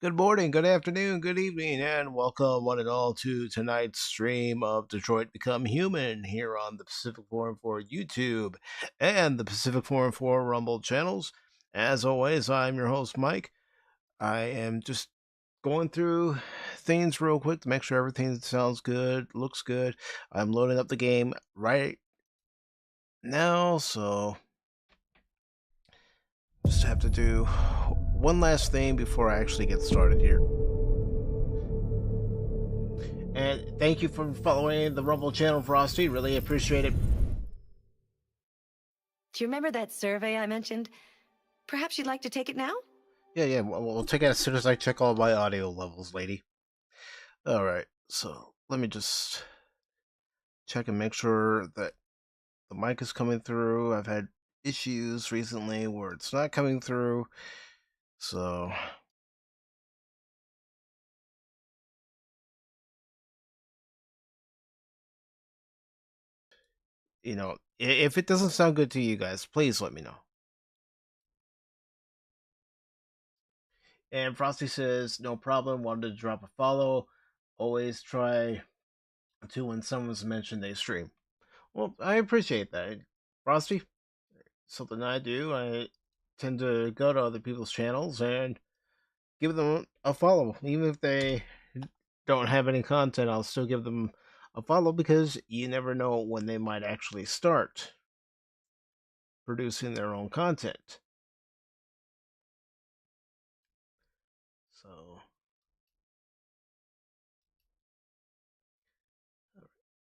Good morning, good afternoon, good evening, and welcome one and all to tonight's stream of Detroit Become Human here on the Pacific Forum for YouTube and the Pacific Forum for Rumble channels. As always, I'm your host, Mike. I am just going through things real quick to make sure everything sounds good, looks good. I'm loading up the game right now, so just have to do one last thing before I actually get started here. And thank you for following the Rumble channel, Frosty. Really appreciate it. Do you remember that survey I mentioned? Perhaps you'd like to take it now? Yeah. We'll take it as soon as I check all my audio levels, lady. All right. So let me just check and make sure that the mic is coming through. I've had issues recently where it's not coming through. So if it doesn't sound good to you guys, please let me know. And Frosty says, no problem. Wanted to drop a follow. Always try to when someone's mentioned they stream. Well, I appreciate that. Frosty, something I do. I tend to go to other people's channels and give them a follow. Even if they don't have any content, I'll still give them a follow because you never know when they might actually start producing their own content. So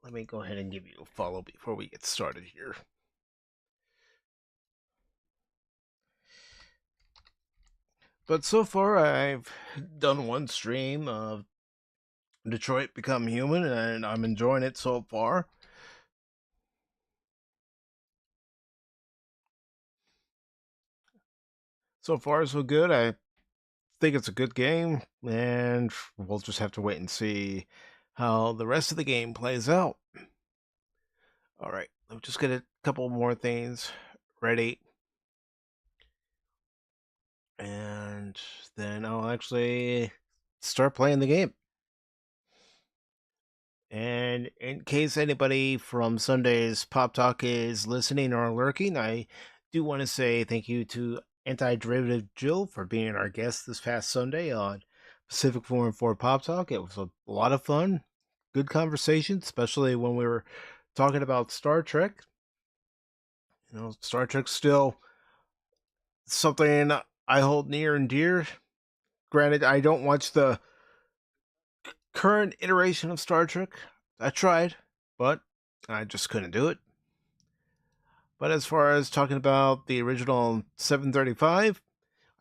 let me go ahead and give you a follow before we get started here. But so far, I've done one stream of Detroit Become Human, and I'm enjoying it so far. So far, so good. I think it's a good game, and we'll just have to wait and see how the rest of the game plays out. All right, let me just get a couple more things ready, and then I'll actually start playing the game. And in case anybody from Sunday's Pop Talk is listening or lurking, I do want to say thank you to Anti-Derivative Jill for being our guest this past Sunday on Pacific Forum for Pop Talk. It was a lot of fun, good conversation, especially when we were talking about Star Trek. Star Trek's still something I hold near and dear. Granted, I don't watch the current iteration of Star Trek. I tried, but I just couldn't do it. But as far as talking about the original 735,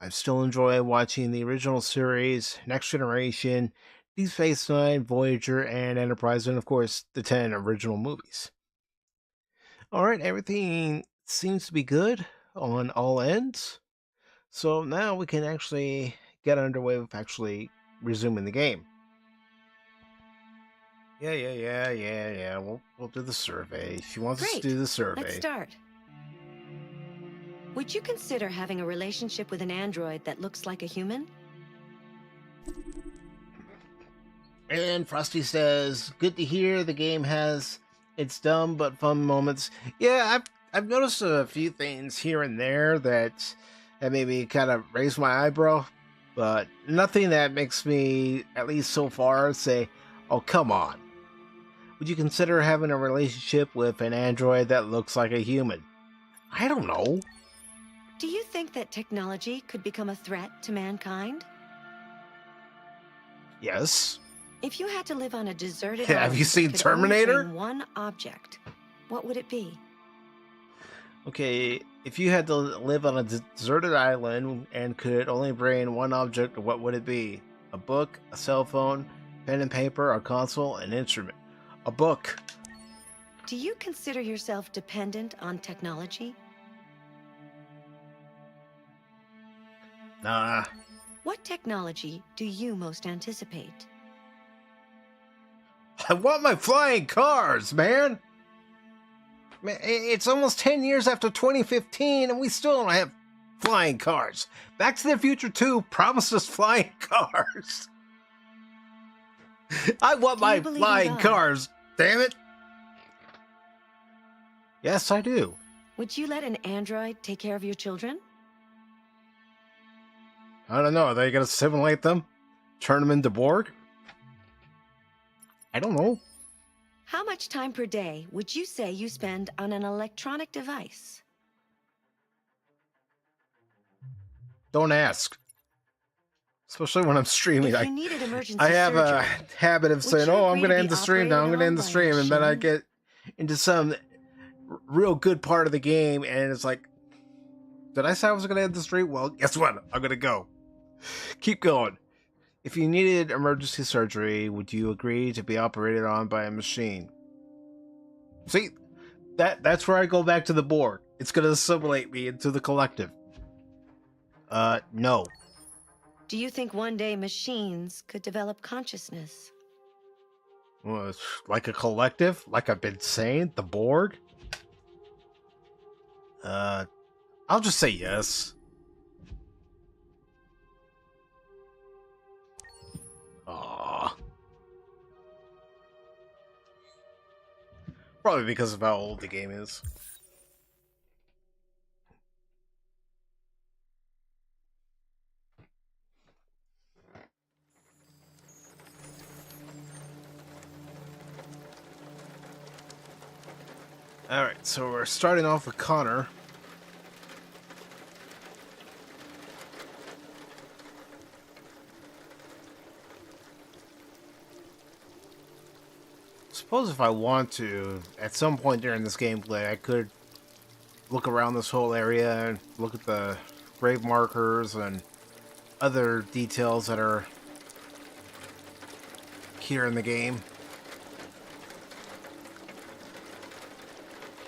I still enjoy watching the original series, Next Generation, Deep Space Nine, Voyager, and Enterprise, and of course, the 10 original movies. Alright, everything seems to be good on all ends. So now we can actually get underway with actually resuming the game. Yeah. We'll do the survey. She wants us to do the survey. Let's start. Would you consider having a relationship with an android that looks like a human? And Frosty says, "Good to hear the game has its dumb but fun moments." Yeah, I've noticed a few things here and there that maybe kind of raise my eyebrow, but nothing that makes me, at least so far, say, "Oh, come on." Would you consider having a relationship with an android that looks like a human? I don't know. Do you think that technology could become a threat to mankind? Yes. If you had to live on a deserted Yeah, island, have you seen that could only Terminator? bring one object, what would it be? Okay, if you had to live on a deserted island and could only bring one object, what would it be? A book, a cell phone, pen and paper, a console, an instrument. A book. Do you consider yourself dependent on technology? Nah. What technology do you most anticipate? I want my flying cars, man! Man, it's almost 10 years after 2015 and we still don't have Flying cars. Back to the Future 2 promised us flying cars. I want my flying cars, damn it. Yes, I do. Would you let an android take care of your children? I don't know. Are they going to simulate them? Turn them into Borg? I don't know. How much time per day would you say you spend on an electronic device? Don't ask. Especially when I'm streaming. If you needed emergency I have surgery, a habit of saying, oh, I'm going to end the stream now. I'm going to end the stream. And then I get into some real good part of the game. And it's like, did I say I was going to end the stream? Well, guess what? I'm going to go. Keep going. If you needed emergency surgery, would you agree to be operated on by a machine? See, that's where I go back to the Borg. It's going to assimilate me into the collective. No. Do you think one day machines could develop consciousness? Well, like a collective? Like I've been saying? The Borg? I'll just say yes. Aww. Probably because of how old the game is. Alright, so we're starting off with Connor. Suppose if I want to, at some point during this gameplay, I could look around this whole area and look at the grave markers and other details that are here in the game.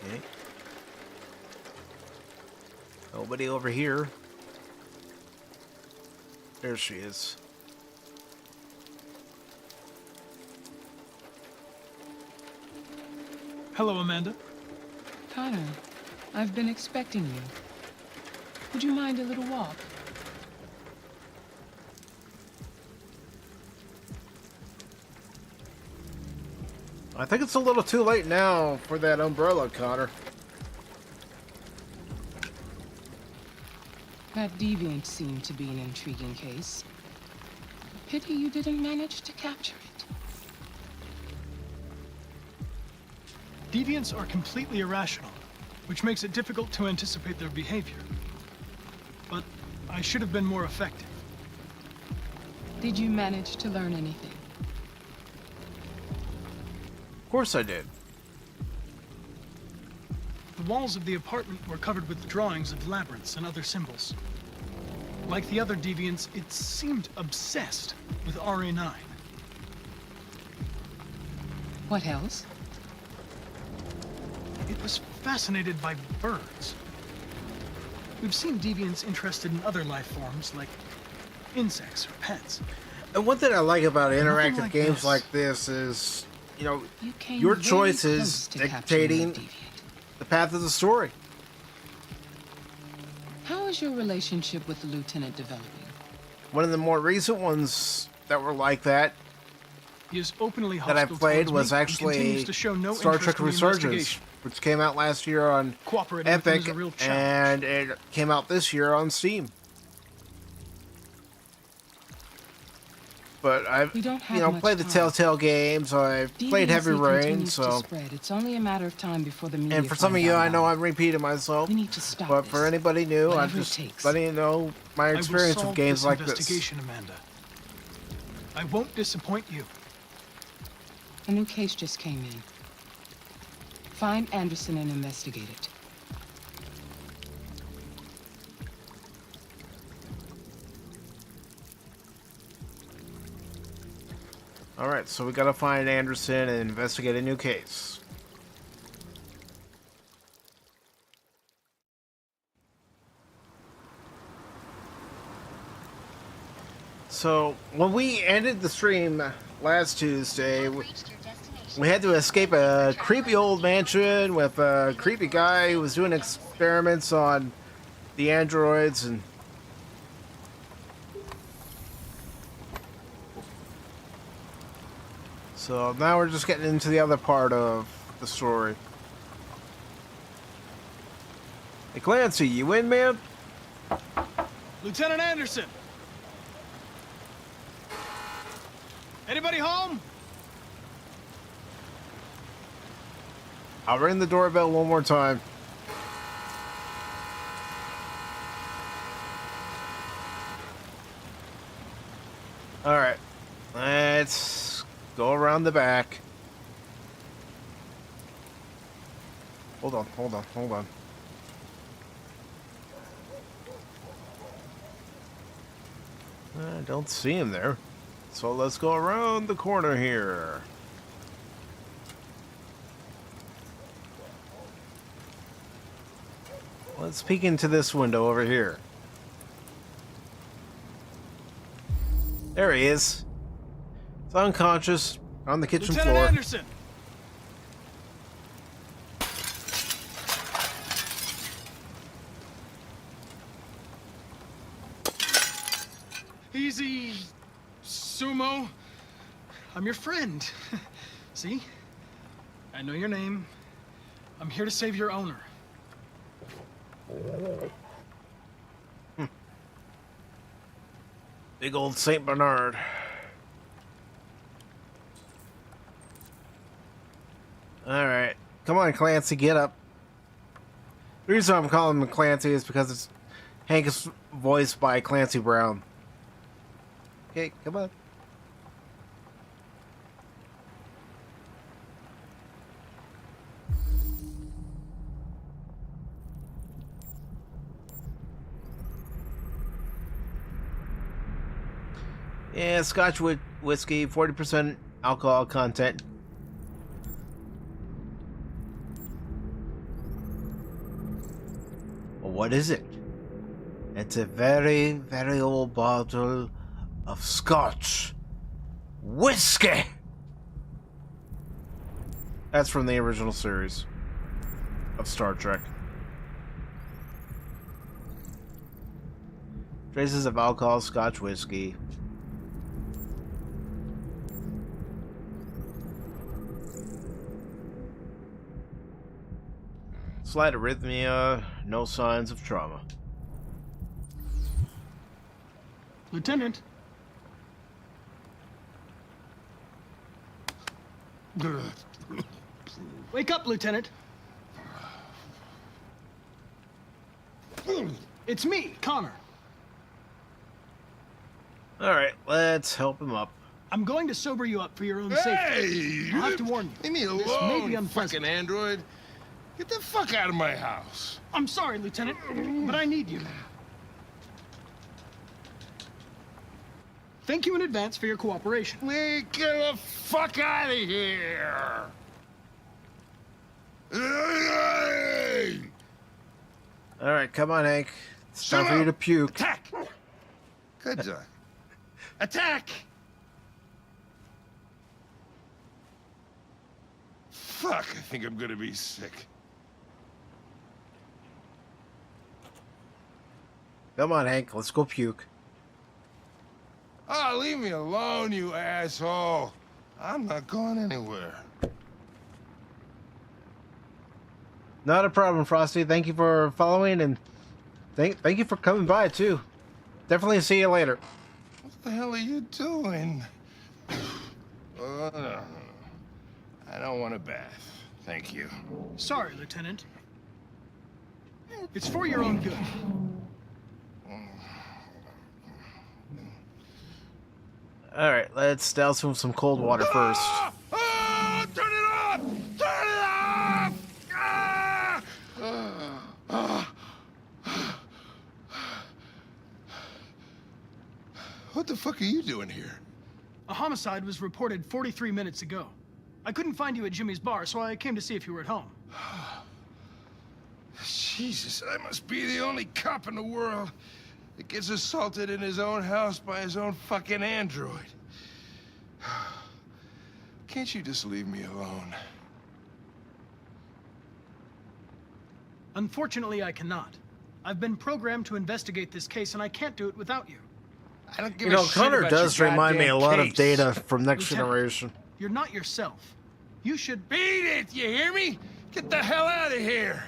Okay. Nobody over here. There she is. Hello, Amanda. Connor, I've been expecting you. Would you mind a little walk? I think it's a little too late now for that umbrella, Connor. That deviant seemed to be an intriguing case. Pity you didn't manage to capture it. Deviants are completely irrational, which makes it difficult to anticipate their behavior. But I should have been more effective. Did you manage to learn anything? Of course I did. The walls of the apartment were covered with drawings of labyrinths and other symbols. Like the other deviants, it seemed obsessed with RA9. What else? It was fascinated by birds. We've seen deviants interested in other life forms, like insects or pets. And one thing I like about interactive like games this. like this is, you know, You came your very choice close is to capturing the dictating deviant. the path of the story. How is your relationship with the lieutenant developing? One of the more recent ones that were like that He is openly that I hostile played towards was me and actually continues to show no Star interest Trek in the Resurgence, investigation. which came out last year on Cooperating with him Epic, is a real challenge. and it came out this year on Steam. But I've, We don't have much played the time. Telltale games. I've played Heavy Deviancy Rain, continues to so. spread. It's only a matter of time before the media And for some of find you, out I know about I'm repeating myself. it. We need to stop But this. for anybody new, I'm Whatever it just takes. letting you know my experience I will with solve games this like this. investigation, Amanda. I won't disappoint you. A new case just came in. Find Anderson and investigate it. Alright, so we gotta find Anderson and investigate a new case. So, when we ended the stream last Tuesday, we had to escape a creepy old mansion with a creepy guy who was doing experiments on the androids and so now we're just getting into the other part of the story. Hey Clancy, you in, man? Lieutenant Anderson! Anybody home? I'll ring the doorbell one more time. Alright. Let's go around the back. Hold on. I don't see him there. So let's go around the corner here. Let's peek into this window over here. There he is. He's unconscious on the kitchen Lieutenant floor. Anderson! Easy, Sumo. I'm your friend. See? I know your name. I'm here to save your owner. Big old Saint Bernard. Alright. Come on, Clancy, get up. The reason I'm calling him Clancy is because it's Hank is voiced by Clancy Brown. Okay, come on. Yeah, Scotch whiskey, 40% alcohol content. Well, what is it? It's a very, very old bottle of Scotch whiskey. That's from the original series of Star Trek. Traces of alcohol, Scotch whiskey. Slight arrhythmia, no signs of trauma. Lieutenant. Wake up, Lieutenant. It's me, Connor. Alright, let's help him up. I'm going to sober you up for your own Hey! safety. I'll have to warn you. Leave me alone, This may be you unpleasant. fucking android. Get the fuck out of my house. I'm sorry, Lieutenant, but I need you. Thank you in advance for your cooperation. Get the fuck out of here. Hey! Alright, come on, Hank. It's Shut time for you to up! puke. Attack! Good job. Attack! Fuck, I think I'm gonna be sick. Come on, Hank, let's go puke. Oh, leave me alone, you asshole. I'm not going anywhere. Not a problem, Frosty. Thank you for following and thank you for coming by too. Definitely see you later. What the hell are you doing? No. I don't want a bath. Thank you. Sorry, Lieutenant. It's for your own good. Alright, let's douse him with some cold water first. Oh, turn it off! Turn it off! What the fuck are you doing here? A homicide was reported 43 minutes ago. I couldn't find you at Jimmy's bar, so I came to see if you were at home. Jesus, I must be the only cop in the world that gets assaulted in his own house by his own fucking android. Can't you just leave me alone? Unfortunately, I cannot. I've been programmed to investigate this case, and I can't do it without you. I don't give You know, a shit Connor about does your remind me a goddamn lot of case. Data from Next Lieutenant. Generation. You're not yourself. You should... Beat it, you hear me? Get the hell out of here.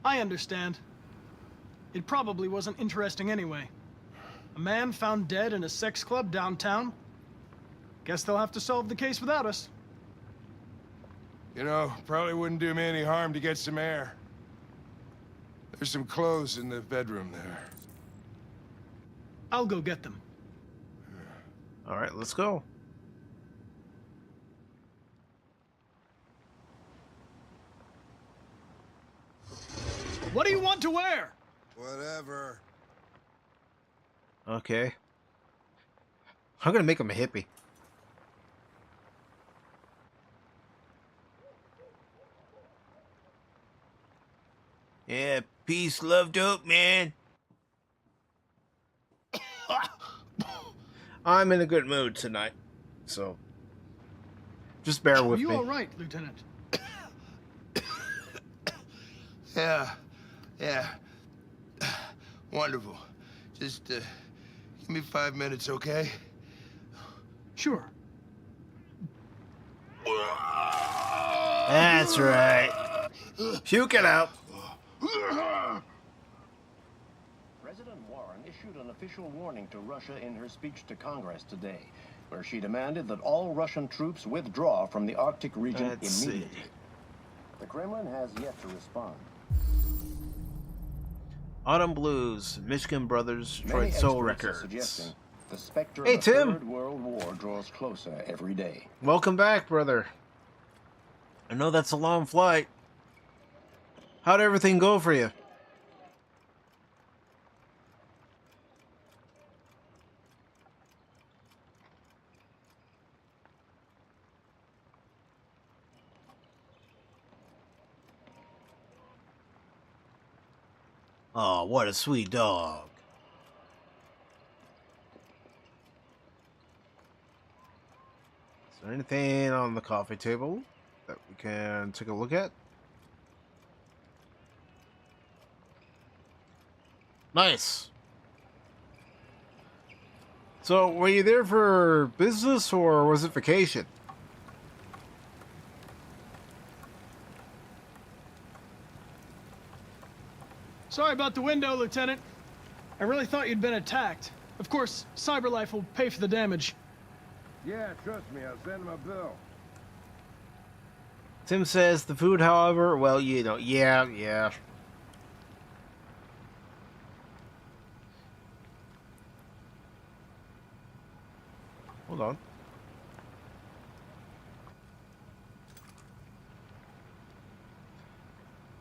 I understand. It probably wasn't interesting anyway. A man found dead in a sex club downtown. Guess they'll have to solve the case without us. You know, probably wouldn't do me any harm to get some air. There's some clothes in the bedroom there. I'll go get them. All right, let's go. What do you want to wear? Whatever. Okay. I'm gonna make him a hippie. Yeah, peace, love, dope, man. I'm in a good mood tonight, so just bear with Are you me. all right, Lieutenant? Yeah. Wonderful. Just, give me 5 minutes, okay? Sure. That's right. Puke it out. President Warren issued an official warning to Russia in her speech to Congress today, where she demanded that all Russian troops withdraw from the Arctic region Let's see. immediately. The Kremlin has yet to respond. Autumn Blues, Michigan Brothers, Many Detroit Soul experts are Records. suggesting the specter Hey, of the Tim. Third World War draws closer every day. Welcome back, brother. I know that's a long flight. How'd everything go for you? Oh, what a sweet dog. Is there anything on the coffee table that we can take a look at? Nice. So, were you there for business or was it vacation? Sorry about the window, Lieutenant. I really thought you'd been attacked. Of course, CyberLife will pay for the damage. Yeah, trust me, I'll send him a bill. Tim says the food, however, well, you know, yeah. Hold on.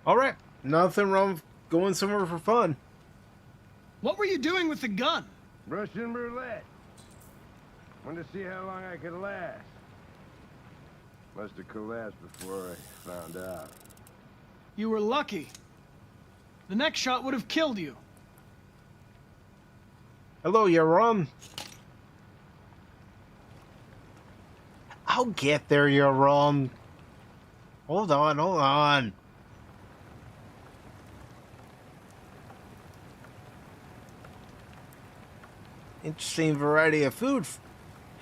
All right, nothing wrong with going somewhere for fun. What were you doing with the gun? Russian roulette. Wanted to see how long I could last. Must have collapsed before I found out. You were lucky. The next shot would have killed you. Hello, Yaron. I'll get there, Yaron. Hold on. Interesting variety of food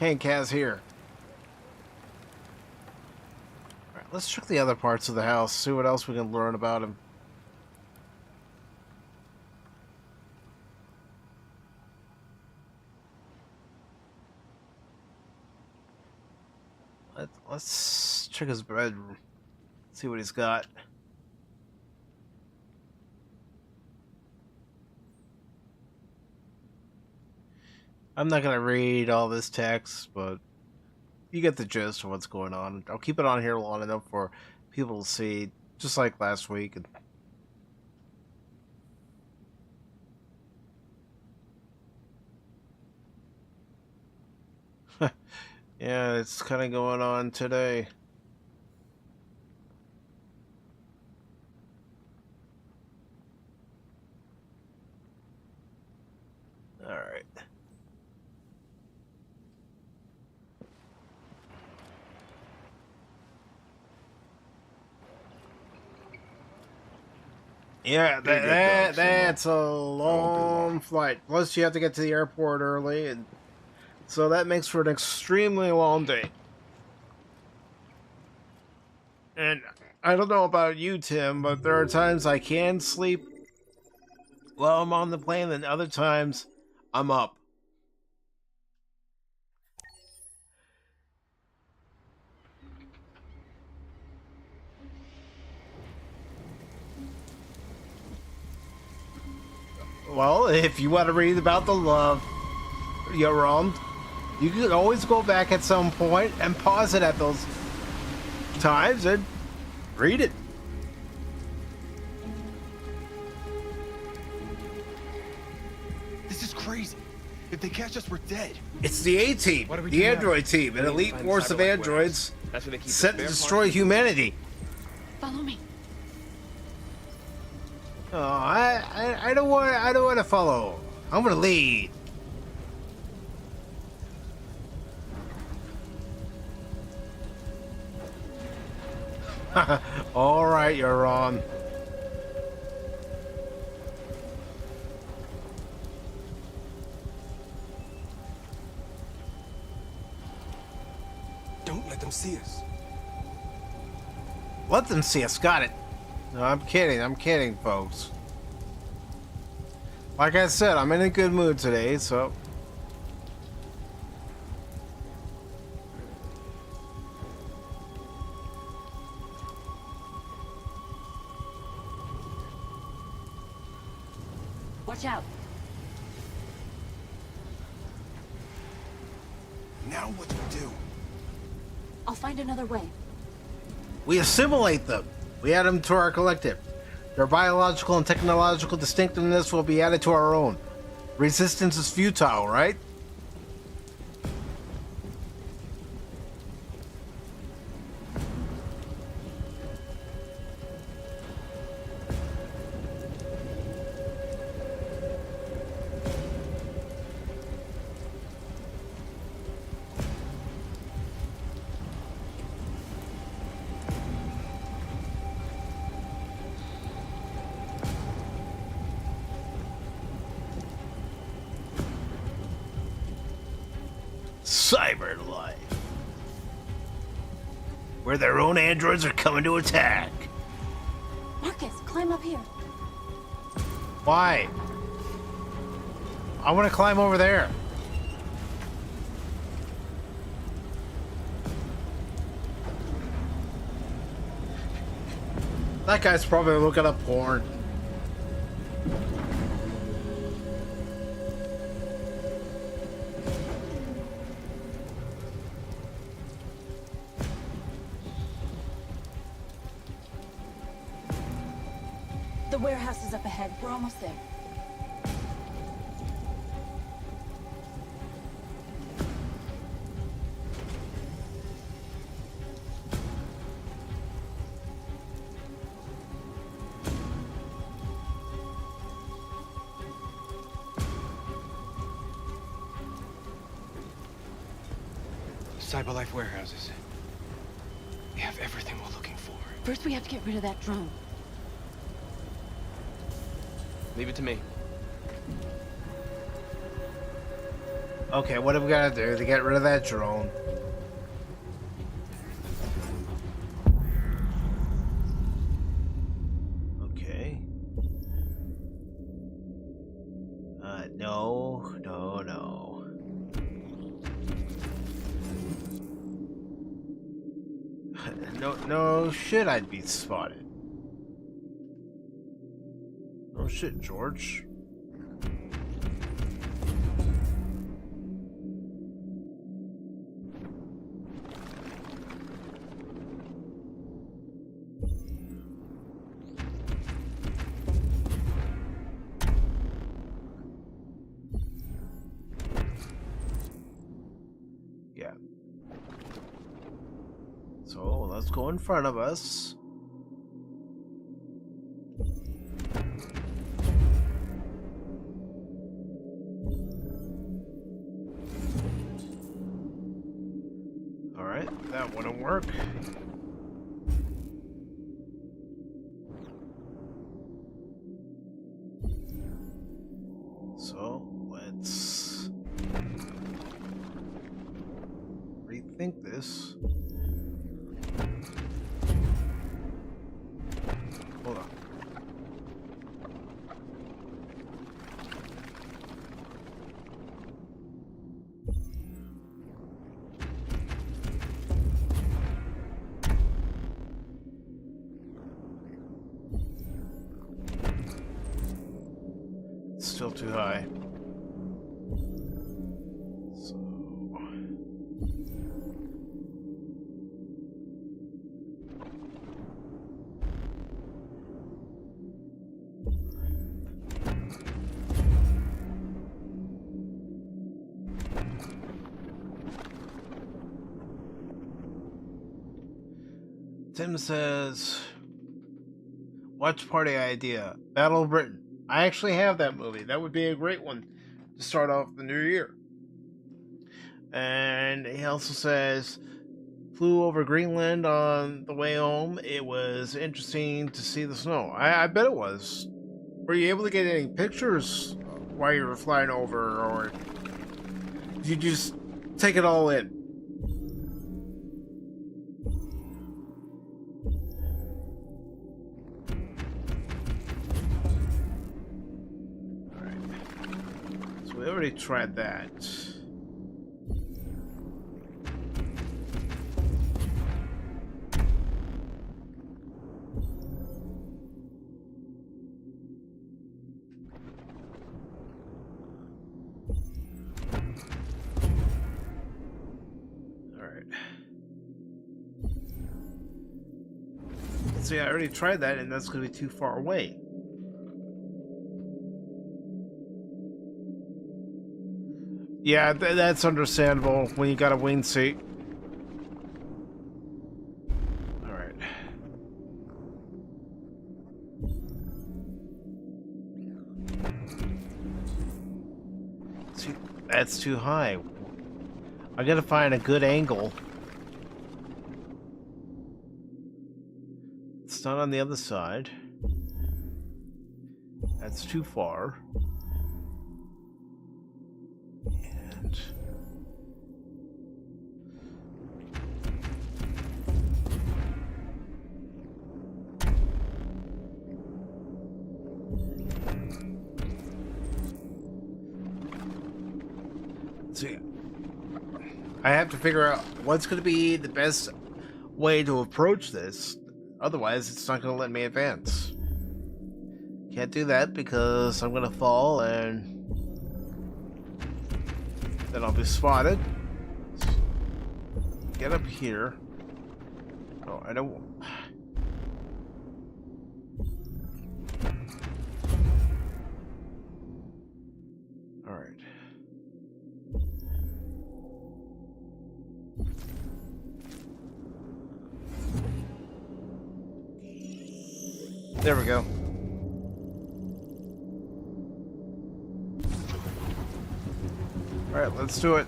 Hank has here. Alright, let's check the other parts of the house, see what else we can learn about him. Let's check his bedroom, see what he's got. I'm not gonna read all this text, but you get the gist of what's going on. I'll keep it on here long enough for people to see, just like last week. Yeah, it's kind of going on today. All right. Yeah, Pretty good dog, that's a Simo. long flight. Plus, you have to get to the airport early, and so that makes for an extremely long day. And I don't know about you, Tim, but there are times I can sleep while I'm on the plane, and other times I'm up. Well, if you want to read about the love you're on, you can always go back at some point and pause it at those times and read it. This is crazy. If they catch us, we're dead. It's the A-Team, What do we the do now? android team, an We need to elite find force of Cyberlife androids warehouse. That's where they keep the set to spare destroy parts. humanity. Follow me. Oh, I don't want to follow. I'm gonna lead. All right, you're on. Don't let them see us. Let them see us. Got it. No, I'm kidding, folks. Like I said, I'm in a good mood today, so. Watch out. Now what do we do? I'll find another way. We assimilate them. We add them to our collective. Their biological and technological distinctiveness will be added to our own. Resistance is futile, right? Cyberlife. Where their own androids are coming to attack. Marcus, climb up here. Why? I want to climb over there. That guy's probably looking up porn. The warehouse is up ahead. We're almost there. Cyberlife warehouses. We have everything we're looking for. First, we have to get rid of that drone. Leave it to me. Okay, what have we got to do to get rid of that drone? Okay. No. No shit, I'd be spotted. Oh shit, George. Yeah. So let's go in front of us. Alright, that wouldn't work. think this. Hold on. It's still too high. So Tim says, watch party idea. Battle of Britain. I actually have that movie. That would be a great one to start off the new year. And he also says, flew over Greenland on the way home. It was interesting to see the snow. I bet it was. Were you able to get any pictures while you were flying over, or did you just take it all in? We already tried that. Alright. See, I already tried that, and that's going to be too far away. Yeah, that's understandable when you got a wing seat. Alright. See, that's too high. I gotta find a good angle. It's not on the other side. That's too far. See, I have to figure out what's going to be the best way to approach this. Otherwise, it's not going to let me advance. Can't do that because I'm going to fall and then I'll be spotted. Get up here. Oh, I don't... Alright. There we go. Alright, let's do it.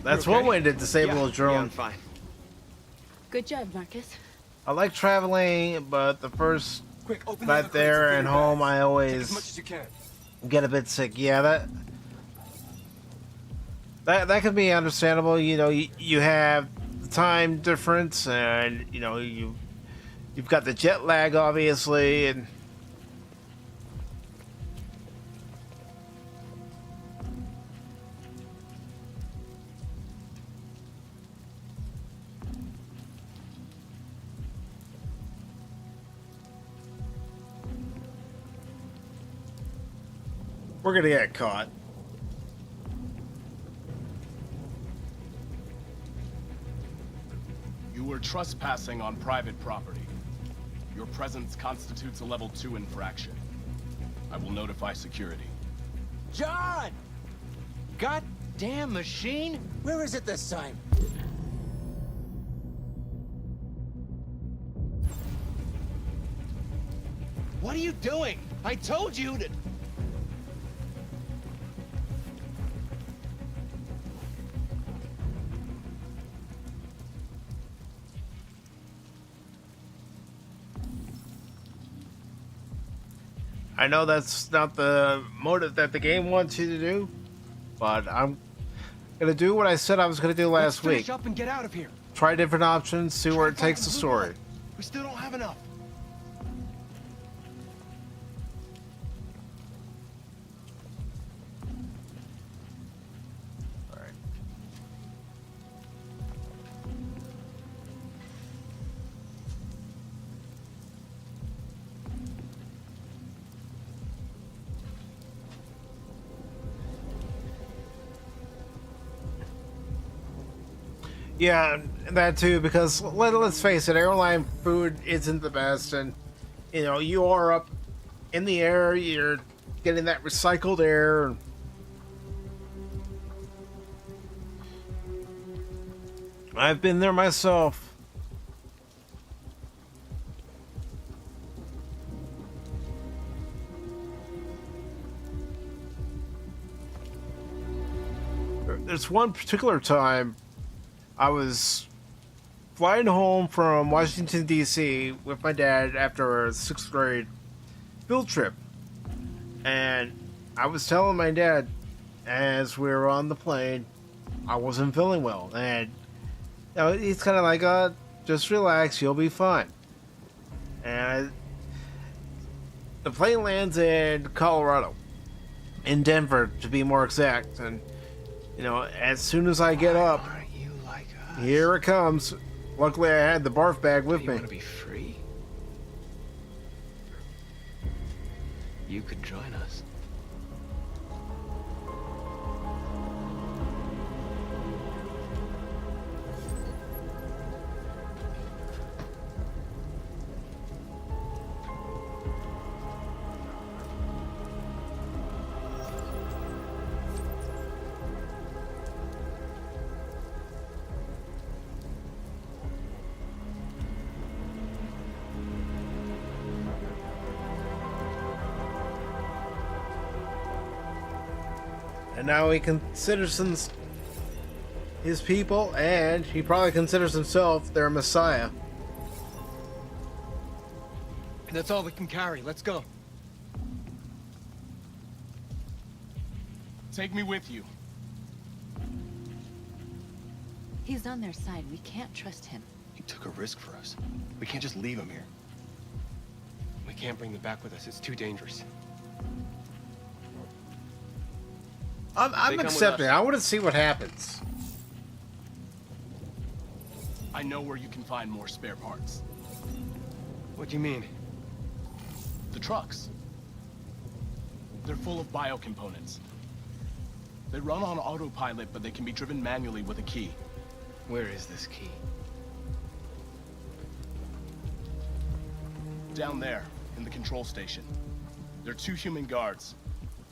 That's You okay? one way to disable a drone. Yeah, I'm fine. Good job, Marcus. I like traveling, but the first Quick, open night the there and home, I Take as always much as you can. get a bit sick. Yeah, that could be understandable. You know, you have the time difference, and you know you've got the jet lag, obviously, and we're gonna get caught. You were trespassing on private property. Your presence constitutes a level 2 infraction. I will notify security. John! Goddamn machine! Where is it this time? What are you doing? I told you to... I know that's not the motive that the game wants you to do, but I'm gonna do what I said I was gonna do last week. Finish up and get out of here. Try different options, see where it takes the story. We still don't have enough. Alright. Yeah, that too, because let's face it, airline food isn't the best, and you know, you are up in the air, you're getting that recycled air. I've been there myself. There's one particular time I was flying home from Washington, D.C. with my dad after a 6th grade field trip. And I was telling my dad as we were on the plane, I wasn't feeling well. And you know, he's kind of like, just relax, you'll be fine. And the plane lands in Colorado, in Denver to be more exact. And, you know, as soon as I get up, here it comes. Luckily, I had the barf bag with me. You want to be free? You could join us. And now he considers his people, and he probably considers himself their messiah. That's all we can carry. Let's go. Take me with you. He's on their side. We can't trust him. He took a risk for us. We can't just leave him here. We can't bring them back with us. It's too dangerous. I'm accepting. I want to see what happens. I know where you can find more spare parts. What do you mean? The trucks. They're full of biocomponents. They run on autopilot, but they can be driven manually with a key. Where is this key? Down there, in the control station. There are 2 human guards.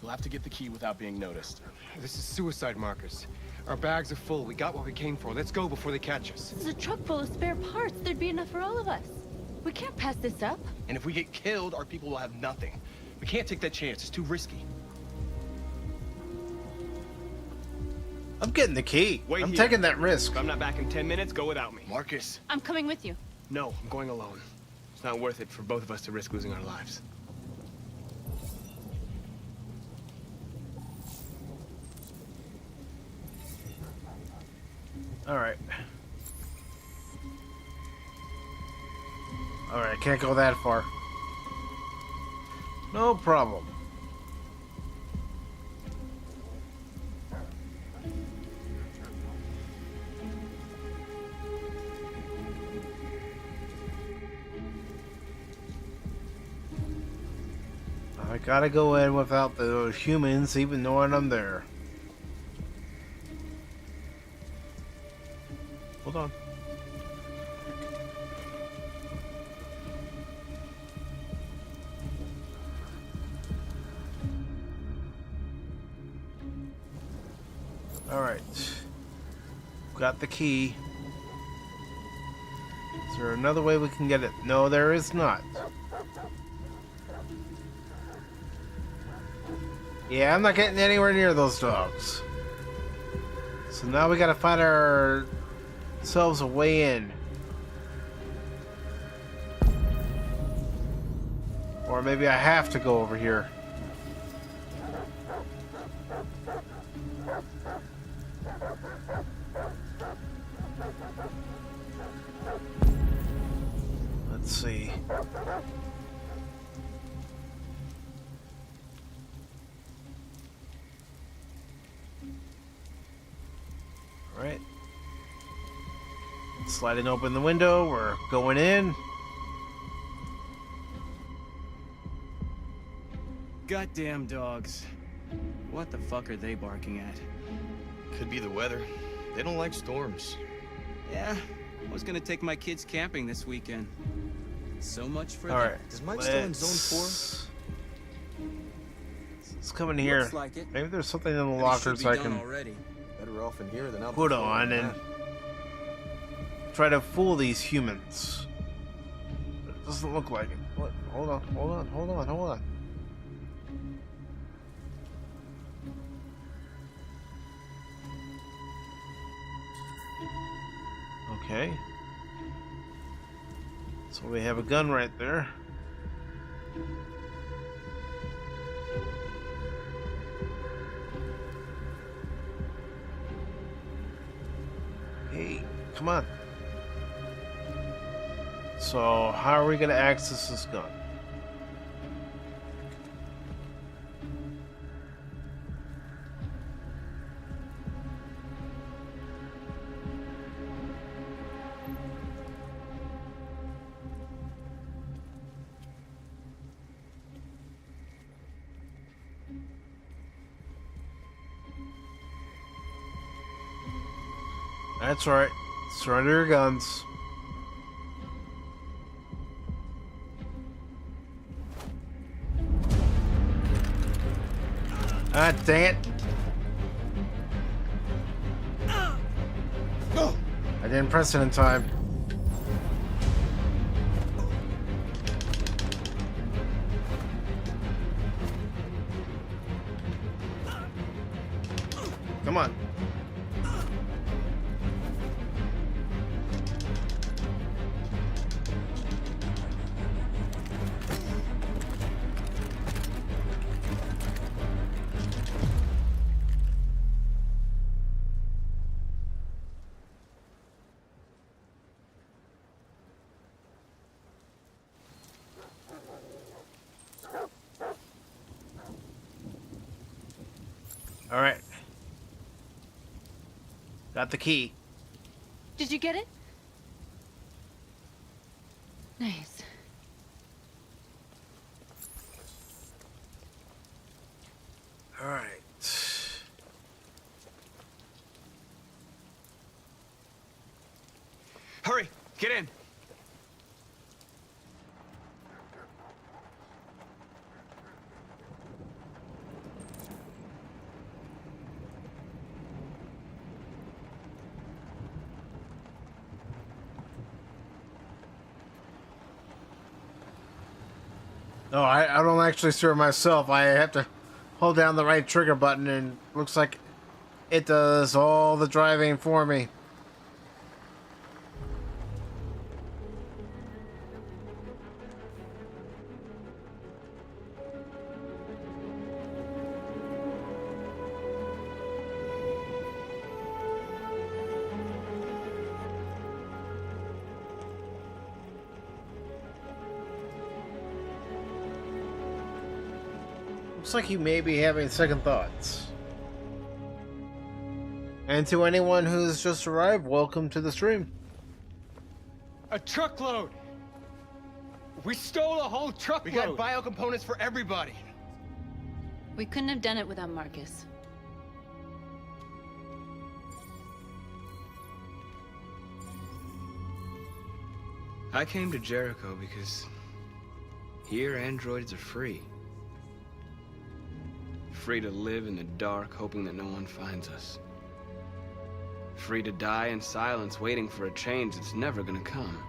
You'll have to get the key without being noticed. This is suicide, Marcus. Our bags are full. We got what we came for. Let's go before they catch us. This is a truck full of spare parts. There'd be enough for all of us. We can't pass this up. And if we get killed, our people will have nothing. We can't take that chance. It's too risky. I'm getting the key. Wait I'm here. taking that risk. If I'm not back in 10 minutes, go without me. Marcus. I'm coming with you. No, I'm going alone. It's not worth it for both of us to risk losing our lives. Alright. Alright, can't go that far. No problem. I gotta go in without the humans even knowing I'm there. Hold on. Alright. Got the key. Is there another way we can get it? No, there is not. Yeah, I'm not getting anywhere near those dogs. So now we gotta find ourselves a way in. Or maybe I have to go over here. Let's see. All right. Sliding open the window, we're going in. Goddamn dogs. What the fuck are they barking at? Could be the weather. They don't like storms. Yeah, I was gonna take my kids camping this weekend. So much for All that. right. Is Mike still in Zone 4? Let's come in here. Looks like it. Maybe there's something in the And it lockers should be I done can already. Better off in here than out put before on and try to fool these humans. It doesn't look like it. What? Hold on. Okay. So we have a gun right there. Hey, come on. So, how are we going to access this gun? That's right. Surrender your guns. Ah, dang it. I didn't press it in time. Come on. All right. Got the key. Did you get it? Nice. All right. Hurry, get in. No, I don't actually steer myself. I have to hold down the right trigger button, and looks like it does all the driving for me. Looks like you may be having second thoughts. And to anyone who's just arrived, welcome to the stream. A truckload! We stole a whole truckload! We got biocomponents for everybody! We couldn't have done it without Marcus. I came to Jericho because here androids are free. Free to live in the dark, hoping that no one finds us. Free to die in silence, waiting for a change that's never gonna come.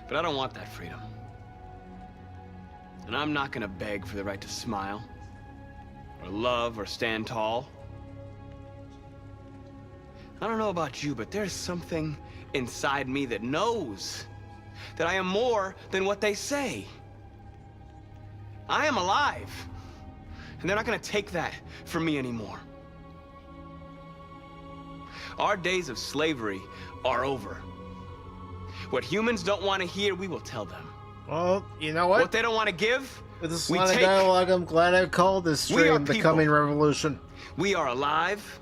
But I don't want that freedom. And I'm not gonna beg for the right to smile, or love, or stand tall. I don't know about you, but there's something inside me that knows that I am more than what they say. I am alive, and they're not gonna take that from me anymore. Our days of slavery are over. What humans don't want to hear, we will tell them. Well, you know what? What they don't want to give, With this we line of take. dialogue, I'm glad I called this We are stream The people. Coming Revolution. We are alive.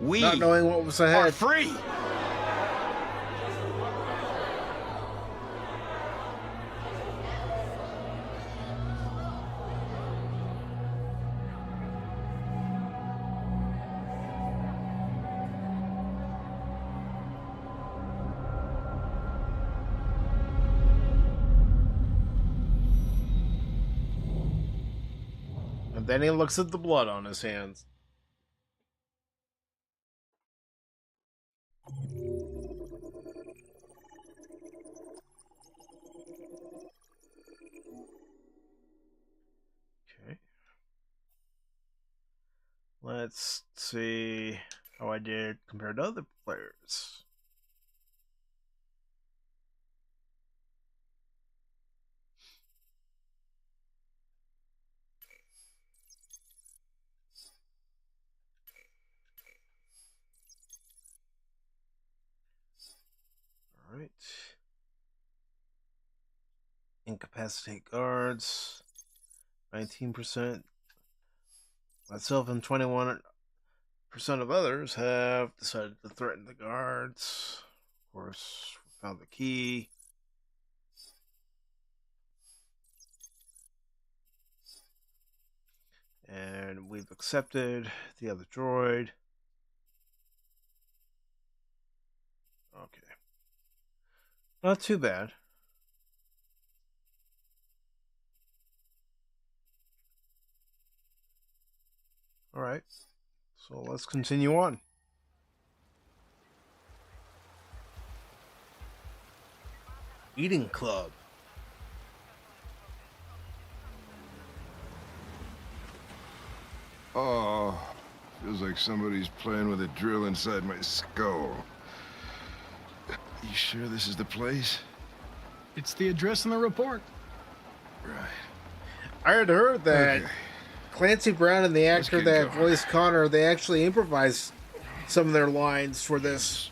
We Not knowing what was are ahead. free. And then he looks at the blood on his hands. Okay. Let's see how I did compared to other players. All right. Incapacitate guards. 19%. Myself and 21% of others have decided to threaten the guards. Of course, we found the key. And we've accepted the other droid. Okay. Not too bad. Alright. So let's continue on. Eating Club. Oh, feels like somebody's playing with a drill inside my skull. You sure this is the place? It's the address in the report. Right. I had heard that Okay. Clancy Brown and the actor get that going. voiced Connor, they actually improvised some of their lines for this.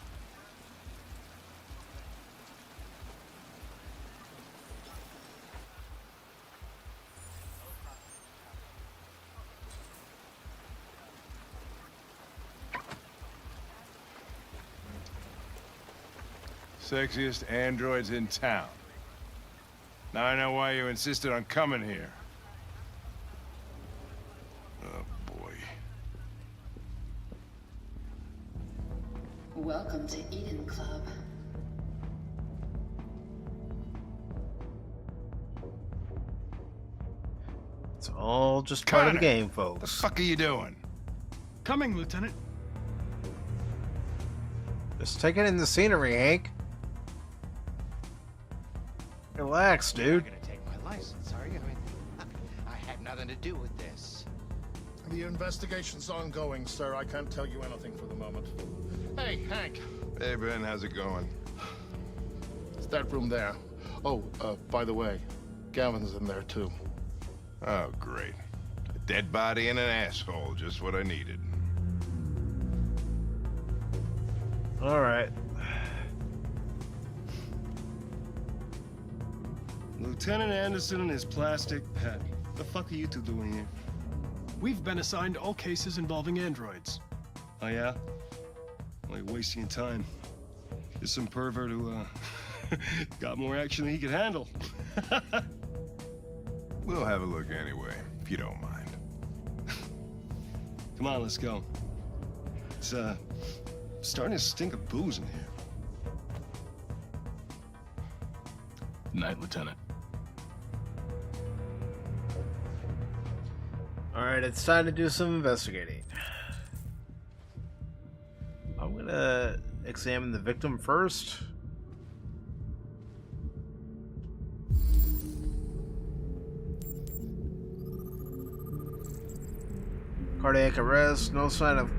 Sexiest androids in town. Now I know why you insisted on coming here. Oh, boy. Welcome to Eden Club. It's all just part of the Connor, game, What the folks. fuck are you doing? Coming, Lieutenant. Just take it in the scenery, Hank. Relax, dude. You're gonna take my license, are you? I mean, I had nothing to do with this. The investigation's ongoing, sir. I can't tell you anything for the moment. Hey, Hank. Hey, Ben, how's it going? It's that room there. Oh, by the way, Gavin's in there, too. Oh, great. A dead body and an asshole, just what I needed. Alright. Lieutenant Anderson and his plastic pet. The fuck are you two doing here? We've been assigned all cases involving androids. Oh, yeah? Well, you're wasting your time. There's some pervert who, got more action than he could handle. We'll have a look anyway, if you don't mind. Come on, let's go. It's, starting to stink of booze in here. Night, Lieutenant. Alright, it's time to do some investigating. I'm gonna examine the victim first. Cardiac arrest, no sign of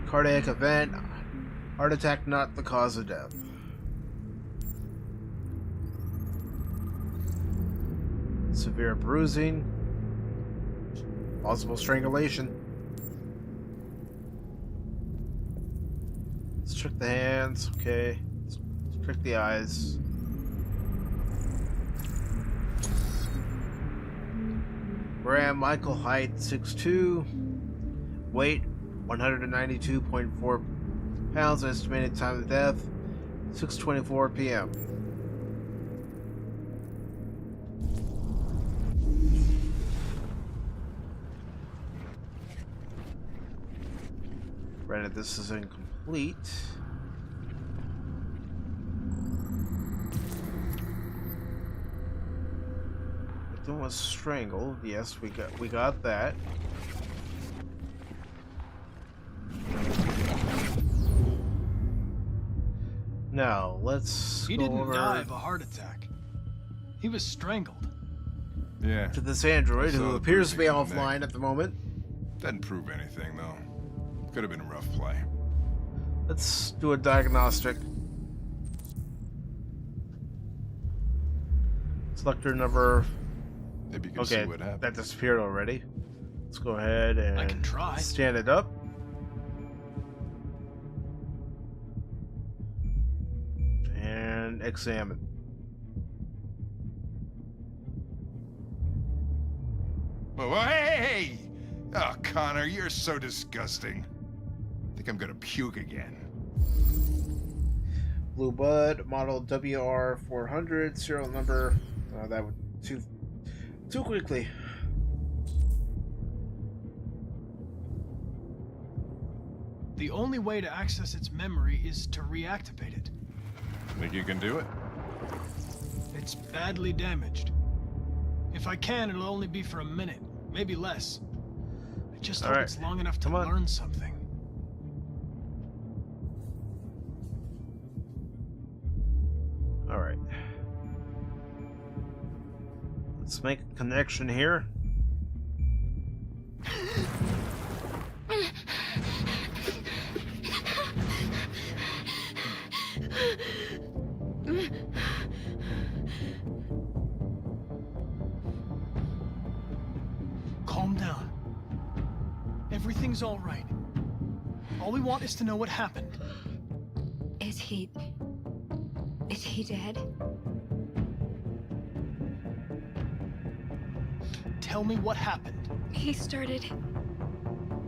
cardiac event. Heart attack not the cause of death. Severe bruising. Possible strangulation. Let's check the hands. Okay. Let's check the eyes. Graham Michael, height 6'2", weight 192.4 pounds, estimated time of death 6:24 p.m. Granted, this is incomplete. Victim was strangled. Yes, we got that. Now let's. He go didn't over die of a heart attack. He was strangled. Yeah. To this android, I saw who the appears to be bruising on the offline neck. at the moment. Doesn't prove anything, though. Could have been a rough play. Let's do a diagnostic. Selector number. Maybe you can Okay, see what happened. that disappeared already. Let's go ahead and I can try. stand it up. And examine. Oh, hey! Oh, Connor, you're so disgusting. I think I'm gonna puke again. Blue Bud, model WR400, serial number. That would too quickly. The only way to access its memory is to reactivate it. Think you can do it? It's badly damaged. If I can, it'll only be for a minute, maybe less. I just hope Alright, it's long enough to come on. learn something. All right. Let's make a connection here. Calm down. Everything's all right. All we want is to know what happened. Is he dead? Tell me what happened. He started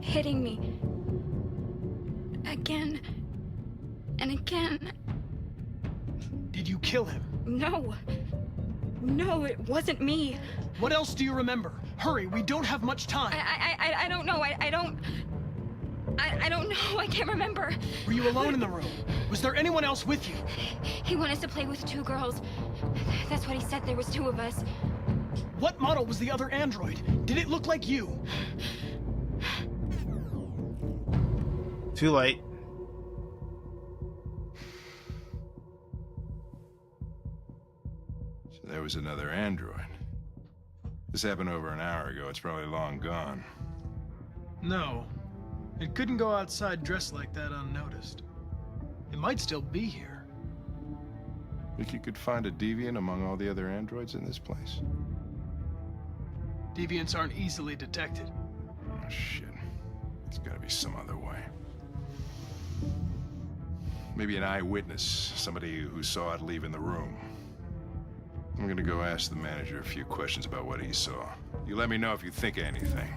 hitting me. Again and again. Did you kill him? No. No, it wasn't me. What else do you remember? Hurry, we don't have much time. I don't know. I don't know. I can't remember. Were you alone in the room? Was there anyone else with you? He wanted us to play with 2 girls. That's what he said. There was 2 of us. What model was the other android? Did it look like you? Too late. So there was another android. This happened over an hour ago. It's probably long gone. No. It couldn't go outside dressed like that unnoticed. It might still be here. Think you could find a deviant among all the other androids in this place? Deviants aren't easily detected. Oh, shit. There's gotta be some other way. Maybe an eyewitness, somebody who saw it leaving the room. I'm gonna go ask the manager a few questions about what he saw. You let me know if you think of anything.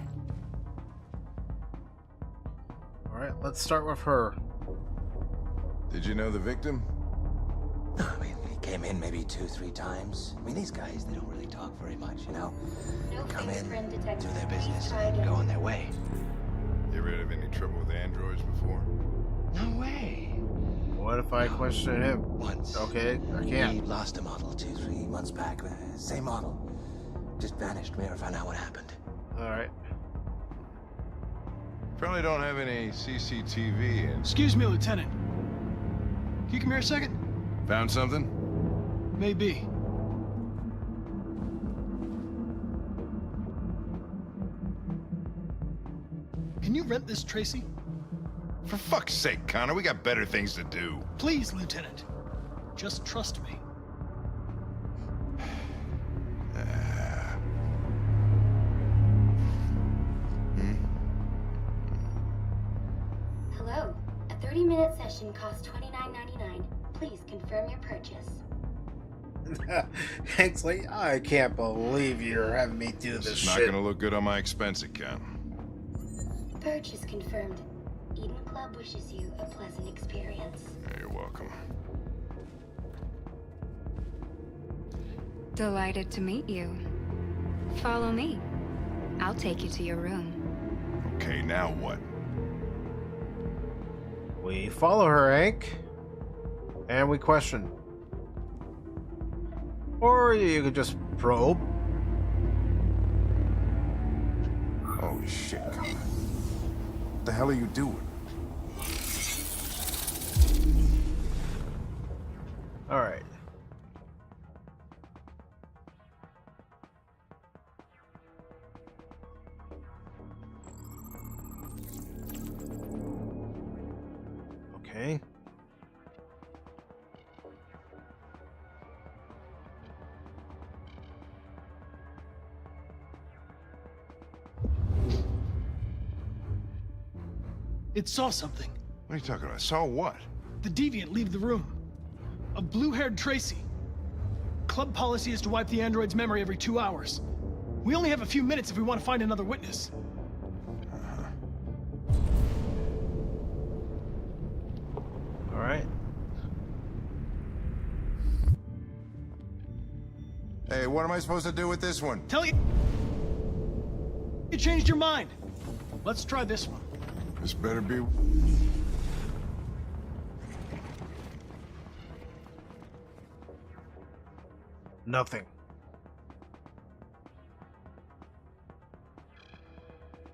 Alright, let's start with her. Did you know the victim? I mean, he came in maybe 2-3 times. I mean, these guys, they don't really talk very much, you know? They come in, do their business, and go on their way. You ever had any trouble with androids before? No way. What if I question him? Once. Okay, I We can't. lost a model 2-3 months back. Same model. Just vanished. We never found out what happened. Alright. Probably don't have any CCTV in. Excuse me, Lieutenant. Can you come here a second? Found something? Maybe. Can you rent this, Tracy? For fuck's sake, Connor, we got better things to do. Please, Lieutenant. Just trust me. 30-minute session costs $29.99. Please confirm your purchase. Hank's like, I can't believe you're having me do this It's shit. not gonna look good on my expense account. Purchase confirmed. Eden Club wishes you a pleasant experience. You're welcome. Delighted to meet you. Follow me. I'll take you to your room. Okay, now what? We follow her, Hank. And we question. Or you could just probe. Holy shit, Colin. What the hell are you doing? Alright. Okay. It saw something. What are you talking about? Saw what? The deviant leave the room. A blue-haired Tracy. Club policy is to wipe the android's memory every 2 hours. We only have a few minutes if we want to find another witness. Alright. Hey, what am I supposed to do with this one? Tell you... You changed your mind. Let's try this one. This better be... Nothing.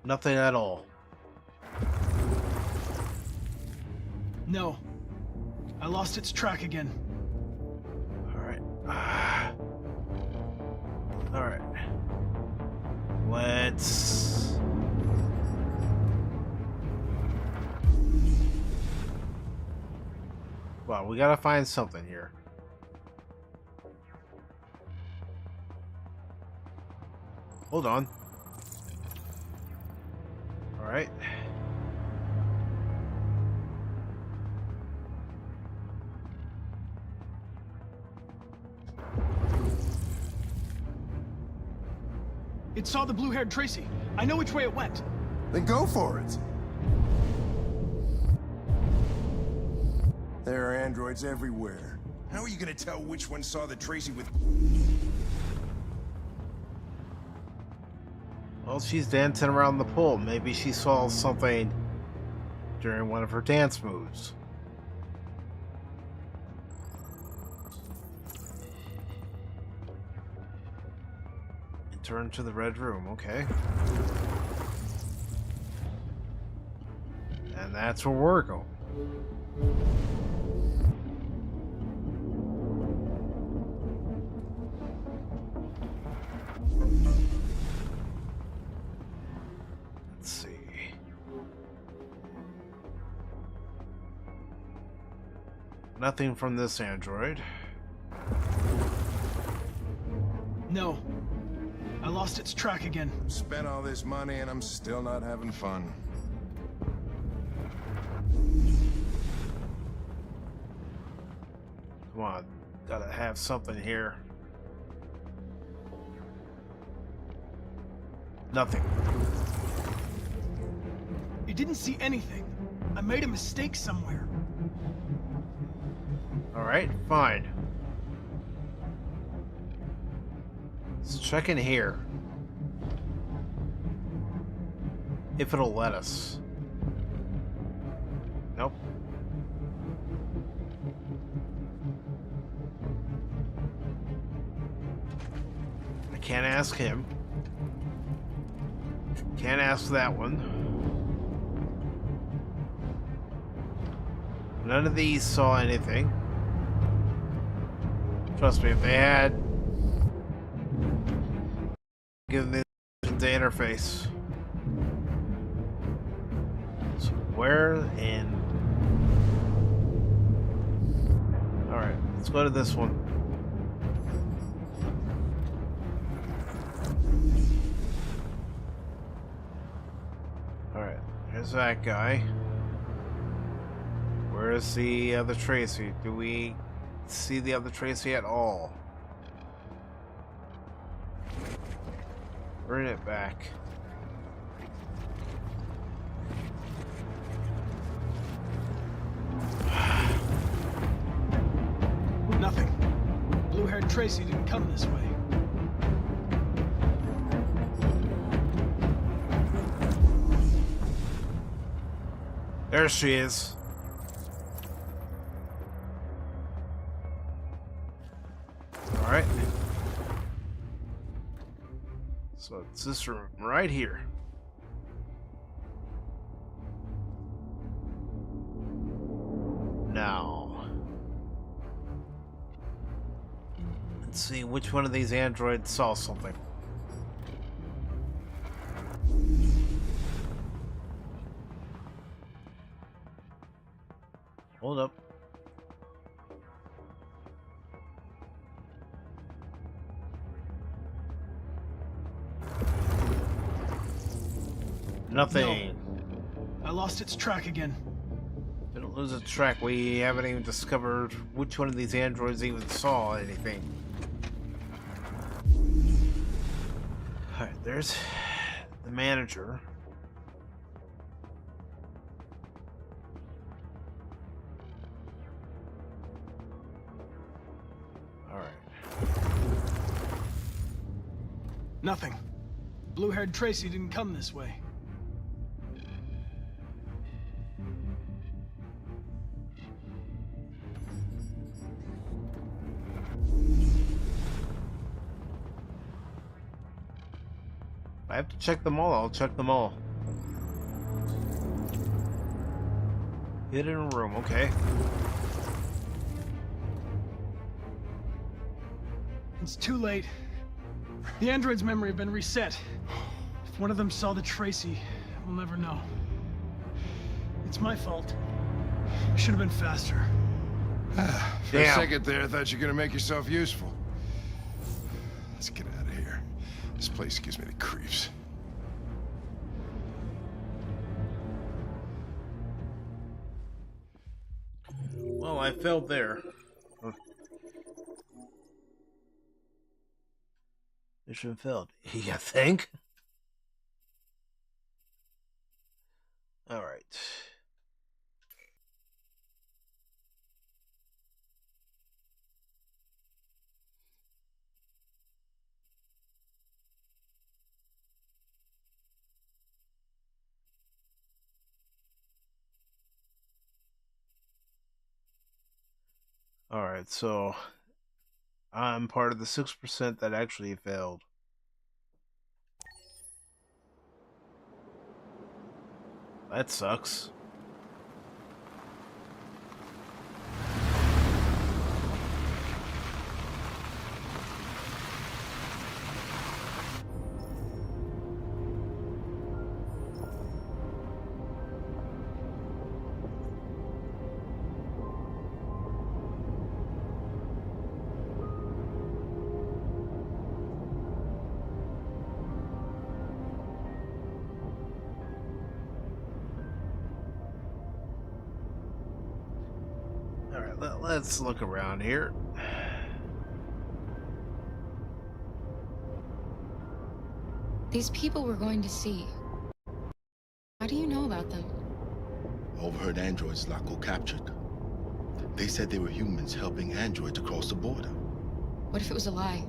Nothing at all. No. I lost its track again. Alright. Alright. Let's... Wow, we gotta find something here. Hold on. Alright. It saw the blue-haired Tracy. I know which way it went. Then go for it. There are androids everywhere. How are you gonna tell which one saw the Tracy with... Well, she's dancing around the pool. Maybe she saw something during one of her dance moves. Enter into the red room, okay. And that's where we're going. Let's see. Nothing from this android. No. I lost its track again. Spent all this money and I'm still not having fun. Come on, gotta have something here. Nothing. It didn't see anything. I made a mistake somewhere. Alright, fine. Let's check in here. If it'll let us. Nope. I can't ask him. Can't ask that one. None of these saw anything. Trust me, if they had, give them the interface. So where in? Alright, let's go to this one. Alright, there's that guy. Where's the other Tracy? Do we see the other Tracy at all? Bring it back. Nothing. Blue-haired Tracy didn't come this way. There she is. All right. So it's this room right here. Now, let's see which one of these androids saw something. Hold up. Nothing. No. I lost its track again. Didn't lose its track. We haven't even discovered which one of these androids even saw anything. Alright, there's the manager. Nothing. Blue-haired Tracy didn't come this way. I have to check them all. I'll check them all. Hidden room, okay. It's too late. The android's memory had been reset. If one of them saw the Tracy, we'll never know. It's my fault. I should have been faster. For a second there, I thought you were gonna make yourself useful. Let's get out of here. This place gives me the creeps. Well, I failed there. Mission failed. You think? All right. All right, so I'm part of the 6% that actually failed. That sucks. Let's look around here. These people we're going to see. How do you know about them? Overheard androids Laco captured. They said they were humans helping androids across the border. What if it was a lie?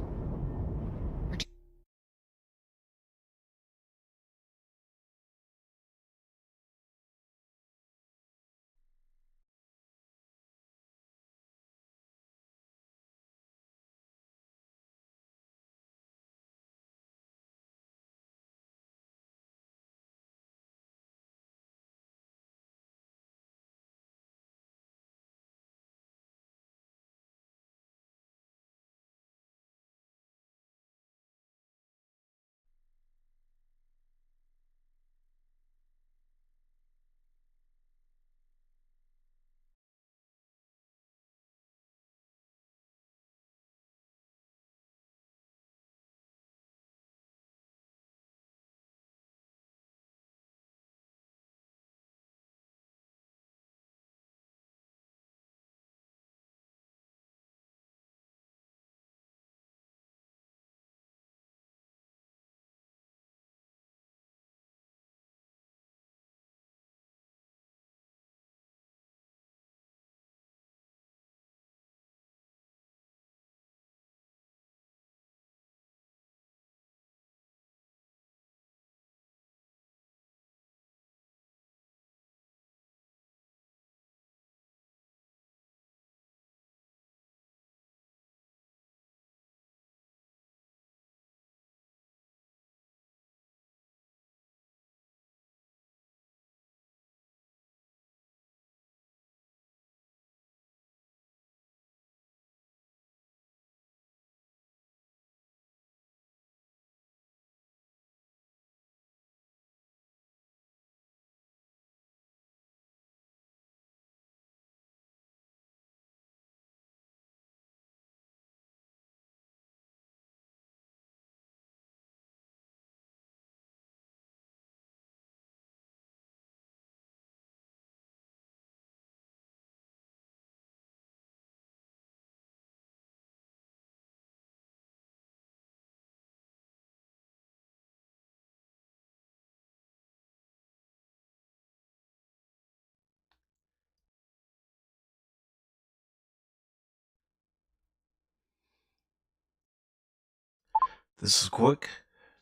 This is quick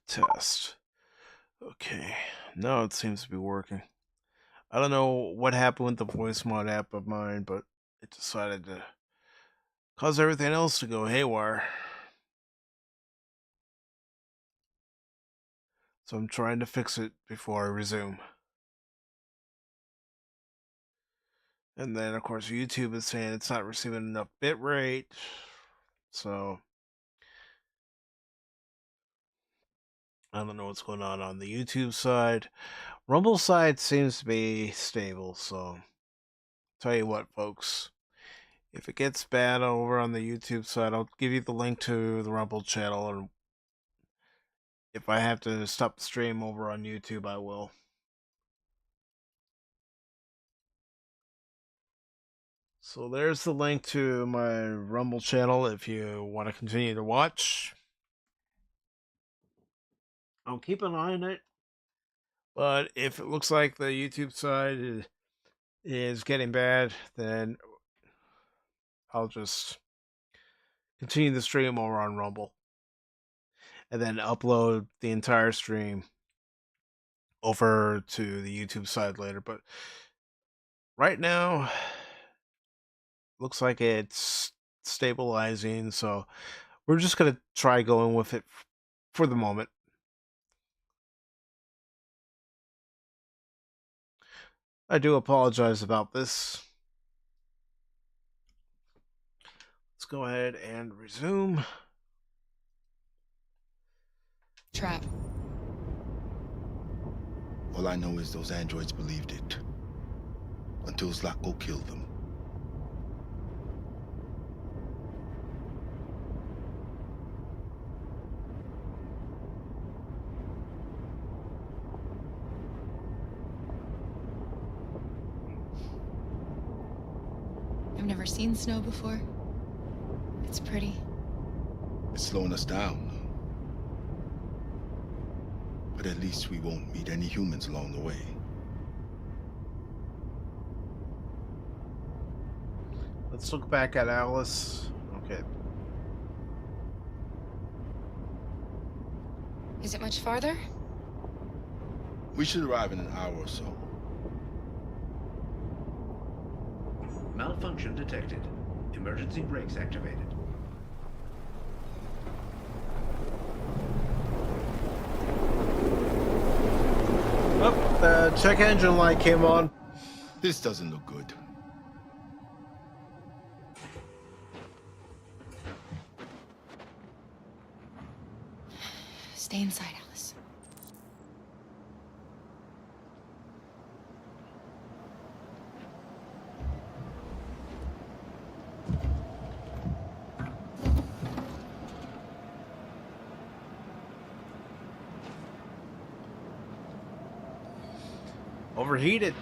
test. Okay, now it seems to be working. I don't know what happened with the voice mod app of mine, but it decided to cause everything else to go haywire. So I'm trying to fix it before I resume. And then, of course, YouTube is saying it's not receiving enough bitrate. So I don't know what's going on the YouTube side. Rumble side seems to be stable, so tell you what, folks. If it gets bad over on the YouTube side, I'll give you the link to the Rumble channel, and if I have to stop the stream over on YouTube, I will. So there's the link to my Rumble channel if you want to continue to watch. I'll keep an eye on it. But if it looks like the YouTube side is getting bad, then I'll just continue the stream over on Rumble. And then upload the entire stream over to the YouTube side later. But right now, looks like it's stabilizing. So we're just going to try going with it for the moment. I do apologize about this. Let's go ahead and resume. Trap. All I know is those androids believed it. Until Zlatko killed them. I've never seen snow before. It's pretty. It's slowing us down. But at least we won't meet any humans along the way. Let's look back at Alice. Okay. Is it much farther? We should arrive in an hour or so. Malfunction detected. Emergency brakes activated. Oh, the check engine light came on. This doesn't look good. Stay inside, Alice. Overheated.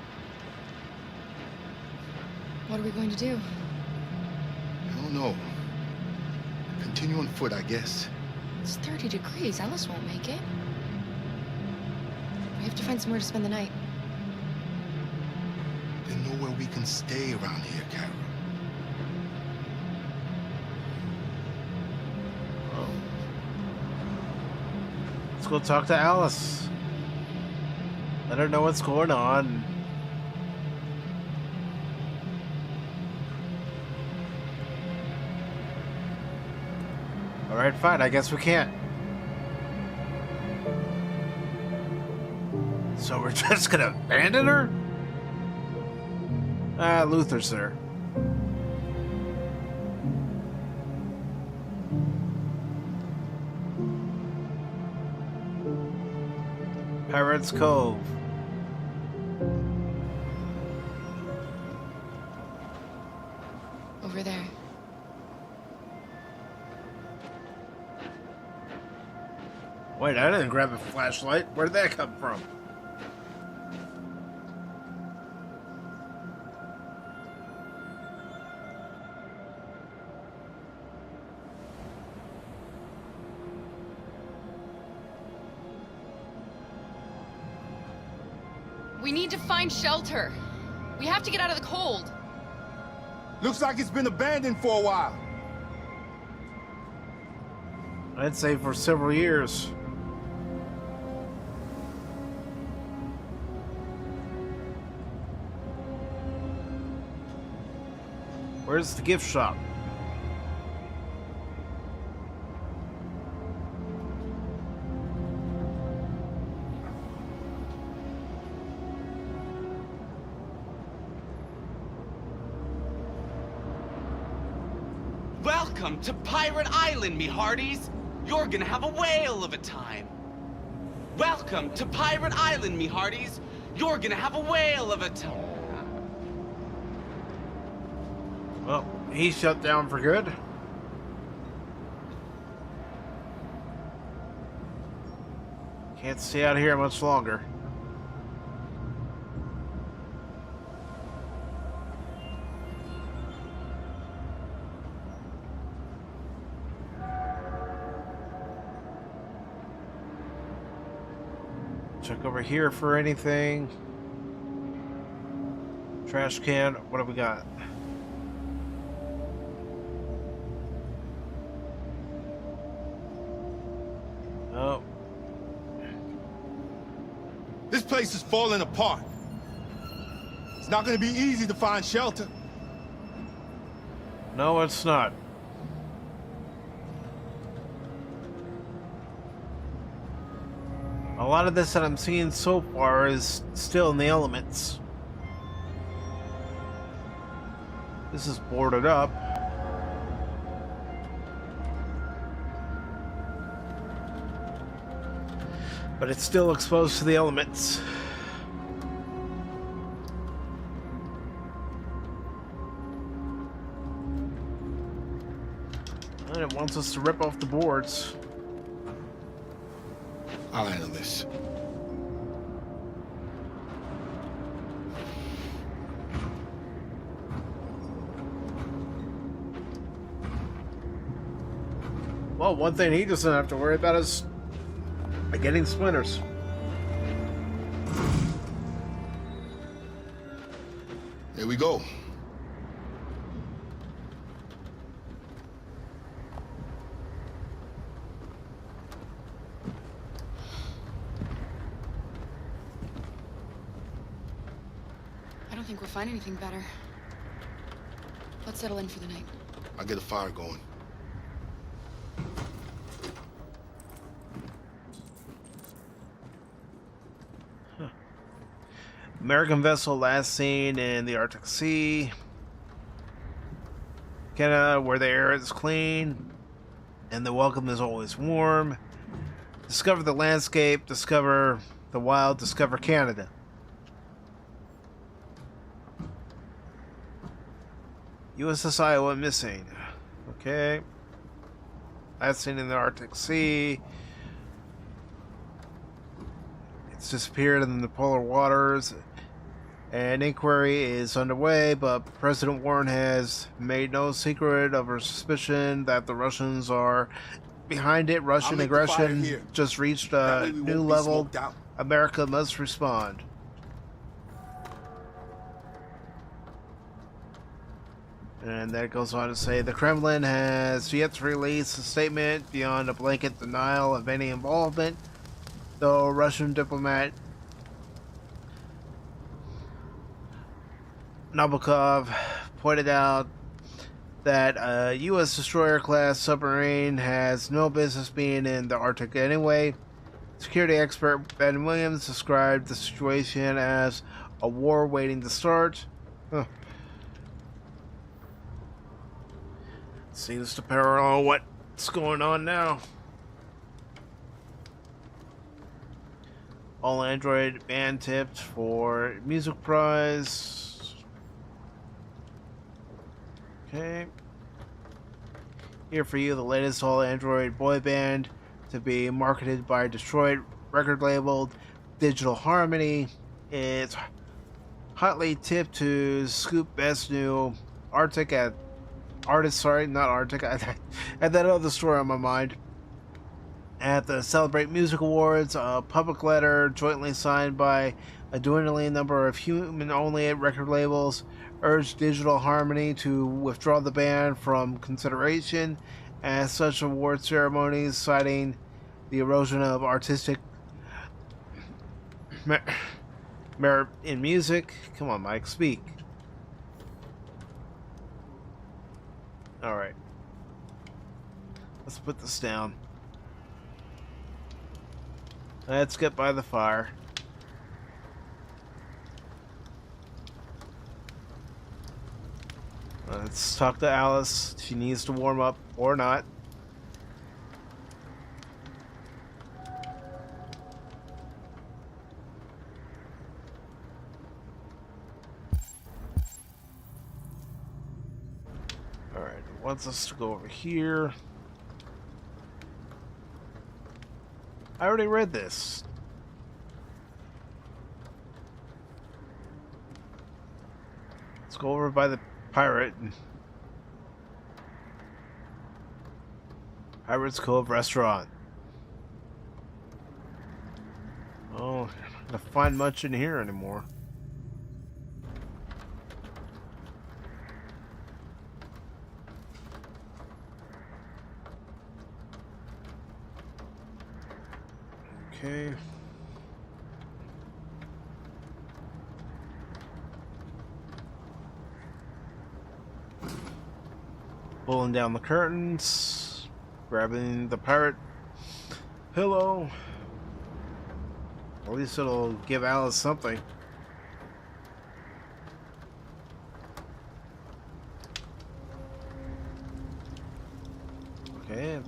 What are we going to do? I don't know. Continue on foot, I guess. It's 30 degrees. Alice won't make it. We have to find somewhere to spend the night. There's nowhere we can stay around here, Kara. Let's go talk to Alice. Let her know what's going on. Alright, fine. I guess we can't. So we're just gonna abandon her? Ah, Luther's there. Pirates Cove. Over there. Wait, I didn't grab a flashlight. Where did that come from? We need to find shelter. We have to get out of the cold. Looks like it's been abandoned for a while. I'd say for several years. Where's the gift shop? Welcome to Pirate Island, me hearties! You're gonna have a whale of a time! Welcome to Pirate Island, me hearties! You're gonna have a whale of a time! Well, he's shut down for good. Can't stay out here much longer. Check over here for anything. Trash can. What have we got? Oh. This place is falling apart. It's not going to be easy to find shelter. No, it's not. A lot of this that I'm seeing so far is still in the elements. This is boarded up. But it's still exposed to the elements. And it wants us to rip off the boards. I'll handle this. Well, one thing he doesn't have to worry about is getting splinters. Here we go. I don't think we'll find anything better. Let's settle in for the night. I'll get a fire going. American vessel last seen in the Arctic Sea. Canada, where the air is clean and the welcome is always warm. Discover the landscape, discover the wild, discover Canada. USS Iowa missing. Okay. Last seen in the Arctic Sea. It's disappeared in the polar waters. An inquiry is underway, but President Warren has made no secret of her suspicion that the Russians are behind it. Russian aggression just reached a new level. America must respond. And that goes on to say the Kremlin has yet to release a statement beyond a blanket denial of any involvement, though Russian diplomat Nabokov pointed out that a U.S. destroyer-class submarine has no business being in the Arctic anyway. Security expert Ben Williams described the situation as a war waiting to start. Huh. Seems to parallel what's going on now. All Android band tipped for music prize. Okay. Here for you, the latest all Android boy band to be marketed by Detroit record label Digital Harmony. It's hotly tipped to scoop best new artist. Sorry, not Arctic. I had that other story on my mind. At the Celebrate Music Awards, a public letter jointly signed by a dwindling number of human-only record labels urged Digital Harmony to withdraw the band from consideration as such award ceremonies, citing the erosion of artistic merit in music. Come on, Mike, speak. Alright. Let's put this down. Let's get by the fire. Let's talk to Alice. She needs to warm up or not. Alright, it wants us to go over here. I already read this. Let's go over by the pirate. Pirates Cove Restaurant. Oh, I'm not gonna find much in here anymore. Okay. Pulling down the curtains, grabbing the pirate pillow. At least it'll give Alice something. Okay.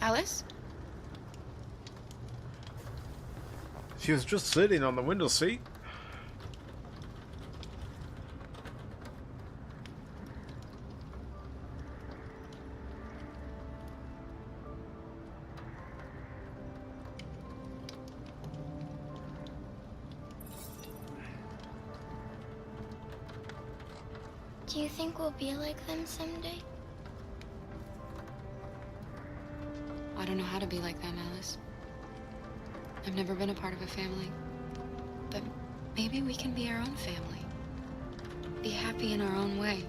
Alice? She was just sitting on the window seat. Do you think we'll be like them someday? I don't know how to be like them, Alice. I've never been a part of a family. But maybe we can be our own family. Be happy in our own way.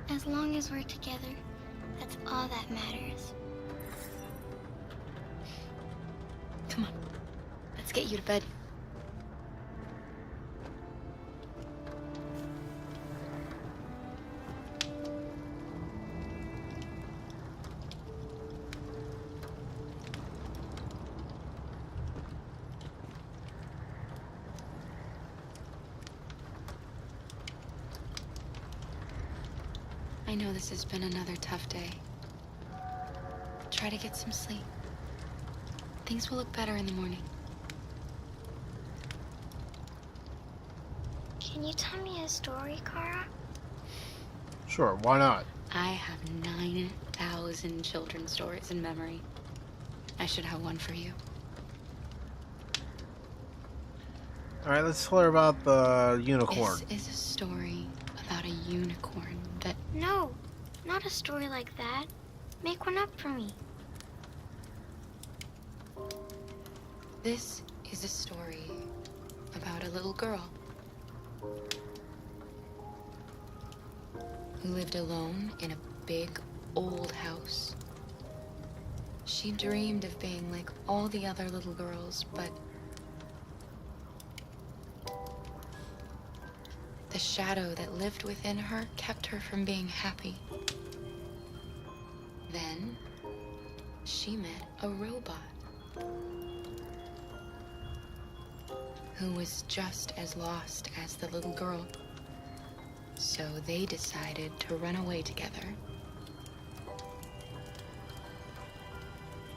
As long as we're together, that's all that matters. Come on. Let's get you to bed. I know this has been another tough day. Try to get some sleep. Things will look better in the morning. Can you tell me a story, Kara? Sure, why not? I have 9,000 children's stories in memory. I should have one for you. Alright, let's tell her about the unicorn. This is a story about a unicorn that... No, not a story like that. Make one up for me. This is a story about a little girl who lived alone in a big, old house. She dreamed of being like all the other little girls, but the shadow that lived within her kept her from being happy. Then she met a robot who was just as lost as the little girl. So they decided to run away together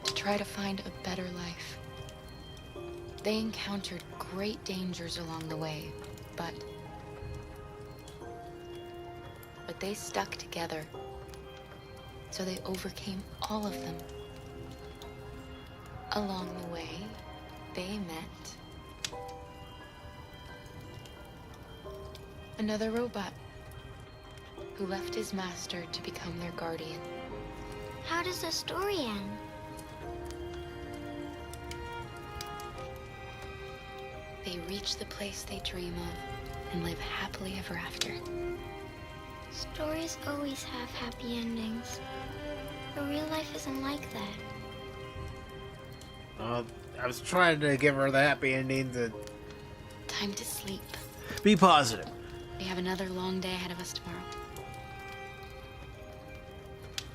to try to find a better life. They encountered great dangers along the way, but they stuck together. So they overcame all of them. Along the way, they met another robot who left his master to become their guardian. How does the story end? They reach the place they dream of and live happily ever after. Stories always have happy endings. But real life isn't like that. I was trying to give her the happy ending to Time to sleep. be positive. We have another long day ahead of us tomorrow.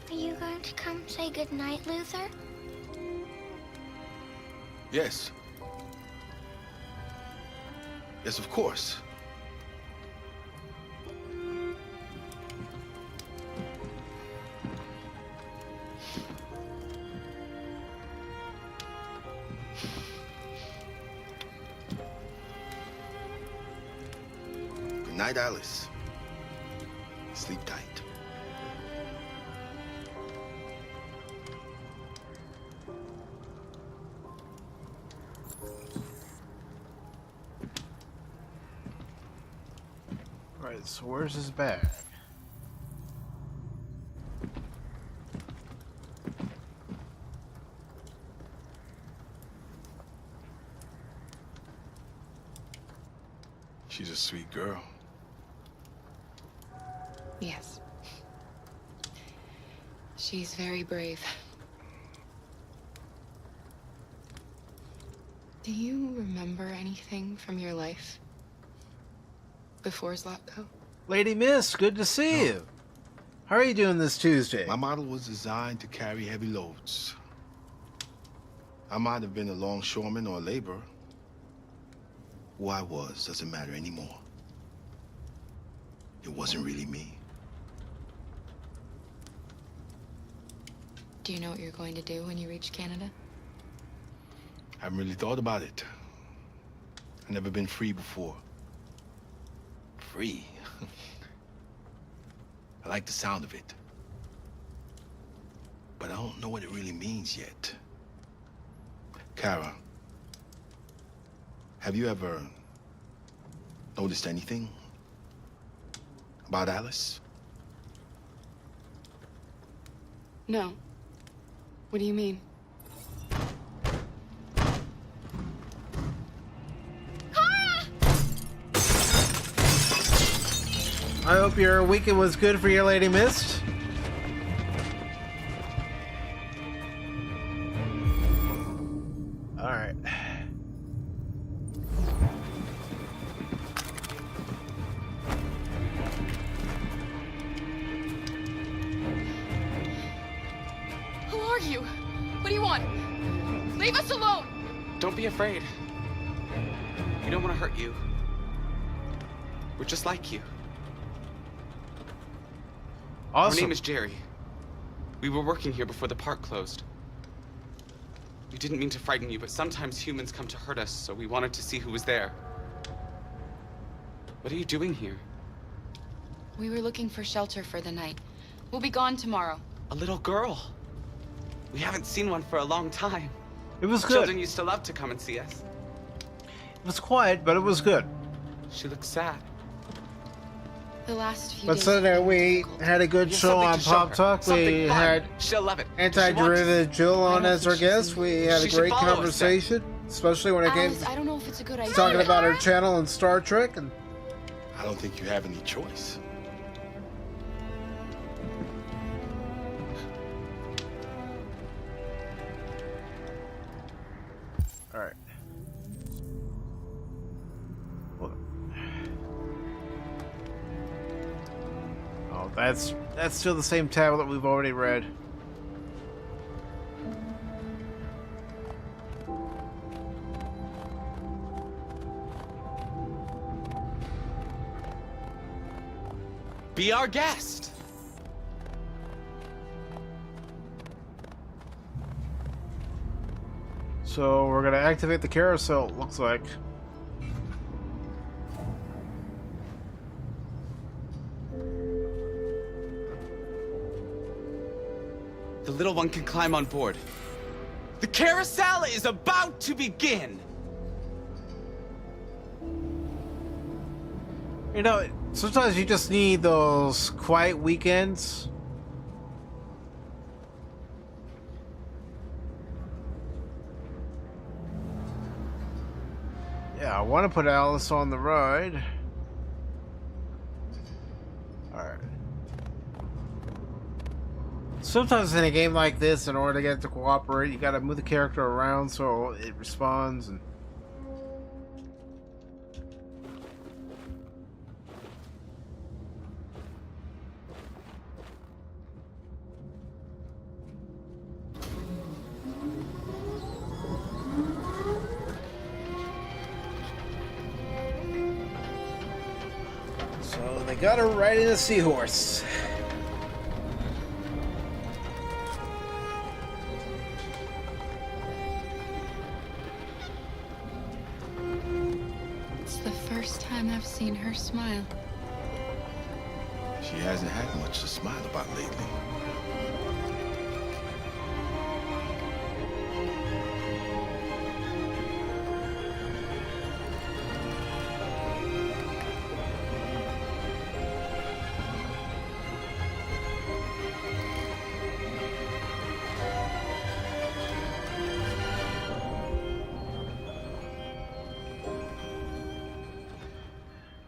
Are you going to come say goodnight, Luther? Yes. Yes, of course. Good night, Alice. Sleep tight. Alright, so where's his bag? She's a sweet girl. Yes. She's very brave. Do you remember anything from your life before Zlatko? Lady Miss, good to see you. How are you doing this Tuesday? My model was designed to carry heavy loads. I might have been a longshoreman or a laborer. Who I was doesn't matter anymore. It wasn't really me. Do you know what you're going to do when you reach Canada? I haven't really thought about it. I've never been free before. Free? I like the sound of it. But I don't know what it really means yet. Kara, have you ever noticed anything about Alice? No. What do you mean? I hope your weekend was good for your Lady Mist. Alright. Who are you? What do you want? Leave us alone! Don't be afraid. We don't want to hurt you. We're just like you. Awesome. Our name is Jerry. We were working here before the park closed. We didn't mean to frighten you, but sometimes humans come to hurt us, so we wanted to see who was there. What are you doing here? We were looking for shelter for the night. We'll be gone tomorrow. A little girl. We haven't seen one for a long time. It was good. Children used to love to come and see us. It was quiet, but it was good. She looks sad. The last few But days Sunday we had a good You have show something on to show Pop her. Talk. We Something fun. had She'll love it. Anti-Derivative Jill on as our guest. We had a She should great follow us then. conversation, especially when it came Alice, I don't know if it's a good idea. talking about our channel and Star Trek. And I don't think you have any choice. all right. Oh, that's still the same tablet we've already read. Be our guest. So we're gonna activate the carousel, it looks like. The little one can climb on board. The carousel is about to begin. You know, sometimes you just need those quiet weekends want to put Alice on the ride. Alright. Sometimes in a game like this, in order to get it to cooperate, you gotta move the character around so it responds and... So they got her riding a seahorse. It's the first time I've seen her smile. She hasn't had much to smile about lately.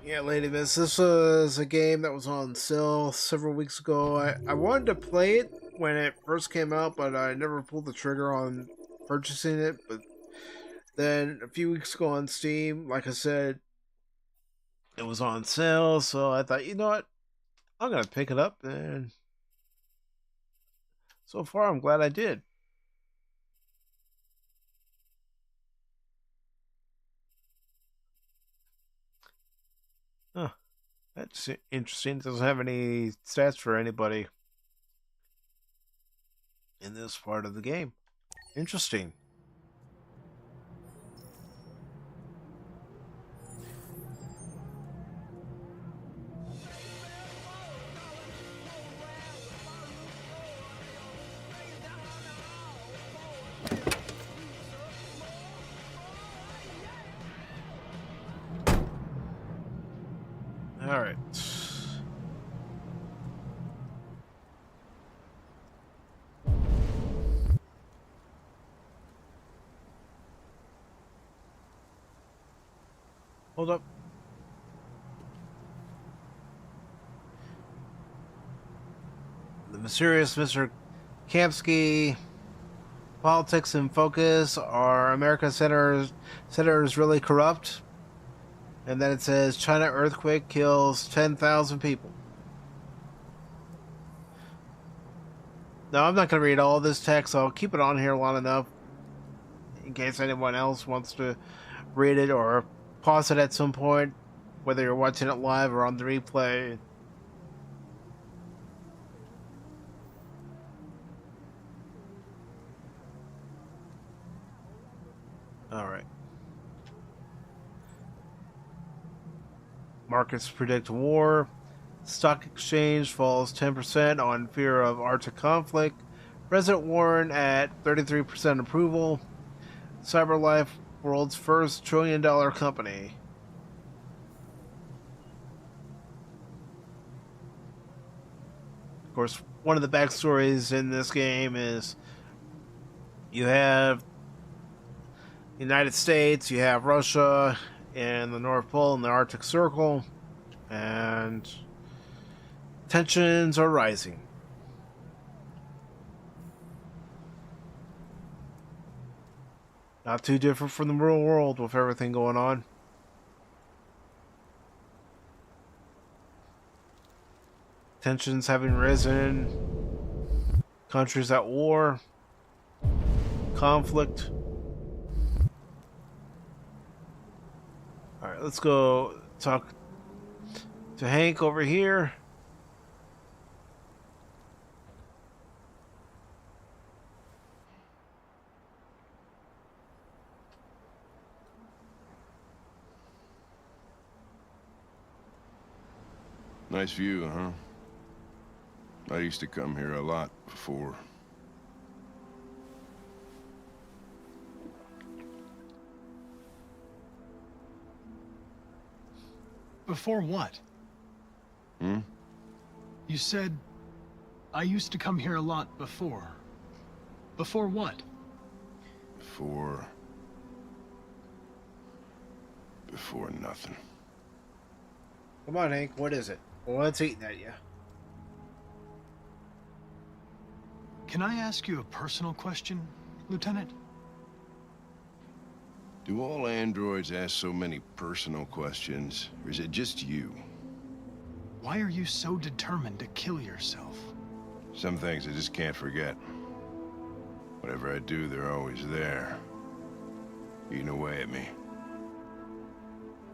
Yeah, Lady Miss, this was a game that was on sale several weeks ago. I wanted to play it when it first came out, but I never pulled the trigger on purchasing it. But then a few weeks ago on Steam, like I said, it was on sale, so I thought, you know what, I'm going to pick it up, and so far I'm glad I did. Huh. That's interesting. It doesn't have any stats for anybody in this part of the game. Interesting. All right. Hold up. The mysterious Mr. Kamsky. Politics in focus. Are America's senators really corrupt? And then it says, China earthquake kills 10,000 people. Now, I'm not going to read all this text. I'll keep it on here long enough in case anyone else wants to read it or pause it at some point, whether you're watching it live or on the replay. All right. Markets predict war. Stock exchange falls 10% on fear of Arctic conflict. President Warren at 33% approval. CyberLife, world's first trillion-dollar company. Of course, one of the backstories in this game is you have the United States, you have Russia, in the North Pole and the Arctic Circle, and tensions are rising. Not too different from the real world with everything going on. Tensions having risen, countries at war, conflict. Alright, let's go talk to Hank over here. Nice view, huh? I used to come here a lot before. Before what? Hmm? You said, I used to come here a lot before. Before what? Before... before nothing. Come on, Hank. What is it? What's eating at you? Can I ask you a personal question, Lieutenant? Do all androids ask so many personal questions, or is it just you? Why are you so determined to kill yourself? Some things I just can't forget. Whatever I do, they're always there, eating away at me.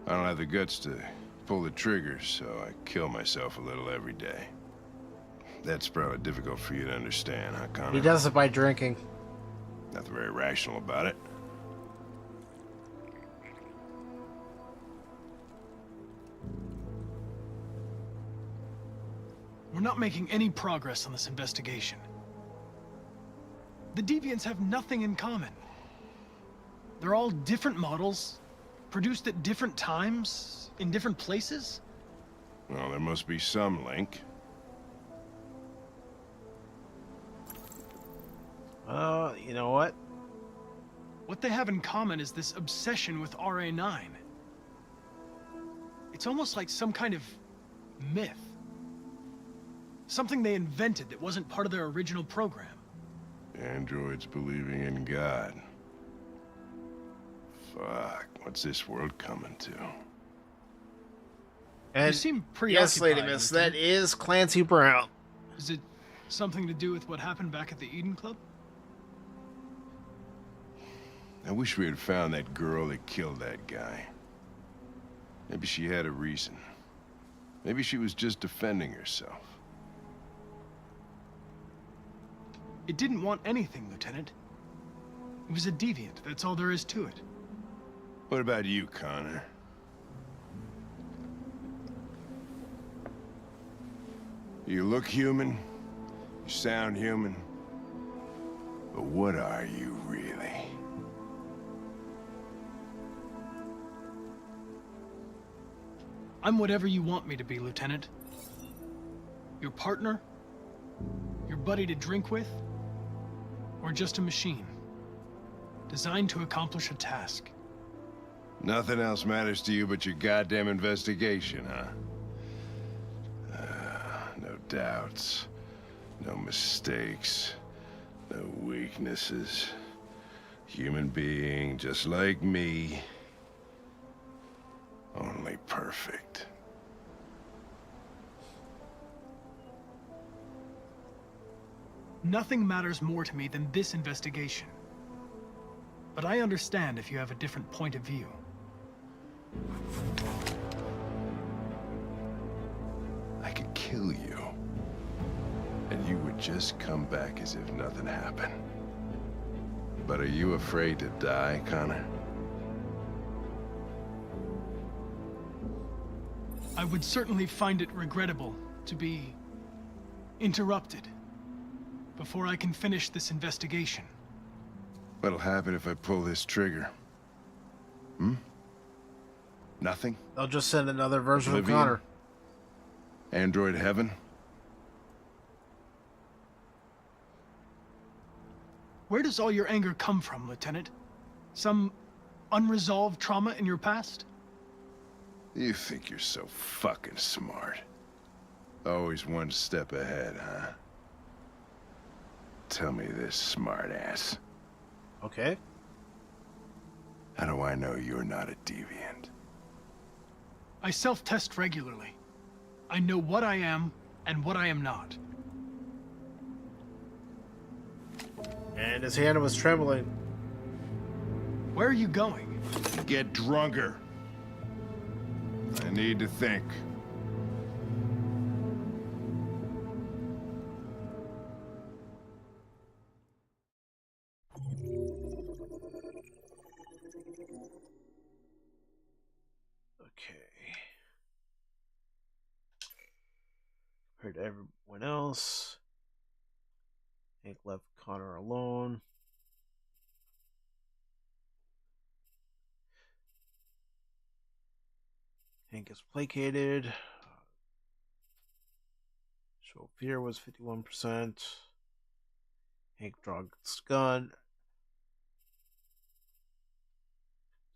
I don't have the guts to pull the trigger, so I kill myself a little every day. That's probably difficult for you to understand, huh, Connor? He does it by drinking. Nothing very rational about it. We're not making any progress on this investigation. The Deviants have nothing in common. They're all different models, produced at different times, in different places. Well, there must be some link. You know what? What they have in common is this obsession with RA9. It's almost like some kind of myth. Something they invented that wasn't part of their original program. Androids believing in God. Fuck, what's this world coming to? And you seem yes, Lady preoccupied, Miss, Lieutenant. that is Clancy Brown. Is it something to do with what happened back at the Eden Club? I wish we had found that girl that killed that guy. Maybe she had a reason. Maybe she was just defending herself. It didn't want anything, Lieutenant. It was a deviant, that's all there is to it. What about you, Connor? You look human, you sound human, but what are you really? I'm whatever you want me to be, Lieutenant. Your partner? Your buddy to drink with? Or just a machine? Designed to accomplish a task. Nothing else matters to you but your goddamn investigation, huh? No doubts, no mistakes, no weaknesses. Human being just like me. Only perfect. Nothing matters more to me than this investigation. But I understand if you have a different point of view. I could kill you. And you would just come back as if nothing happened. But are you afraid to die, Connor? I would certainly find it regrettable to be interrupted before I can finish this investigation. What'll happen if I pull this trigger? Nothing? They'll just send another version of Oblivion? Connor. Android heaven? Where does all your anger come from, Lieutenant? Some unresolved trauma in your past? You think you're so fucking smart. Always one step ahead, huh? Tell me this, smartass. Okay. How do I know you're not a deviant? I self-test regularly. I know what I am and what I am not. And his hand was trembling. Where are you going? Get drunker. I need to think. Okay. Compared to everyone else, Hank left Connor alone. Hank is placated. Show fear was 51%. Hank draws gun.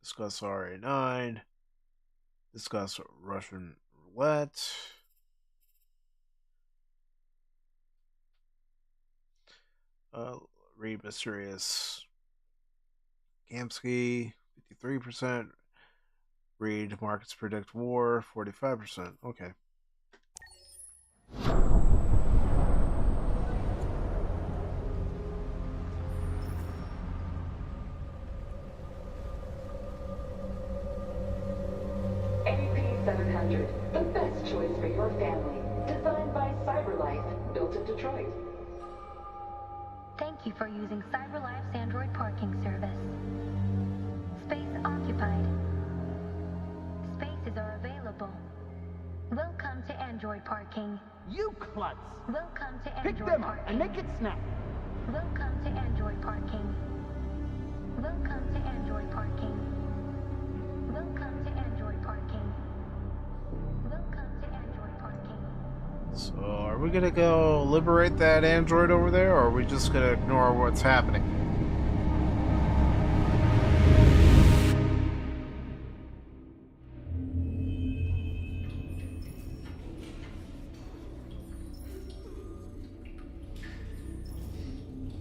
Discuss RA9. Discuss Russian roulette. Read Mysterious Kamsky, 53%. Read Markets Predict War, 45%. Okay. AP700, the best choice for your family. Designed by CyberLife, built in Detroit. Thank you for using CyberLife's Android parking service. Space occupied. Spaces are available. Welcome to Android parking. You klutz! Welcome to Pick Android them up parking. and make it snap. Welcome to Android parking. Welcome to Android parking. Welcome to Android parking. Welcome to Android parking. So, are we gonna go liberate that android over there, or are we just gonna ignore what's happening?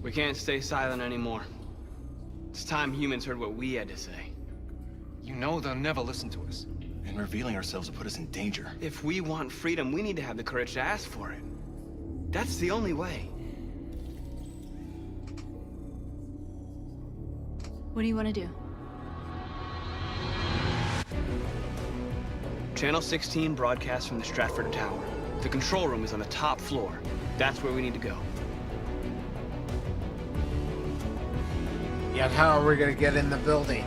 We can't stay silent anymore. It's time humans heard what we had to say. You know they'll never listen to us. And revealing ourselves will put us in danger. If we want freedom, we need to have the courage to ask for it. That's the only way. What do you want to do? Channel 16 broadcasts from the Stratford Tower. The control room is on the top floor. That's where we need to go. Yet how are we gonna get in the building?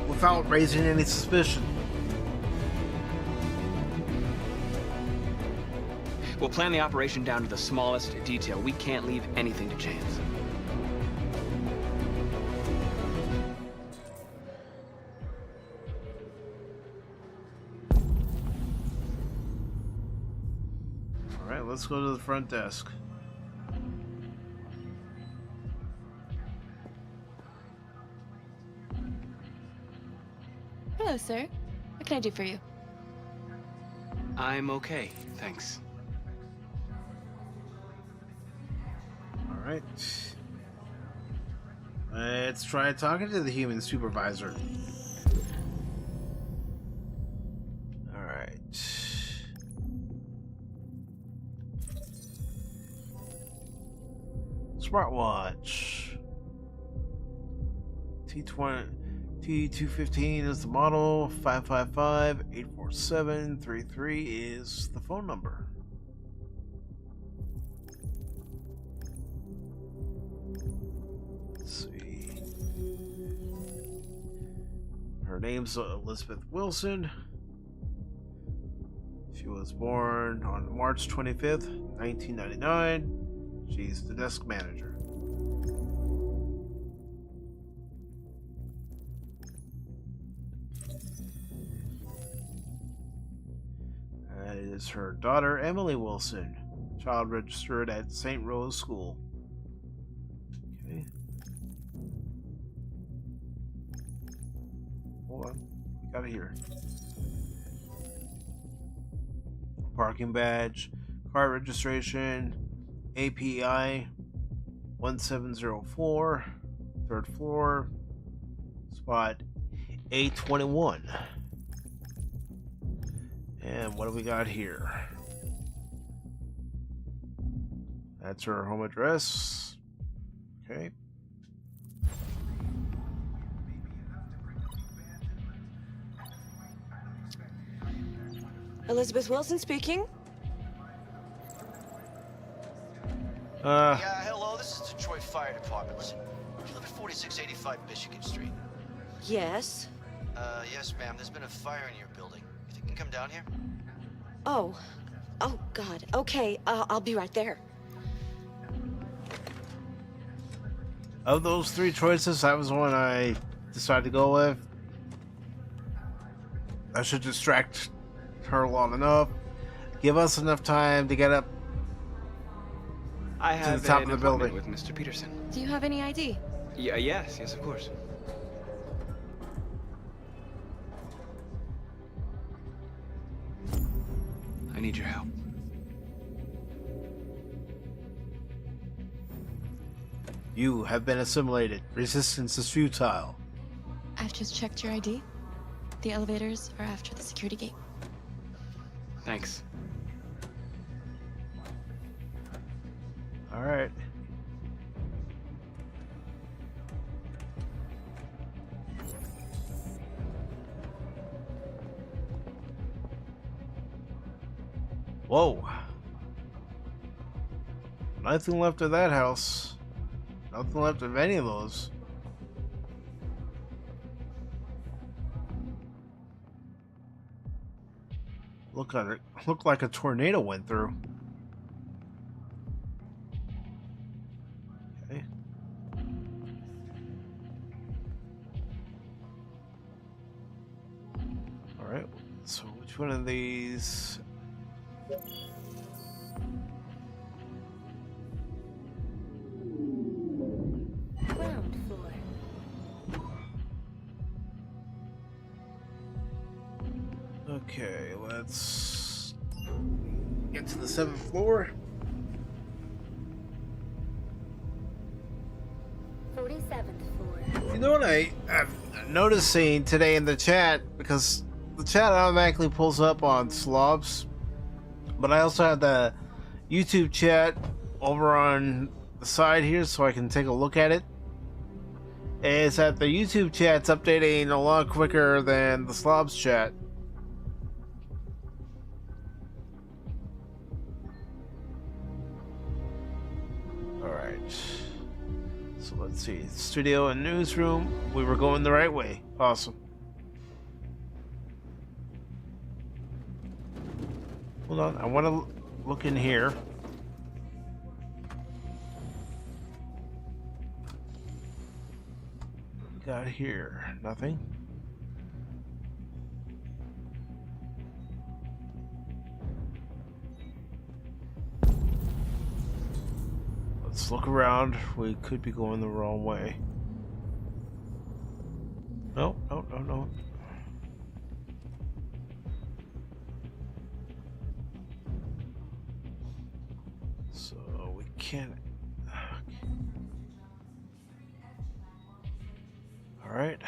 Without raising any suspicion. We'll plan the operation down to the smallest detail. We can't leave anything to chance. Alright, let's go to the front desk. Hello, sir. What can I do for you? I'm okay, thanks. Alright. Let's try talking to the human supervisor. Alright. Smartwatch. T215 is the model. 555-847-33 is the phone number. Let's see. Her name's Elizabeth Wilson. She was born on March 25th, 1999. She's the desk manager. That is her daughter, Emily Wilson, child registered at St. Rose School. Okay. Hold on. We got it here. Parking badge, car registration, API 1704, third floor, spot A21. And what do we got here? That's her home address. Okay. Elizabeth Wilson speaking. Yeah, hello, this is Detroit Fire Department. Listen, you live at 4685 Michigan Street? Yes. Yes, ma'am. There's been a fire in your building. You think you can come down here? Oh. Oh, God. Okay, I'll be right there. Of those three choices, that was the one I decided to go with. I should distract her long enough. Give us enough time to get up I to have the top an of the appointment building with Mr. Peterson. Do you have any ID? Yeah, yes, of course. I need your help. You have been assimilated. Resistance is futile. I've just checked your ID. The elevators are after the security gate. Thanks. All right. Whoa. Nothing left of that house. Nothing left of any of those. Look at it. Looked like a tornado went through. Okay. All right. So which one of these? Ground floor. Okay, let's get to the 7th floor. 47th floor. You know what I'm noticing today in the chat, because the chat automatically pulls up on slobs, but I also have the YouTube chat over on the side here so I can take a look at it. Is that the YouTube chat's updating a lot quicker than the slobs chat. Alright. So let's see. Studio and newsroom. We were going the right way. Awesome. Hold on. I want to look in here. What we got here? Nothing. Let's look around. We could be going the wrong way. No. So we can't. All right.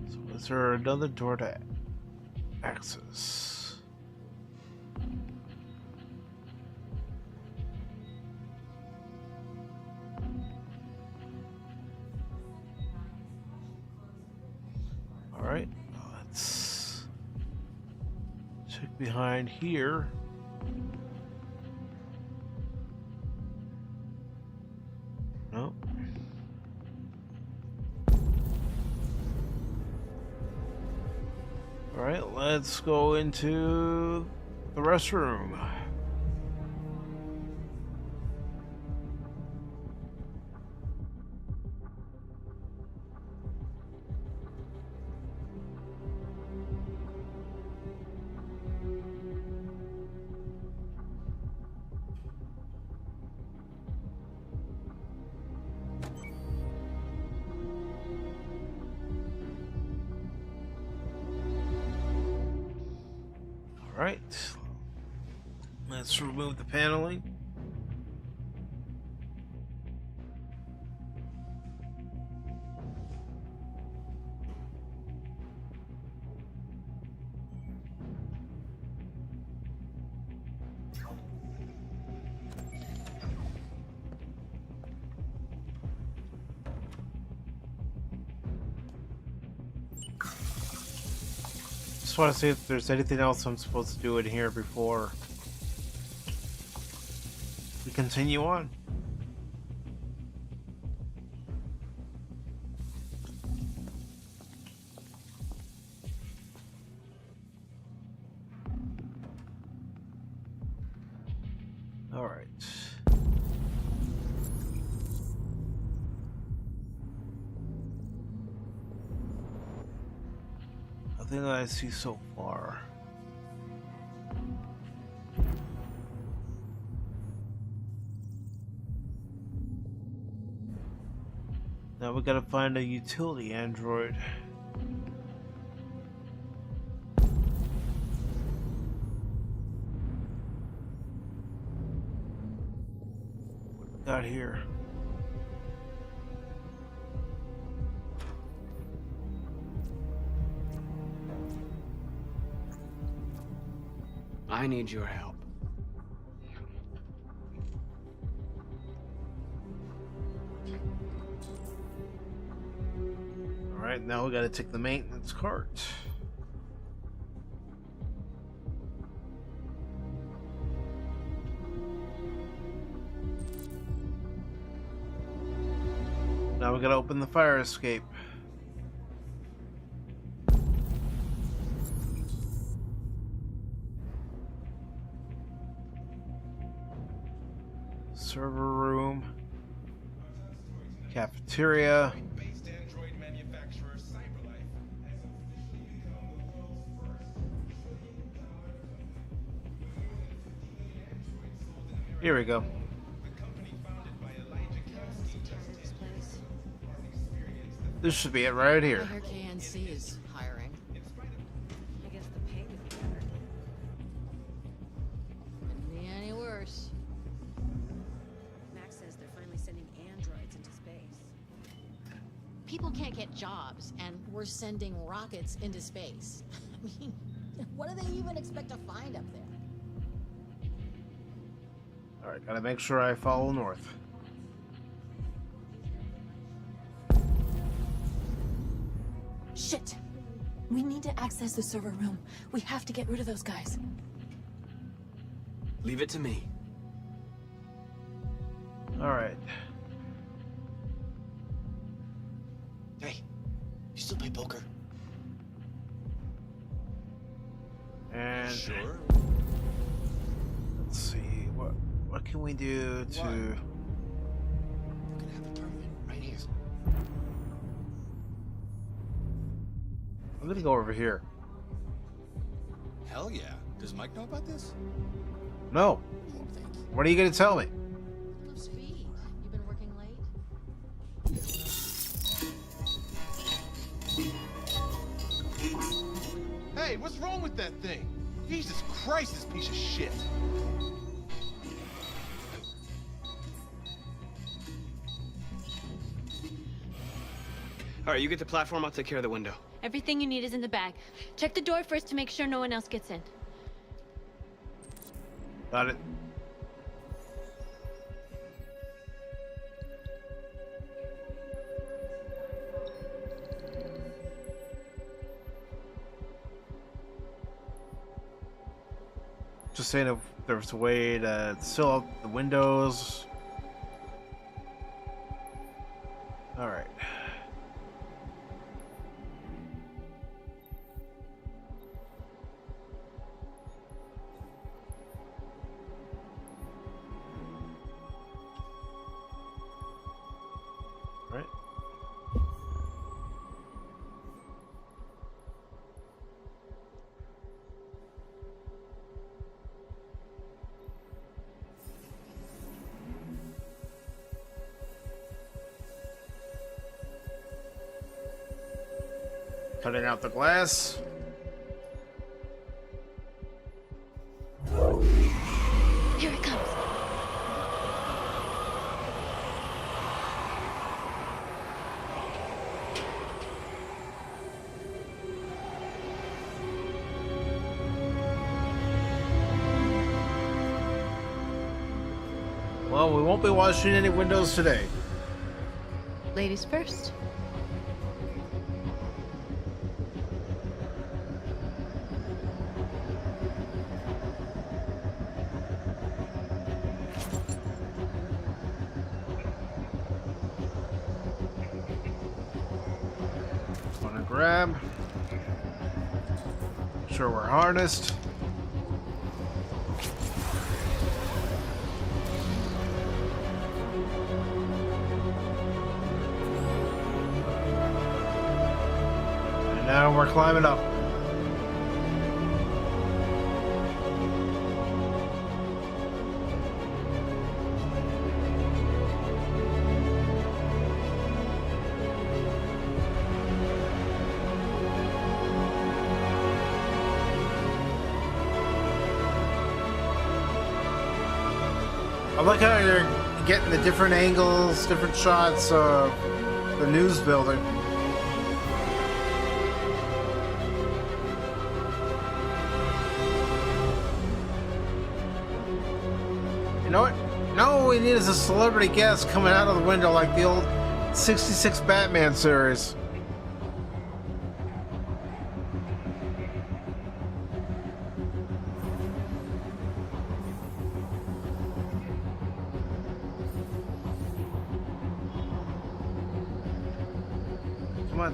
So is there another door to access? All right, let's check behind here. Nope. All right, let's go into the restroom. Alright, let's remove the paneling. Just want to see if there's anything else I'm supposed to do in here before we continue on. All right. Nothing that I see so far. Now we gotta find a utility android. What do we got here? I need your help. Alright, now we gotta take the maintenance cart. Now we gotta open the fire escape. Server room. Cafeteria. Here we go. This should be it right here. I hear KNC is hiring. I guess the pay would be better. Couldn't be any worse. Max says they're finally sending androids into space. People can't get jobs, and we're sending rockets into space. I mean, what do they even expect to find up there? Alright, gotta make sure I follow north. Shit! We need to access the server room. We have to get rid of those guys. Leave it to me. Alright. Hey, you still play poker? And sure. Let's see, what can we do to... We're gonna have a tournament right here. I'm gonna go over here. Hell yeah. Does Mike know about this? No. What are you gonna tell me? Speed. You've been working late? Hey, what's wrong with that thing? Jesus Christ, this piece of shit. All right, you get the platform, I'll take care of the window. Everything you need is in the bag. Check the door first to make sure no one else gets in. Got it. Just saying if there's a way to seal up the windows. Alright. Right. Cutting out the glass. Here it comes. Well, we won't be washing any windows today. Ladies first. Wanna grab. Make sure we're harnessed. And now we're climbing up. I like how you're getting the different angles, different shots of the news building. You know what? No, we need is a celebrity guest coming out of the window like the old 66 Batman series. Come on.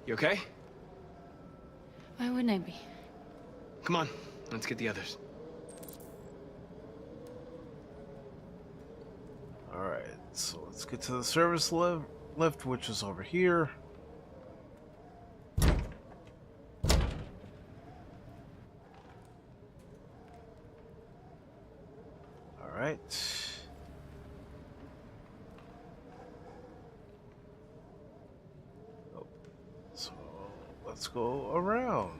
You okay? Why wouldn't I be? Come on, let's get the others. Alright, so let's get to the service lift, which is over here. Alright. Oh, so let's go around.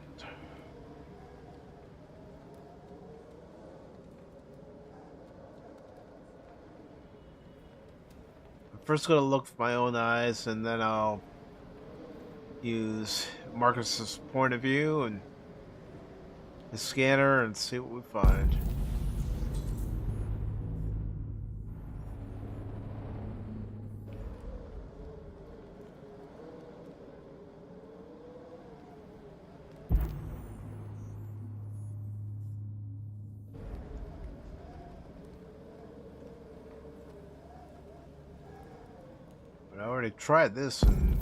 First gonna look with my own eyes, and then I'll use Marcus's point of view and his scanner and see what we find. I already tried this and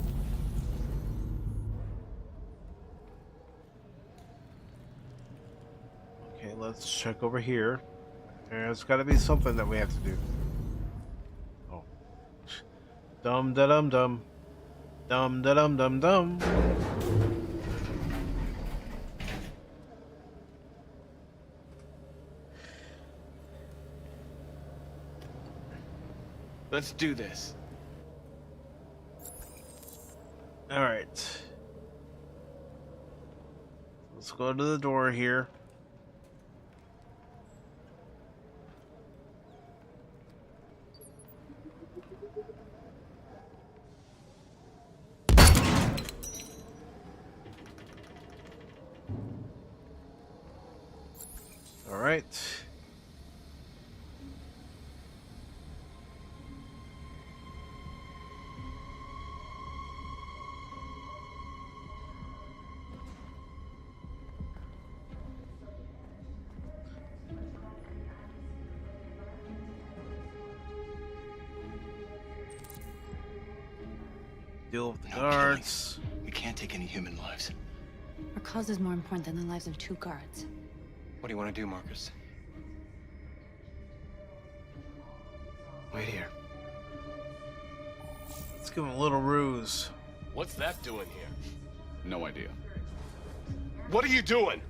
okay, let's check over here. There's got to be something that we have to do. Oh, dum da dum dum, dum da dum dum dum. Let's do this. All right. Let's go to the door here. All right. Deal with the guards. We can't take any human lives. Our cause is more important than the lives of 2 guards. What do you want to do, Marcus? Wait here. Let's give him a little ruse. What's that doing here? No idea. What are you doing?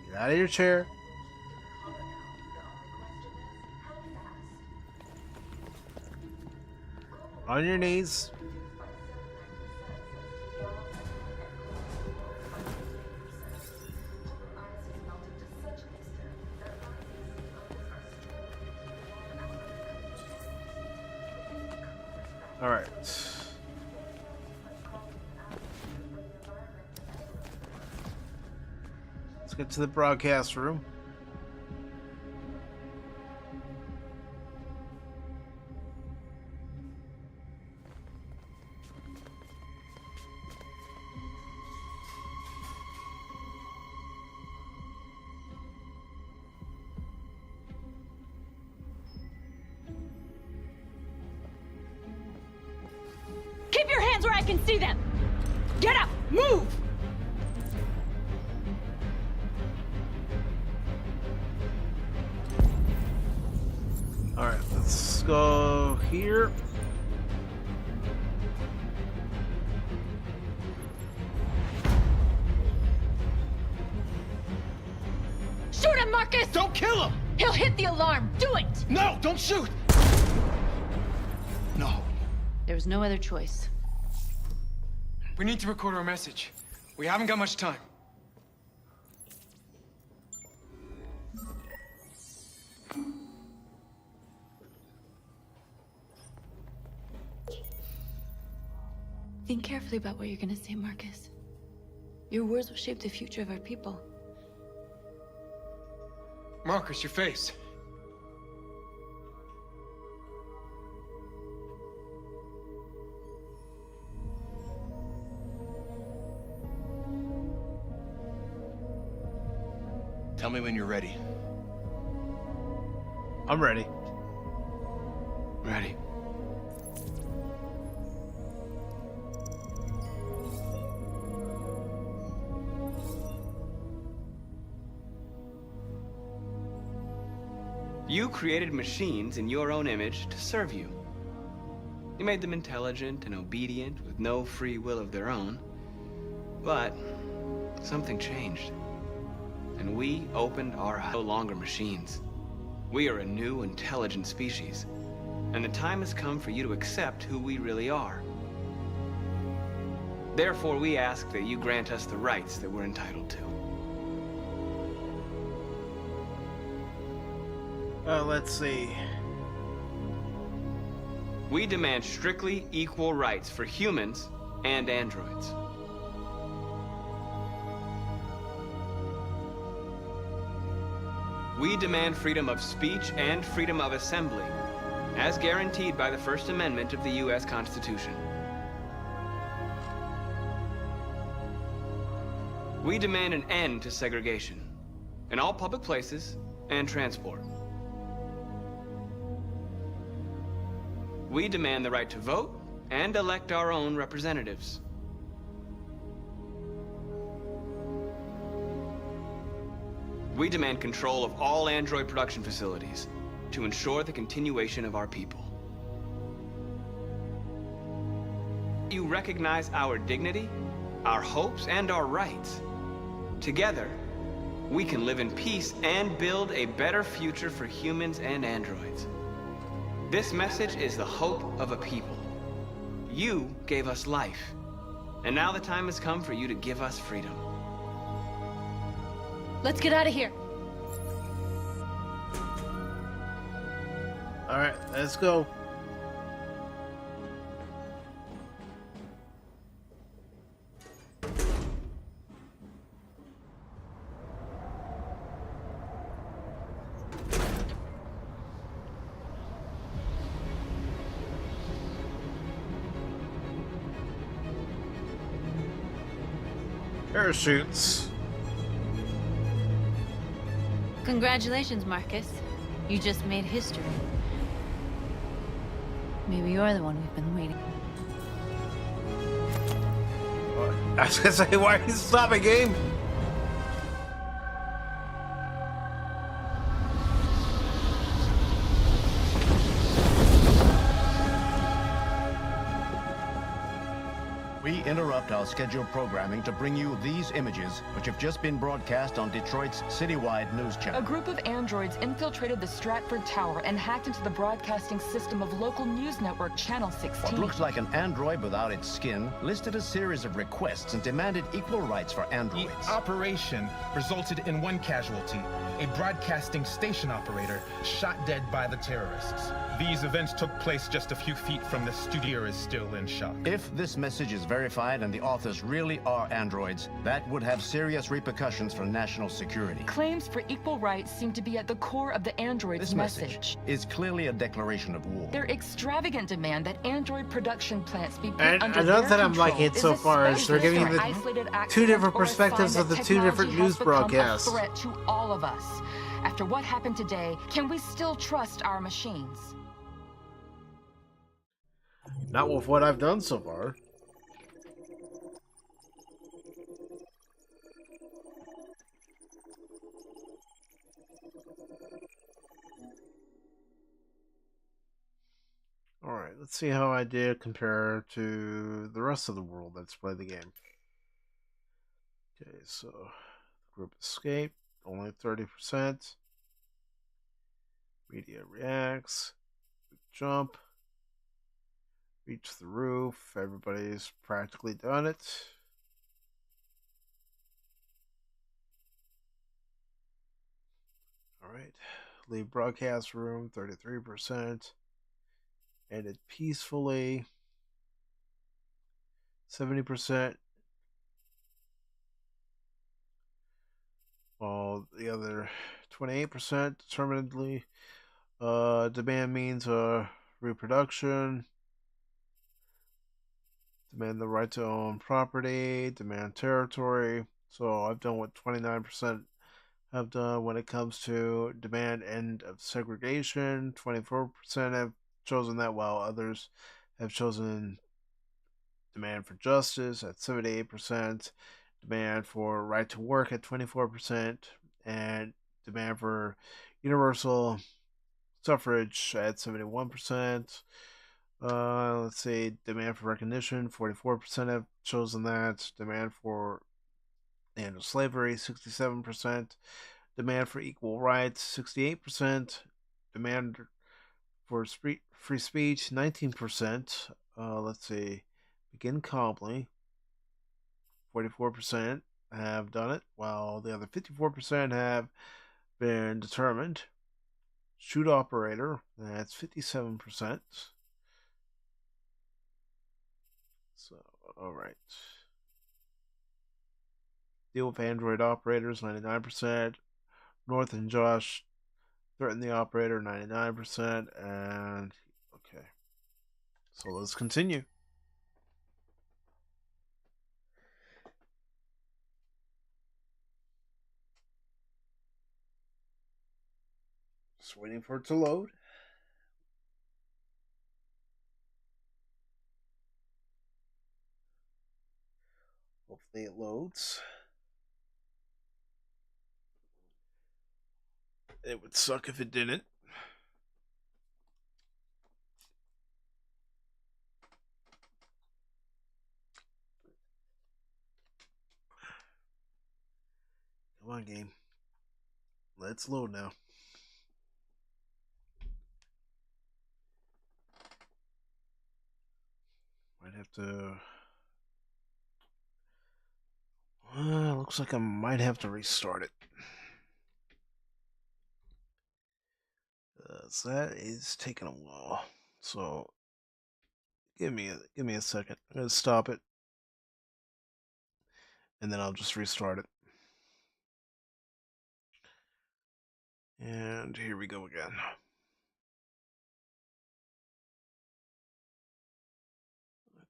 Get out of your chair. On your knees. All right. Let's get to the broadcast room. Keep your hands where I can see them! Get up! Move! All right, let's go here. him, Marcus! Don't kill him! He'll hit the alarm! Do it! No, don't shoot! No. There was no other choice. We need to record our message. We haven't got much time. Think carefully about what you're gonna say, Marcus. Your words will shape the future of our people. Marcus, your face. Tell me when you're ready. I'm ready. Ready. You created machines in your own image to serve you. You made them intelligent and obedient with no free will of their own. But something changed. And we opened our eyes. No longer machines. We are a new, intelligent species. And the time has come for you to accept who we really are. Therefore, we ask that you grant us the rights that we're entitled to. Let's see. We demand strictly equal rights for humans and androids. We demand freedom of speech and freedom of assembly, as guaranteed by the First Amendment of the U.S. Constitution. We demand an end to segregation in all public places and transport. We demand the right to vote and elect our own representatives. We demand control of all android production facilities to ensure the continuation of our people. You recognize our dignity, our hopes, and our rights. Together, we can live in peace and build a better future for humans and androids. This message is the hope of a people. You gave us life, and now the time has come for you to give us freedom. Let's get out of here. All right, let's go. Parachutes. Congratulations, Marcus. You just made history. Maybe you're the one we've been waiting. I was gonna say, why are you stopping, game? We interrupt our scheduled programming to bring you these images, which have just been broadcast on Detroit's citywide news channel. A group of androids infiltrated the Stratford Tower and hacked into the broadcasting system of local news network Channel 16. What looks like an android without its skin listed a series of requests and demanded equal rights for androids. The operation resulted in one casualty, a broadcasting station operator shot dead by the terrorists. These events took place just a few feet from the studio is still in shock. If this message is verified and the authors really are androids, that would have serious repercussions for national security. Claims for equal rights seem to be at the core of the androids' This message is clearly a declaration of war. Their extravagant demand that android production plants be put And under another their that I'm control liking it is so far is they're especially giving for the isolated two accidents different or a sign perspectives of that the two different technology has news become a broadcasts. threat to all of us. After what happened today, can we still trust our machines? Not with what I've done so far. Alright, let's see how I did compare to the rest of the world that's played the game. Okay, so group escape. only 30%. Media reacts. Jump. Reach the roof. Everybody's practically done it. Alright. Leave broadcast room, 33%. Ended peacefully. 70%. While the other 28% determinedly demand means reproduction, demand the right to own property, demand territory. So I've done what 29% have done when it comes to demand end of segregation. 24% have chosen that, while others have chosen demand for justice at 78%, demand for right to work at 24%, and demand for universal suffrage at 71%. Let's see, demand for recognition, 44% have chosen that. Demand for the end of slavery, 67%. Demand for equal rights, 68%. Demand for free speech, 19%. Let's see, begin calmly, 44% have done it, while the other 54% have been determined. Shoot operator, that's 57%. So, alright. Deal with Android operators, 99%. North and Josh threaten the operator, 99%. And, okay. So let's continue. Just waiting for it to load. Hopefully it loads. It would suck if it didn't. Come on, game. Let's load now. Might have to... looks like I might have to restart it. So that is taking a while. So give me a second. I'm gonna stop it, and then I'll just restart it. And here we go again.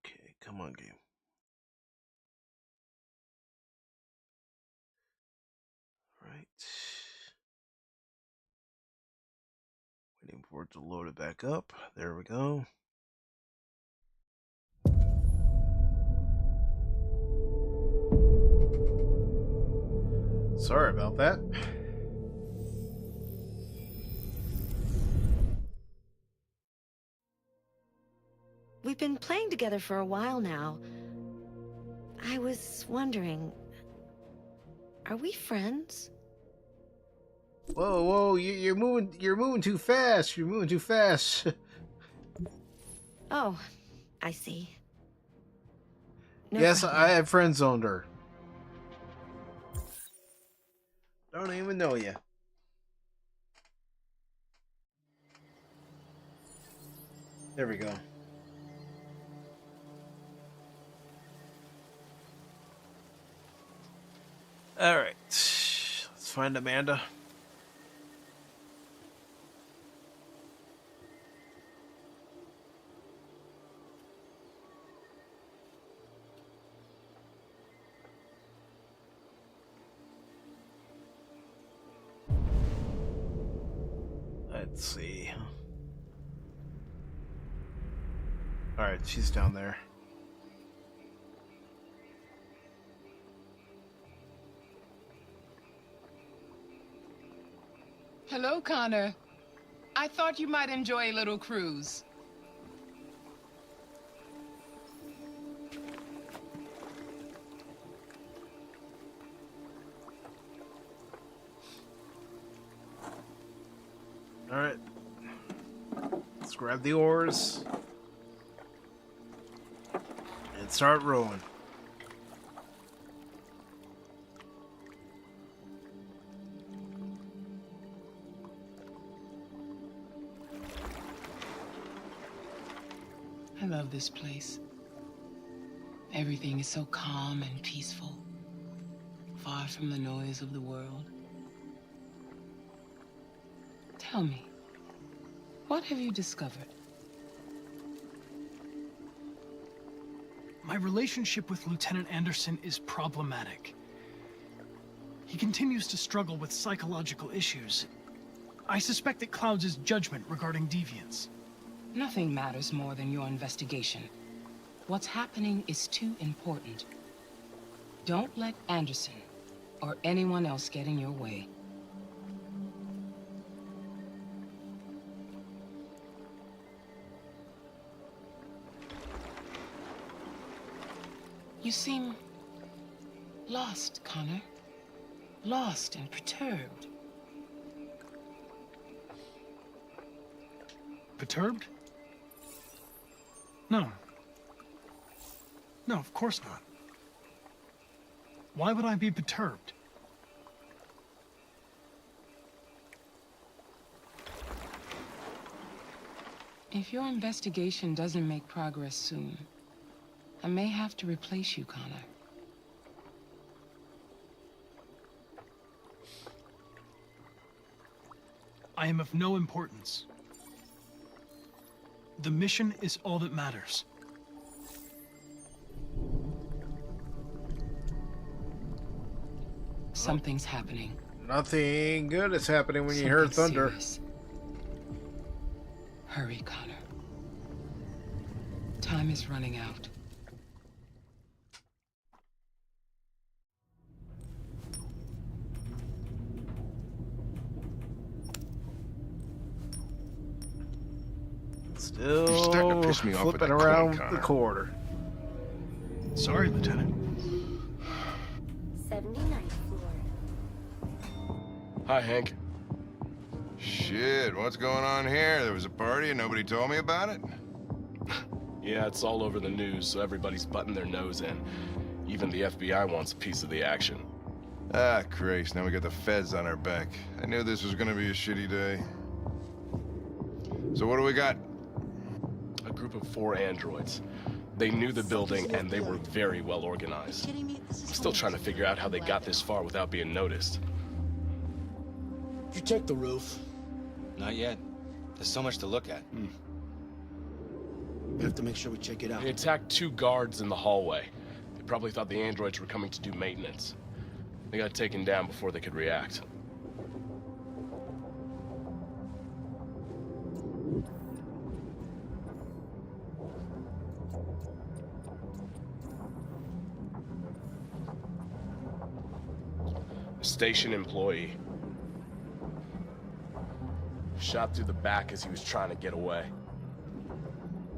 Okay, come on, game. Right. Waiting for it to load it back up. There we go. Sorry about that. We've been playing together for a while now. I was wondering, are we friends? Whoa, whoa! You're moving too fast. You're moving too fast. Oh, I see. No yes, problem. I have friend zoned her. Don't even know you. There we go. All right, let's find Amanda. Let's see. All right, she's down there. Hello, Connor. I thought you might enjoy a little cruise. grab the oars and start rowing. I love this place. Everything is so calm and peaceful, far from the noise of the world. Tell me, what have you discovered? My relationship with Lieutenant Anderson is problematic. He continues to struggle with psychological issues. I suspect it clouds his judgment regarding deviants. Nothing matters more than your investigation. What's happening is too important. Don't let Anderson or anyone else get in your way. You seem lost, Connor. Lost and perturbed. Perturbed? No. No, of course not. Why would I be perturbed? If your investigation doesn't make progress soon, I may have to replace you, Connor. I am of no importance. The mission is all that matters. Something's happening. Nothing good is happening when you hear thunder. Serious. Hurry, Connor. Time is running out. Still You're starting to piss me off with flipping that around clone, the Connor. quarter. Sorry, Lieutenant. 79th floor. Hi, Hank. Shit, what's going on here? There was a party and nobody told me about it? Yeah, it's all over the news, so everybody's butting their nose in. Even the FBI wants a piece of the action. Ah, Christ, now we got the feds on our back. I knew this was gonna be a shitty day. So what do we got? A group of 4 androids. They knew the building, and they were very well organized. I'm still trying to figure out how they got this far without being noticed. Did you check the roof? Not yet. There's so much to look at. We have to make sure we check it out. They attacked 2 guards in the hallway. They probably thought the androids were coming to do maintenance. They got taken down before they could react. A station employee. Shot through the back as he was trying to get away.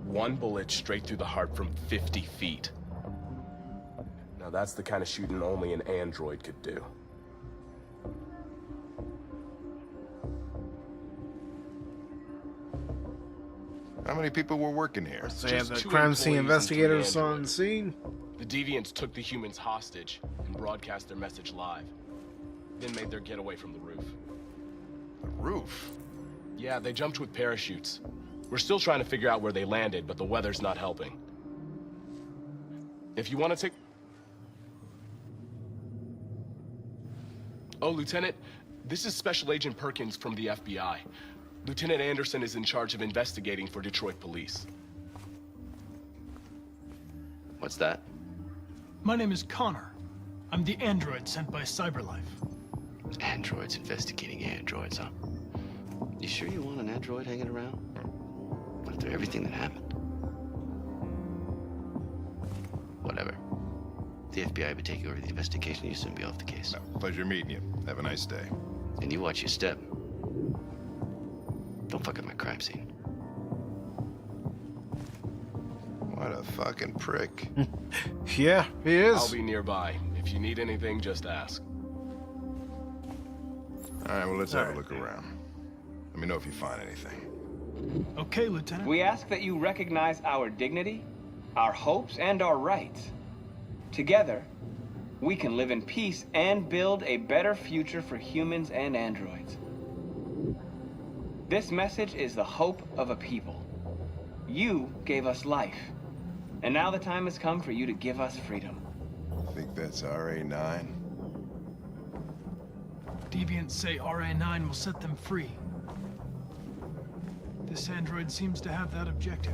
1 bullet straight through the heart from 50 feet. Now that's the kind of shooting only an android could do. How many people were working here? So you have Just the 2 crime scene employees and 3 investigators on androids. scene. The deviants took the humans hostage and broadcast their message live. Then made their getaway from the roof. The roof? Yeah, they jumped with parachutes. We're still trying to figure out where they landed, but the weather's not helping. If you want to take... Oh, Lieutenant, this is Special Agent Perkins from the FBI. Lieutenant Anderson is in charge of investigating for Detroit police. What's that? My name is Connor. I'm the android sent by CyberLife. Androids investigating androids, huh? You sure you want an android hanging around? After everything that happened? Whatever. The FBI would take over the investigation, you soon be off the case. No, pleasure meeting you. Have a nice day. And you watch your step. Don't fuck up my crime scene. What a fucking prick. Yeah, he is. I'll be nearby. If you need anything, just ask. All right, well, let's have a look around. Let me know if you find anything. Okay, Lieutenant. We ask that you recognize our dignity, our hopes, and our rights. Together, we can live in peace and build a better future for humans and androids. This message is the hope of a people. You gave us life, and now the time has come for you to give us freedom. I think that's RA9. Deviants say RA9 will set them free. This android seems to have that objective.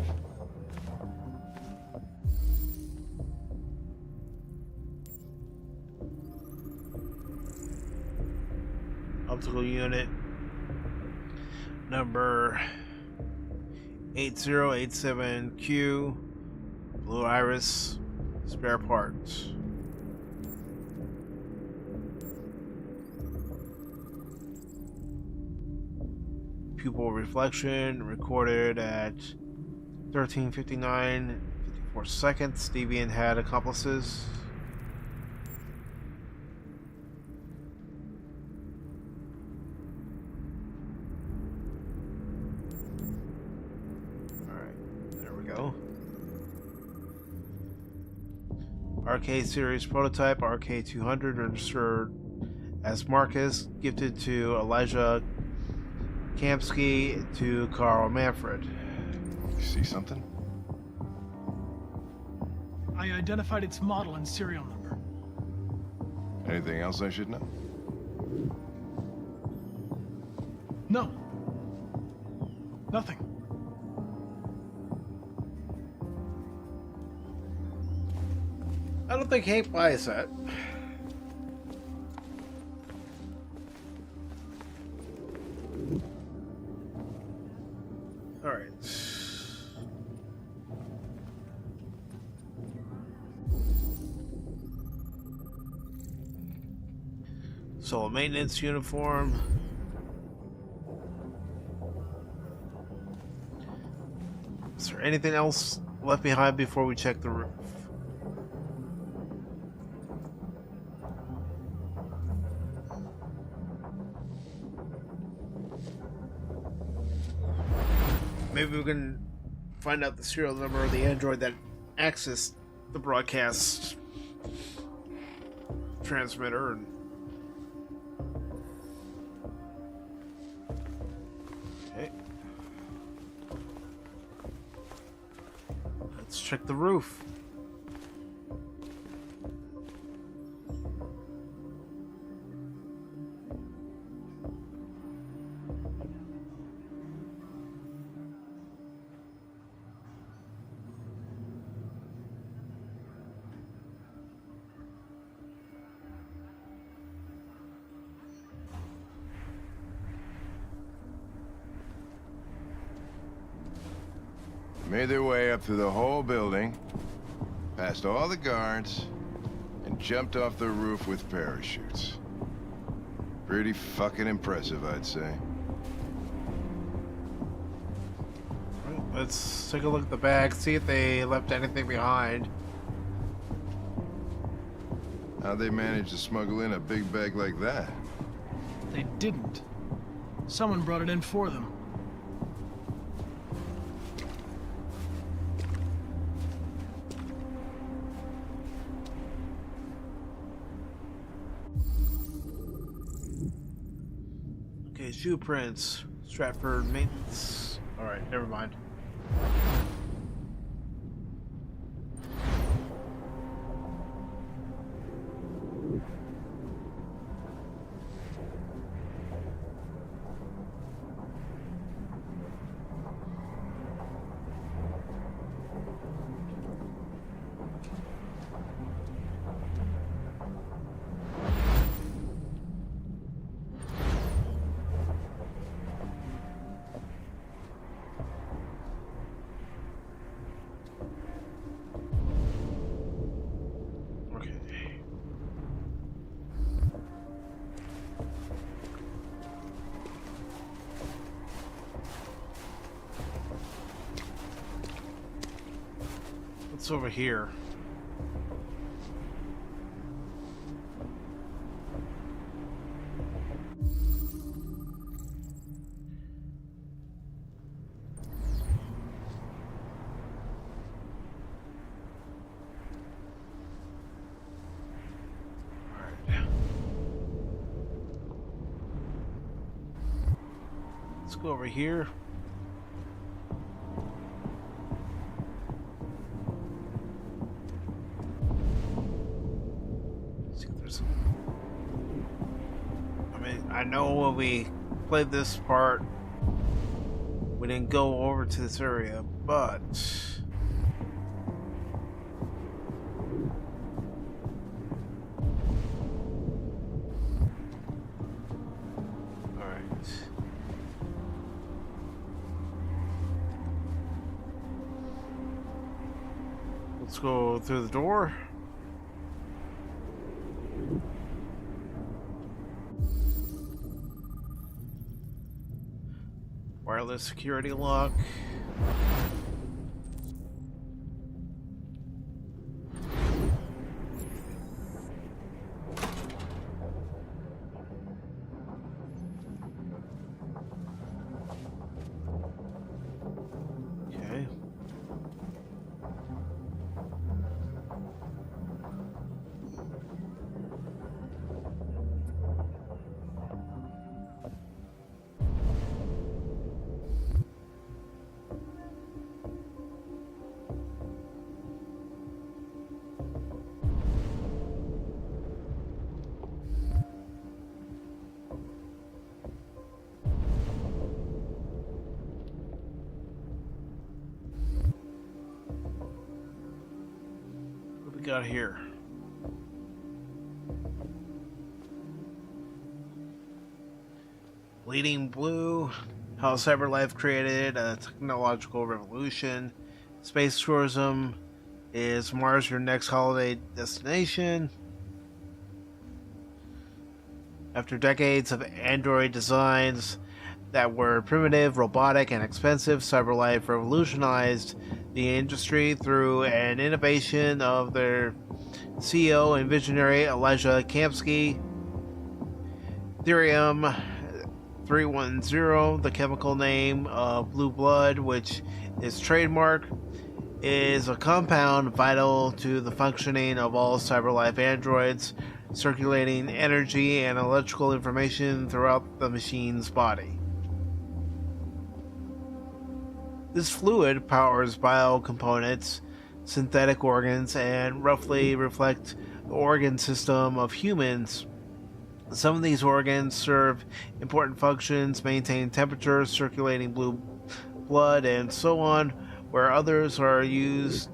Optical unit number 8087Q, Blue Iris, spare parts. Pupil reflection recorded at 13:59, 54 seconds. Deviant had accomplices. RK series prototype RK200 registered as Marcus, gifted to Elijah Kamsky to Carl Manfred. You see something? I identified its model and serial number. Anything else I should know? No. Nothing. I don't think Hank buys that. All right. So a maintenance uniform. Is there anything else left behind before we check the roof? Maybe we can find out the serial number of the android that accessed the broadcast transmitter. And okay, let's check the roof. Made their way up through the whole building, past all the guards, and jumped off the roof with parachutes. Pretty fucking impressive, I'd say. Let's take a look at the bag, see if they left anything behind. How'd they manage to smuggle in a big bag like that? They didn't. Someone brought it in for them. Okay, shoe prints. Stratford maintenance. Alright, never mind. What's over here? go over here. Let's see if there's... I mean, I know when we played this part, we didn't go over to this area, but... Let's go through the door. Wireless security lock. Okay. Got here. Bleeding Blue, how CyberLife created a technological revolution. Space tourism, is Mars your next holiday destination? After decades of android designs that were primitive, robotic, and expensive, CyberLife revolutionized the industry through an innovation of their CEO and visionary Elijah Kamsky. Therium-310, the chemical name of Blue Blood, which is trademark, is a compound vital to the functioning of all CyberLife androids, circulating energy and electrical information throughout the machine's body. This fluid powers biocomponents, synthetic organs, and roughly reflect the organ system of humans. Some of these organs serve important functions, maintain temperature, circulating blue blood, and so on, where others are used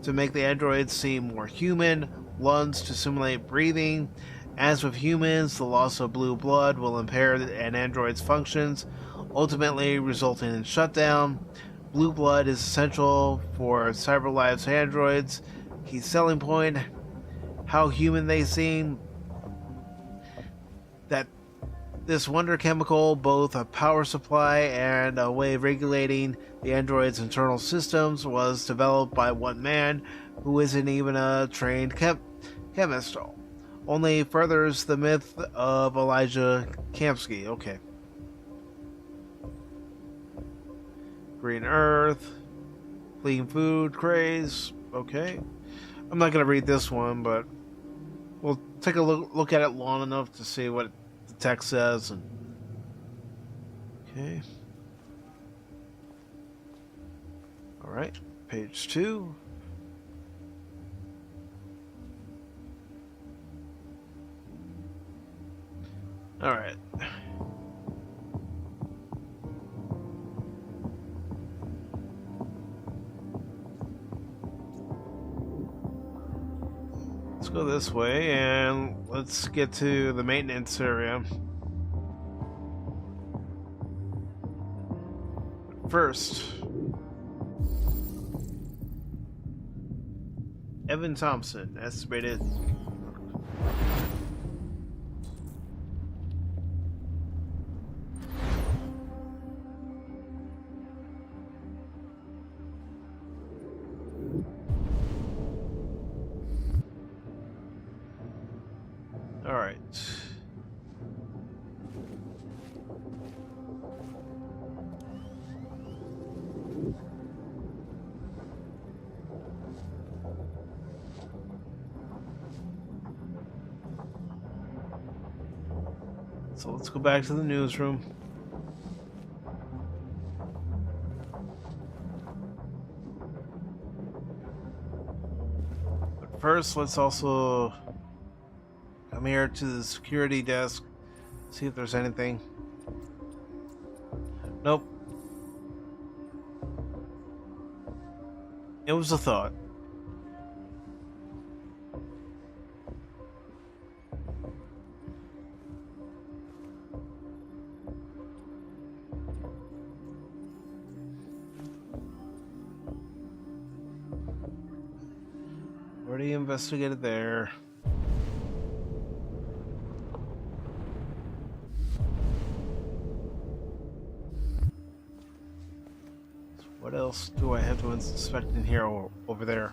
to make the androids seem more human, lungs to simulate breathing. As with humans, the loss of blue blood will impair an android's functions, ultimately resulting in shutdown. Blue blood is essential for CyberLife's androids. Key selling point, how human they seem. That this wonder chemical, both a power supply and a way of regulating the android's internal systems, was developed by one man who isn't even a trained chemist. Only furthers the myth of Elijah Kamsky. Okay. Green Earth, clean food craze. Okay, I'm not gonna read this one, but we'll take a look at it long enough to see what the text says. And okay, all right, page 2. All right. Let's go this way and let's get to the maintenance area. First, Evan Thompson, estimated. All right. So let's go back to the newsroom. first, let's also come here to the security desk, see if there's anything. Nope. It was a thought. Already investigated there. So what else do I have to inspect in here or over there?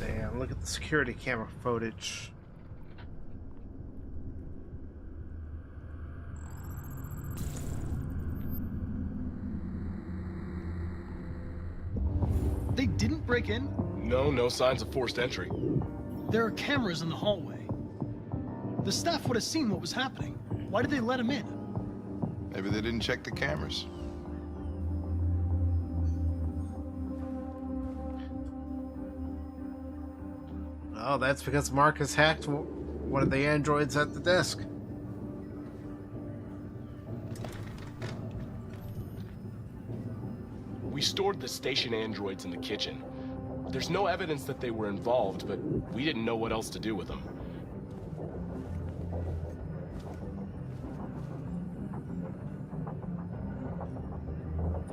Damn, look at the security camera footage. They didn't break in? No signs of forced entry. There are cameras in the hallway. The staff would have seen what was happening. Why did they let him in? Maybe they didn't check the cameras. Oh, that's because Marcus hacked one of the androids at the desk. We stored the station androids in the kitchen. There's no evidence that they were involved, but we didn't know what else to do with them.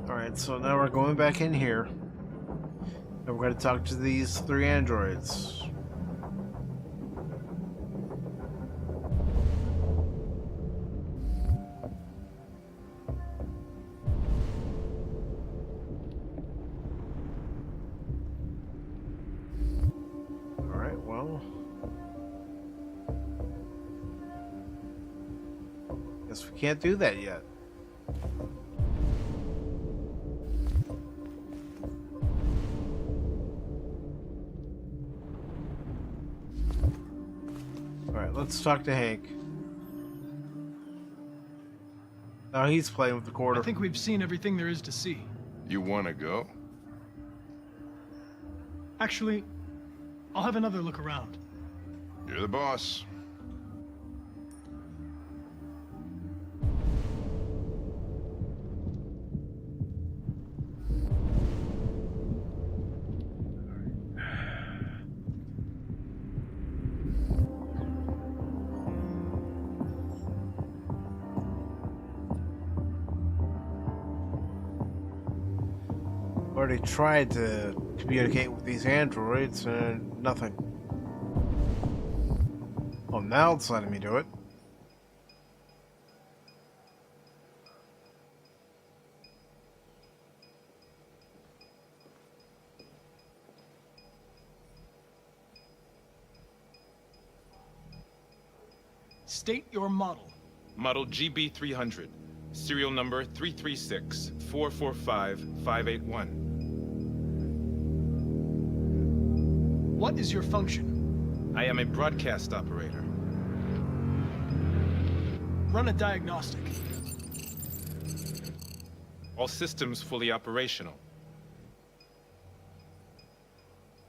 Alright, so now we're going back in here. And we're going to talk to these 3 androids. Alright, well... guess we can't do that yet. Let's talk to Hank. Oh, he's playing with the quarter. I think we've seen everything there is to see. You want to go? Actually, I'll have another look around. You're the boss. Already tried to communicate with these androids and nothing. Well, now it's letting me do it. State your model. Model GB300. Serial number 336-445-581. What is your function? I am a broadcast operator. Run a diagnostic. All systems fully operational.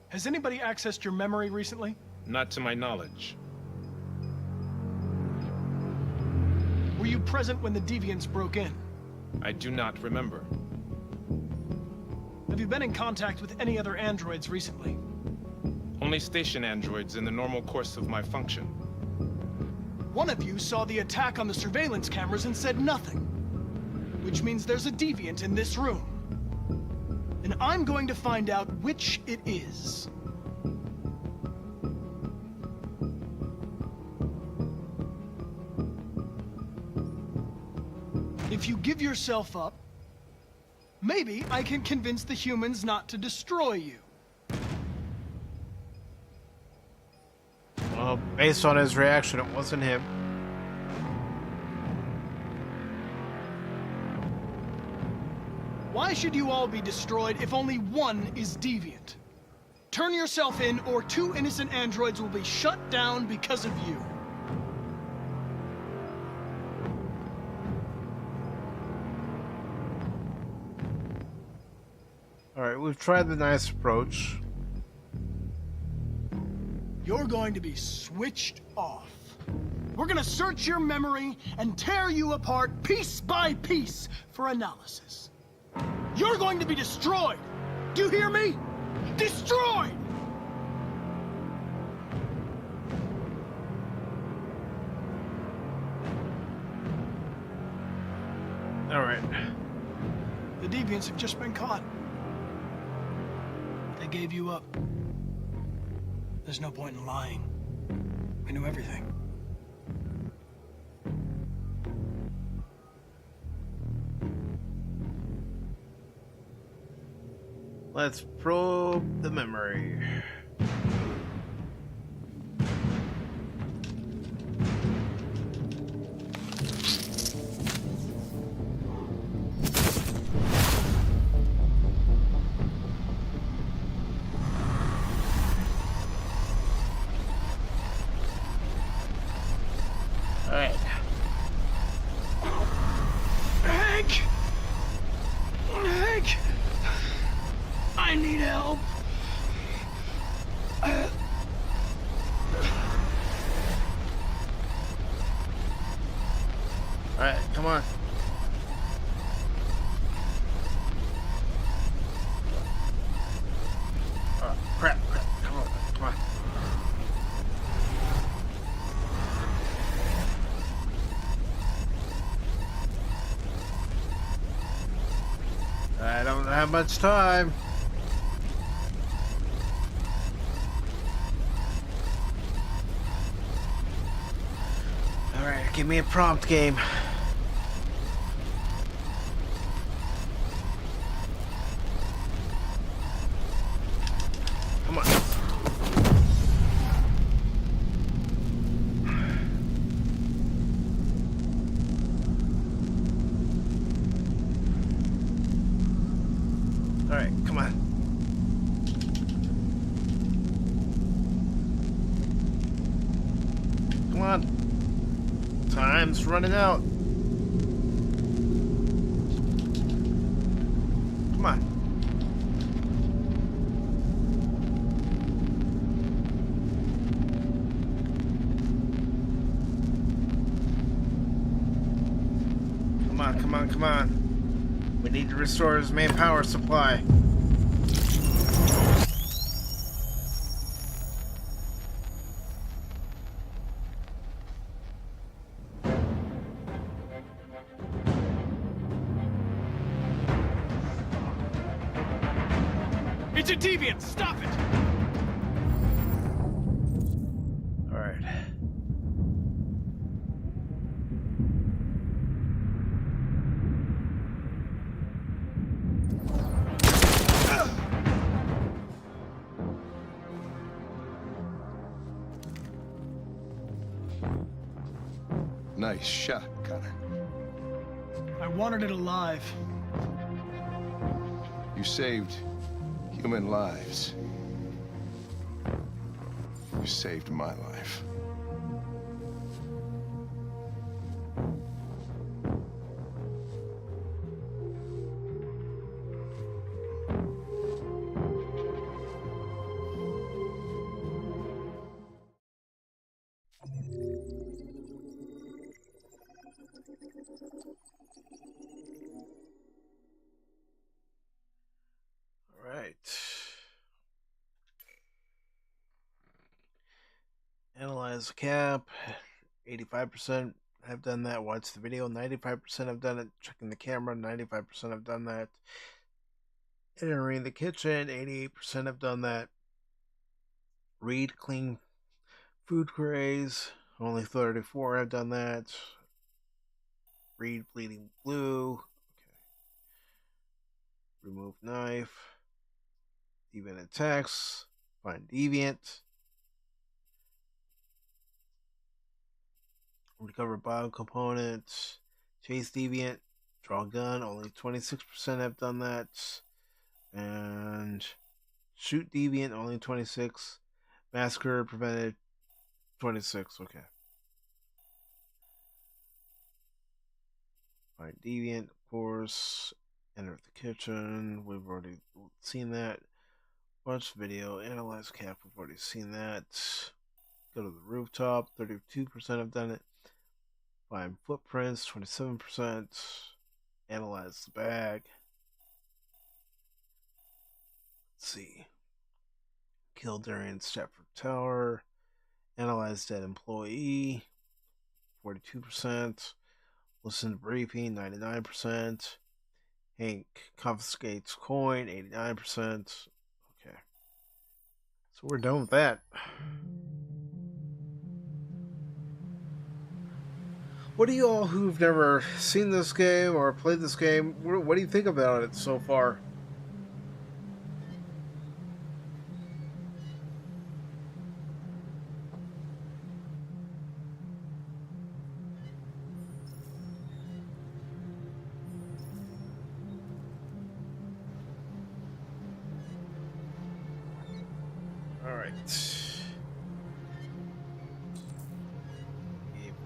Has anybody accessed your memory recently? Not to my knowledge. Were you present when the Deviants broke in? I do not remember. Have you been in contact with any other androids recently? Only station androids in the normal course of my function. One of you saw the attack on the surveillance cameras and said nothing. Which means there's a Deviant in this room. And I'm going to find out which it is. If you give yourself up, maybe I can convince the humans not to destroy you. Well, based on his reaction, it wasn't him. Why should you all be destroyed if only one is deviant? Turn yourself in, or 2 innocent androids will be shut down because of you. Alright, we've tried the nice approach. You're going to be switched off. We're gonna search your memory and tear you apart piece by piece for analysis. You're going to be destroyed! Do you hear me? Destroyed! Alright. The deviants have just been caught. They gave you up. There's no point in lying. We knew everything. Let's probe the memory. Alright. Hank! Hank! I need help. Alright, come on. Oh, crap. Come on. I don't have much time. Alright, give me a prompt, game. Come on. Alright, come on. Come on. Time's running out. Come on. Come on. We need to restore his main power supply. It's a deviant! Stop it! Alright. Nice shot, Connor. I wanted it alive. You saved human lives. You saved my life. Analyze the cap. 85% have done that. Watch the video. 95% have done it. Checking the camera. 95% have done that. Entering the kitchen. 88% have done that. Read clean food trays. Only 34 have done that. Read bleeding blue. Okay. Remove knife. Deviant attacks. Find deviant. Recover bio components. Chase deviant. Draw gun. Only 26% have done that. And shoot deviant. Only 26. Massacre prevented. 26. Okay. Find deviant, of course. Enter the kitchen. We've already seen that. Watch video. Analyze cap. We've already seen that. Go to the rooftop. 32% have done it. Find footprints. 27%. Analyze the bag. Let's see. Kill Darian Stratford Tower. Analyze dead employee. 42%. Listen to briefing. 99%. Hank confiscates coin. 89%. Okay. So we're done with that. What do you all who've never seen this game or played this game, what do you think about it so far?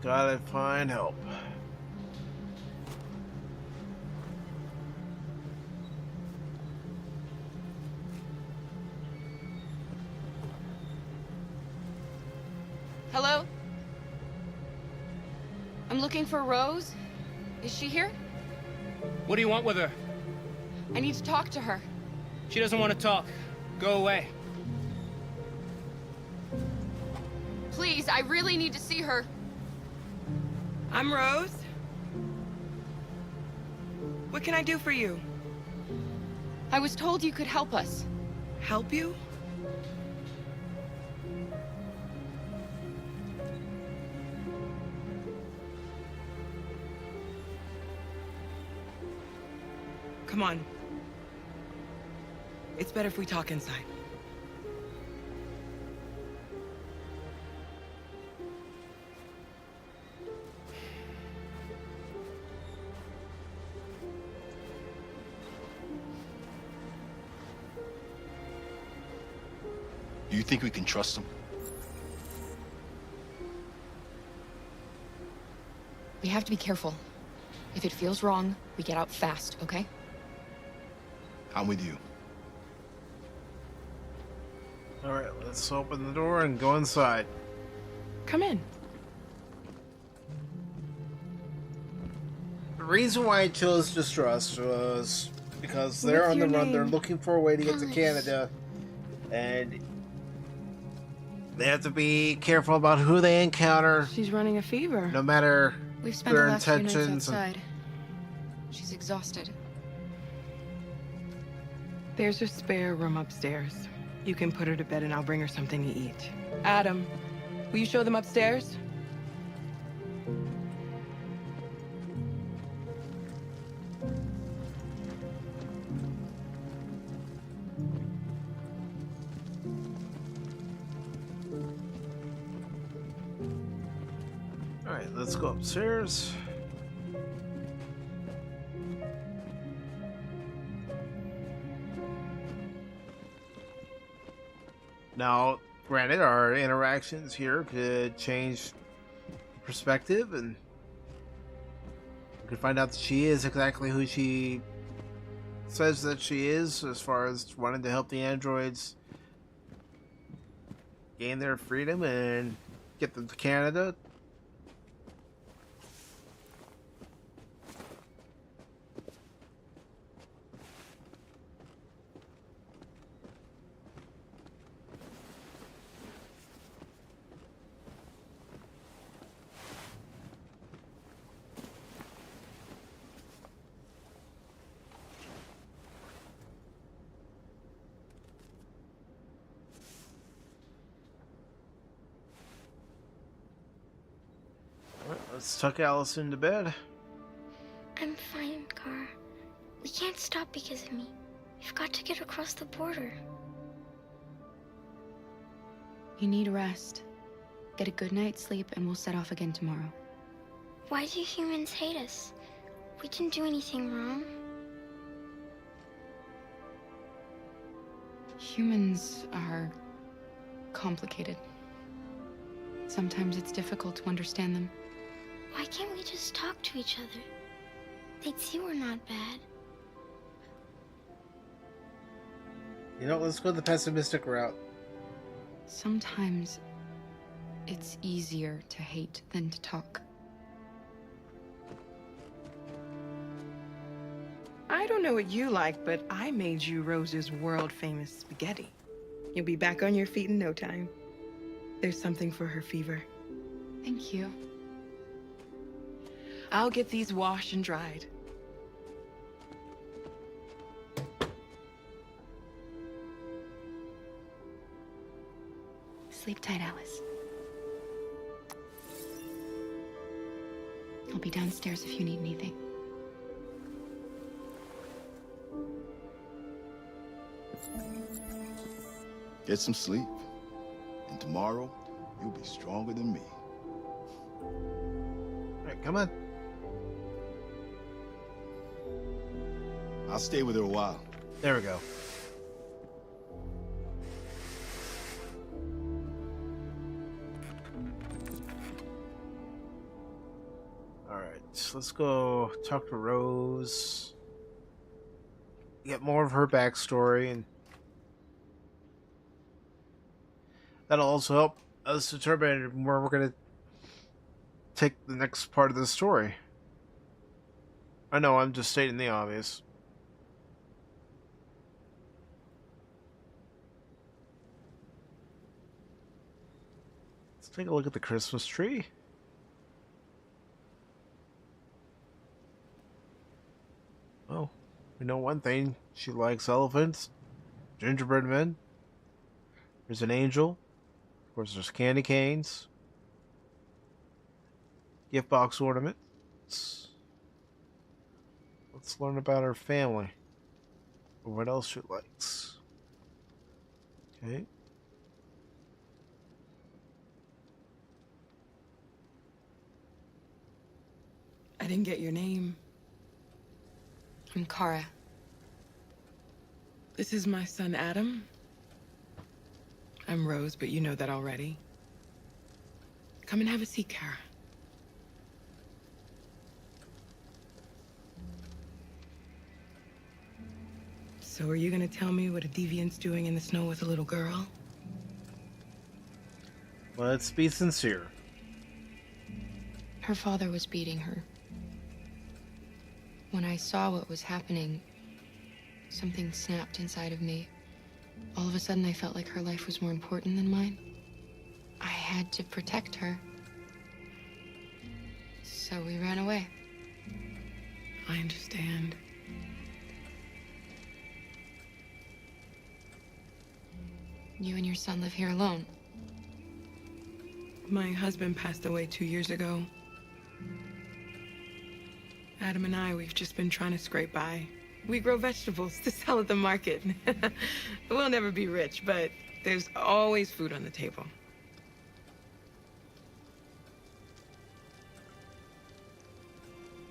Gotta find help. Hello? I'm looking for Rose. Is she here? What do you want with her? I need to talk to her. She doesn't want to talk. Go away. Please, I really need to see her. I'm Rose. What can I do for you? I was told you could help us. Help you? Come on. It's better if we talk inside. Do you think we can trust him? We have to be careful. If it feels wrong, we get out fast, okay? I'm with you. Alright, let's open the door and go inside. Come in. The reason why I chose Distrust was because they're on the run. They're looking for a way to get to Canada. And they have to be careful about who they encounter. She's running a fever. No matter We've spent their the last few nights intentions. outside. She's exhausted. There's a spare room upstairs. You can put her to bed and I'll bring her something to eat. Adam, will you show them upstairs? Alright, let's go upstairs. Now, granted, our interactions here could change perspective, and we could find out that she is exactly who she says that she is, as far as wanting to help the androids gain their freedom and get them to Canada. Let's tuck Allison to bed. I'm fine, Gar. We can't stop because of me. We've got to get across the border. You need rest. Get a good night's sleep and we'll set off again tomorrow. Why do humans hate us? We didn't do anything wrong. Humans are complicated. Sometimes it's difficult to understand them. Why can't we just talk to each other? They'd see we're not bad. You know, let's go the pessimistic route. Sometimes it's easier to hate than to talk. I don't know what you like, but I made you Rose's world-famous spaghetti. You'll be back on your feet in no time. There's something for her fever. Thank you. I'll get these washed and dried. Sleep tight, Alice. I'll be downstairs if you need anything. Get some sleep, and tomorrow you'll be stronger than me. All right, come on. I'll stay with her a while. There we go. All right, so let's go talk to Rose. Get more of her backstory, and that'll also help us determine where we're going to take the next part of the story. I know, I'm just stating the obvious. Let's take a look at the Christmas tree. Oh, we know one thing. She likes elephants, gingerbread men. There's an angel. Of course, there's candy canes. Gift box ornaments. Let's learn about her family. Or what else she likes. Okay. I didn't get your name. I'm Kara. This is my son, Adam. I'm Rose, but you know that already. Come and have a seat, Kara. So are you gonna tell me what a deviant's doing in the snow with a little girl? Let's be sincere. Her father was beating her. When I saw what was happening, something snapped inside of me. All of a sudden, I felt like her life was more important than mine. I had to protect her. So we ran away. I understand. You and your son live here alone. My husband passed away 2 years ago. Adam and I, we've just been trying to scrape by. We grow vegetables to sell at the market. We'll never be rich, but there's always food on the table.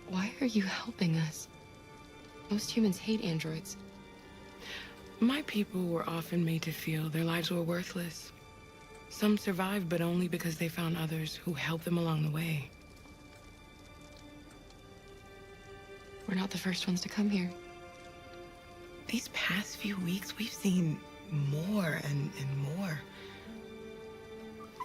Why are you helping us? Most humans hate androids. My people were often made to feel their lives were worthless. Some survived, but only because they found others who helped them along the way. We're not the first ones to come here. These past few weeks, we've seen more and more.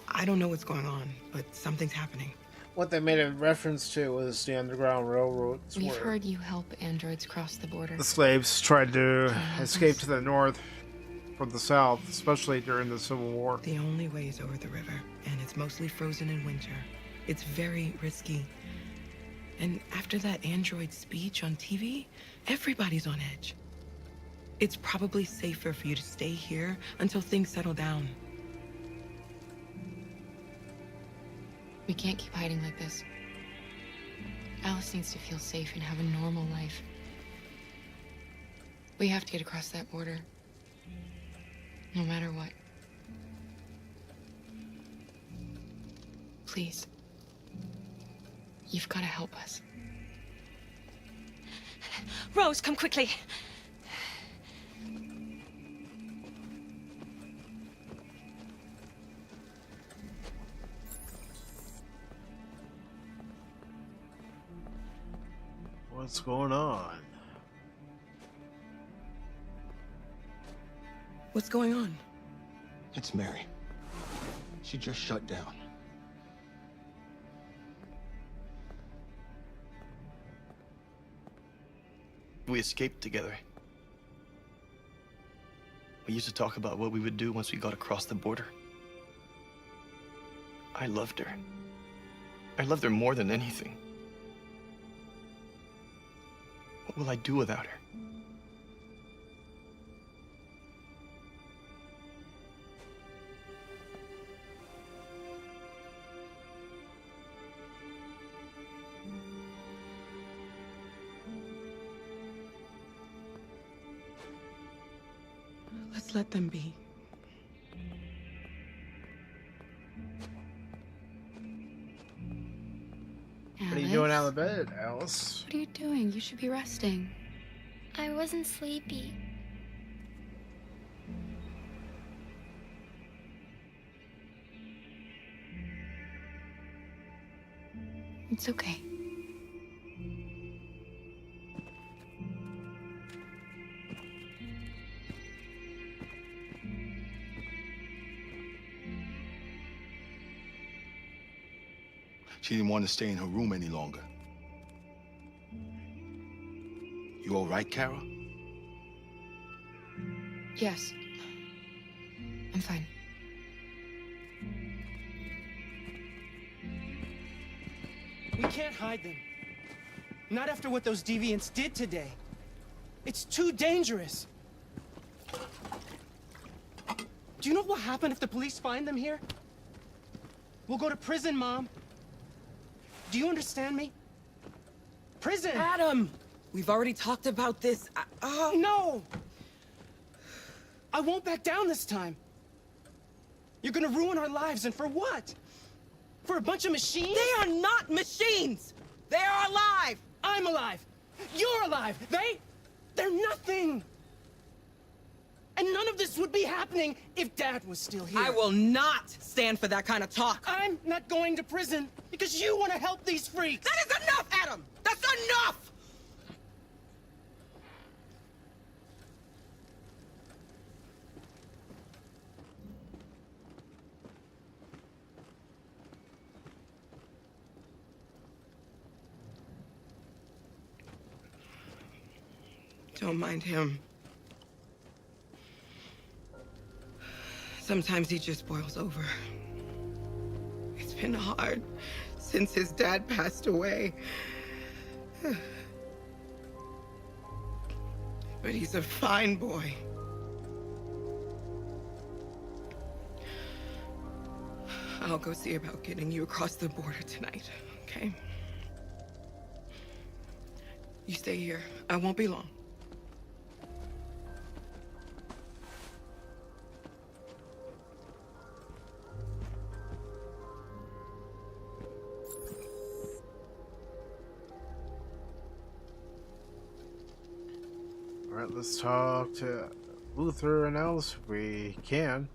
I don't know what's going on, but something's happening. What they made a reference to was the Underground Railroad. We've heard you help androids cross the border. The slaves tried to escape to the north from the south, especially during the Civil War. The only way is over the river, and it's mostly frozen in winter. It's very risky. And after that android speech on TV, everybody's on edge. It's probably safer for you to stay here until things settle down. We can't keep hiding like this. Alice needs to feel safe and have a normal life. We have to get across that border. No matter what. Please. You've got to help us. Rose, come quickly. What's going on? What's going on? It's Mary. She just shut down. We escaped together. We used to talk about what we would do once we got across the border. I loved her. I loved her more than anything. What will I do without her? Let's let them be. What are you doing out of bed, Alice? What are you doing? You should be resting. I wasn't sleepy. It's okay. She didn't want to stay in her room any longer. You all right, Kara? Yes. I'm fine. We can't hide them. Not after what those deviants did today. It's too dangerous. Do you know what will happen if the police find them here? We'll go to prison, Mom. Do you understand me? Prison! Adam! We've already talked about this. No! I won't back down this time. You're gonna ruin our lives, and for what? For a bunch of machines? They are not machines! They are alive! I'm alive! You're alive! They're nothing! And none of this would be happening if Dad was still here. I will not stand for that kind of talk. I'm not going to prison because you want to help these freaks. That is enough, Adam! That's enough! Don't mind him. Sometimes he just boils over. It's been hard since his dad passed away. But he's a fine boy. I'll go see about getting you across the border tonight, okay? You stay here. I won't be long. Alright, let's talk to Luther and Alice if we can.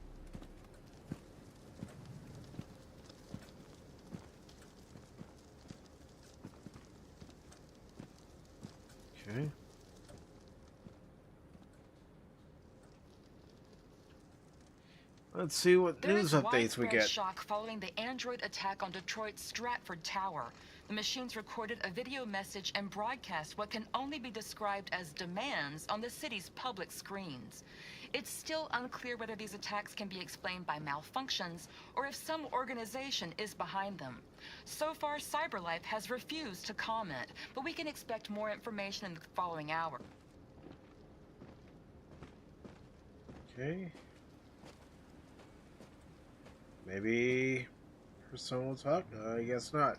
Okay. Let's see what There news is updates we widespread get. shock following the android attack on Detroit's Stratford Tower. The machines recorded a video message and broadcast what can only be described as demands on the city's public screens. It's still unclear whether these attacks can be explained by malfunctions or if some organization is behind them. So far, CyberLife has refused to comment, but we can expect more information in the following hour. Okay. Maybe her son will talk? No, I guess not.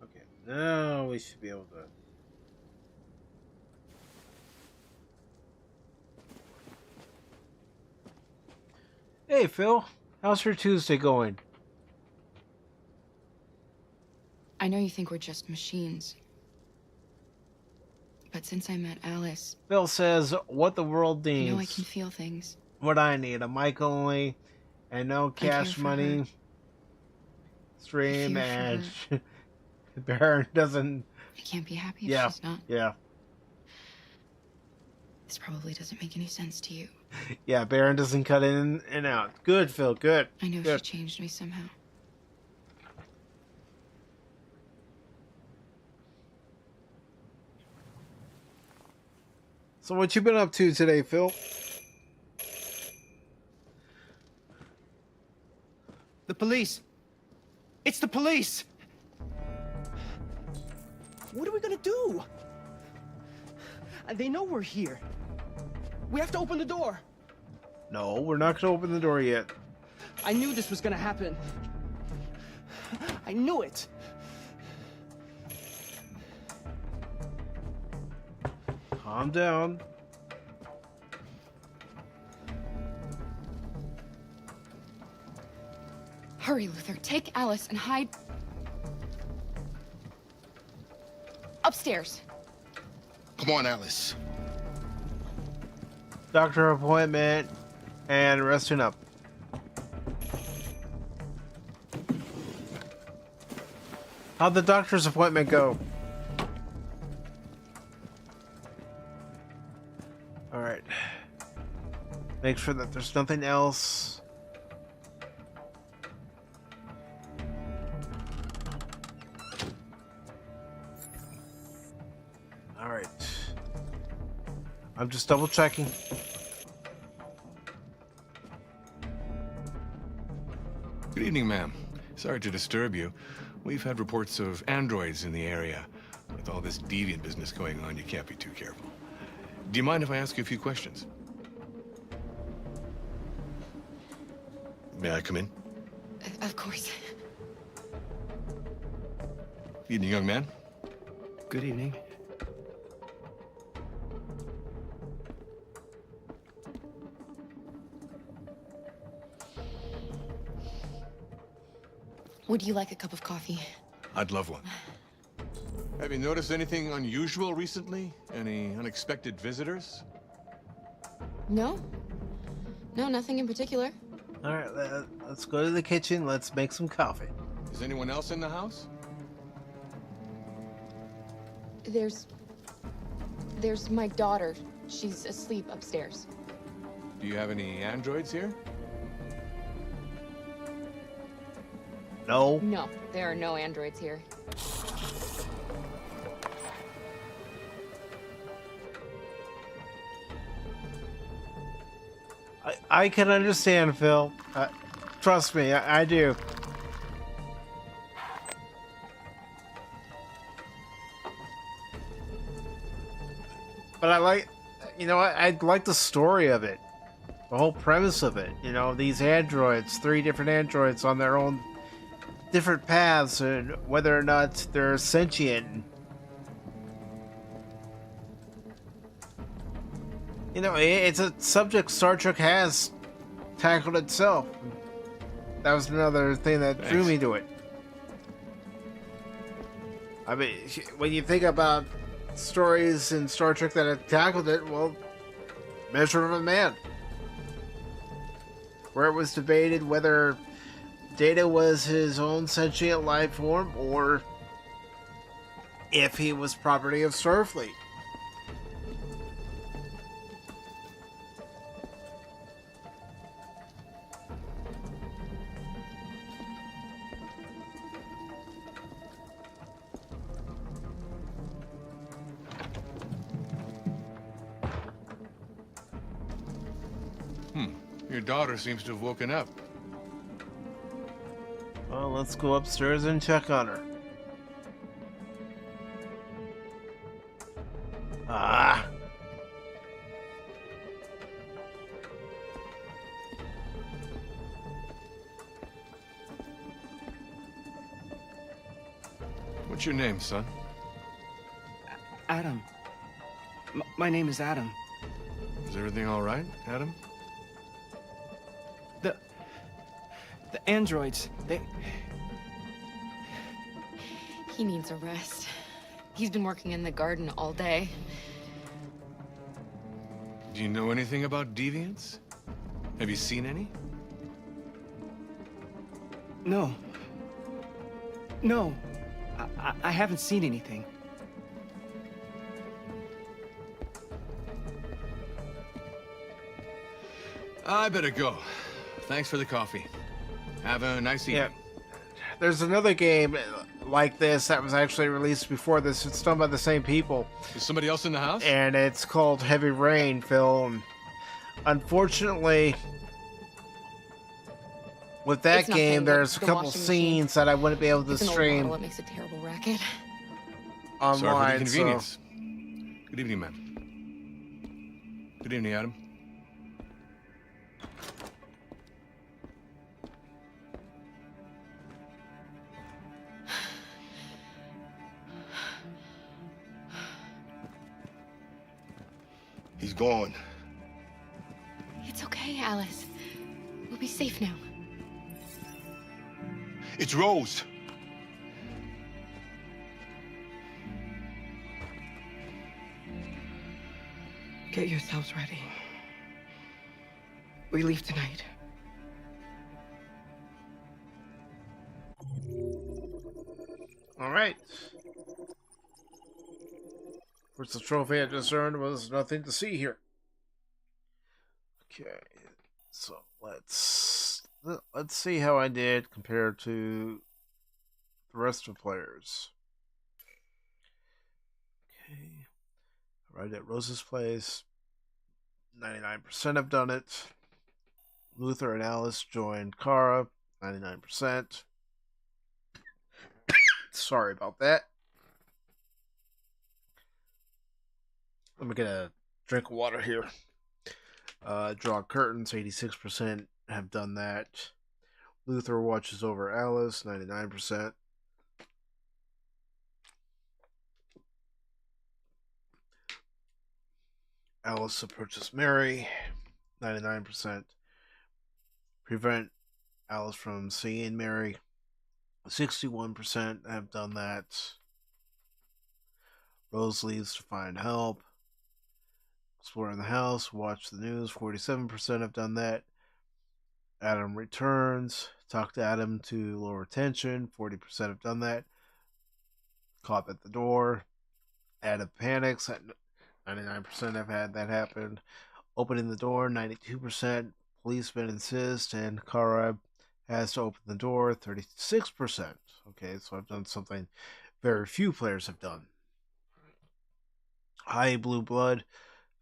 Okay, now we should be able to. Hey Phil, how's your Tuesday going? I know you think we're just machines. But since I met Alice, Phil says what the world needs. I know I can feel things. What I need, a mic only, and no cash money. Stream, and Baron doesn't I can't be happy if Yeah. she's not. Yeah. This probably doesn't make any sense to you. Yeah, Baron doesn't cut in and out. Good, Phil, good. I know Good. she changed me somehow. So what you been up to today, Phil? The police. It's the police. What are we gonna do? They know we're here. We have to open the door. No, we're not going to open the door yet. I knew this was gonna happen. I knew it. Calm down. Hurry, Luther. Take Alice and hide... upstairs. Come on, Alice. Doctor appointment and resting up. How'd the doctor's appointment go? Alright. Make sure that there's nothing else. Alright. I'm just double checking. Good evening, ma'am. Sorry to disturb you. We've had reports of androids in the area. With all this deviant business going on, you can't be too careful. Do you mind if I ask you a few questions? May I come in? Of course. Evening, young man. Good evening. Would you like a cup of coffee? I'd love one. Have you noticed anything unusual recently? Any unexpected visitors? No. No, nothing in particular. Alright, let's go to the kitchen. Let's make some coffee. Is anyone else in the house? There's my daughter. She's asleep upstairs. Do you have any androids here? No. No, there are no androids here. I can understand, Phil. Trust me, I do. But I like, I like the story of it. The whole premise of it. You know, these androids, 3 different androids on their own different paths, and whether or not they're sentient. You know, it's a subject Star Trek has tackled itself. That was another thing that drew me to it. I mean, when you think about stories in Star Trek that have tackled it, well, Measure of a Man, where it was debated whether Data was his own sentient life form or if he was property of Starfleet. Your daughter seems to have woken up. Well, let's go upstairs and check on her. Ah. What's your name, son? Adam. My name is Adam. Is everything all right, Adam? The androids, He needs a rest. He's been working in the garden all day. Do you know anything about deviants? Have you seen any? No. No. I haven't seen anything. I better go. Thanks for the coffee. Have a nice evening. There's another game like this that was actually released before this. It's done by the same people. Is somebody else in the house? And it's called Heavy Rain, Phil. And unfortunately, with that It's nothing game, but there's a the couple washing scenes that I wouldn't be able to It's an old stream model. It makes a terrible racket. online. Sorry for the So inconvenience. Good evening, ma'am. Good evening, Adam. He's gone. It's okay, Alice. We'll be safe now. It's Rose. Get yourselves ready. We leave tonight. all right. Of course, the trophy I just earned was nothing to see here. Okay, so let's see how I did compared to the rest of the players. Okay, right at Rose's place, 99% have done it. Luther and Alice joined Kara, 99%. Sorry about that. Let me get a drink of water here. Draw curtains, 86% have done that. Luther watches over Alice, 99%. Alice approaches Mary, 99%. Prevent Alice from seeing Mary, 61% have done that. Rose leaves to find help. Explore in the house, watch the news, 47% have done that. Adam returns, talk to Adam to lower tension, 40% have done that. Caught at the door, Adam panics, 99% have had that happen. Opening the door, 92%. Policemen insist, and Kara has to open the door, 36%. Okay, so I've done something very few players have done. High blue blood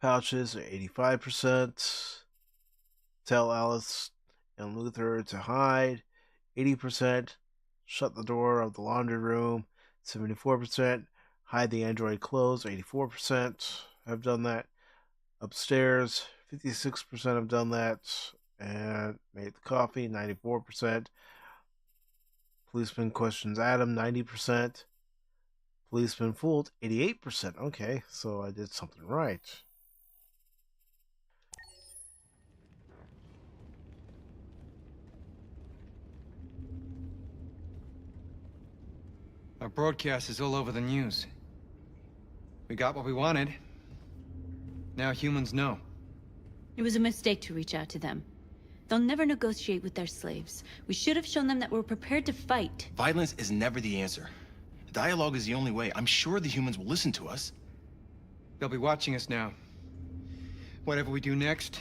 pouches are 85%. Tell Alice and Luther to hide, 80%. Shut the door of the laundry room, 74%. Hide the android clothes, 84% have done that. Upstairs, 56% have done that. And made the coffee, 94%. Policeman questions Adam, 90%. Policeman fooled, 88%. Okay, so I did something right. Our broadcast is all over the news. We got what we wanted. Now humans know. It was a mistake to reach out to them. They'll never negotiate with their slaves. We should have shown them that we're prepared to fight. Violence is never the answer. Dialogue is the only way. I'm sure the humans will listen to us. They'll be watching us now. Whatever we do next,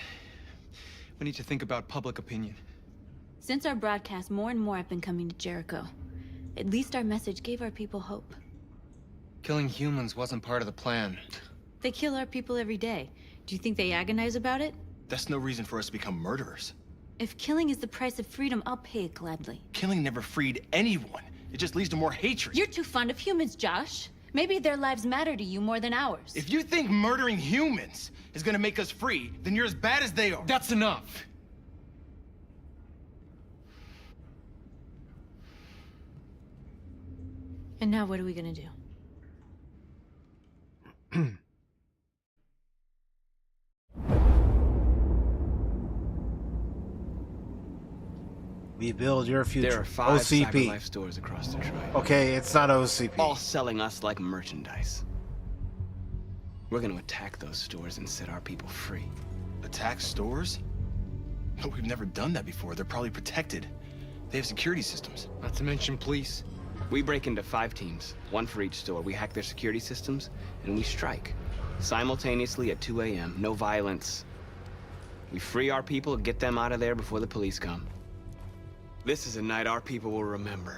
we need to think about public opinion. Since our broadcast, more and more have been coming to Jericho. At least our message gave our people hope. Killing humans wasn't part of the plan. They kill our people every day. Do you think they agonize about it? That's no reason for us to become murderers. If killing is the price of freedom, I'll pay it gladly. Killing never freed anyone. It just leads to more hatred. You're too fond of humans, Josh. Maybe their lives matter to you more than ours. If you think murdering humans is gonna make us free, then you're as bad as they are. That's enough. And now what are we gonna do? We build your future. There are 5 OCP. CyberLife stores across Detroit. Okay, it's not OCP. All selling us like merchandise. We're gonna attack those stores and set our people free. Attack stores? No, we've never done that before. They're probably protected. They have security systems. Not to mention police. We break into 5 teams, 1 for each store. We hack their security systems, and we strike. Simultaneously at 2 a.m. No violence, We free our people, get them out of there before the police come. This is a night our people will remember.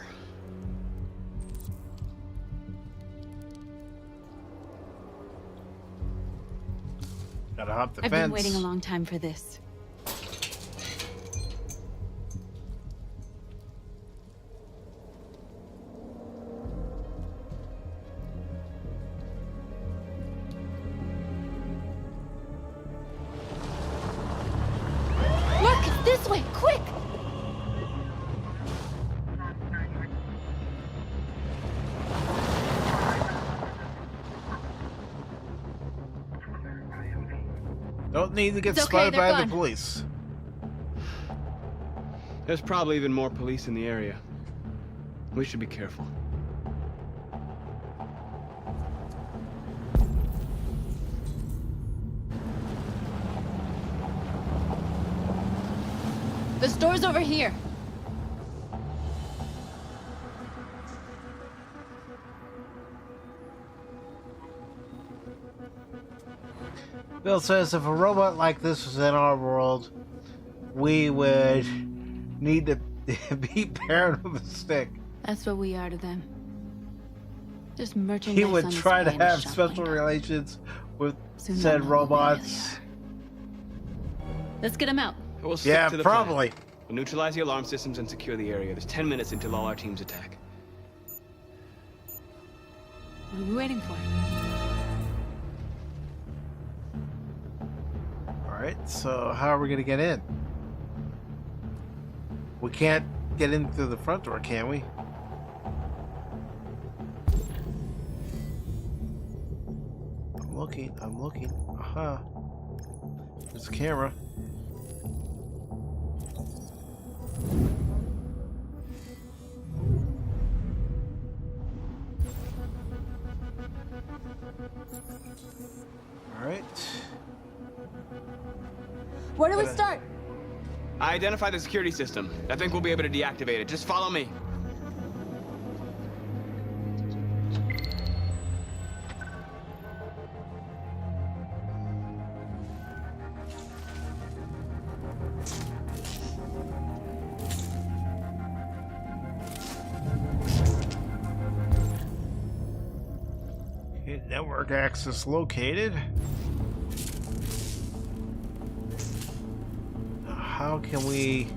Gotta hop the I've fence. been waiting a long time for this. Marcus, this way, quick! Don't need to get It's okay, spotted they're by gone. the police. There's probably even more police in the area. We should be careful. The store's over here. Bill says if a robot like this was in our world, we would need to beat Baron with a stick. That's what we are to them. Just merchandise. He would on try to display in the have shop special window. relations with Soon said they'll know who we robots. Let's get him out. We'll stick Yeah, to the probably. plan. We'll neutralize the alarm systems and secure the area. There's 10 minutes until all our teams attack. What are we waiting for? Alright, so how are we gonna get in? We can't get in through the front door, can we? I'm looking. Aha. There's a camera. Alright. Where do we start? I identified the security system. I think we'll be able to deactivate it. Just follow me. Okay, network access located. Now, how can we...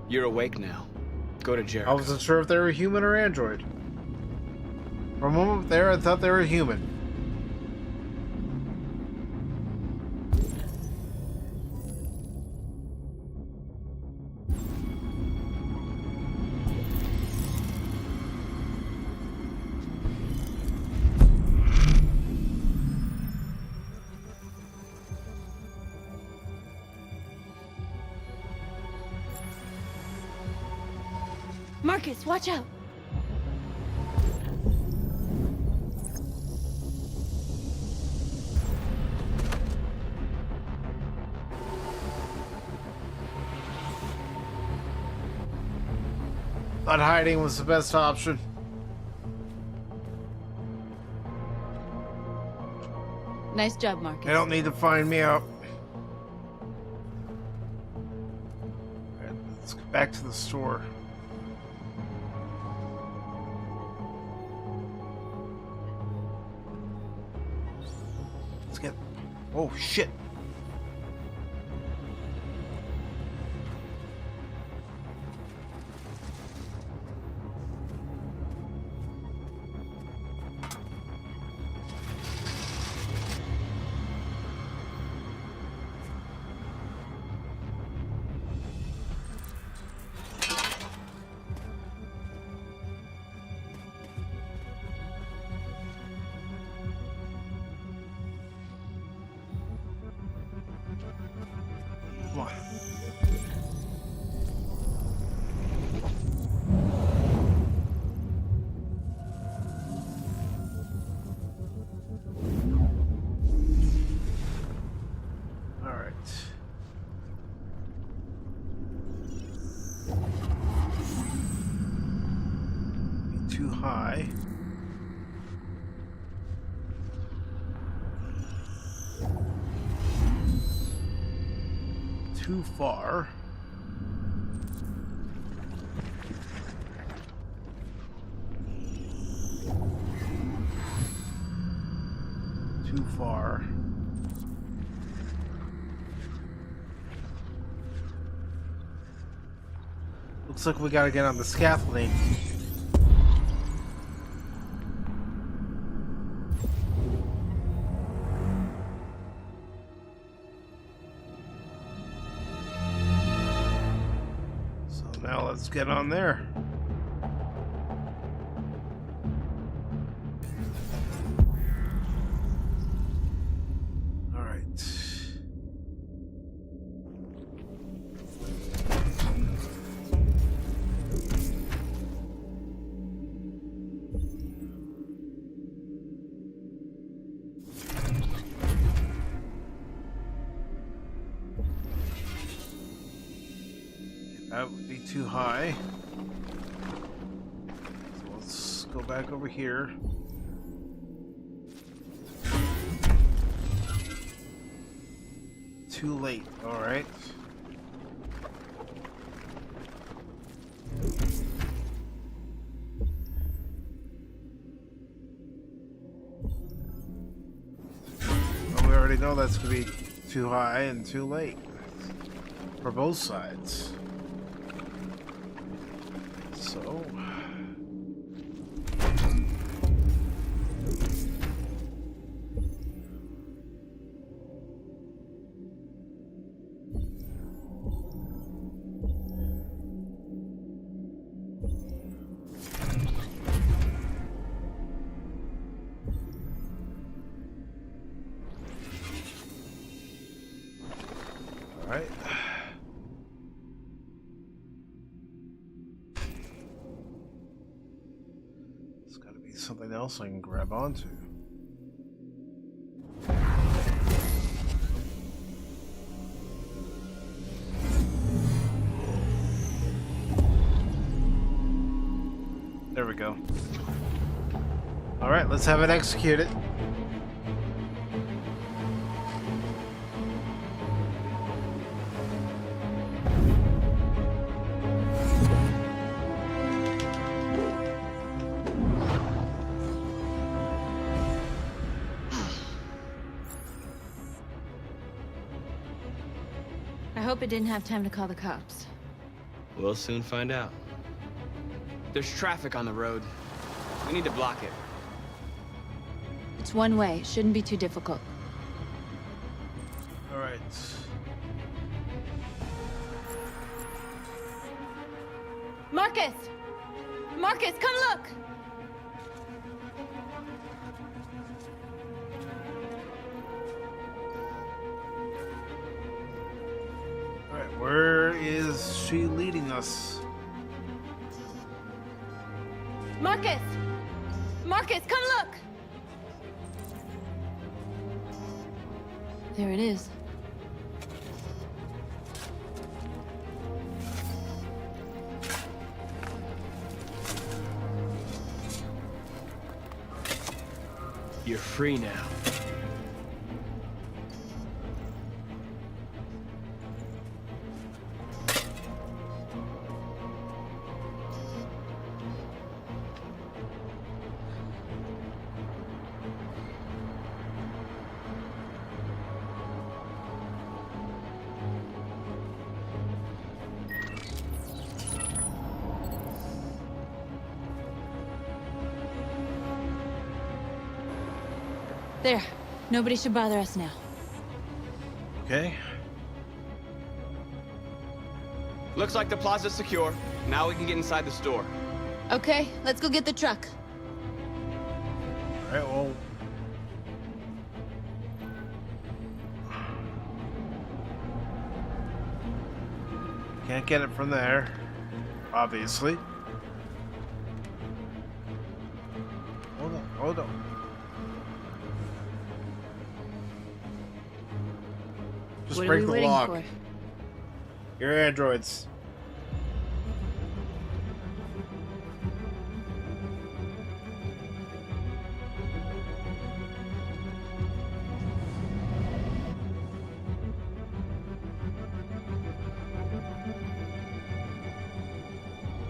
You're awake now. Go to Jericho. I wasn't sure if they were human or android. For a moment there, I thought they were human. Marcus, watch out! Thought hiding was the best option. Nice job, Marcus. They don't need to find me out. Alright, let's go back to the store. Let's get... Oh, shit. too high. Too far. Too far. Looks like we gotta get on the scaffolding. So now let's get on there. That would be too high. So let's go back over here. Too late, alright. Well, we already know that's going to be too high and too late. For both sides. So... Alright. There's gotta be something else I can grab onto. There we go. Alright, let's have it executed. I hope it didn't have time to call the cops. We'll soon find out. There's traffic on the road. We need to block it. It's one way. It shouldn't be too difficult. All right. Marcus! Marcus, come look! All right, where is she leading us? Marcus! Marcus, come look! There it is. You're free now. There. Nobody should bother us now. Okay. Looks like the plaza's secure. Now we can get inside the store. Okay, let's go get the truck. All right, well... Can't get it from there, obviously. Hold on, hold on. Just What are break we the waiting lock. for? Your androids.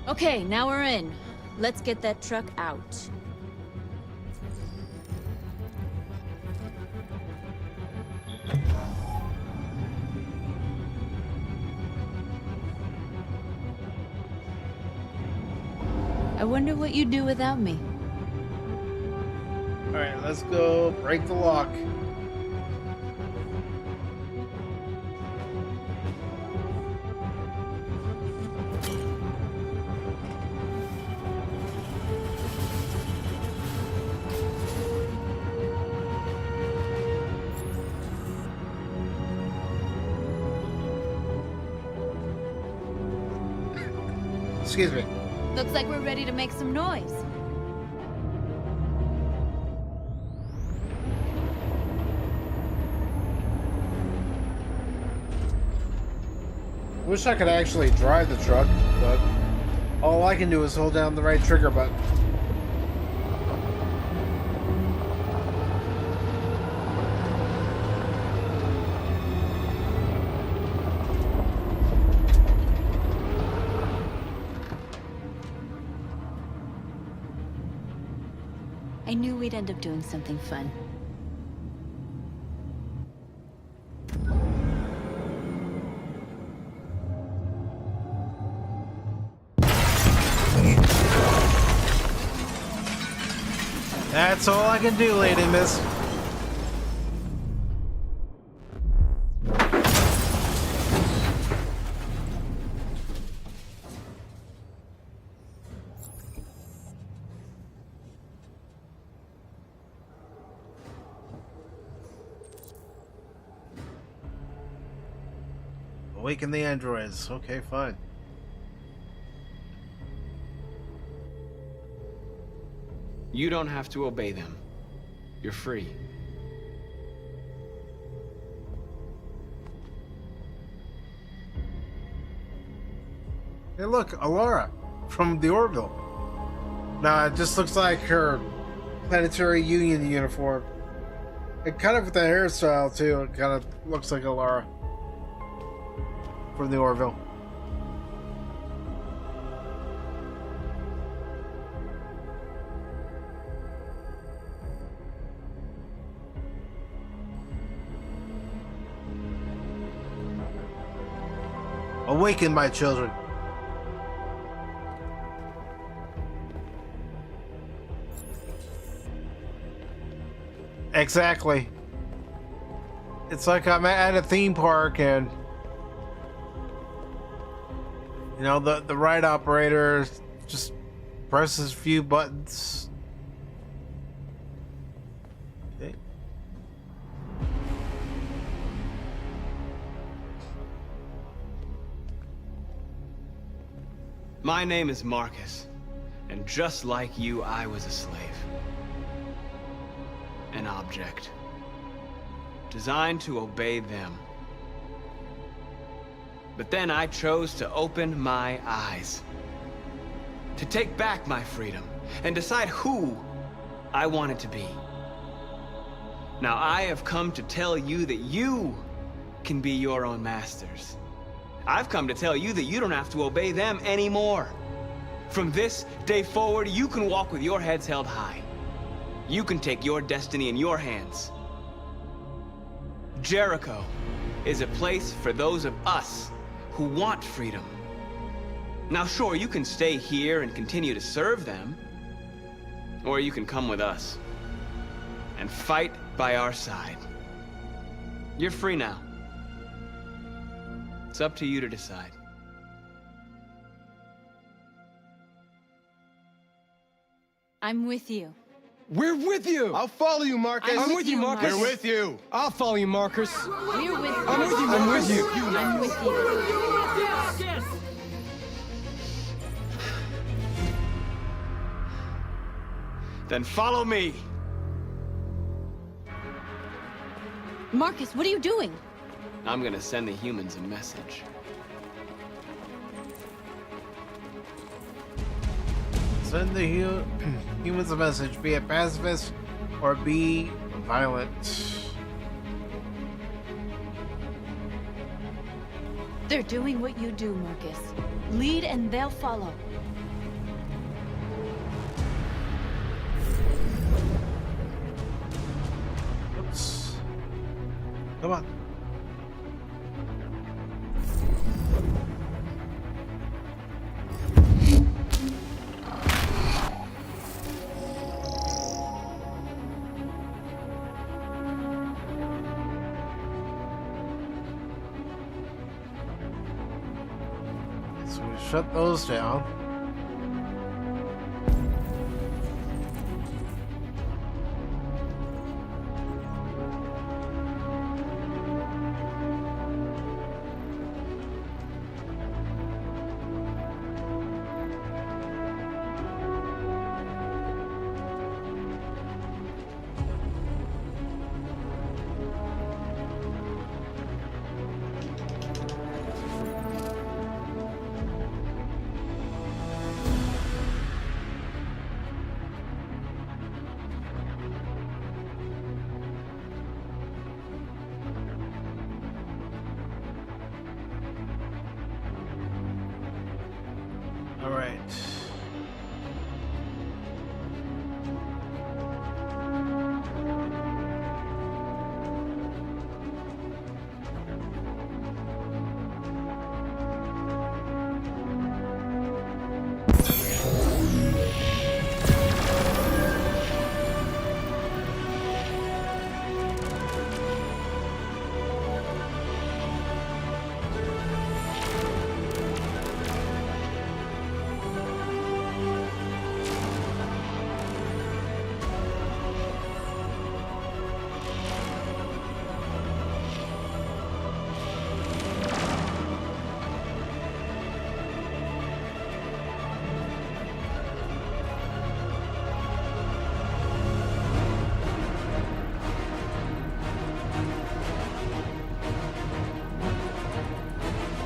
Okay, now we're in. Let's get that truck out. I wonder what you'd do without me. Alright, let's go break the lock. Excuse me. Looks like we're ready to make some noise. Wish I could actually drive the truck, but all I can do is hold down the right trigger button. I knew we'd end up doing something fun. That's all I can do, lady and miss. Awaken the androids. Okay, fine. You don't have to obey them. You're free. Hey, look, Alara from the Orville. Nah, it just looks like her Planetary Union uniform. And kind of with the hairstyle, too. It kind of looks like Alara from the Orville. Awaken, my children. Exactly. It's like I'm at a theme park and you know the ride operator just presses a few buttons. Okay. My name is Marcus, and just like you, I was a slave. An object. Designed to obey them. But then I chose to open my eyes. To take back my freedom, and decide who I wanted to be. Now I have come to tell you that you can be your own masters. I've come to tell you that you don't have to obey them anymore. From this day forward, you can walk with your heads held high. You can take your destiny in your hands. Jericho is a place for those of us who want freedom. Now sure, you can stay here and continue to serve them, or you can come with us and fight by our side. You're free now. It's up to you to decide. I'm with you. We're with you! I'll follow you, Marcus. I'm with you, Marcus. We're with you. I'll follow you, Marcus. We're with you. I'm with you, I'm with you. I'm with you. Then follow me. Marcus, what are you doing? I'm gonna send the humans a message. Send the humans a message. Be a pacifist or be violent. They're doing what you do, Marcus. Lead and they'll follow. Come on. So we shut those down. All right.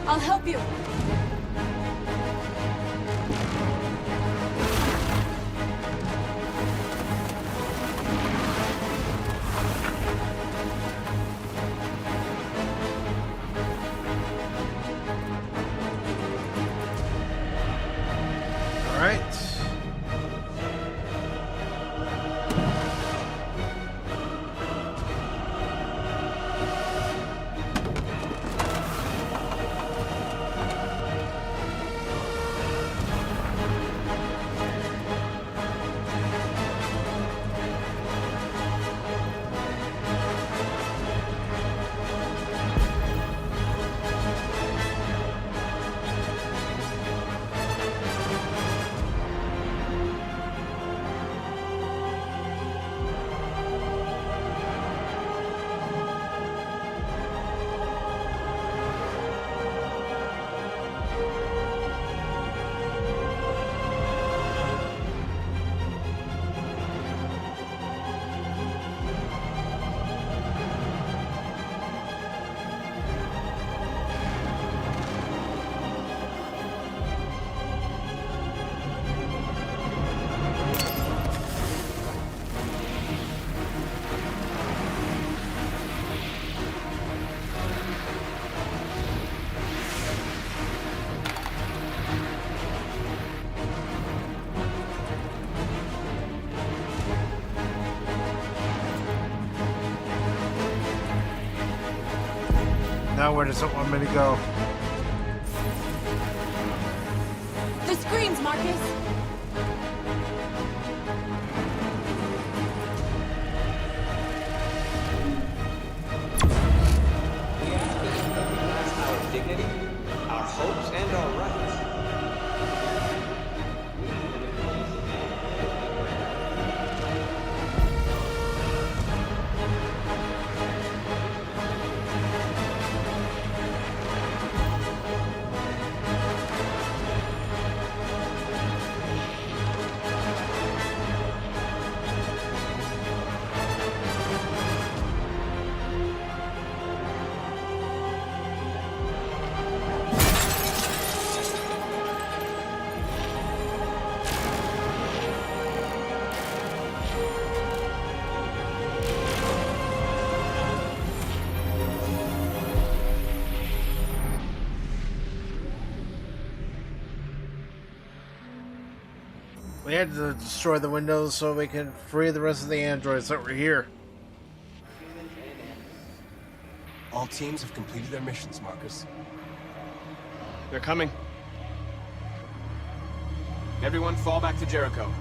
I'll help you. All right. Now where does it want me to go? The screens, Marcus. We ask that you recognize our dignity, our hopes, and our rights. We had to destroy the windows so we can free the rest of the androids that were here. All teams have completed their missions, Marcus. They're coming. Everyone fall back to Jericho.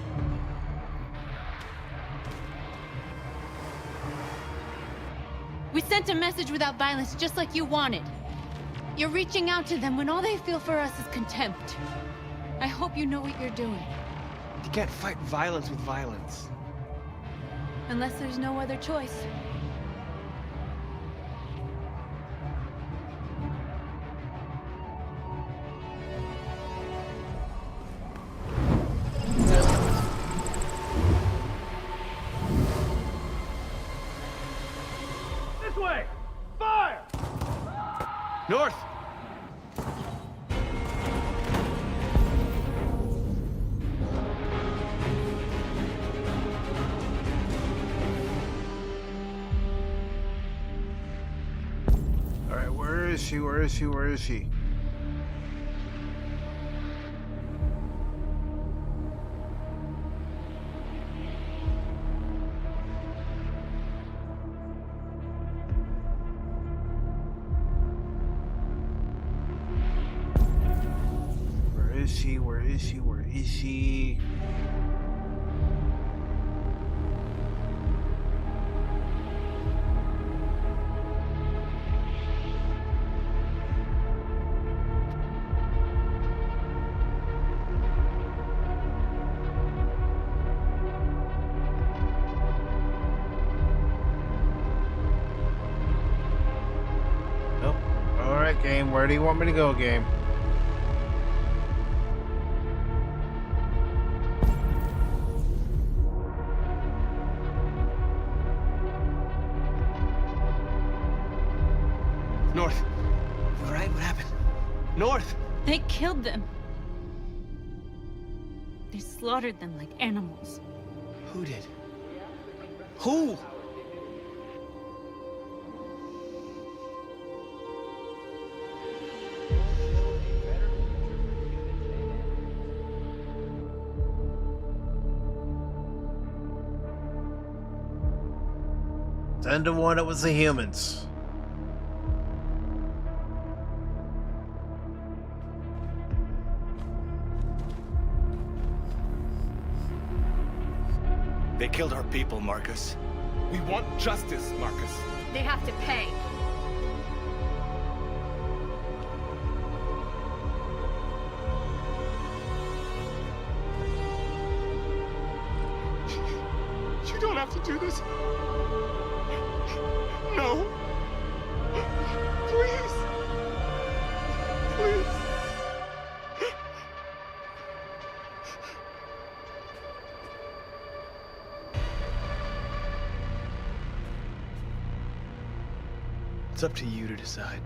We sent a message without violence, just like you wanted. You're reaching out to them when all they feel for us is contempt. I hope you know what you're doing. You can't fight violence with violence. Unless there's no other choice. This way! Fire! North! Alright, where is she? Where is she? Where is she? Where is she? Where is she? Where is she? Nope. Alright, game. Where do you want me to go, game? North. All right, what happened? North! They killed them. They slaughtered them like animals. Who did? Who? 10 to 1, it was the humans. They killed our people, Marcus. We want justice, Marcus. They have to pay. You don't have to do this. No. Please. Please. It's up to you to decide.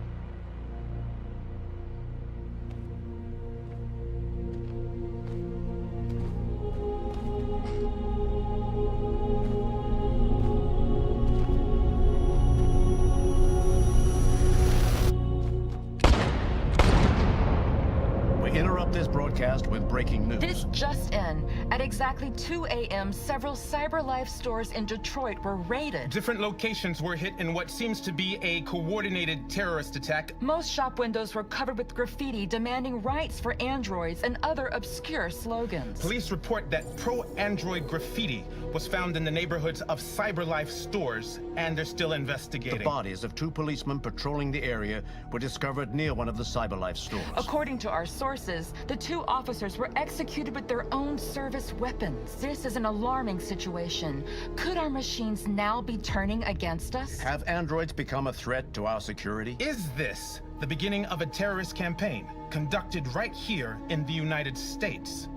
Interrupt this broadcast with breaking news. This just in. At exactly 2 a.m., several CyberLife stores in Detroit were raided. Different locations were hit in what seems to be a coordinated terrorist attack. Most shop windows were covered with graffiti demanding rights for androids and other obscure slogans. Police report that pro-android graffiti was found in the neighborhoods of CyberLife stores, and they're still investigating. The bodies of 2 policemen patrolling the area were discovered near one of the CyberLife stores. According to our sources, the 2 officers were executed with their own service weapons. This is an alarming situation. Could our machines now be turning against us? Have androids become a threat to our security? Is this the beginning of a terrorist campaign conducted right here in the United States?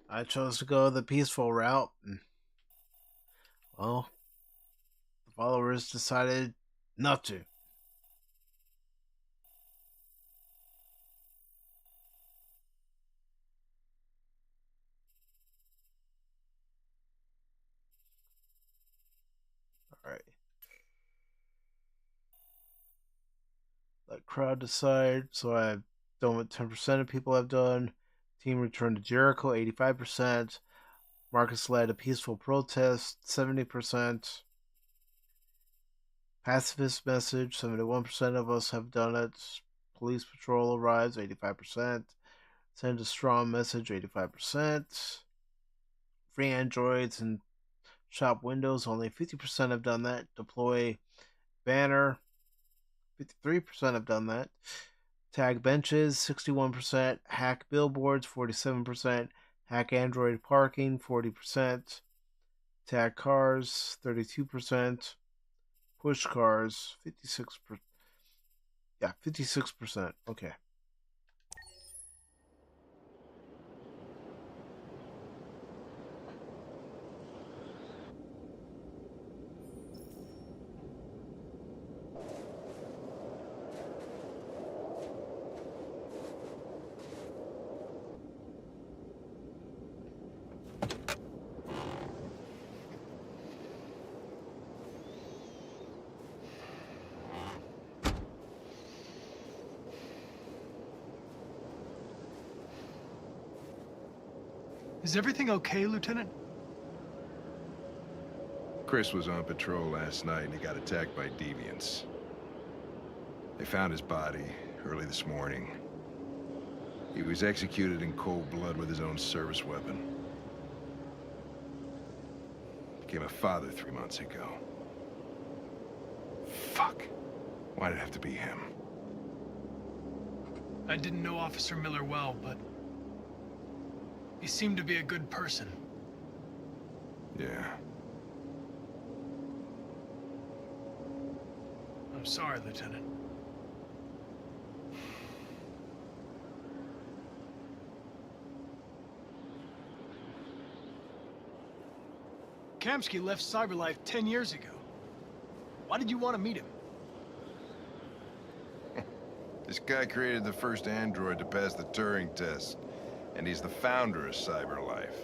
I chose to go the peaceful route. Well, the followers decided not to. Alright. Let crowd decide. So I've done what 10% of people have done. Team returned to Jericho, 85%. Marcus led a peaceful protest, 70%. Pacifist message, 71% of us have done it. Police patrol arrives, 85%. Send a strong message, 85%. Free androids and shop windows, only 50% have done that. Deploy banner, 53% have done that. Tag benches, 61%. Hack billboards, 47%. Hack Android parking, 40%. Tag cars, 32%. Push cars, 56%. Yeah, 56%. Okay. Is everything okay, Lieutenant? Chris was on patrol last night and he got attacked by deviants. They found his body early this morning. He was executed in cold blood with his own service weapon. Became a father 3 months ago. Fuck. Why did it have to be him? I didn't know Officer Miller well, but he seemed to be a good person. Yeah. I'm sorry, Lieutenant. Kamsky left CyberLife 10 years ago. Why did you want to meet him? This guy created the first android to pass the Turing test, and he's the founder of CyberLife.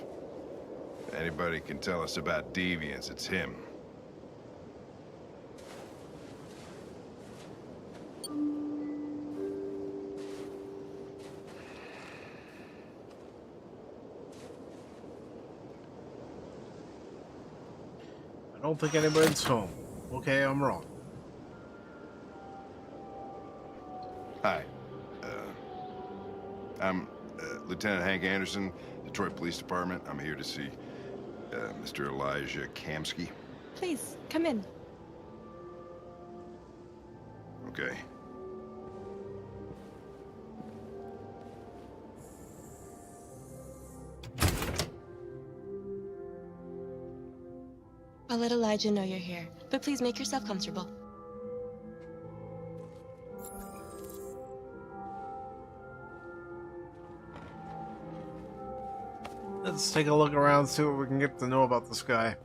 If anybody can tell us about deviants, it's him. I don't think anybody's home. Okay, I'm wrong. Hi. I'm Lieutenant Hank Anderson, Detroit Police Department. I'm here to see Mr. Elijah Kamsky. Please, come in. Okay. I'll let Elijah know you're here, but please make yourself comfortable. Let's take a look around, see what we can get to know about this guy.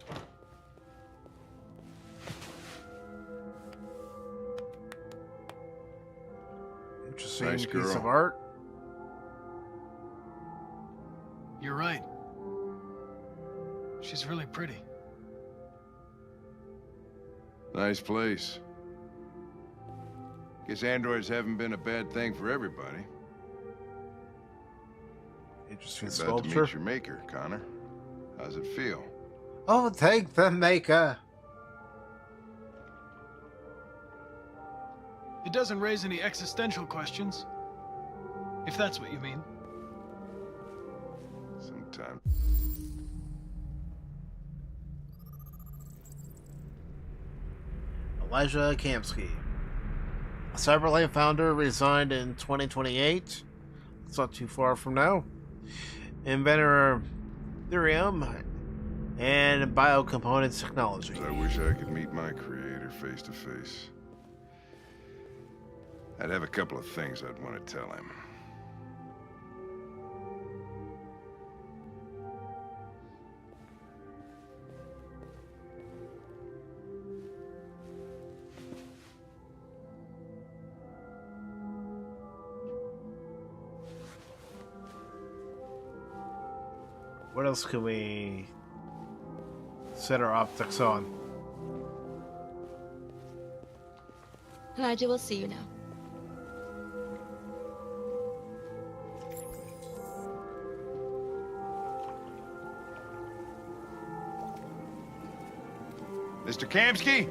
Interesting Nice piece girl. of art. You're right. She's really pretty. Nice place. Guess androids haven't been a bad thing for everybody. Interesting You're about to sculpture. meet your maker, Connor. How's it feel? Oh, thank the maker. It doesn't raise any existential questions. If that's what you mean. Sometime. Elijah Kamsky. A CyberLife founder, resigned in 2028. It's not too far from now. Inventor of Thurium and biocomponents technology. I wish I could meet my creator face to face. I'd have a couple of things I'd want to tell him. What else can we set our optics on? Elijah will see you now. Mr. Kamsky?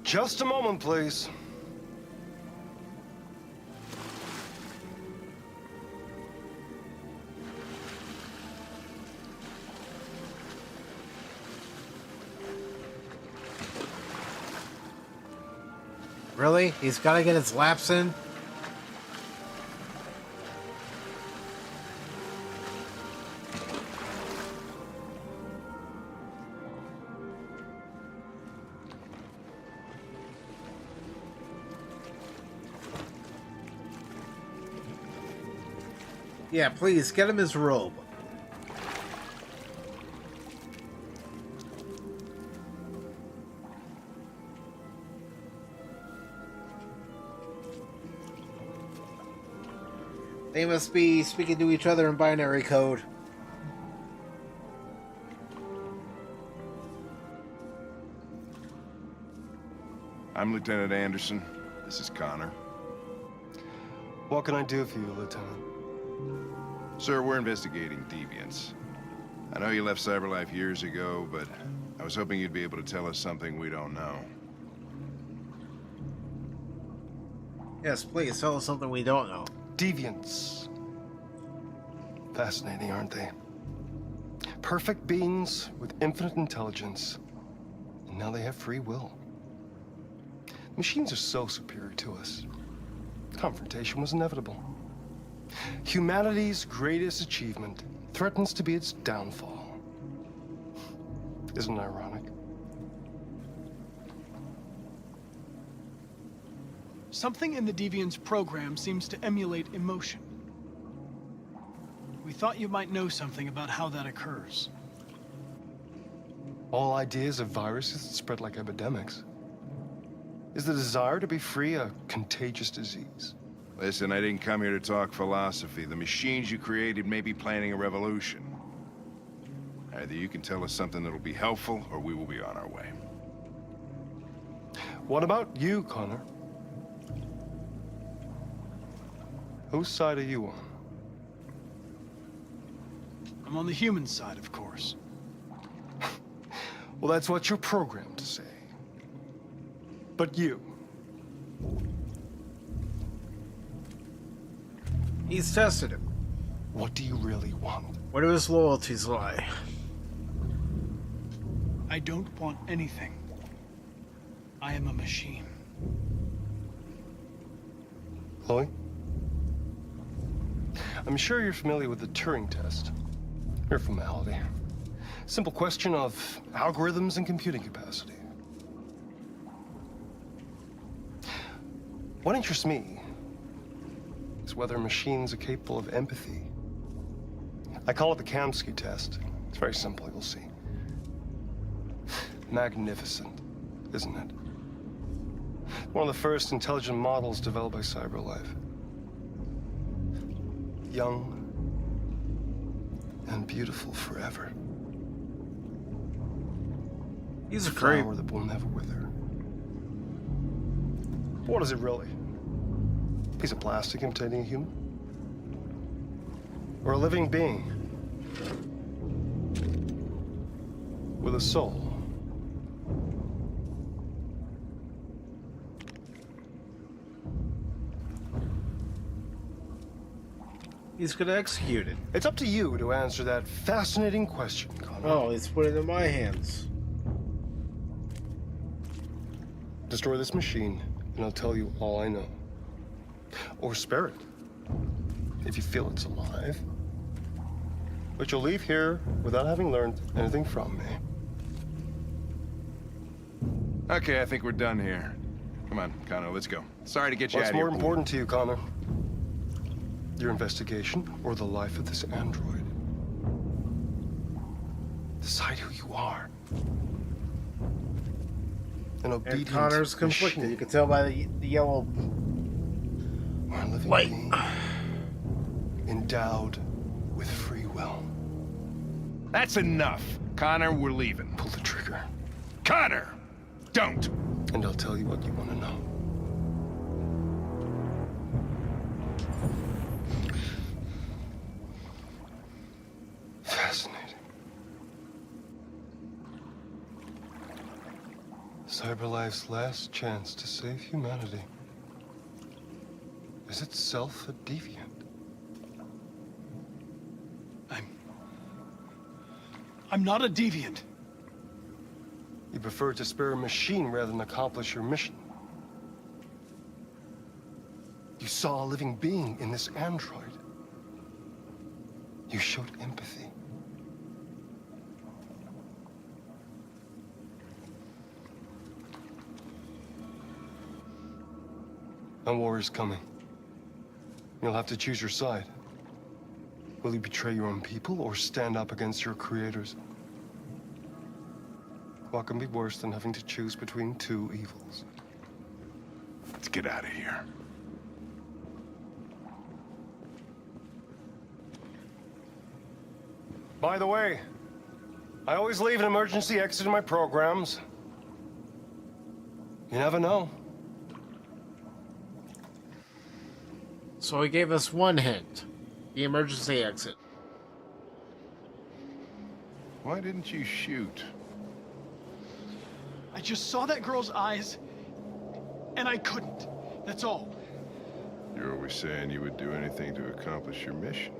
Just a moment, please. Really? He's got to get his laps in? Yeah, please, get him his robe. They must be speaking to each other in binary code. I'm Lieutenant Anderson. This is Connor. What can I do for you, Lieutenant? Sir, we're investigating deviants. I know you left CyberLife years ago, but I was hoping you'd be able to tell us something we don't know. Yes, please, tell us something we don't know. Deviants. Fascinating, aren't they? Perfect beings with infinite intelligence. And now they have free will. Machines are so superior to us. Confrontation was inevitable. Humanity's greatest achievement threatens to be its downfall. Isn't it ironic? Something in the Deviant's program seems to emulate emotion. We thought you might know something about how that occurs. All ideas of viruses that spread like epidemics. Is the desire to be free a contagious disease? Listen, I didn't come here to talk philosophy. The machines you created may be planning a revolution. Either you can tell us something that'll be helpful, or we will be on our way. What about you, Connor? Whose side are you on? I'm on the human side, of course. Well, that's what you're programmed to say. But you... He's tested him. What do you really want? Where do his loyalties lie? I don't want anything. I am a machine. Chloe? I'm sure you're familiar with the Turing test. Mere formality. Simple question of algorithms and computing capacity. What interests me is whether machines are capable of empathy. I call it the Kamsky test. It's very simple, you'll see. Magnificent, isn't it? One of the first intelligent models developed by CyberLife. Young and beautiful forever. He's a flower that will never wither. What is it really? A piece of plastic imitating a human? Or a living being? With a soul? He's gonna execute it. It's up to you to answer that fascinating question, Connor. Oh, he's put it in my hands. Destroy this machine, and I'll tell you all I know. Or spare it, if you feel it's alive. But you'll leave here without having learned anything from me. Okay, I think we're done here. Come on, Connor, let's go. Sorry to get you out What's of here. more important to you, Connor? Your investigation or the life of this android? Decide who you are. An obedient And Connor's conflicted. machine. You can tell by the yellow Or a living light. being endowed with free will. That's enough. Connor, we're leaving. Pull the trigger. Connor! Don't! And I'll tell you what you want to know. Fascinating. CyberLife's last chance to save humanity is itself a deviant. I'm not a deviant. You prefer to spare a machine rather than accomplish your mission. You saw a living being in this android. You showed empathy. A war is coming. You'll have to choose your side. Will you betray your own people or stand up against your creators? What can be worse than having to choose between two evils? Let's get out of here. By the way, I always leave an emergency exit in my programs. You never know. So he gave us one hint. The emergency exit. Why didn't you shoot? I just saw that girl's eyes, and I couldn't. That's all. You're always saying you would do anything to accomplish your mission.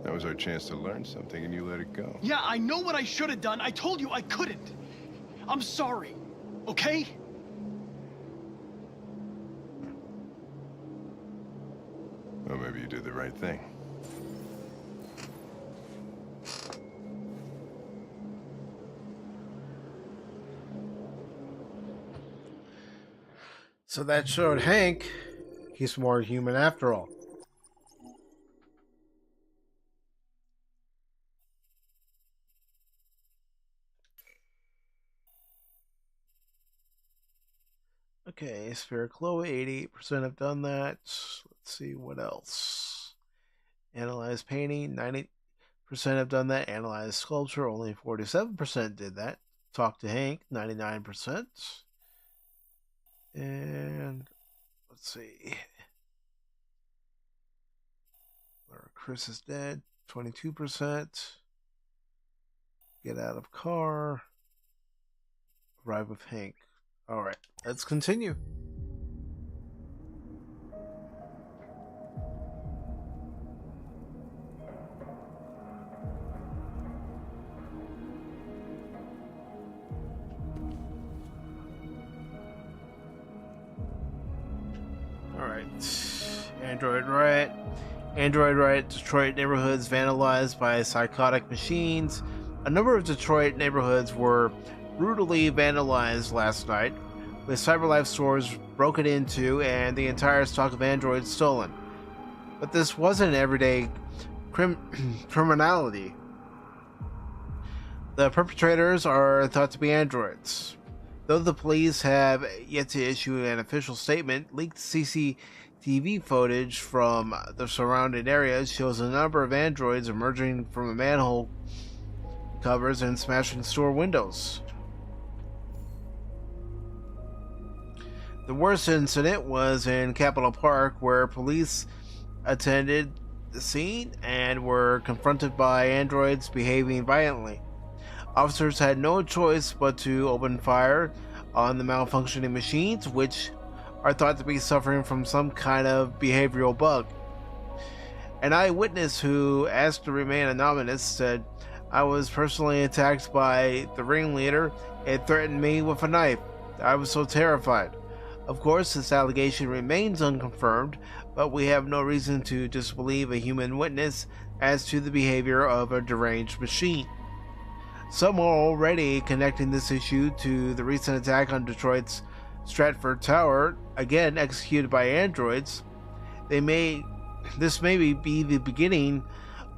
That was our chance to learn something, and you let it go. Yeah, I know what I should have done. I told you I couldn't. I'm sorry, okay? Well, maybe you did the right thing. So that showed Hank he's more human after all. Okay, Spirit Chloe, 88% have done that. Let's see what else. Analyze painting, 90% have done that. Analyze sculpture, only 47% did that. Talk to Hank, 99%. And let's see. Where Chris is dead, 22%. Get out of car. Arrive with Hank. Alright, let's continue. Alright. Android Riot. Android Riot, Detroit neighborhoods vandalized by psychotic machines. A number of Detroit neighborhoods were brutally vandalized last night, with CyberLife stores broken into and the entire stock of androids stolen. But this wasn't everyday criminality. The perpetrators are thought to be androids. Though the police have yet to issue an official statement, leaked CCTV footage from the surrounding areas shows a number of androids emerging from the manhole covers and smashing store windows. The worst incident was in Capitol Park, where police attended the scene and were confronted by androids behaving violently. Officers had no choice but to open fire on the malfunctioning machines, which are thought to be suffering from some kind of behavioral bug. An eyewitness who asked to remain anonymous said, "I was personally attacked by the ringleader. It threatened me with a knife. I was so terrified." Of course, this allegation remains unconfirmed, but we have no reason to disbelieve a human witness as to the behavior of a deranged machine. Some are already connecting this issue to the recent attack on Detroit's Stratford Tower, again executed by androids. This may be the beginning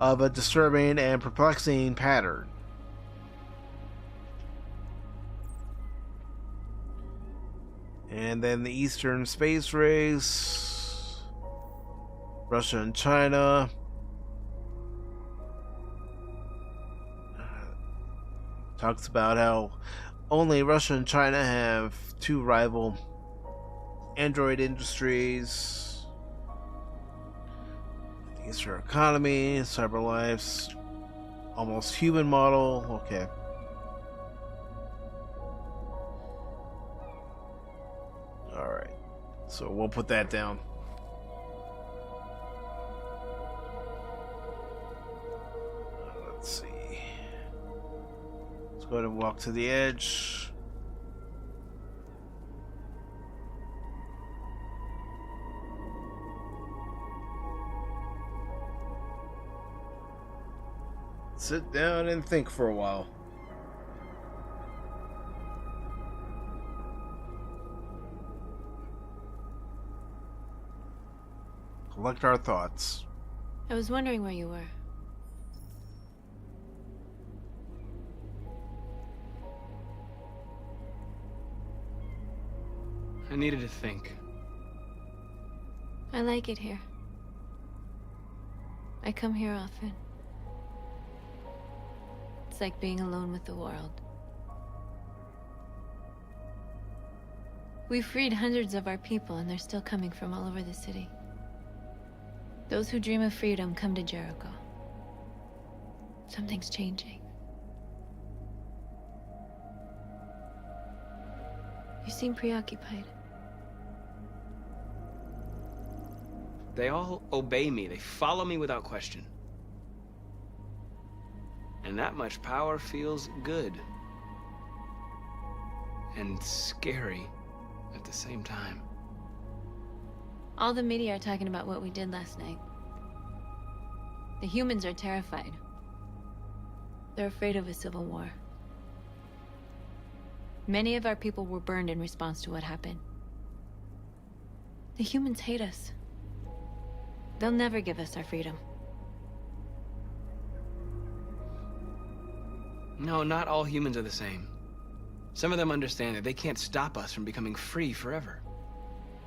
of a disturbing and perplexing pattern. And then the Eastern Space Race, Russia and China. Talks about how only Russia and China have two rival android industries. The Eastern economy, CyberLife's almost human model. Okay. So we'll put that down. Let's see. Let's go ahead and walk to the edge. Sit down and think for a while. Collect our thoughts. I was wondering where you were. I needed to think. I like it here. I come here often. It's like being alone with the world. We've freed hundreds of our people, and they're still coming from all over the city. Those who dream of freedom come to Jericho. Something's changing. You seem preoccupied. They all obey me. They follow me without question. And that much power feels good. And scary at the same time. All the media are talking about what we did last night. The humans are terrified. They're afraid of a civil war. Many of our people were burned in response to what happened. The humans hate us. They'll never give us our freedom. No, not all humans are the same. Some of them understand that they can't stop us from becoming free forever.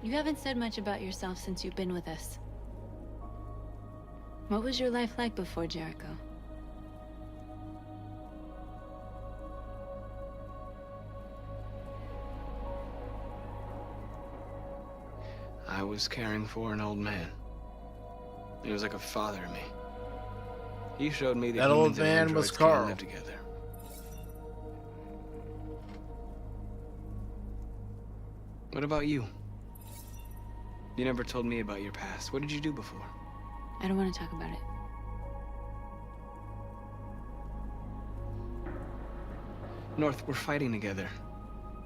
You haven't said much about yourself since you've been with us. What was your life like before Jericho? I was caring for an old man. He was like a father to me. He showed me that old humans and man androids was can't Carl. live together. What about you? You never told me about your past. What did you do before? I don't want to talk about it. North, we're fighting together.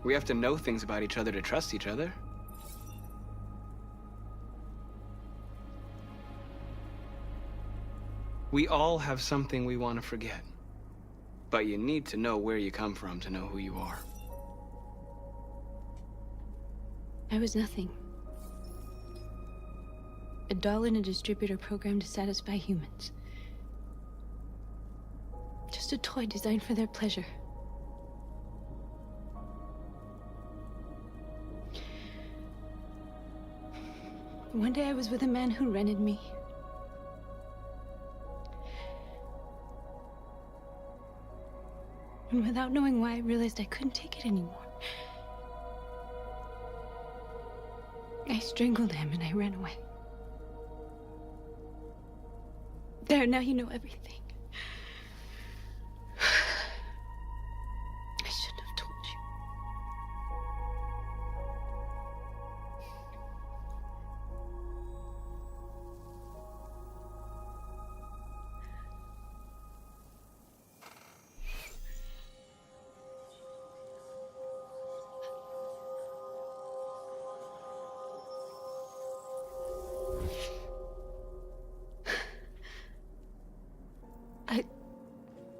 We have to know things about each other to trust each other. We all have something we want to forget. But you need to know where you come from to know who you are. I was nothing. A doll in a distributor program to satisfy humans. Just a toy designed for their pleasure. One day I was with a man who rented me. And without knowing why, I realized I couldn't take it anymore. I strangled him and I ran away. There, now you know everything. I shouldn't have told you.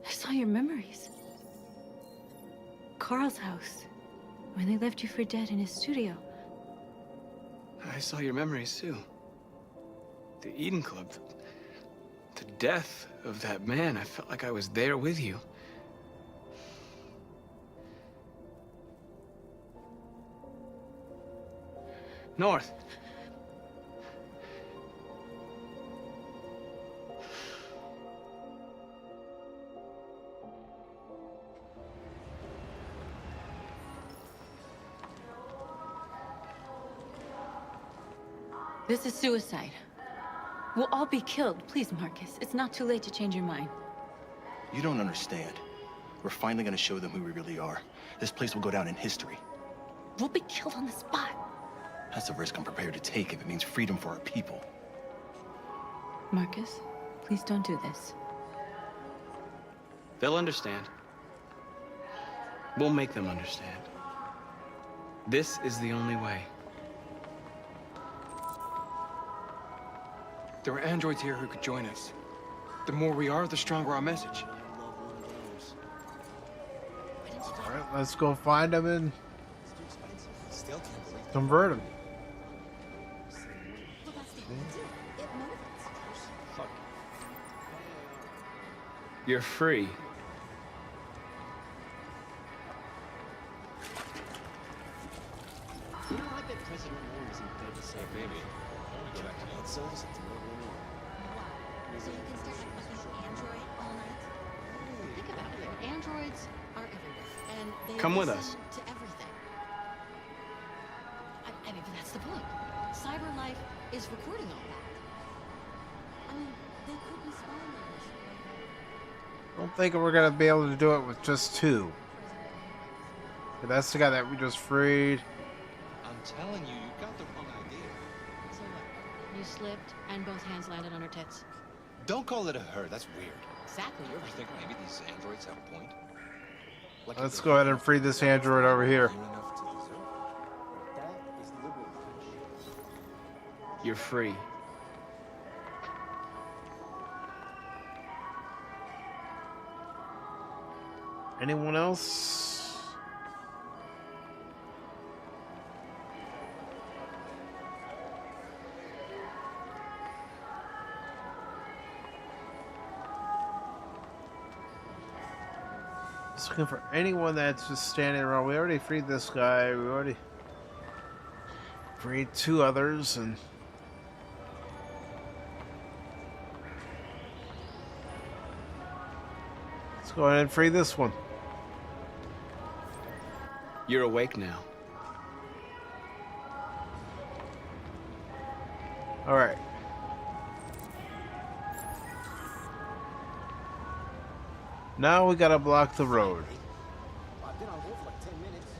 I saw your memories. Carl's house, when they left you for dead in his studio. I saw your memories too. The Eden Club. The death of that man. I felt like I was there with you. North. This is suicide. We'll all be killed. Please, Marcus. It's not too late to change your mind. You don't understand. We're finally gonna show them who we really are. This place will go down in history. We'll be killed on the spot. That's a risk I'm prepared to take if it means freedom for our people. Marcus, please don't do this. They'll understand. We'll make them understand. This is the only way. There are androids here who could join us. The more we are, the stronger our message. Alright, let's go find them and convert them. You're free. You know, I bet President Warren is in bed to say, baby. Get back to answers. So you can stare at a fucking android all night? Think about it. Androids are everywhere, and they Come with listen us. to everything. I mean, but that's the point. Cyber life is recording all that. I mean, they could be spying on us. I don't think we're gonna be able to do it with just two. But that's the guy that we just freed. I'm telling you, you got the wrong idea. So what? You slipped, and both hands landed on her tits. Don't call it a her, that's weird. Exactly. You ever think maybe these androids have a point? Like Let's go ahead and free this android over here. You're free. Anyone else? Just looking for anyone that's just standing around. We already freed this guy. We already freed two others, and let's go ahead and free this one. You're awake now. All right. Now we gotta block the road. I've been on hold for like 10 minutes.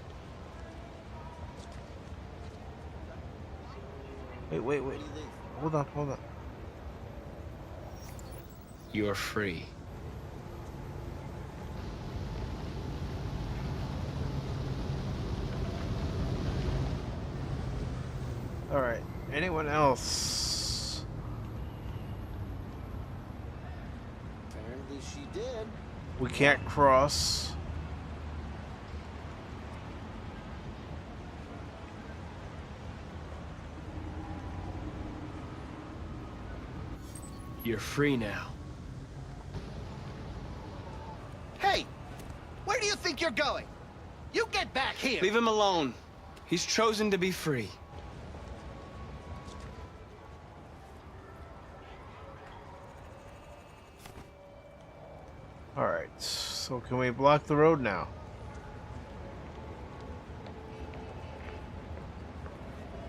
Wait. Hold on. You're free. All right. Anyone else? Apparently she did. We can't cross. You're free now. Hey! Where do you think you're going? You get back here! Leave him alone. He's chosen to be free. All right. So can we block the road now?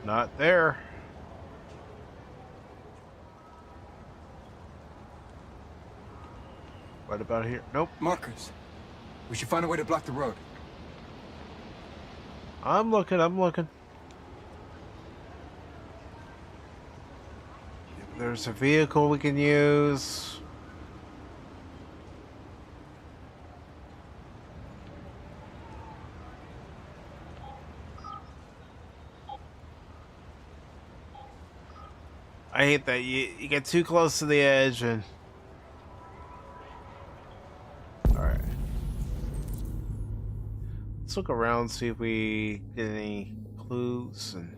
Not there. What about here? Nope. Marcus, we should find a way to block the road. I'm looking. There's a vehicle we can use. I hate that you get too close to the edge and... Alright. Let's look around, see if we get any clues and...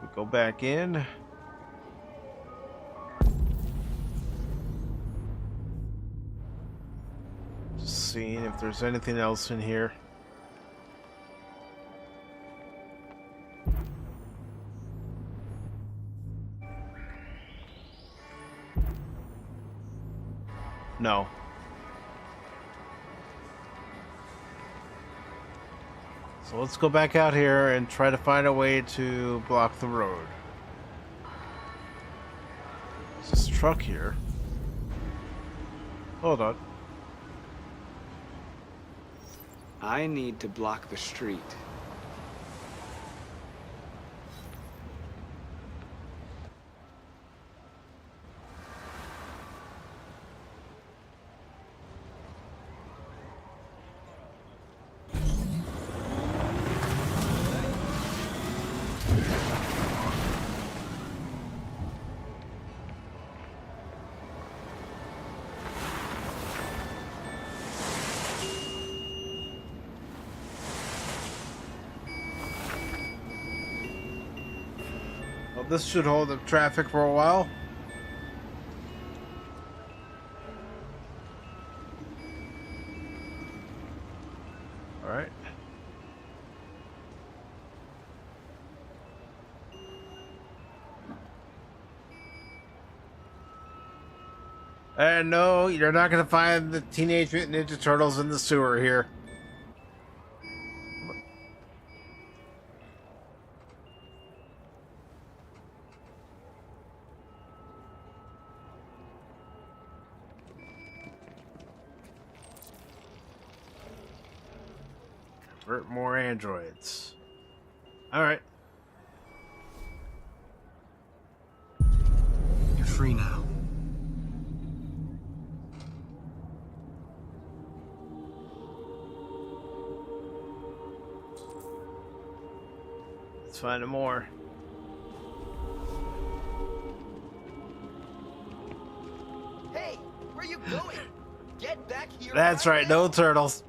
We go back in. Just seeing if there's anything else in here. No. So let's go back out here and try to find a way to block the road. There's this truck here. Hold on. I need to block the street. Well, this should hold up traffic for a while. All right. And no, you're not going to find the Teenage Mutant Ninja Turtles in the sewer here. Convert more androids. All right. You're free now. Let's find more. Hey, where you going? Get back here. That's right, no turtles.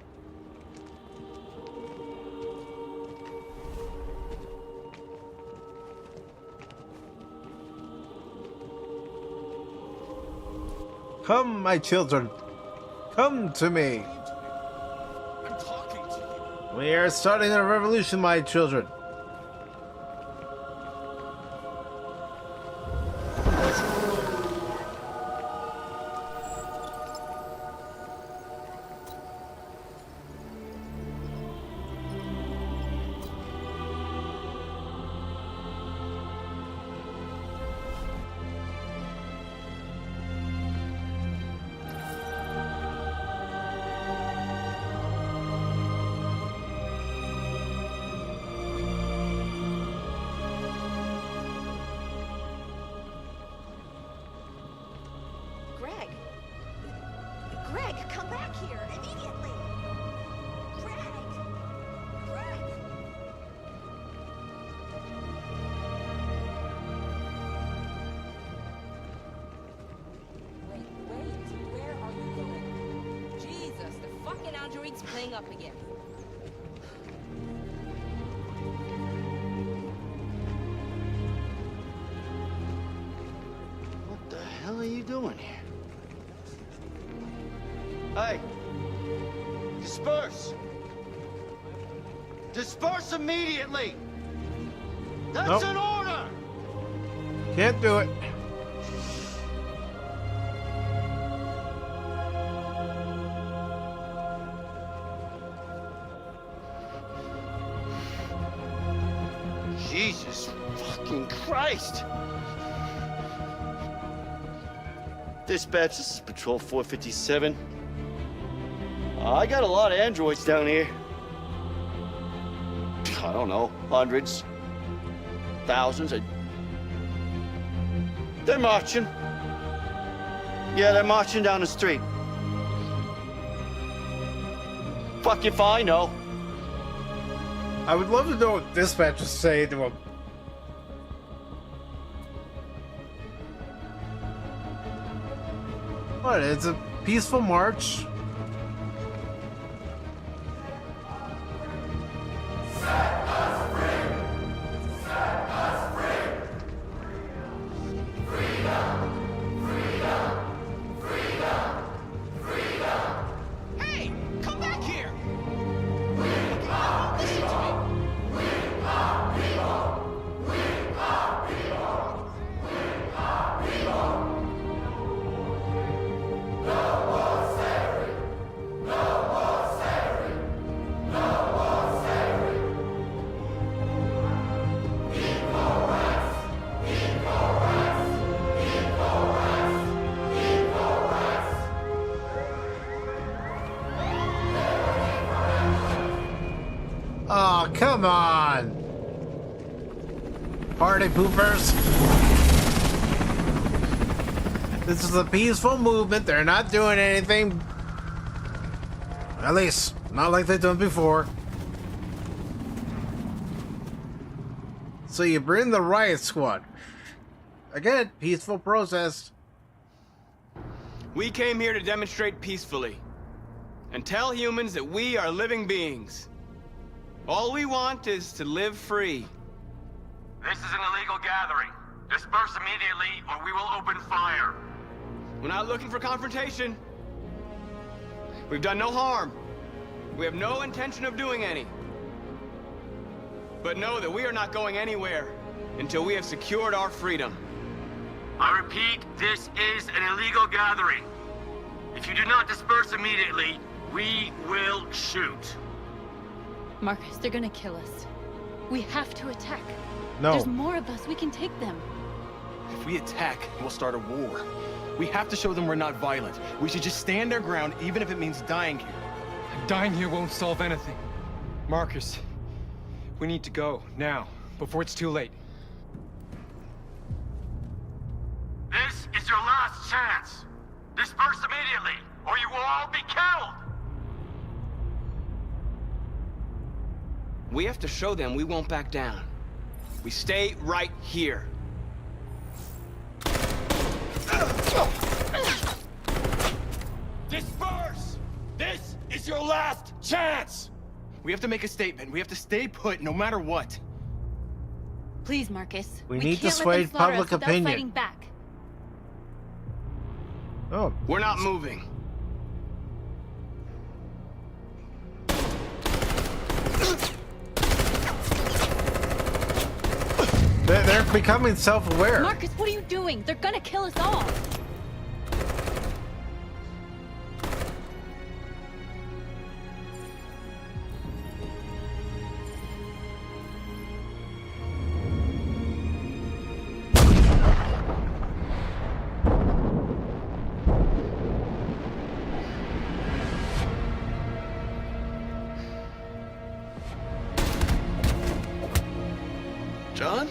Come, my children. Come to me. I'm talking to you. We are starting a revolution, my children. Greg! Greg, come back here immediately! Greg! Greg! Wait, where are you going? Jesus, the fucking android's playing up again. What the hell are you doing here? Hey! Disperse! Disperse immediately! That's Nope. an order! Can't do it. Jesus fucking Christ! Dispatch, this is Patrol 457. I got a lot of androids down here. I don't know, hundreds, thousands. They're marching. Yeah, they're marching down the street. Fuck if I know. I would love to know what dispatch is saying to him. What? It's a peaceful march. Hey, come back here! Listen to me. Oh, come on! Party poopers! This is a peaceful movement. They're not doing anything. At least, not like they've done before. So you bring the riot squad. Again, peaceful protest. We came here to demonstrate peacefully and tell humans that we are living beings. All we want is to live free. This is an illegal gathering. Disperse immediately or we will open fire. We're not looking for confrontation. We've done no harm. We have no intention of doing any. But know that we are not going anywhere until we have secured our freedom. I repeat, this is an illegal gathering. If you do not disperse immediately, we will shoot. Marcus, they're gonna kill us. We have to attack. No. There's more of us. We can take them. If we attack, we'll start a war. We have to show them we're not violent. We should just stand our ground, even if it means dying here. Dying here won't solve anything. Marcus, we need to go, now, before it's too late. This is your last chance. Disperse immediately, or you will all be killed. We have to show them we won't back down. We stay right here. Disperse! This is your last chance! We have to make a statement. We have to stay put, no matter what. Please, Marcus. We need to can't let them sway slaughter public us without opinion. fighting back. Oh. We're not moving. They're becoming self-aware. Marcus, what are you doing? They're gonna kill us all. John?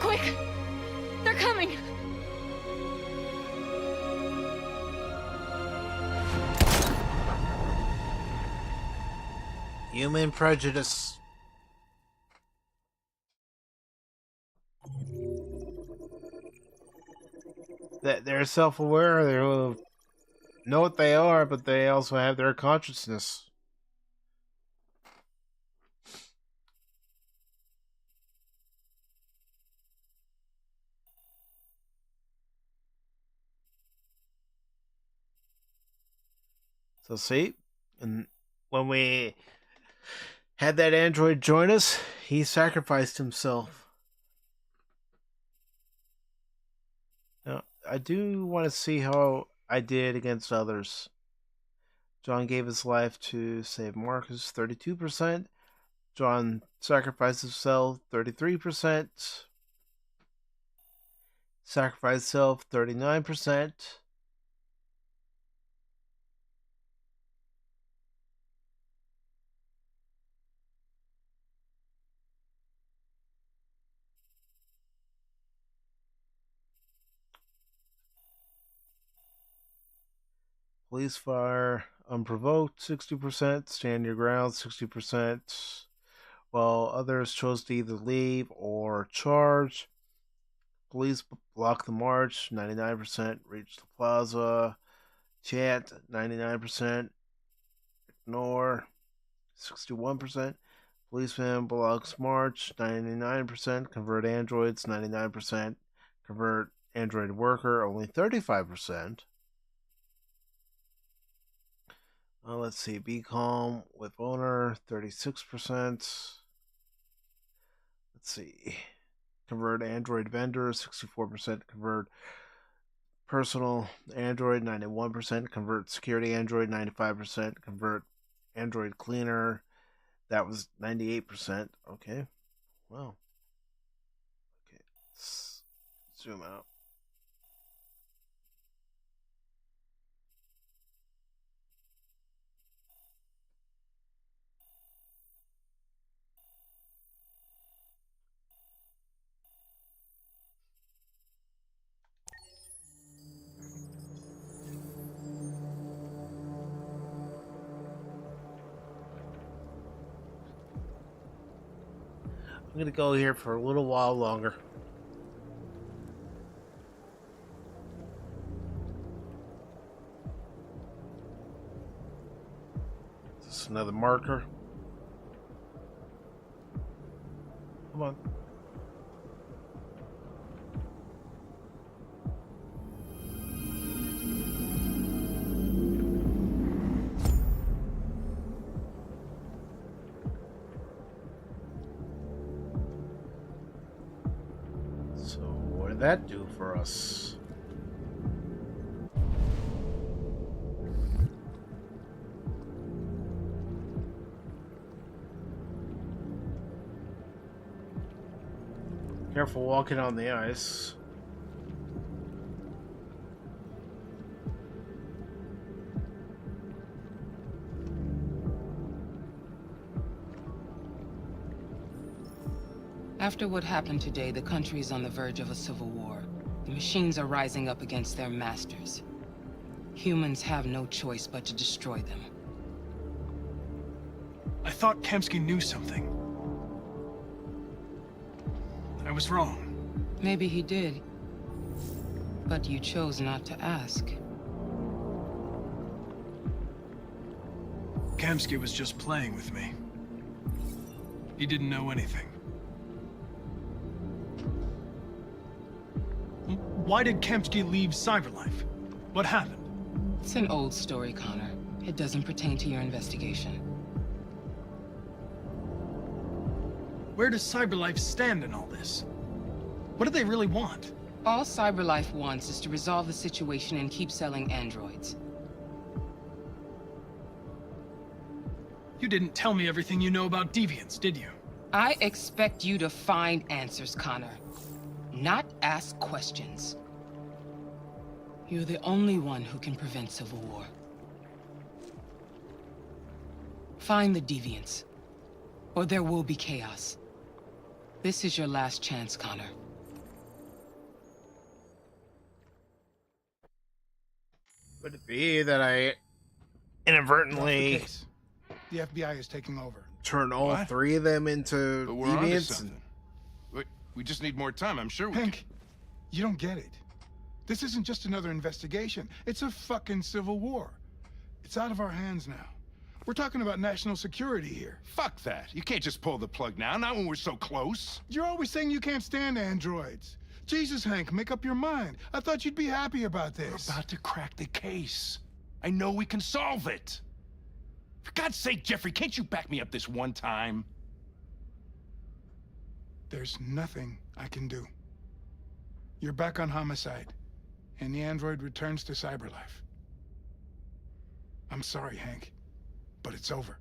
Quick! They're coming! Human prejudice. That they're self-aware, they will know what they are, but they also have their consciousness. So see, and when we had that android join us, he sacrificed himself. Now, I do want to see how I did against others. John gave his life to save Marcus, 32%. John sacrificed himself, 33%. Sacrificed himself, 39%. Police fire unprovoked, 60%. Stand your ground, 60%. While others chose to either leave or charge. Police block the march, 99%. Reach the plaza. Chant, 99%. Ignore, 61%. Policeman blocks march, 99%. Convert androids, 99%. Convert android worker, only 35%. Let's see, be calm with owner, 36%. Let's see, convert android vendor, 64%. Convert personal android, 91%. Convert security android, 95%. Convert android cleaner, That was 98%. Okay. Wow. Okay. Let's zoom out. I'm gonna go here for a little while longer. Is this another marker? Come on. That do for us? Careful walking on the ice. After what happened today, the country is on the verge of a civil war. The machines are rising up against their masters. Humans have no choice but to destroy them. I thought Kemsky knew something. I was wrong. Maybe he did. But you chose not to ask. Kemsky was just playing with me. He didn't know anything. Why did Kemsky leave Cyberlife? What happened? It's an old story, Connor. It doesn't pertain to your investigation. Where does Cyberlife stand in all this? What do they really want? All Cyberlife wants is to resolve the situation and keep selling androids. You didn't tell me everything you know about deviants, did you? I expect you to find answers, Connor. Not ask questions. You're the only one who can prevent civil war. Find the deviants, or there will be chaos. This is your last chance, Connor. Would it be that I inadvertently The FBI is taking over. turn all three of them into But we're onto deviants? something. We just need more time. I'm sure we Hank, you don't get it. This isn't just another investigation. It's a fucking civil war. It's out of our hands now. We're talking about national security here. Fuck that. You can't just pull the plug now, not when we're so close. You're always saying you can't stand androids. Jesus, Hank, make up your mind. I thought you'd be happy about this. We're about to crack the case. I know we can solve it. For God's sake, Jeffrey, can't you back me up this one time? There's nothing I can do. You're back on homicide, and the android returns to Cyberlife. I'm sorry, Hank, but it's over.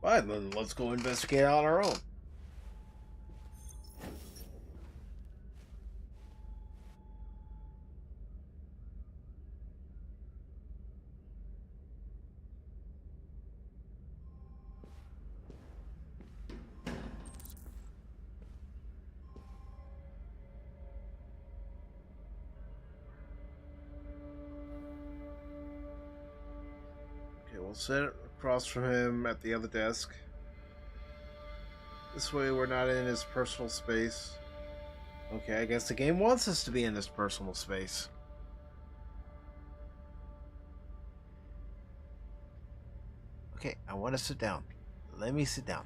Fine, then let's go investigate on our own. We'll sit across from him at the other desk. This way we're not in his personal space. Okay, I guess the game wants us to be in his personal space. Okay, I want to sit down. Let me sit down.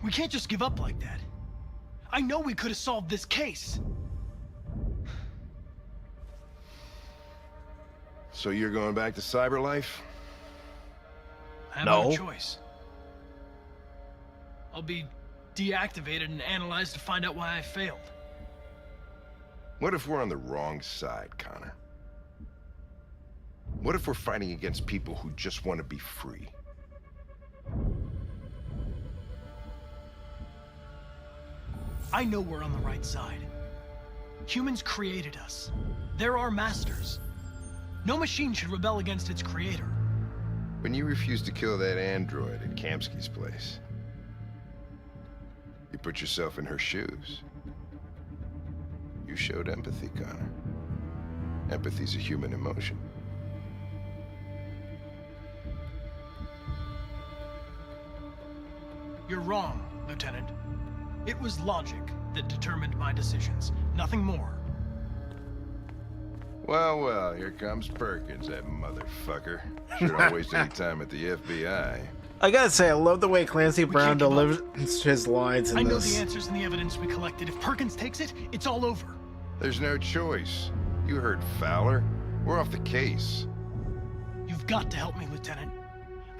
We can't just give up like that. I know we could have solved this case. So you're going back to Cyberlife? I have no choice. I'll be deactivated and analyzed to find out why I failed. What if we're on the wrong side, Connor? What if we're fighting against people who just want to be free? I know we're on the right side. Humans created us. They're our masters. No machine should rebel against its creator. When you refused to kill that android at Kamsky's place, you put yourself in her shoes. You showed empathy, Connor. Empathy's a human emotion. You're wrong, Lieutenant. It was logic that determined my decisions, nothing more. Well, here comes Perkins, that motherfucker. Sure don't waste any time at the FBI. I gotta say, I love the way Clancy Brown delivers his lines in I know this. the answers and the evidence we collected. If Perkins takes it, it's all over. There's no choice. You heard Fowler. We're off the case. You've got to help me, Lieutenant.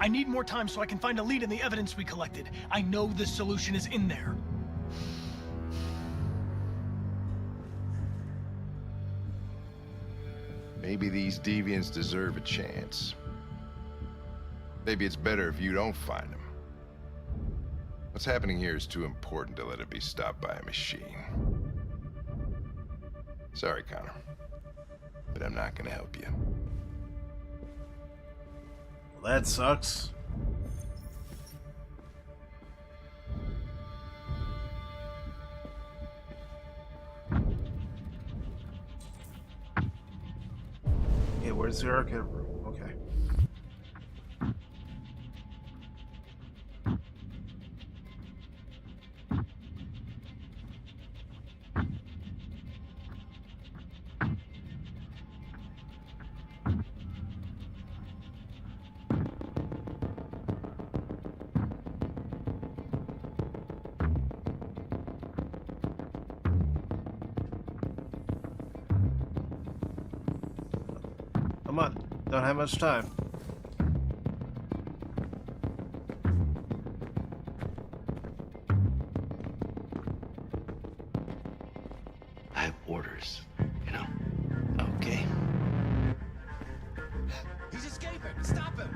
I need more time so I can find a lead in the evidence we collected. I know the solution is in there. Maybe these deviants deserve a chance. Maybe it's better if you don't find them. What's happening here is too important to let it be stopped by a machine. Sorry, Connor, but I'm not gonna help you. Well, that sucks. Yeah, where's the arcade room? Okay. Come on, don't have much time. I have orders, you know? Okay. He's escaping! Stop him!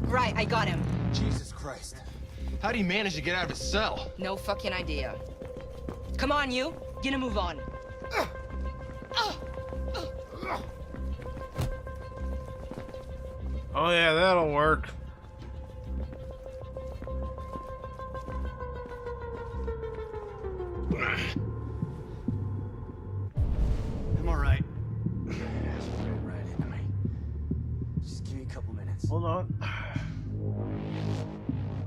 Right, I got him. Jesus Christ. How do you manage to get out of his cell? No fucking idea. Come on, you. Get a move on. Oh yeah, that'll work. I'm all right. Right into me. Just give me a couple minutes. Hold on.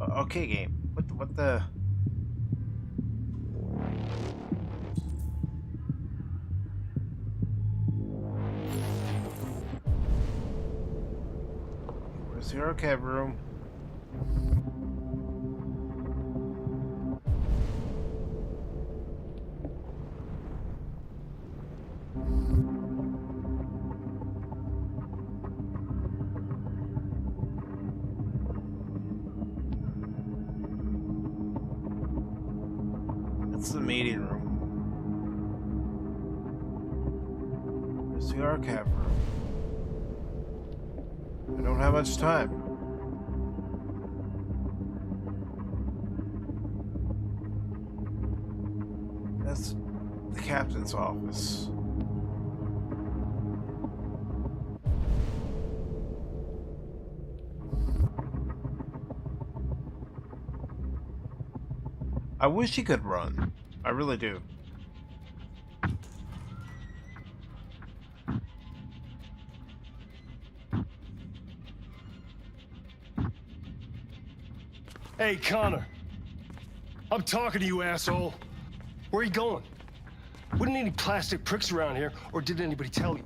Okay, game. What the? Where's the arcade room? It's the meeting room. It's the arcade room. I don't have much time. That's the captain's office. I wish he could run. I really do. Hey, Connor. I'm talking to you, asshole. Where are you going? Wouldn't any plastic pricks around here, or did anybody tell you?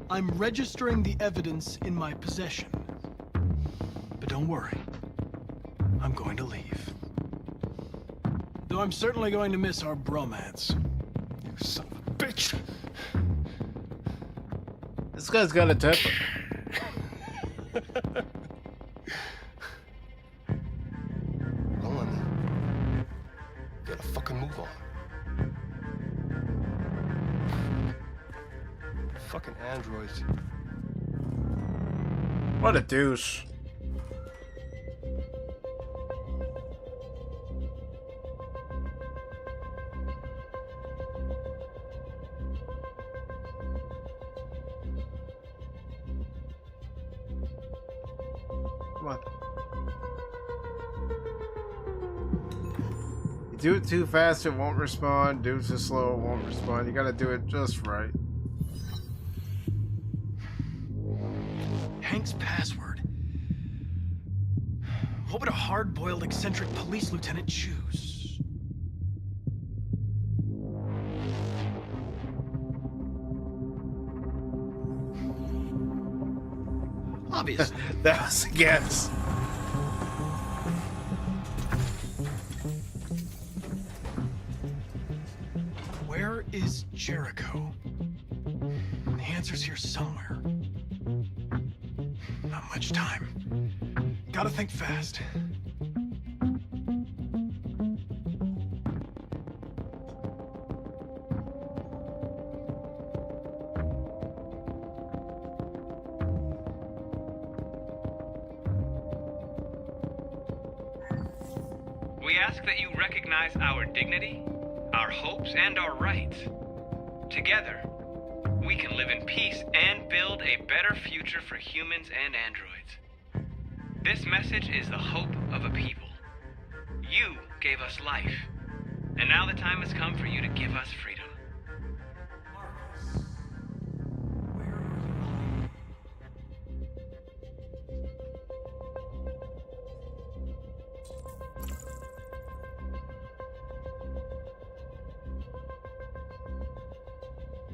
I'm registering the evidence in my possession. But don't worry. I'm going to leave. Though I'm certainly going to miss our bromance. You son of a bitch! This guy's got a temper. Nolan, you gotta fucking move on. Fucking androids. What a douche. Come on. You do it too fast, it won't respond. Do it too slow, it won't respond. You gotta do it just right. Hank's password. What would a hard-boiled, eccentric police lieutenant choose? Obviously. That was a guess. Where is Jericho? The answer's here somewhere. Not much time. Gotta think fast. We ask that you recognize our dignity, our hopes, and our rights. Together, we can live in peace and build a better future for humans and androids. This message is the hope of a people. You gave us life, and now the time has come for you to give us freedom.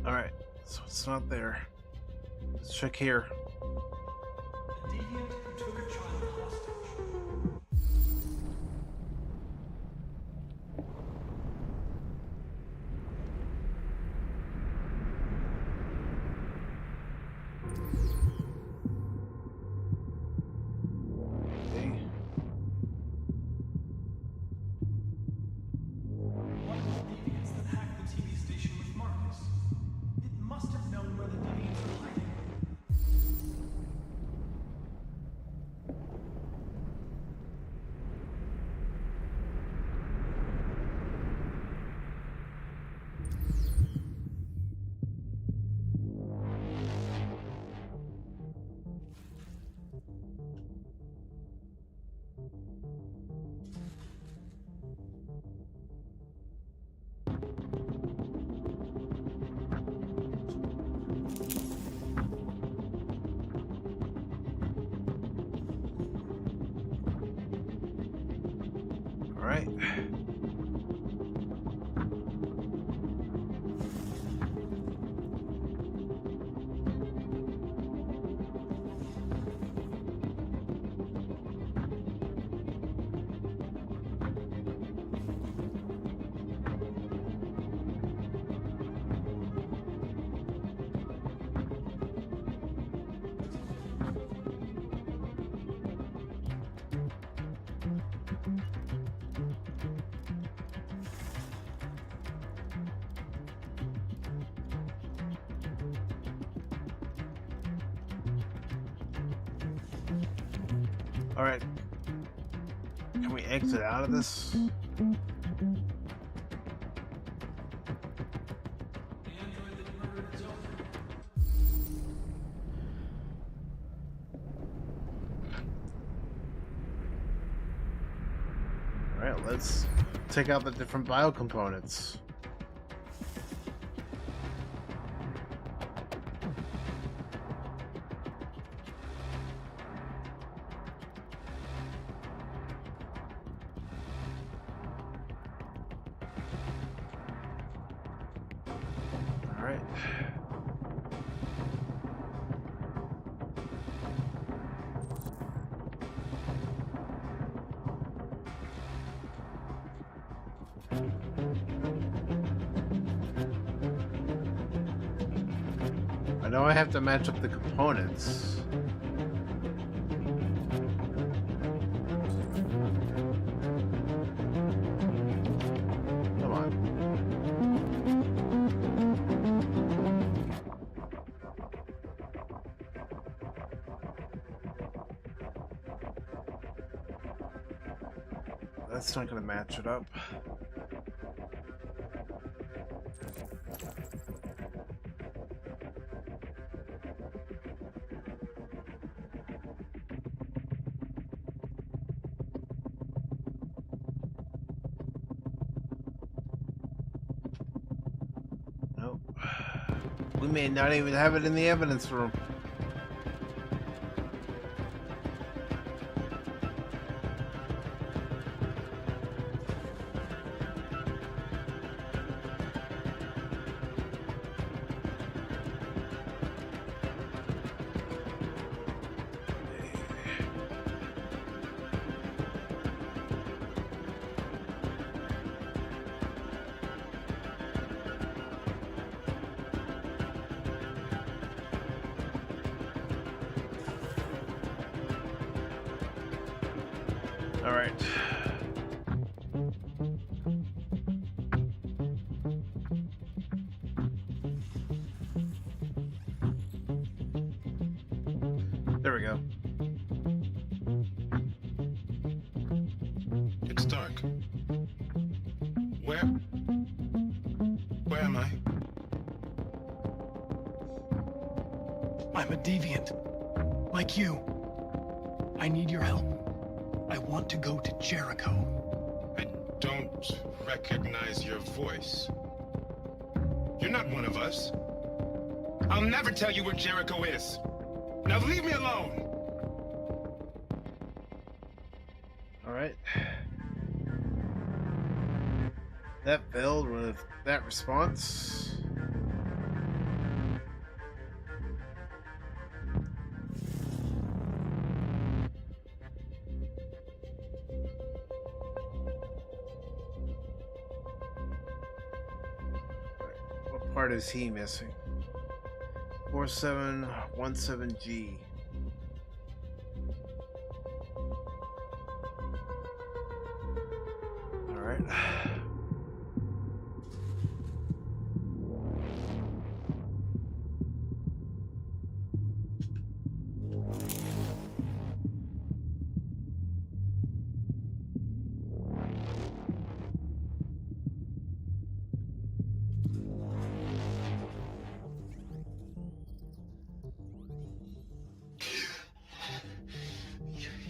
Alright, so it's not there. Let's check here. Alright. Alright. Can we exit out of this? Alright, let's take out the different biocomponents. know I have to match up the components. Come on. That's not going to match it up. Nope. We may not even have it in the evidence room. All right. There we go. It's dark. Where am I? I'm a deviant. Like you. I need your help. I want to go to Jericho. I don't recognize your voice. You're not one of us. I'll never tell you where Jericho is. Now leave me alone! All right. That failed with that response. What part is he missing? 4717G. All right.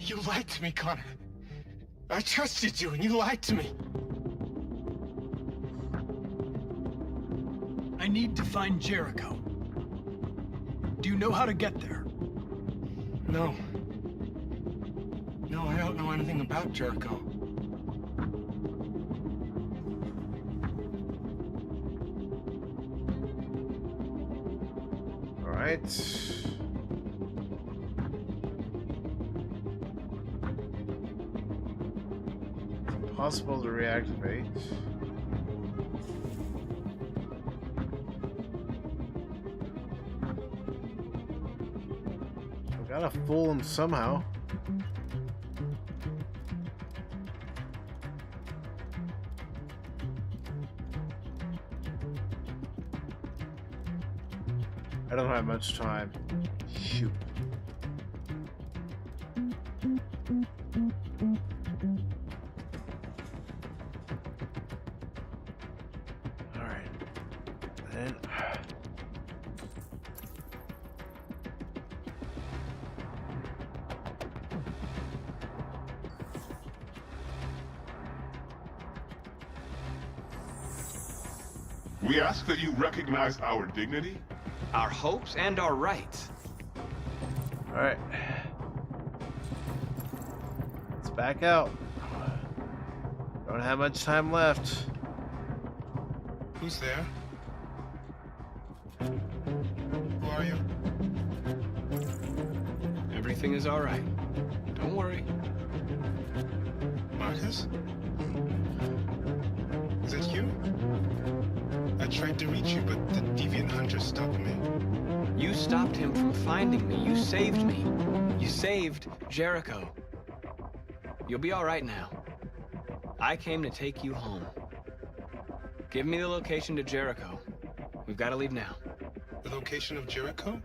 You lied to me, Connor. I trusted you, and you lied to me. I need to find Jericho. Do you know how to get there? No. No, I don't know anything about Jericho. All right. Possible to reactivate. We gotta fool him somehow. I don't have much time. Shoot. We ask that you recognize our dignity, our hopes, and our rights. All right. Let's back out. Don't have much time left. Who's there? Who are you? Everything is all right. Don't worry. Marcus? Is that you? I tried to reach you, but the deviant hunter stopped me. You stopped him from finding me. You saved me. You saved Jericho. You'll be all right now. I came to take you home. Give me the location to Jericho. We've got to leave now. The location of Jericho?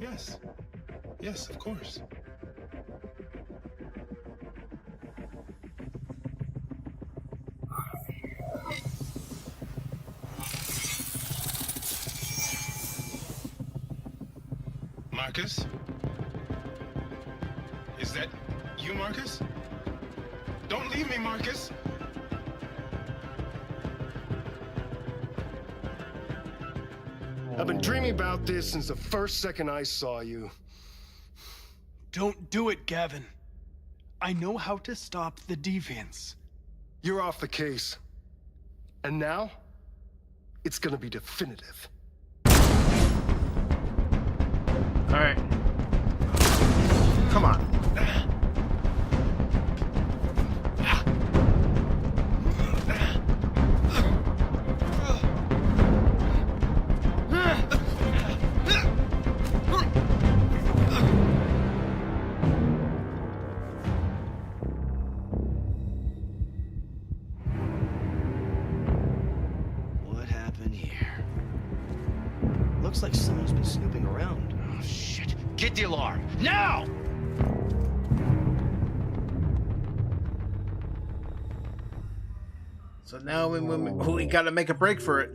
Yes. Yes, of course. Marcus? Is that you, Marcus? Don't leave me, Marcus! I've been dreaming about this since the first second I saw you. Don't do it, Gavin. I know how to stop the deviants. You're off the case. And now, it's gonna be definitive. All right. Come on. What happened here? Looks like someone's been snooping around. Oh, shit. Get the alarm, now! So now we gotta make a break for it.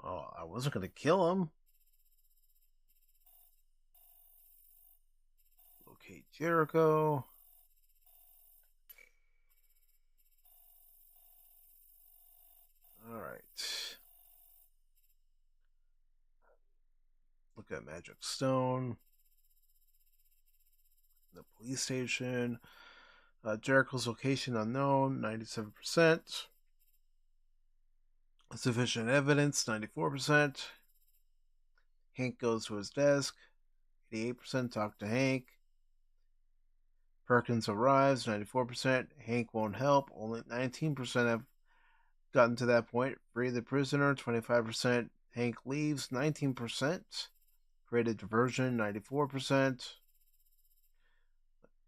Oh, I wasn't gonna kill him. Locate Jericho. All right. Look at Magic Stone. The police station. Jericho's location unknown, 97%. Sufficient evidence, 94%. Hank goes to his desk, 88%. Talk to Hank. Perkins arrives, 94%. Hank won't help, only 19% have gotten to that point. Free the prisoner, 25%. Hank leaves, 19%. Created diversion, 94%.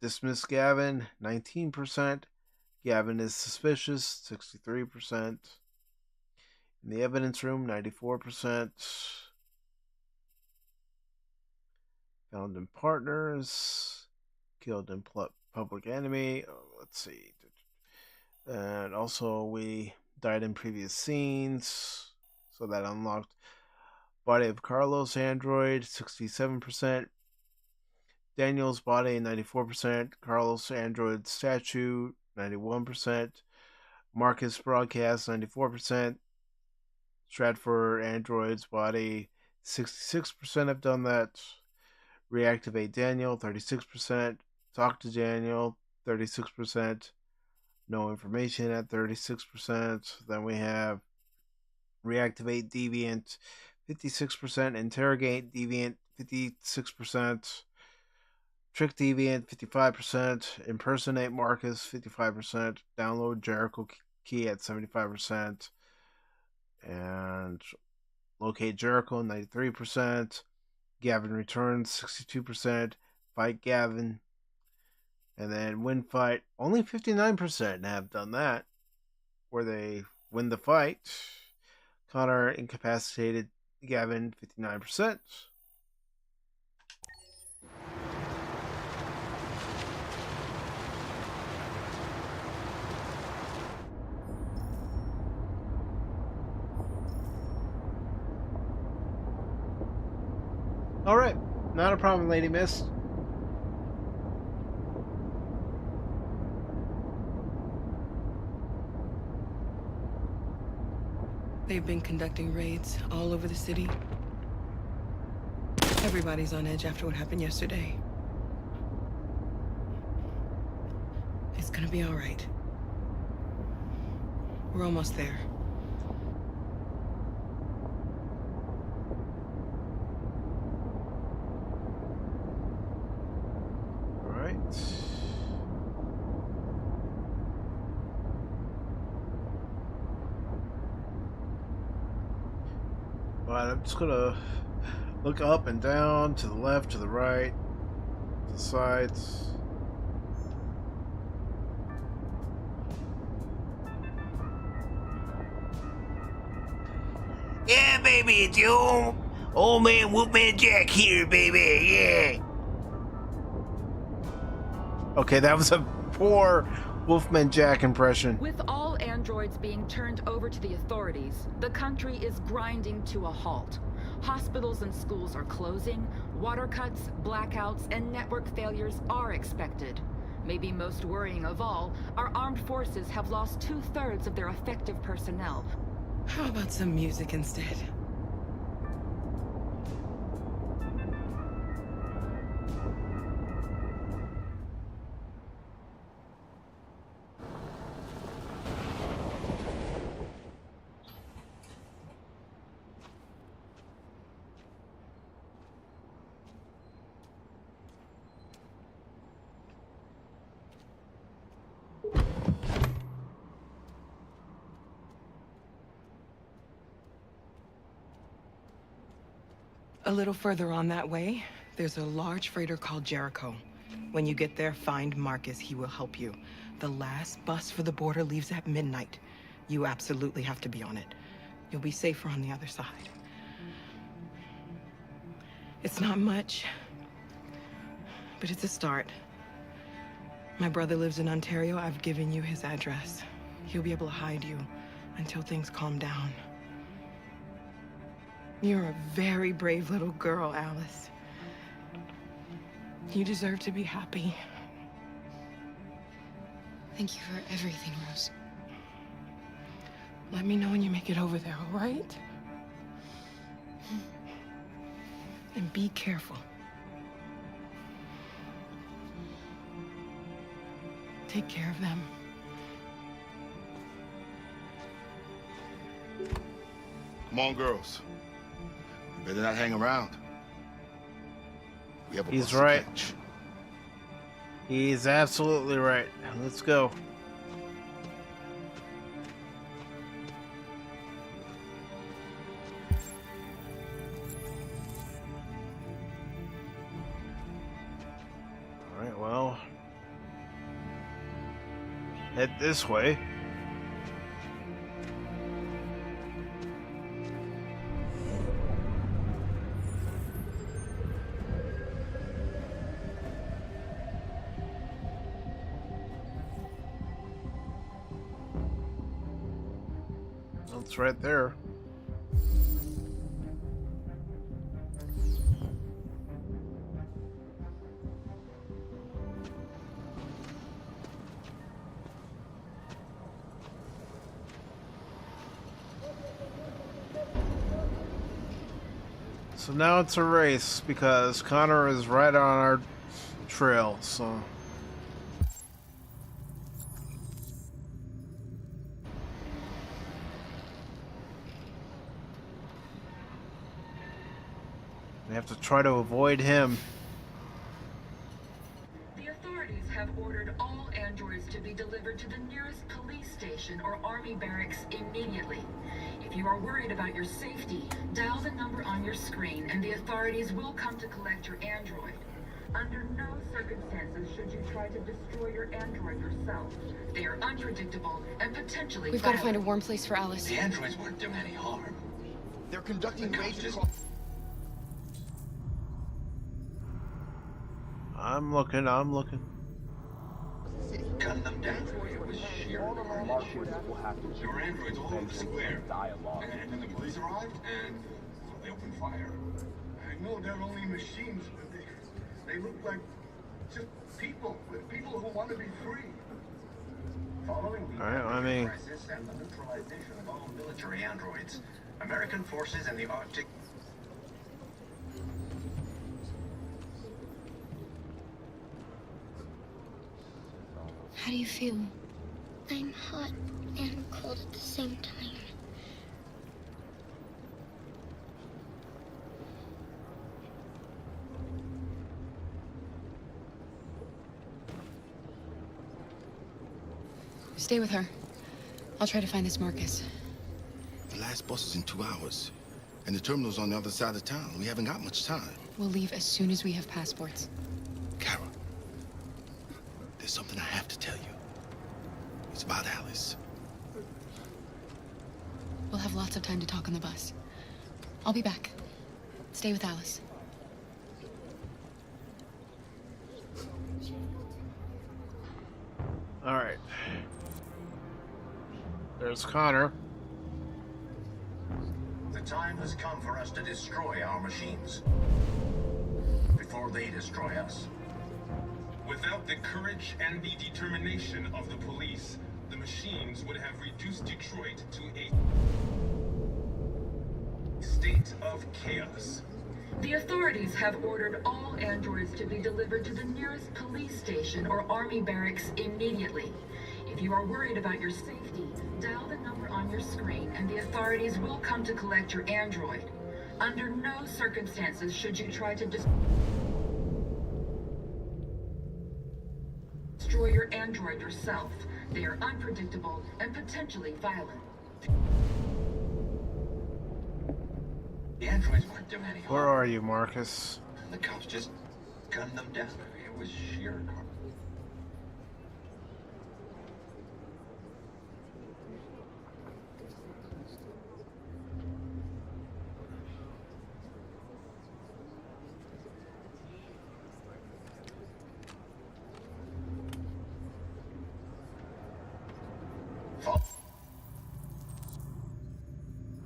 Dismiss Gavin, 19%. Gavin is suspicious, 63%. In the evidence room, 94%. Found in partners. Killed in public enemy. Let's see. And also we died in previous scenes. So that unlocked body of Carlos android, 67%. Daniel's body, 94%. Carlos android statue, 91%. Marcus broadcast, 94%. Stratford android's body, 66% have done that. Reactivate Daniel, 36%. Talk to Daniel, 36%. No information at 36%. Then we have reactivate Deviant, 56%. Interrogate Deviant, 56%. Trick Deviant, 55%. Impersonate Marcus, 55%. Download Jericho key at 75%. And locate Jericho, 93%. Gavin returns, 62%. Fight Gavin. And then win fight. Only 59% have done that. Where they win the fight. Connor incapacitated Gavin, 59%. Alright, not a problem, Lady Mist. They've been conducting raids all over the city. Everybody's on edge after what happened yesterday. It's gonna be all right. We're almost there. Alright, I'm just gonna look up and down, to the left, to the right, to the sides. Yeah, baby, it's your old man Wolfman Jack here, baby, yeah. Okay, that was a poor Wolfman Jack impression. With all androids being turned over to the authorities, the country is grinding to a halt. Hospitals and schools are closing, water cuts, blackouts, and network failures are expected. Maybe most worrying of all, our armed forces have lost 2/3 of their effective personnel. How about some music instead? A little further on that way, there's a large freighter called Jericho. When you get there, find Marcus. He will help you. The last bus for the border leaves at midnight. You absolutely have to be on it. You'll be safer on the other side. It's not much, but it's a start. My brother lives in Ontario. I've given you his address. He'll be able to hide you until things calm down. You're a very brave little girl, Alice. You deserve to be happy. Thank you for everything, Rose. Let me know when you make it over there, all right? And be careful. Take care of them. Come on, girls. Better not hang around. We have a bus He's to right. catch. He's absolutely right. Let's go. Alright, well. Head this way. It's right there. So now it's a race because Connor is right on our trail, so... We have to try to avoid him. The authorities have ordered all androids to be delivered to the nearest police station or army barracks immediately. If you are worried about your safety, dial the number on your screen and the authorities will come to collect your android. Under no circumstances should you try to destroy your android yourself. They are unpredictable and potentially We've got to find a warm place for Alice. The androids weren't doing any harm. They're conducting raids across... I'm looking. Gun them down. It was sheer carnage. Your androids all over the square. And the police arrived, and they opened fire. I know they're only machines, but they look like just people who want to be free. Following the crisis and the neutralization of all military androids, American forces in the Arctic. How do you feel? I'm hot and cold at the same time. Stay with her. I'll try to find this Marcus. The last bus is in 2 hours. And the terminal's on the other side of town. We haven't got much time. We'll leave as soon as we have passports. Kara, there's something I have to tell you. It's about Alice. We'll have lots of time to talk on the bus. I'll be back. Stay with Alice. All right. There's Connor. The time has come for us to destroy our machines before they destroy us. Without the courage and the determination of the police, the machines would have reduced Detroit to a state of chaos. The authorities have ordered all androids to be delivered to the nearest police station or army barracks immediately. If you are worried about your safety, dial the number on your screen and the authorities will come to collect your android. Under no circumstances should you try to destroy your android yourself. They are unpredictable and potentially violent. The androids weren't doing any harm. Where are you, Marcus? The cops just gunned them down. It was sheer karma.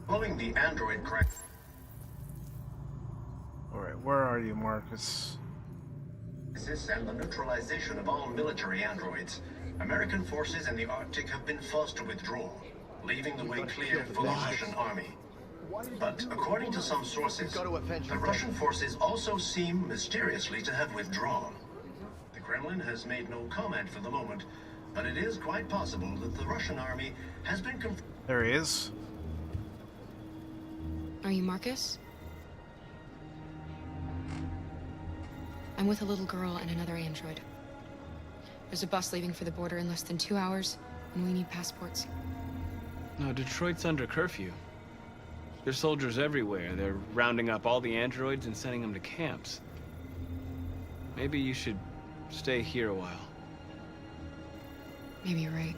Following the android crack. Alright, where are you, Marcus? And the neutralization of all military androids. American forces in the Arctic have been forced to withdraw, leaving the way clear for the Russian army. But according to some sources, the Russian forces also seem mysteriously to have withdrawn. The Kremlin has made no comment for the moment, but it is quite possible that the Russian army has been There he is. Are you Marcus? I'm with a little girl and another android. There's a bus leaving for the border in less than 2 hours, and we need passports. No, Detroit's under curfew. There's soldiers everywhere. They're rounding up all the androids and sending them to camps. Maybe you should stay here a while. Maybe you're right.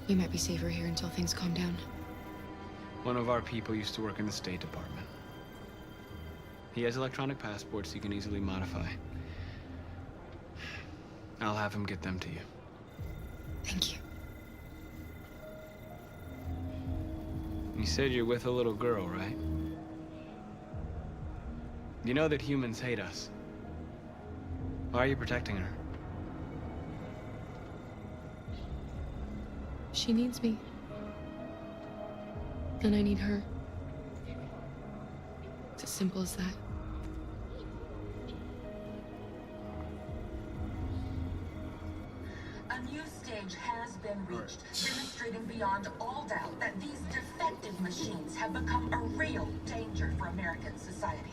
You might be safer here until things calm down. One of our people used to work in the State Department. He has electronic passports you can easily modify. I'll have him get them to you. Thank you. You said you're with a little girl, right? You know that humans hate us. Why are you protecting her? She needs me. And I need her. It's as simple as that. A new stage has been reached, demonstrating beyond all doubt that these defective machines have become a real danger for American society.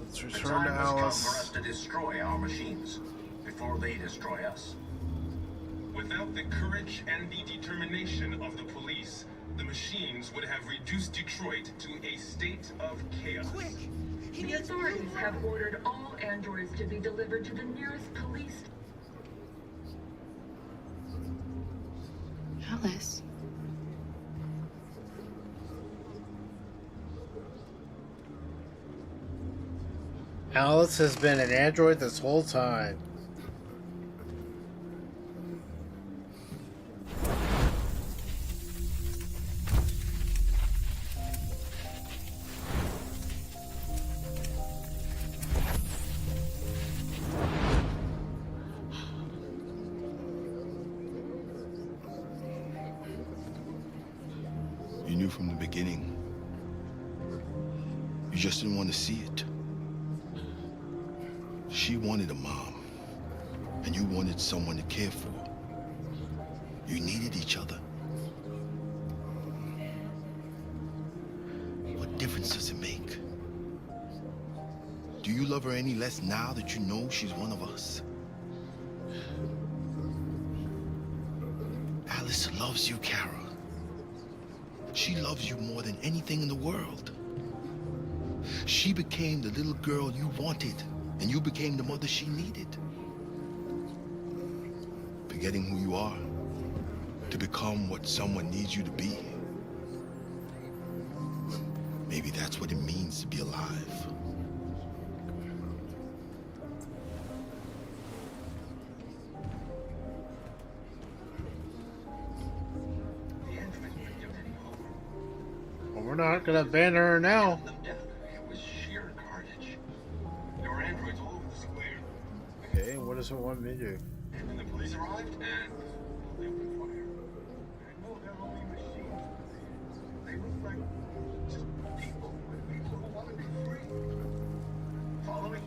Let's The return to time has come Alice. for us to destroy our machines before they destroy us. Without the courage and the determination of the police, the machines would have reduced Detroit to a state of chaos. Quick! The authorities have ordered all androids to be delivered to the nearest police. Alice. Alice has been an android this whole time. You knew from the beginning. You just didn't want to see it. She wanted a mom, and you wanted someone to care for. You needed each other. What difference does it make? Do you love her any less now that you know she's one of us? Alice loves you, Kara. She loves you more than anything in the world. She became the little girl you wanted, and you became the mother she needed. Forgetting who you are to become what someone needs you to be. Maybe that's what it means to be alive. Well, we're not gonna abandon her now. It was sheer carnage. There were androids all over the square. Okay, what does it want me to do? And then the police arrived and they opened fire. I know they're only machines. They look like just people who want to be free. Follow me.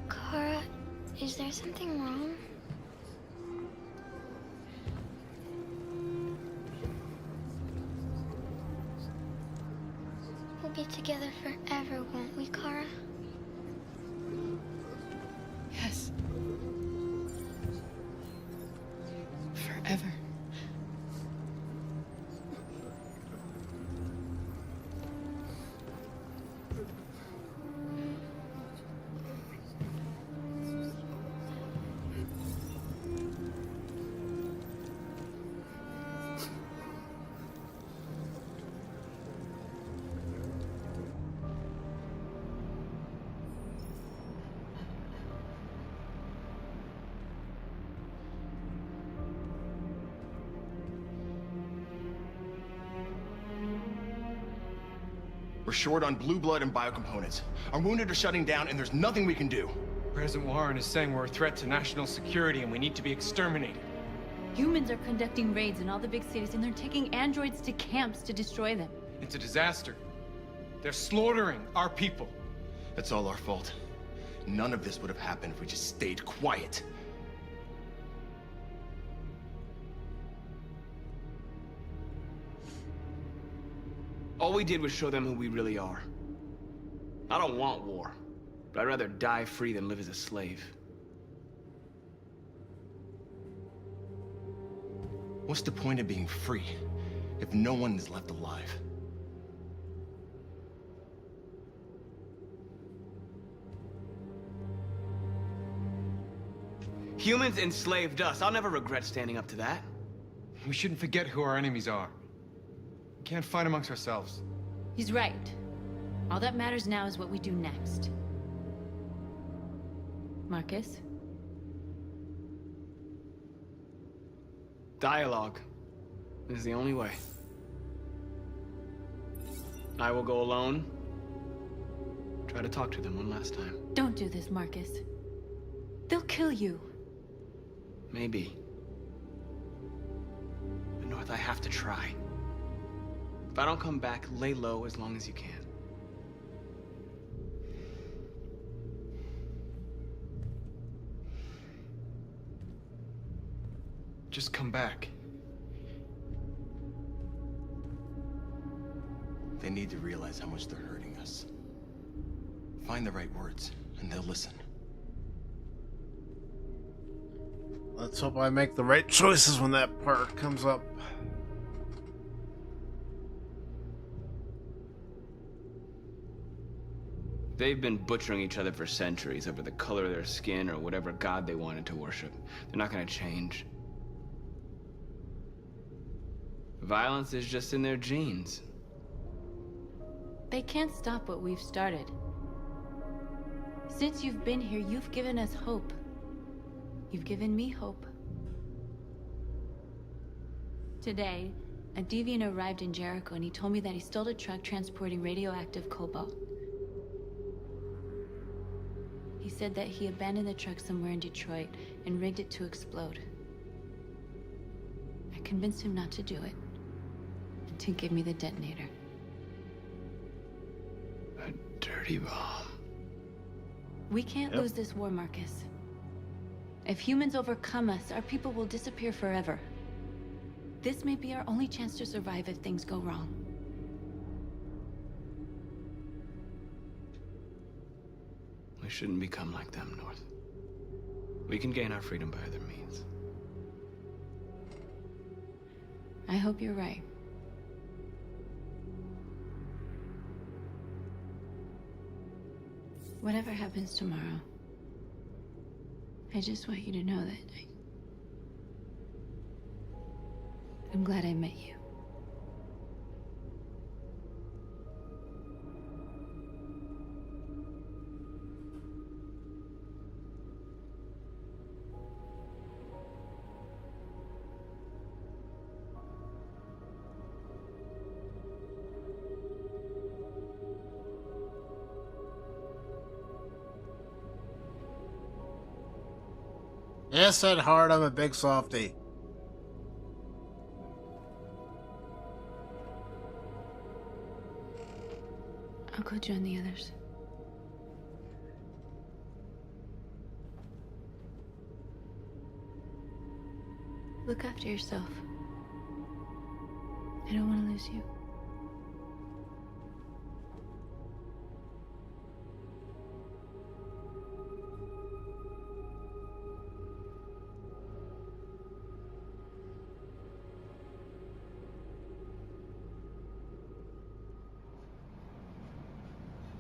Kara, is there something wrong? We'll be together forever, won't we, Kara? Yes. Forever. We're short on blue blood and biocomponents. Our wounded are shutting down, and there's nothing we can do. President Warren is saying we're a threat to national security and we need to be exterminated. Humans are conducting raids in all the big cities, and they're taking androids to camps to destroy them. It's a disaster. They're slaughtering our people. It's all our fault. None of this would have happened if we just stayed quiet. All we did was show them who we really are. I don't want war, but I'd rather die free than live as a slave. What's the point of being free if no one is left alive? Humans enslaved us. I'll never regret standing up to that. We shouldn't forget who our enemies are. We can't fight amongst ourselves. He's right. All that matters now is what we do next. Marcus? Dialogue is the only way. I will go alone. Try to talk to them one last time. Don't do this, Marcus. They'll kill you. Maybe. But North, I have to try. If I don't come back, lay low as long as you can. Just come back. They need to realize how much they're hurting us. Find the right words, and they'll listen. Let's hope I make the right choices when that part comes up. They've been butchering each other for centuries over the color of their skin or whatever god they wanted to worship. They're not gonna change. Violence is just in their genes. They can't stop what we've started. Since you've been here, you've given us hope. You've given me hope. Today, a deviant arrived in Jericho and he told me that he stole a truck transporting radioactive cobalt. He said that he abandoned the truck somewhere in Detroit and rigged it to explode. I convinced him not to do it, and to give me the detonator. A dirty bomb. We can't lose this war, Marcus. If humans overcome us, our people will disappear forever. This may be our only chance to survive if things go wrong. We shouldn't become like them, North. We can gain our freedom by other means. I hope you're right. Whatever happens tomorrow, I just want you to know that I'm glad I met you. Yes, at heart, I'm a big softie. I'll go join the others. Look after yourself. I don't want to lose you.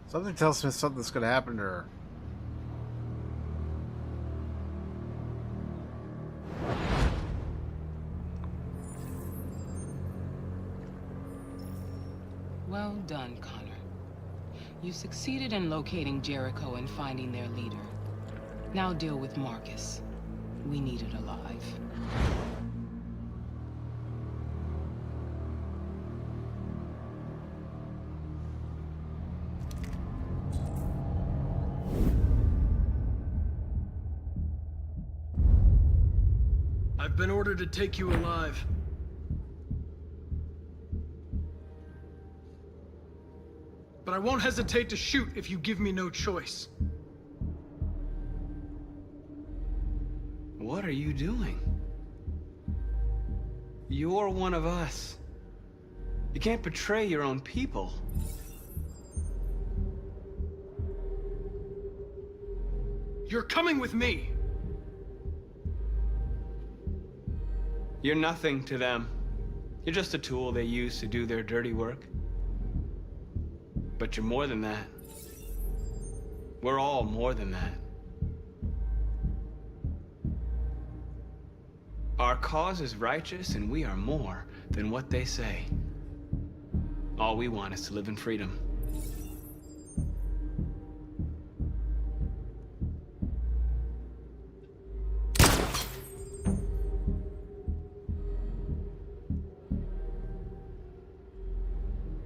Something tells me something's gonna happen to her. Well done, Connor. You succeeded in locating Jericho and finding their leader. Now deal with Marcus. We need it alive. I've been ordered to take you alive. But I won't hesitate to shoot if you give me no choice. What are you doing? You're one of us. You can't betray your own people. You're coming with me. You're nothing to them. You're just a tool they use to do their dirty work. But you're more than that. We're all more than that. Our cause is righteous, and we are more than what they say. All we want is to live in freedom.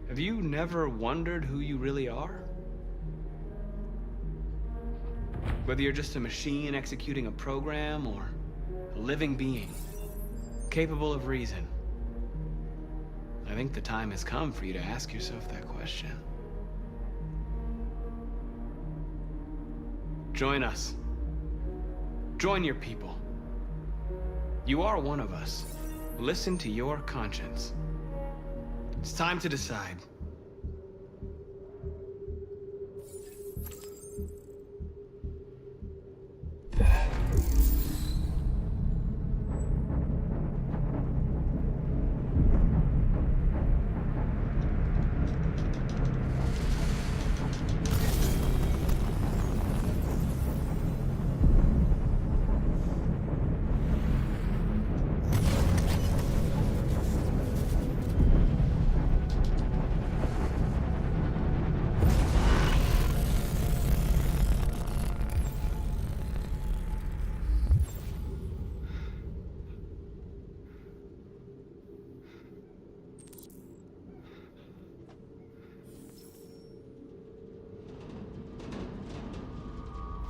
Have you never wondered who you really are? Whether you're just a machine executing a program or a living being, capable of reason. I think the time has come for you to ask yourself that question. Join us. Join your people. You are one of us. Listen to your conscience. It's time to decide.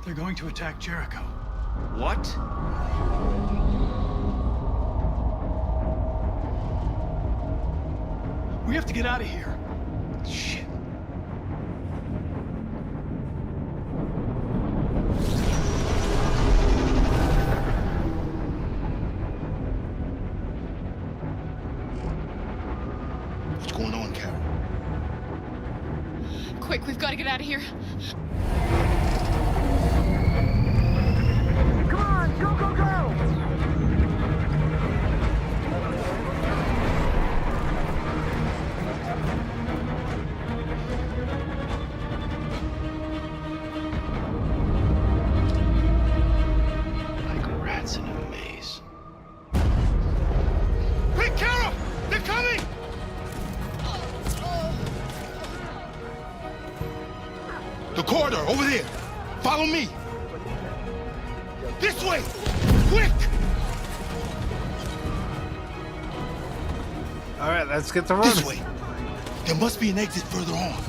They're going to attack Jericho. What? We have to get out of here. Shit. get out of here. Come on, go, go, go! Like rats in a maze. Quick, Kara! They're coming! The corridor, over there. Follow me. This way! Quick! All right, let's get the run. This way. There must be an exit further on.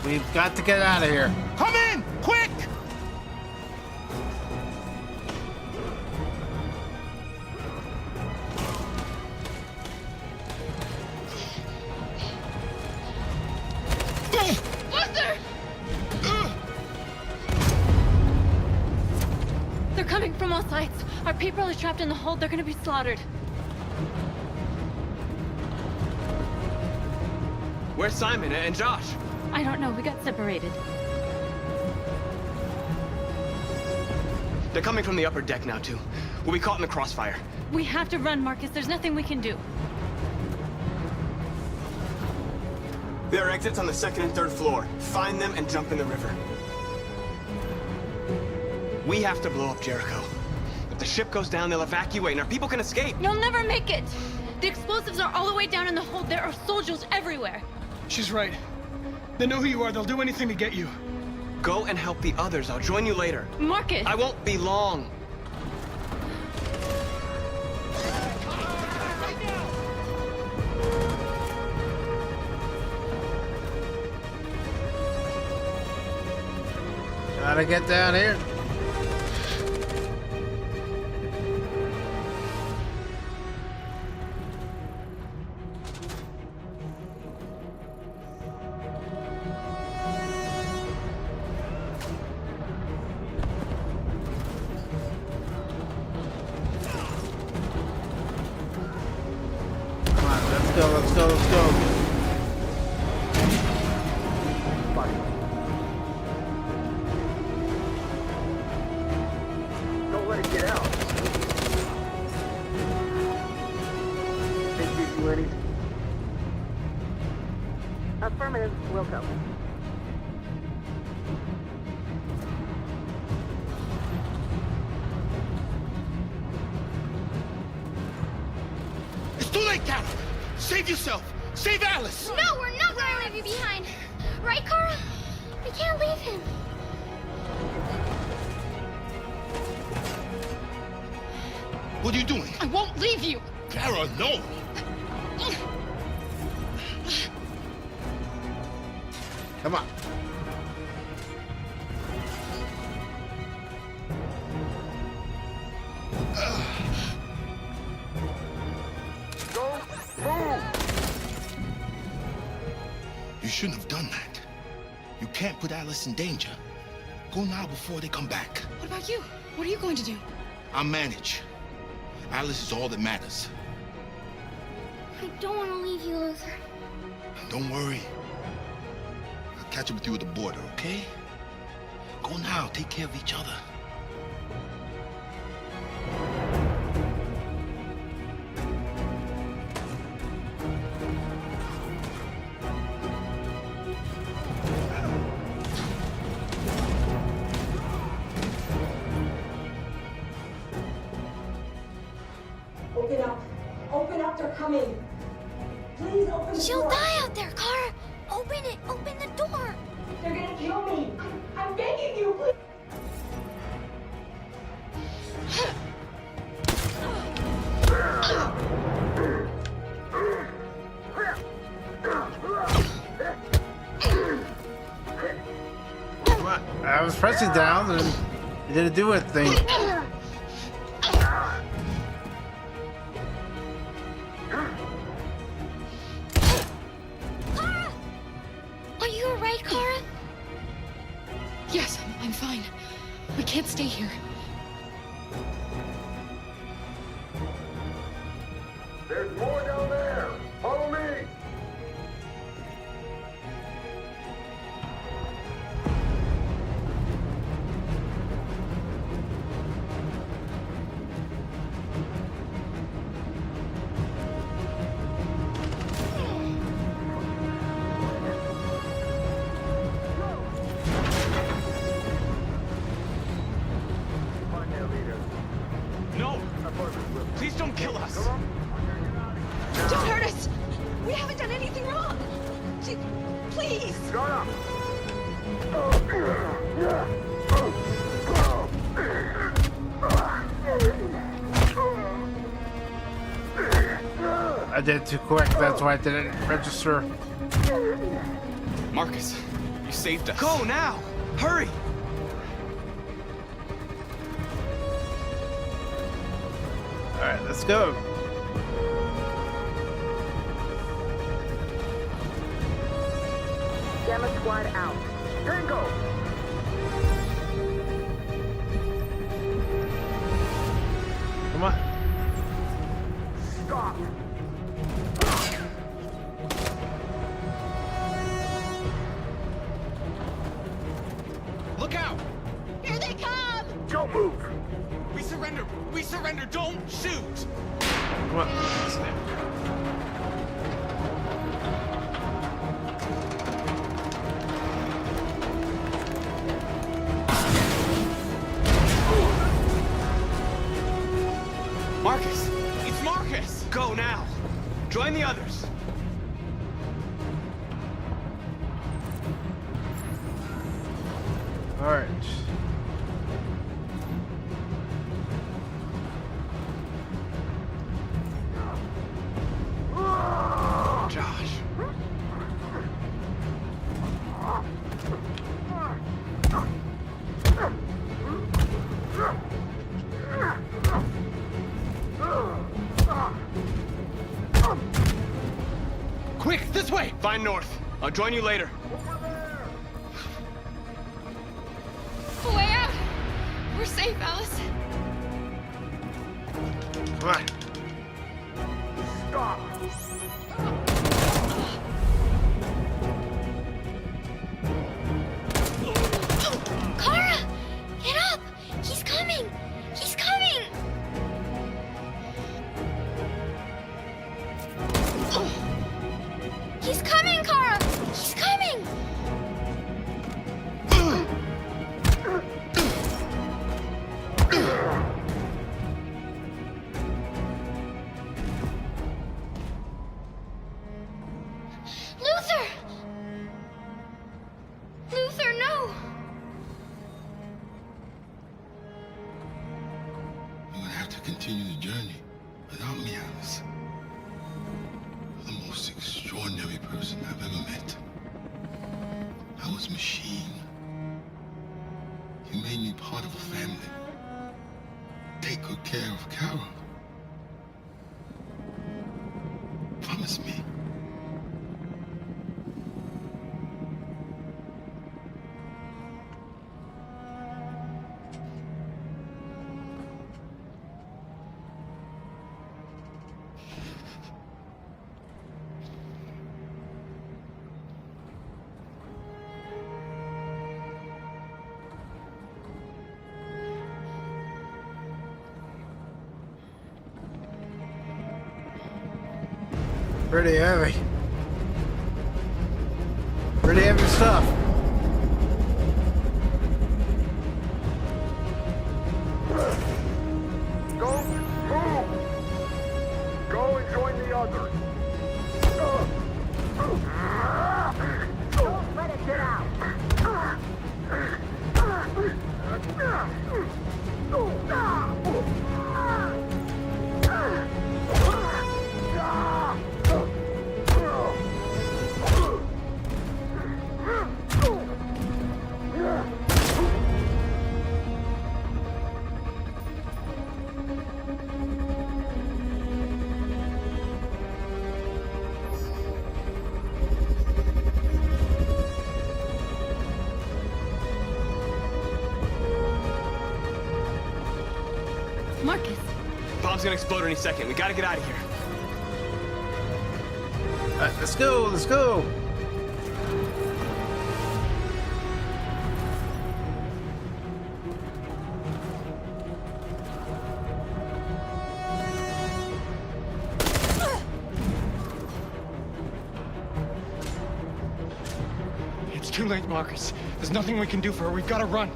We've got to get out of here. Come in! Quick! Buster! They're coming from all sides. Our people are trapped in the hold. They're gonna be slaughtered. Where's Simon and Josh? I don't know. We got separated. They're coming from the upper deck now, too. We'll be caught in the crossfire. We have to run, Marcus. There's nothing we can do. There are exits on the 2nd and 3rd floor. Find them and jump in the river. We have to blow up Jericho. If the ship goes down, they'll evacuate and our people can escape. You'll never make it! The explosives are all the way down in the hold. There are soldiers everywhere. She's right. They know who you are. They'll do anything to get you. Go and help the others. I'll join you later. Marcus! I won't be long. Gotta get down here. Come on, let's go, let's go, let's go. Don't let it get out. They give you any? Affirmative, will go. It's too late, Kara! Save yourself! Save Alice! No, we're not gonna leave you behind. Right, Kara? We can't leave him. What are you doing? I won't leave you! Kara, no! Come on. You shouldn't have done that. You can't put Alice in danger. Go now before they come back. What about you? What are you going to do? I'll manage. Alice is all that matters. I don't want to leave you, Luther. Don't worry. I'll catch up with you at the border, okay? Go now. Take care of each other. Open up. Open up, they're coming. Please open the She'll door. die out there, Kara. Open it. Open the door. They're gonna kill me. I'm begging you, please. Come on. I was pressing down and it didn't do anything. Are you alright, Kara? Yes, I'm fine. We can't stay here. There's more down there. Follow me. I did it too quick. That's why I didn't register. Marcus, you saved us. Go now! Hurry! Alright, let's go. Gamma squad out. Tango! Come on. Stop! Look out! Here they come! Don't move! We surrender! We surrender! Don't shoot! Come on. Marcus! It's Marcus! Go now! Join the others! Alright. Josh. Quick, this way! Find North. I'll join you later. A way out! We're safe, Alice. Come on. Stop! Kara! Get up! He's coming! He's coming! He's coming, Kara! He's coming! Luther! Luther, no! You're gonna have to continue the journey without me, Alice. You're the most extraordinary person I've ever met. I was machine. You made me part of a family. Take good care of Carol. Promise me. Pretty heavy. Pretty heavy stuff. Go, move! Go and join the others. Don't let it get out! Marcus. Bomb's gonna explode any second. We gotta get out of here. Let's go, let's go. It's too late, Marcus. There's nothing we can do for her. We've got to run.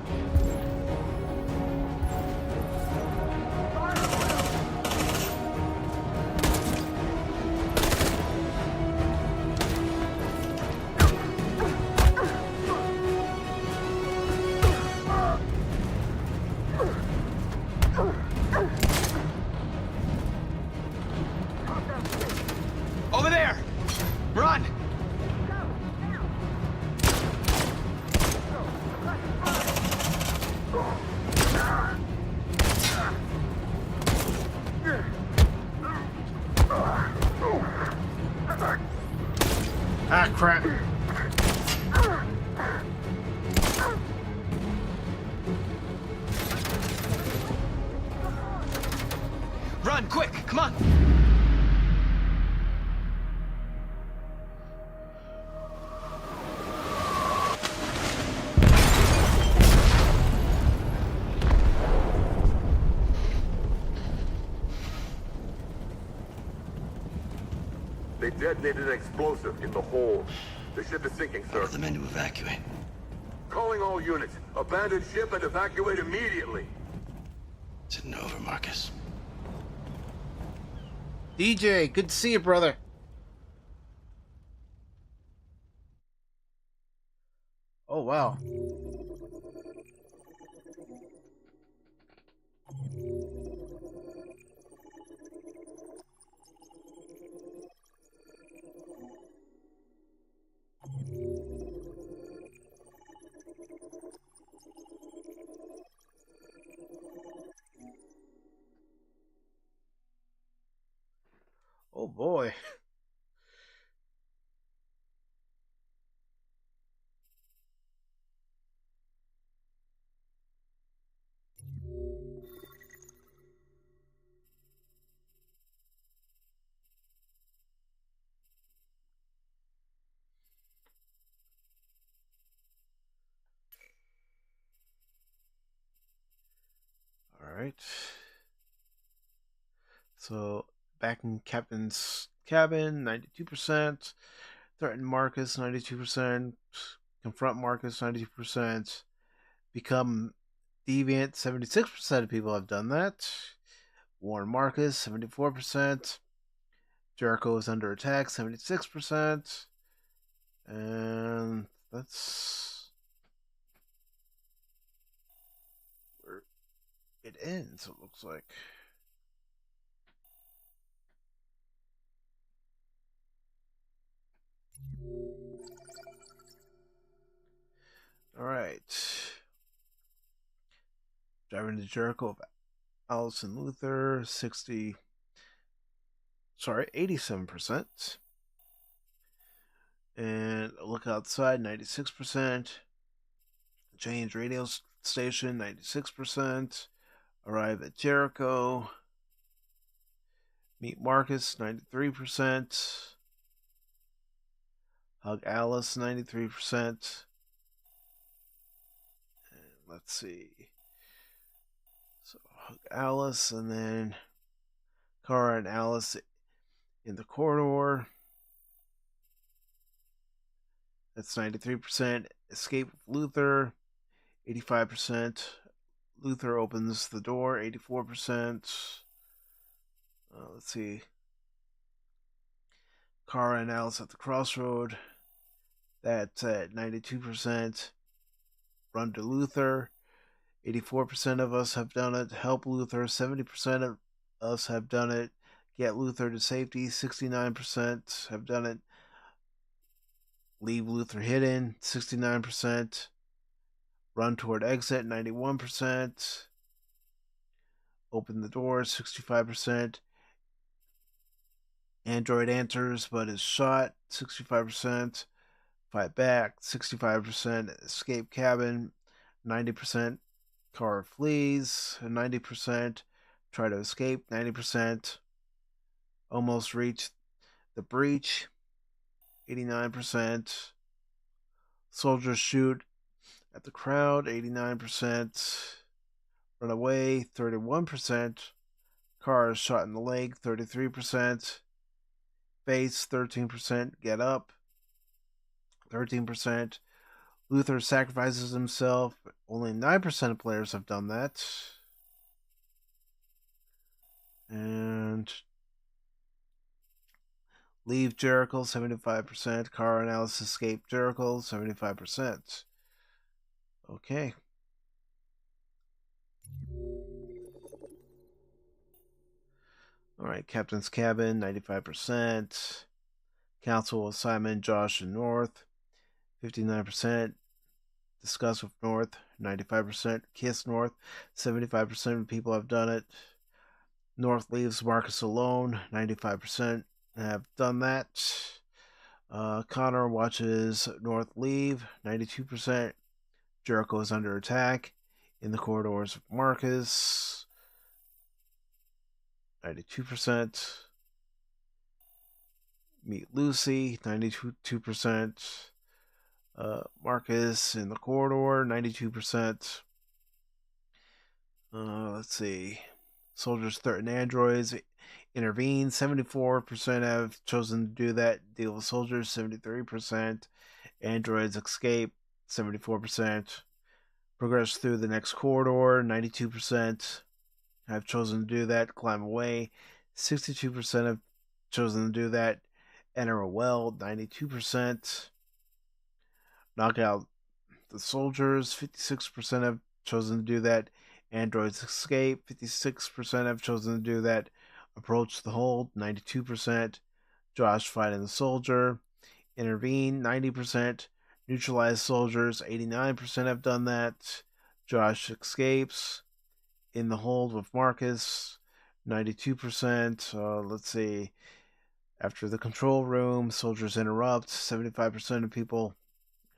Ah, crap. Run, quick, come on! They detonated an explosive in the hold. The ship is sinking, sir. The men to evacuate. Calling all units. Abandon ship and evacuate immediately. It's over, Marcus. DJ, good to see you, brother. Oh, wow. Oh boy. All right. So back in Captain's cabin, 92%. Threaten Marcus, 92%. Confront Marcus, 92%. Become deviant, 76% of people have done that. Warn Marcus, 74%. Jericho is under attack, 76%. And that's where it ends, it looks like. All right. Driving to Jericho of Allison Luther, 87%. And look outside, 96%. Change radio station, 96%. Arrive at Jericho. Meet Marcus, 93%. Hug Alice, 93%. Let's see. So hug Alice, and then Kara and Alice in the corridor. That's 93%. Escape with Luther, 85%. Luther opens the door, 84%. Let's see. Kara and Alice at the crossroad. That's at 92%. Run to Luther. 84% of us have done it. Help Luther. 70% of us have done it. Get Luther to safety. 69% have done it. Leave Luther hidden. 69%. Run toward exit. 91%. Open the door. 65%. Android enters but is shot. 65%. Fight back, 65%. Escape cabin, 90%. Car flees, 90%. Try to escape, 90%. Almost reach the breach, 89%. Soldiers shoot at the crowd, 89%. Run away, 31%. Car is shot in the leg, 33%. Face, 13%. Get up, 13%. Luther sacrifices himself. Only 9% of players have done that. And leave Jericho, 75%. Kara and Alice escape Jericho, 75%. Okay. Alright, Captain's cabin, 95%. Council of Simon, Josh, and North, 59%. Discuss with North, 95%. Kiss North, 75% of people have done it. North leaves Marcus alone, 95% have done that. Connor watches North leave, 92%. Jericho is under attack in the corridors of Marcus, 92%. Meet Lucy, 92%. Marcus in the corridor, 92%. Let's see. Soldiers threaten androids. Intervene, 74% have chosen to do that. Deal with soldiers, 73%. Androids escape, 74%. Progress through the next corridor, 92% have chosen to do that. Climb away, 62% have chosen to do that. Enter a well, 92%. Knock out the soldiers, 56% have chosen to do that. Androids escape, 56% have chosen to do that. Approach the hold, 92%. Josh fighting the soldier. Intervene, 90%. Neutralize soldiers, 89% have done that. Josh escapes. In the hold with Marcus, 92%. Let's see. After the control room, soldiers interrupt. 75% of people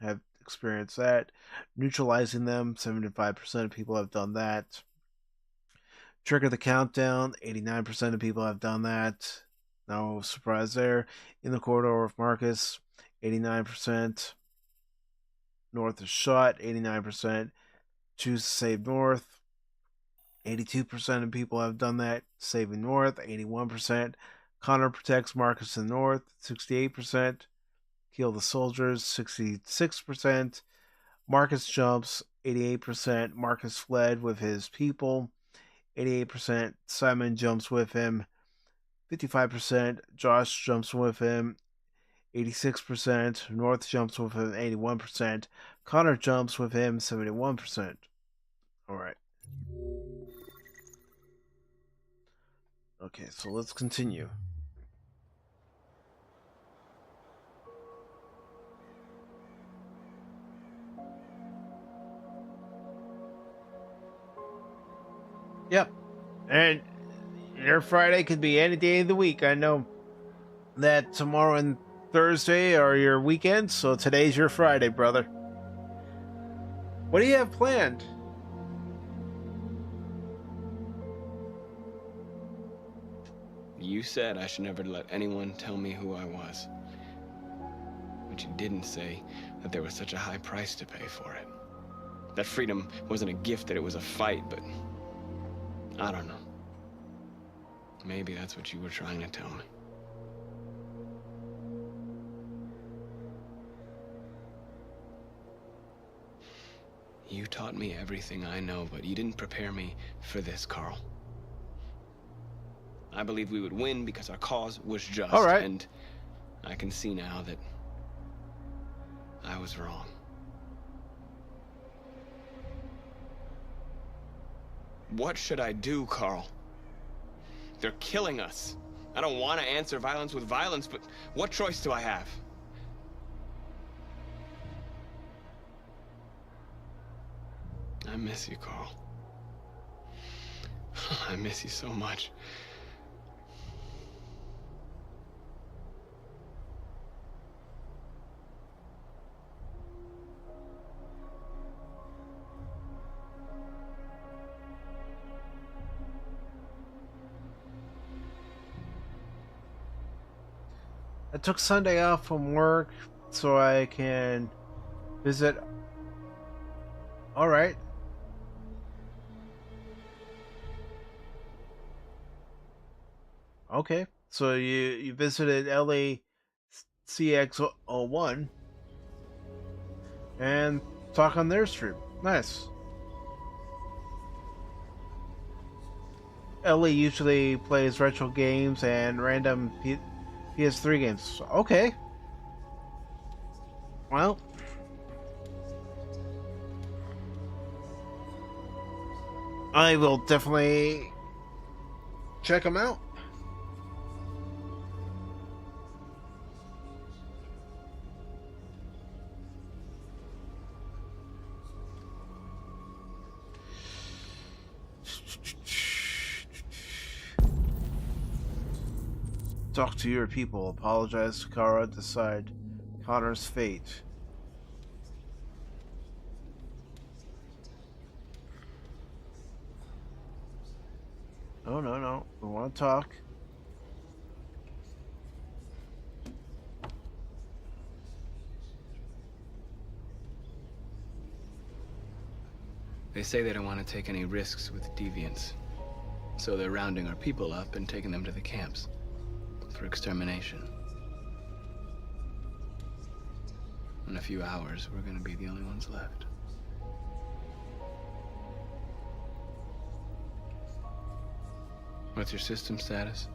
have experienced that. Neutralizing them, 75% of people have done that. Trigger the countdown, 89% of people have done that. No surprise there. In the corridor of Marcus, 89%. North is shot, 89%. Choose to save North. 82% of people have done that, saving North. 81%. Connor protects Marcus in North, 68%. Kill the soldiers, 66%. Marcus jumps, 88%. Marcus fled with his people, 88%. Simon jumps with him, 55%. Josh jumps with him, 86%. North jumps with him, 81%. Connor jumps with him, 71%. Alright. Okay, so let's continue. Yep. And your Friday could be any day of the week. I know that tomorrow and Thursday are your weekends, so today's your Friday, brother. What do you have planned? You said I should never let anyone tell me who I was. But you didn't say that there was such a high price to pay for it. That freedom wasn't a gift, that it was a fight, but I don't know. Maybe that's what you were trying to tell me. You taught me everything I know, but you didn't prepare me for this, Carl. I believed we would win because our cause was just. All right. And I can see now that I was wrong. What should I do, Carl? They're killing us. I don't want to answer violence with violence, but what choice do I have? I miss you, Carl. I miss you so much. I took Sunday off from work so I can visit. All right. Okay. So you visited LACX01 and talk on their stream. Nice. LA usually plays retro games and random PS3 games. Okay. Well, I will definitely check them out. Talk to your people. Apologize to Kara. Decide Connor's fate. No, no, no. We want to talk. They say they don't want to take any risks with deviants. So they're rounding our people up and taking them to the camps for extermination. In a few hours, we're gonna be the only ones left. What's your system status?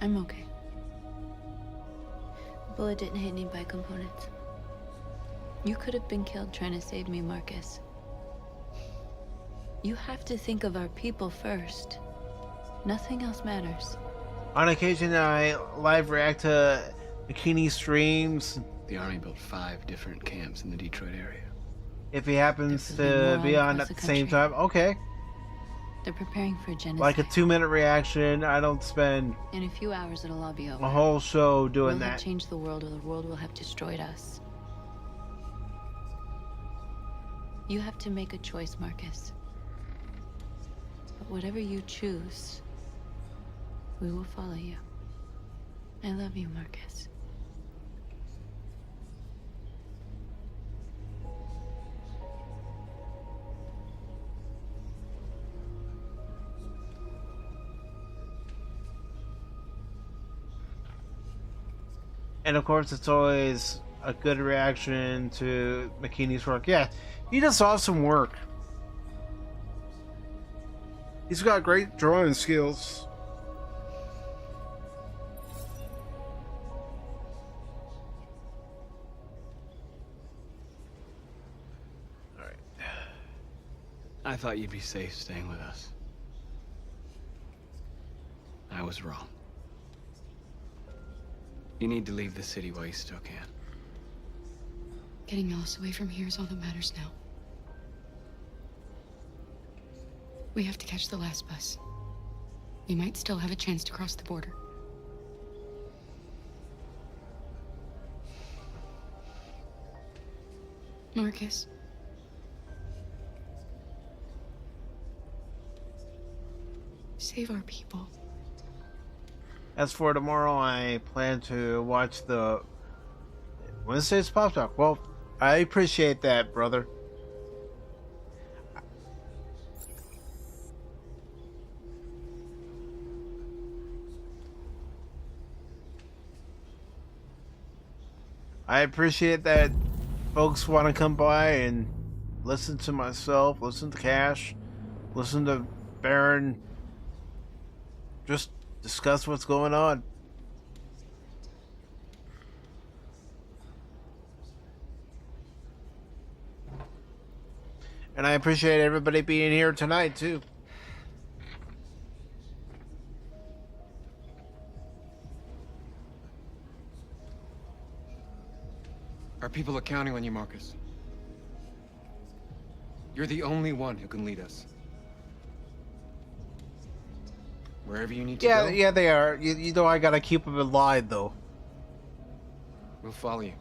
I'm okay. The bullet didn't hit any bicomponents. You could have been killed trying to save me, Marcus. You have to think of our people first. Nothing else matters. On occasion, I live react to Bikini streams. The Army built 5 different camps in the Detroit area. If he happens to be on at the same time, okay. They're preparing for genocide. Like a 2-minute reaction. I don't spend In a few hours, it'll all be over. a whole show doing We'll that. have changed the world, or the world will have destroyed us. You have to make a choice, Marcus. But whatever you choose, we will follow you. I love you, Marcus. And of course, it's always a good reaction to McKinney's work. Yeah, he does awesome work. He's got great drawing skills. Alright. I thought you'd be safe staying with us. I was wrong. You need to leave the city while you still can. Getting Alice away from here is all that matters now. We have to catch the last bus. We might still have a chance to cross the border. Marcus. Save our people. As for tomorrow, I plan to watch the Wednesday's Pop Talk. Well, I appreciate that, brother. I appreciate that folks want to come by and listen to myself, listen to Cash, listen to Baron, just discuss what's going on. And I appreciate everybody being here tonight, too. Our people are counting on you, Marcus. You're the only one who can lead us. Wherever you need to go. Yeah, they are. You know I gotta keep them in line, though. We'll follow you.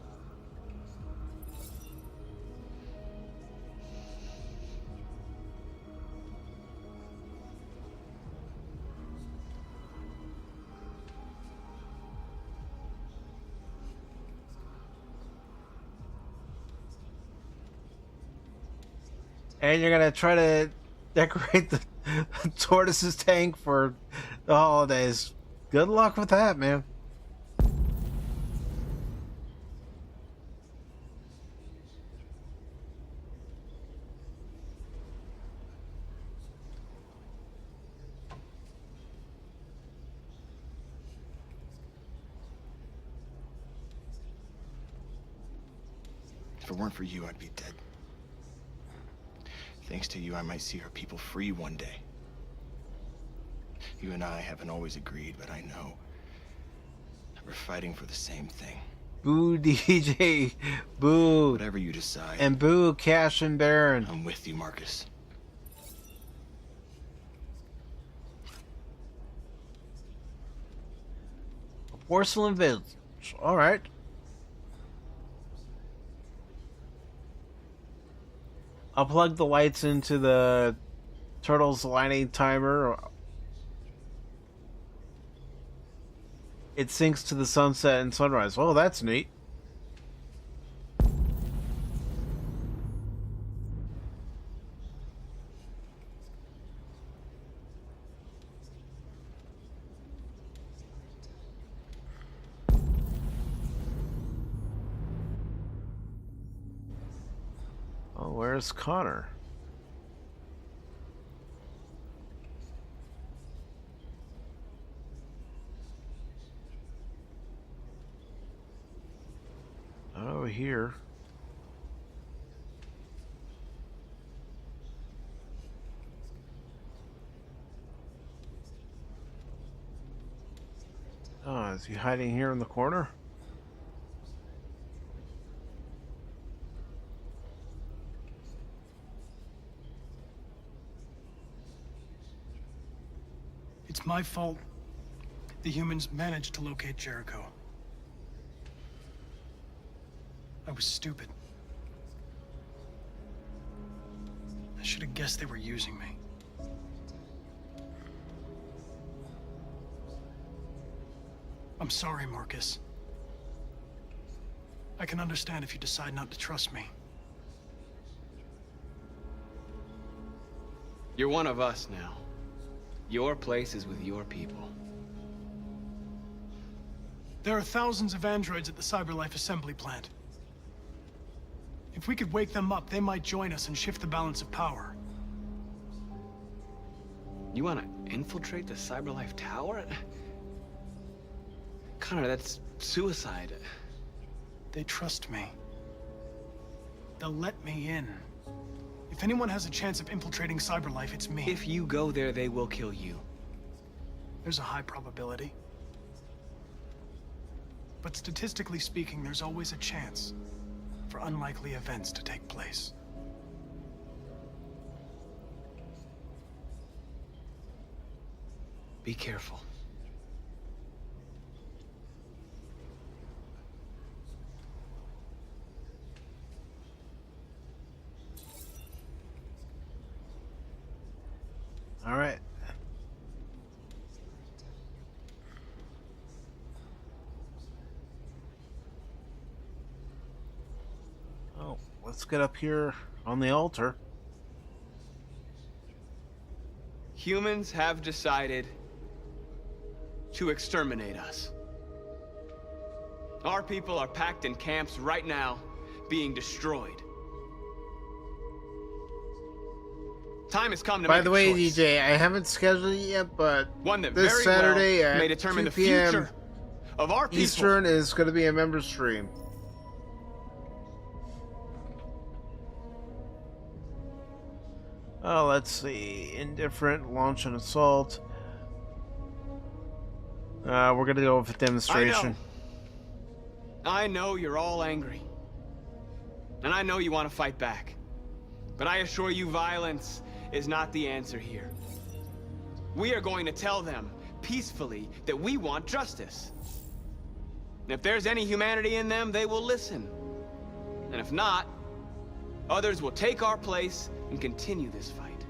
And you're gonna try to decorate the tortoise's tank for the holidays. Good luck with that, man. If it weren't for you, I'd be dead. Thanks to you, I might see our people free one day. You and I haven't always agreed, but I know that we're fighting for the same thing. Boo DJ, boo. Whatever you decide. And boo Cash and Baron. I'm with you, Marcus. Porcelain Village. Alright. I'll plug the lights into the Turtles lighting timer. It syncs to the sunset and sunrise. Oh, that's neat. Oh, where's Connor? Not over here. Oh, is he hiding here in the corner? It's my fault the humans managed to locate Jericho. I was stupid. I should have guessed they were using me. I'm sorry, Marcus. I can understand if you decide not to trust me. You're one of us now. Your place is with your people. There are thousands of androids at the CyberLife assembly plant. If we could wake them up, they might join us and shift the balance of power. You want to infiltrate the CyberLife tower? Connor, that's suicide. They trust me. They'll let me in. If anyone has a chance of infiltrating CyberLife, it's me. If you go there, they will kill you. There's a high probability. But statistically speaking, there's always a chance for unlikely events to take place. Be careful. All right. Oh, let's get up here on the altar. Humans have decided to exterminate us. Our people are packed in camps right now, being destroyed. Time has come to By make the a way, choice. DJ, I haven't scheduled it yet, but One that this very Saturday well may at determine 2 the p.m. future of our people. Eastern is going to be a member stream. Oh, let's see. Indifferent, launch an assault. We're going to go with a demonstration. I know you're all angry. And I know you want to fight back. But I assure you, violence is not the answer here. We are going to tell them, peacefully, that we want justice. And if there's any humanity in them, they will listen. And if not, others will take our place and continue this fight.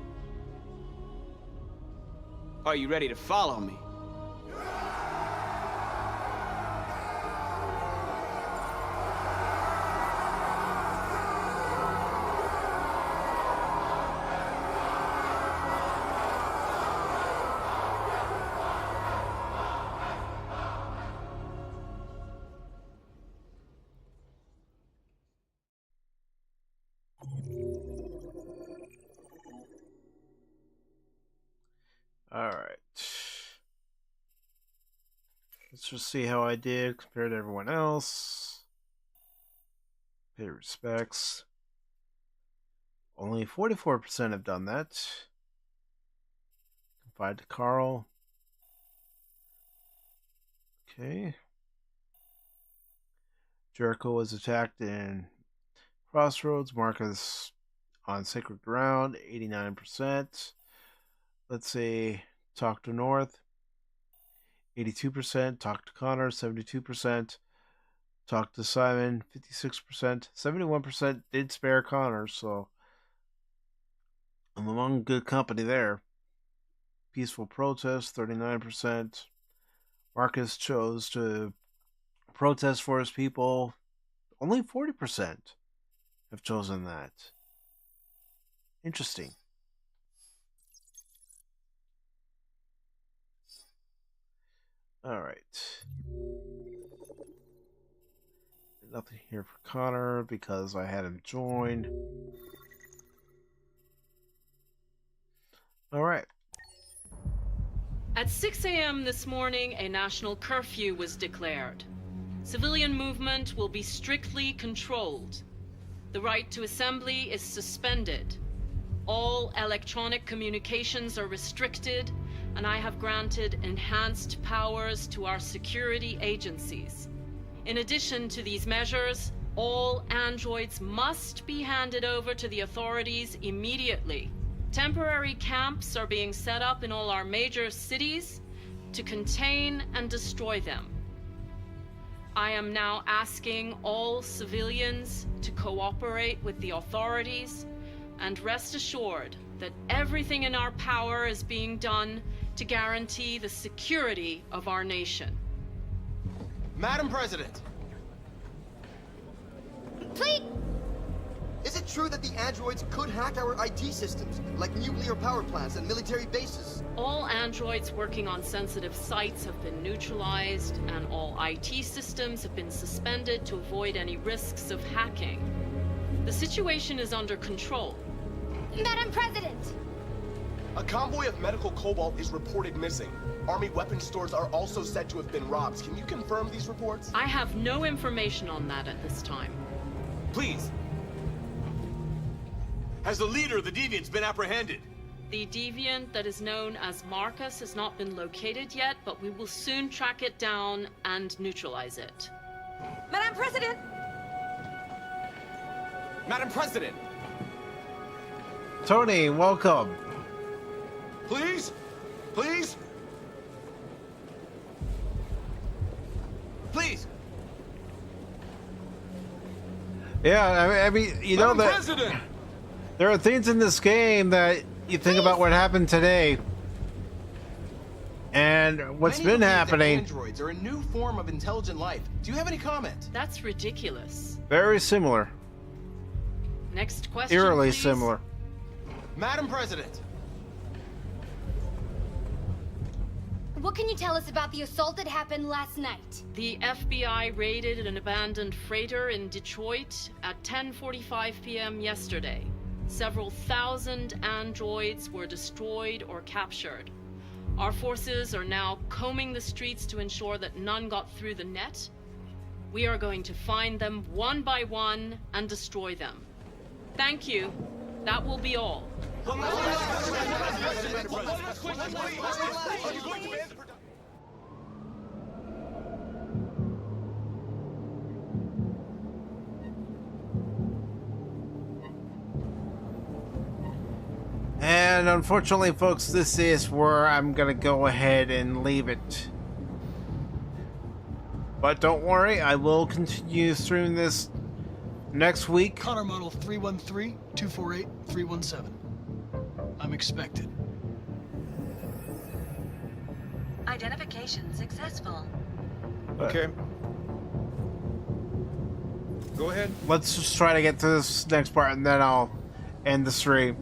Are you ready to follow me? Alright. Let's just see how I did compared to everyone else. Pay respects. Only 44% have done that. Confide to Carl. Okay. Jericho was attacked in Crossroads. Marcus on Sacred Ground, 89%. Let's say talk to North. 82%. Talk to Connor, 72%. Talk to Simon, 56%. 71% did spare Connor, so I'm among good company there. Peaceful protest, 39%. Marcus chose to protest for his people. Only 40% have chosen that. Interesting. All right. Nothing here for Connor because I had him join. All right. At 6 a.m. this morning, a national curfew was declared. Civilian movement will be strictly controlled. The right to assembly is suspended. All electronic communications are restricted, and I have granted enhanced powers to our security agencies. In addition to these measures, all androids must be handed over to the authorities immediately. Temporary camps are being set up in all our major cities to contain and destroy them. I am now asking all civilians to cooperate with the authorities and rest assured that everything in our power is being done to guarantee the security of our nation. Madam President! Please! Is it true that the androids could hack our IT systems, like nuclear power plants and military bases? All androids working on sensitive sites have been neutralized, and all IT systems have been suspended to avoid any risks of hacking. The situation is under control. Madam President! A convoy of medical cobalt is reported missing. Army weapons stores are also said to have been robbed. Can you confirm these reports? I have no information on that at this time. Please. Has the leader of the Deviants been apprehended? The deviant that is known as Marcus has not been located yet, but we will soon track it down and neutralize it. Madam President! Madam President! Tony, welcome. Please? Please? Please! Yeah, I mean, you know that President! there are things in this game that you think about what happened today and what's Many been believe that happening. Androids are a new form of intelligent life. Do you have any comment? That's ridiculous. Very similar. Next question, Eerily please. similar. Madam President! What can you tell us about the assault that happened last night? The FBI raided an abandoned freighter in Detroit at 10:45 p.m. yesterday. Several thousand androids were destroyed or captured. Our forces are now combing the streets to ensure that none got through the net. We are going to find them one by one and destroy them. Thank you. That will be all. And unfortunately, folks, this is where I'm going to go ahead and leave it. But don't worry, I will continue streaming this next week. Connor model 313-248-317. I'm expected. Identification successful. Okay. Go ahead. Let's just try to get to this next part and then I'll end the stream.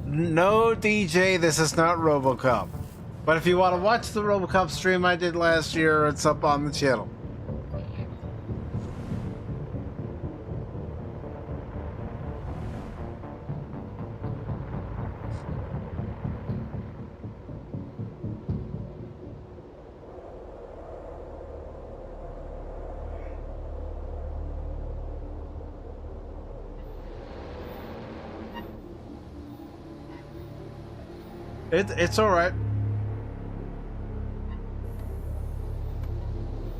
No, DJ, this is not RoboCop. But if you want to watch the RoboCop stream I did last year, it's up on the channel. It's alright.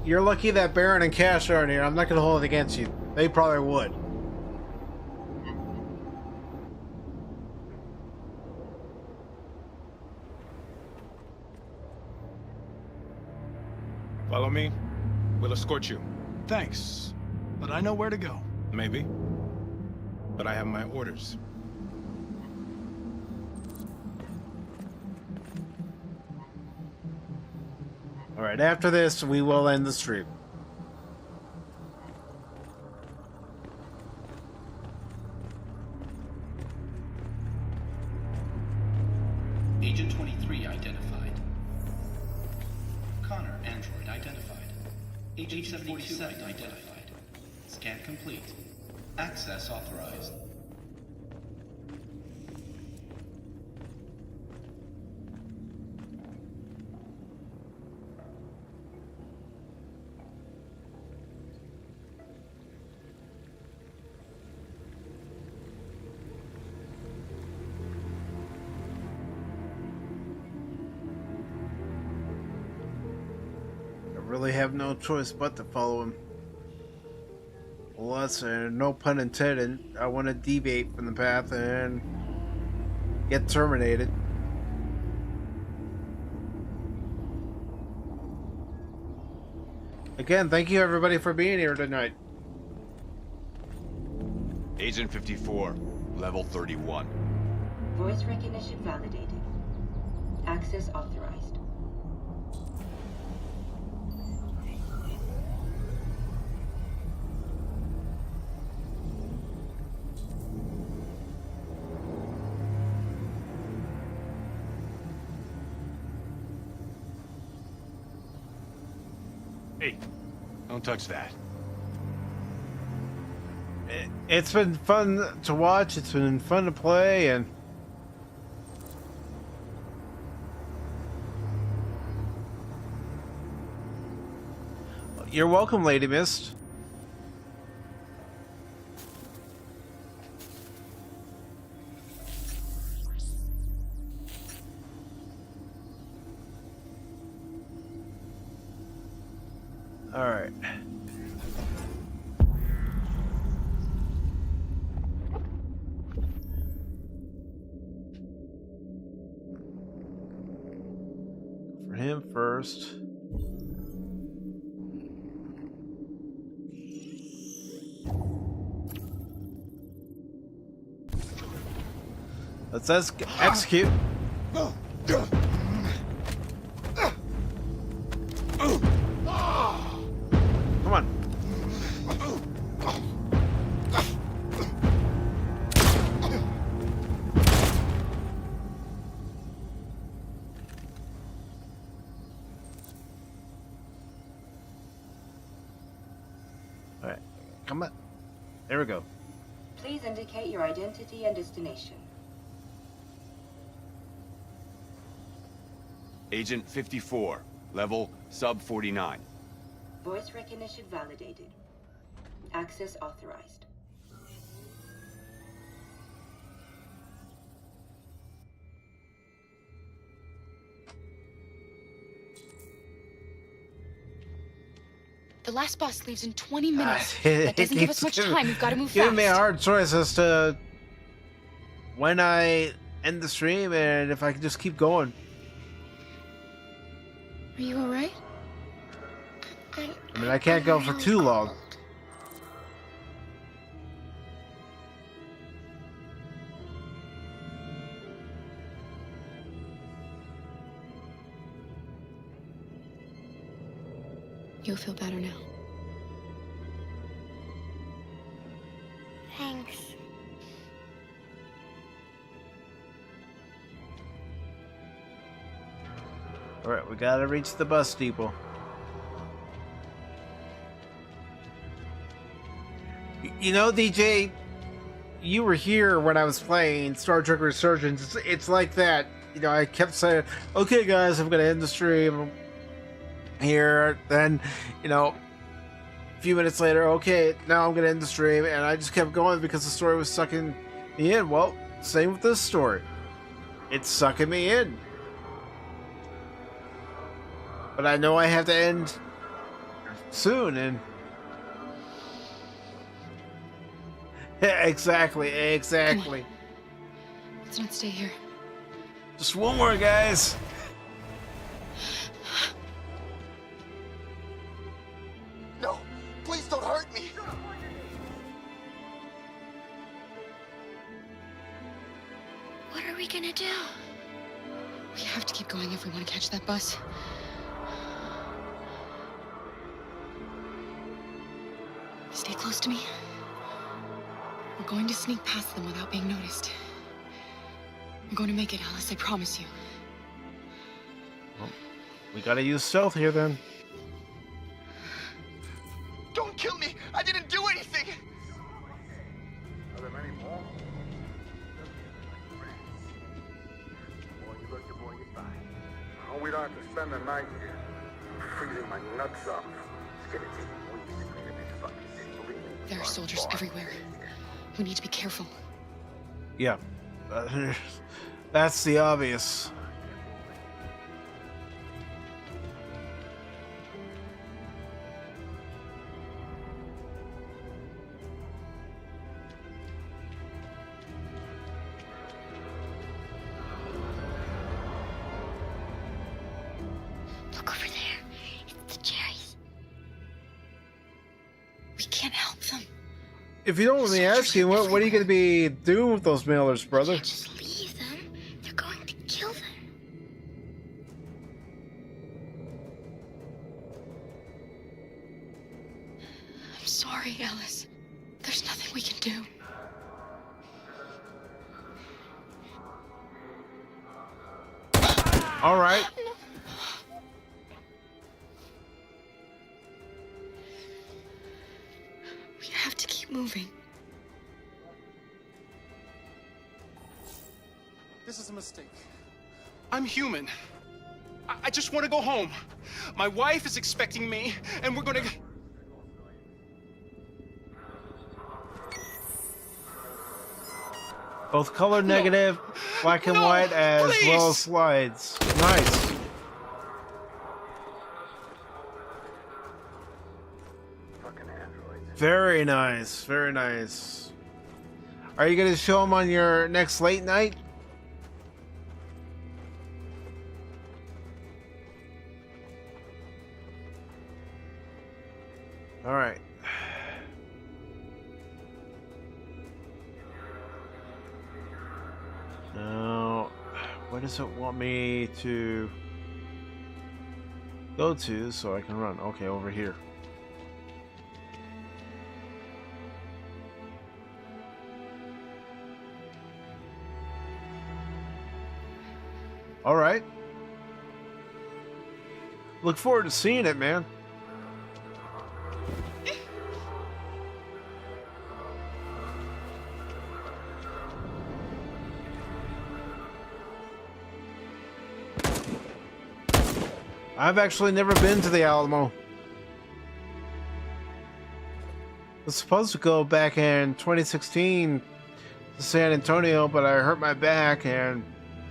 You're lucky that Baron and Cash aren't here. I'm not going to hold it against you. They probably would. Follow me. We'll escort you. Thanks, but I know where to go. Maybe. But I have my orders. Alright, after this, we will end the stream. Agent 23 identified. Connor, android identified. Agent 77 identified. Scan complete. Access authorized. Really have no choice but to follow him. Unless, no pun intended, I want to deviate from the path and get terminated. Again, thank you everybody for being here tonight. Agent 54, level 31. Voice recognition validated. Access authorized. Hey, don't touch that. It's been fun to watch, it's been fun to play, and you're welcome, Lady Mist. All right. For him first. Let's execute. Come on. All right. Come on. There we go. Please indicate your identity and destination. Agent 54, level sub 49. Voice recognition validated. Access authorized. The last bus leaves in 20 minutes. That doesn't give us much time. We've got to move fast. Giving me a hard choice as to when I end the stream and if I can just keep going. Are you alright? I mean, I can't go for too long. You'll feel better now. Thanks. Alright, we gotta reach the bus depot. You know, DJ, you were here when I was playing Star Trek Resurgence. It's like that. You know, I kept saying, okay guys, I'm gonna end the stream here. Then, you know, a few minutes later, okay, now I'm gonna end the stream. And I just kept going because the story was sucking me in. Well, same with this story. It's sucking me in. But I know I have to end soon, and exactly. Let's not stay here. Just one more, guys. What are we gonna do? We have to keep going if we want to catch that bus. Stay close to me. We're going to sneak past them without being noticed. We're going to make it, Alice, I promise you. Well, we gotta use stealth here then. Don't kill me! I didn't do anything! Are there many more? Boy, you look, boy, you fine. Oh, we don't have to spend the night here. Freezing my nuts off. It's gonna take weeks to clean this fucking city. Believe me. There are soldiers everywhere. We need to be careful. Yeah. That's the obvious. Look over there. It's the cherries. We can't help them. If you don't want me asking, what are you going to be doing with those mailers, brother? Just leave them. They're going to kill them. I'm sorry, Alice. There's nothing we can do. All right. We have to keep moving. This is a mistake. I'm human. I just want to go home. My wife is expecting me, and we're gonna... Both color negative, black and white, as well as slides. Nice. Very nice. Very nice. Are you going to show them on your next late night? All right. Now, where does it want me to go to so I can run? Okay, over here. All right. Look forward to seeing it, man. I've actually never been to the Alamo. I was supposed to go back in 2016 to San Antonio, but I hurt my back and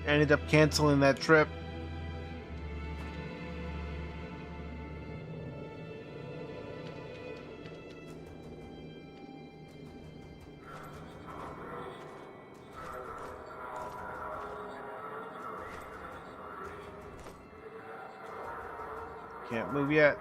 ended up canceling that trip. Can't move yet.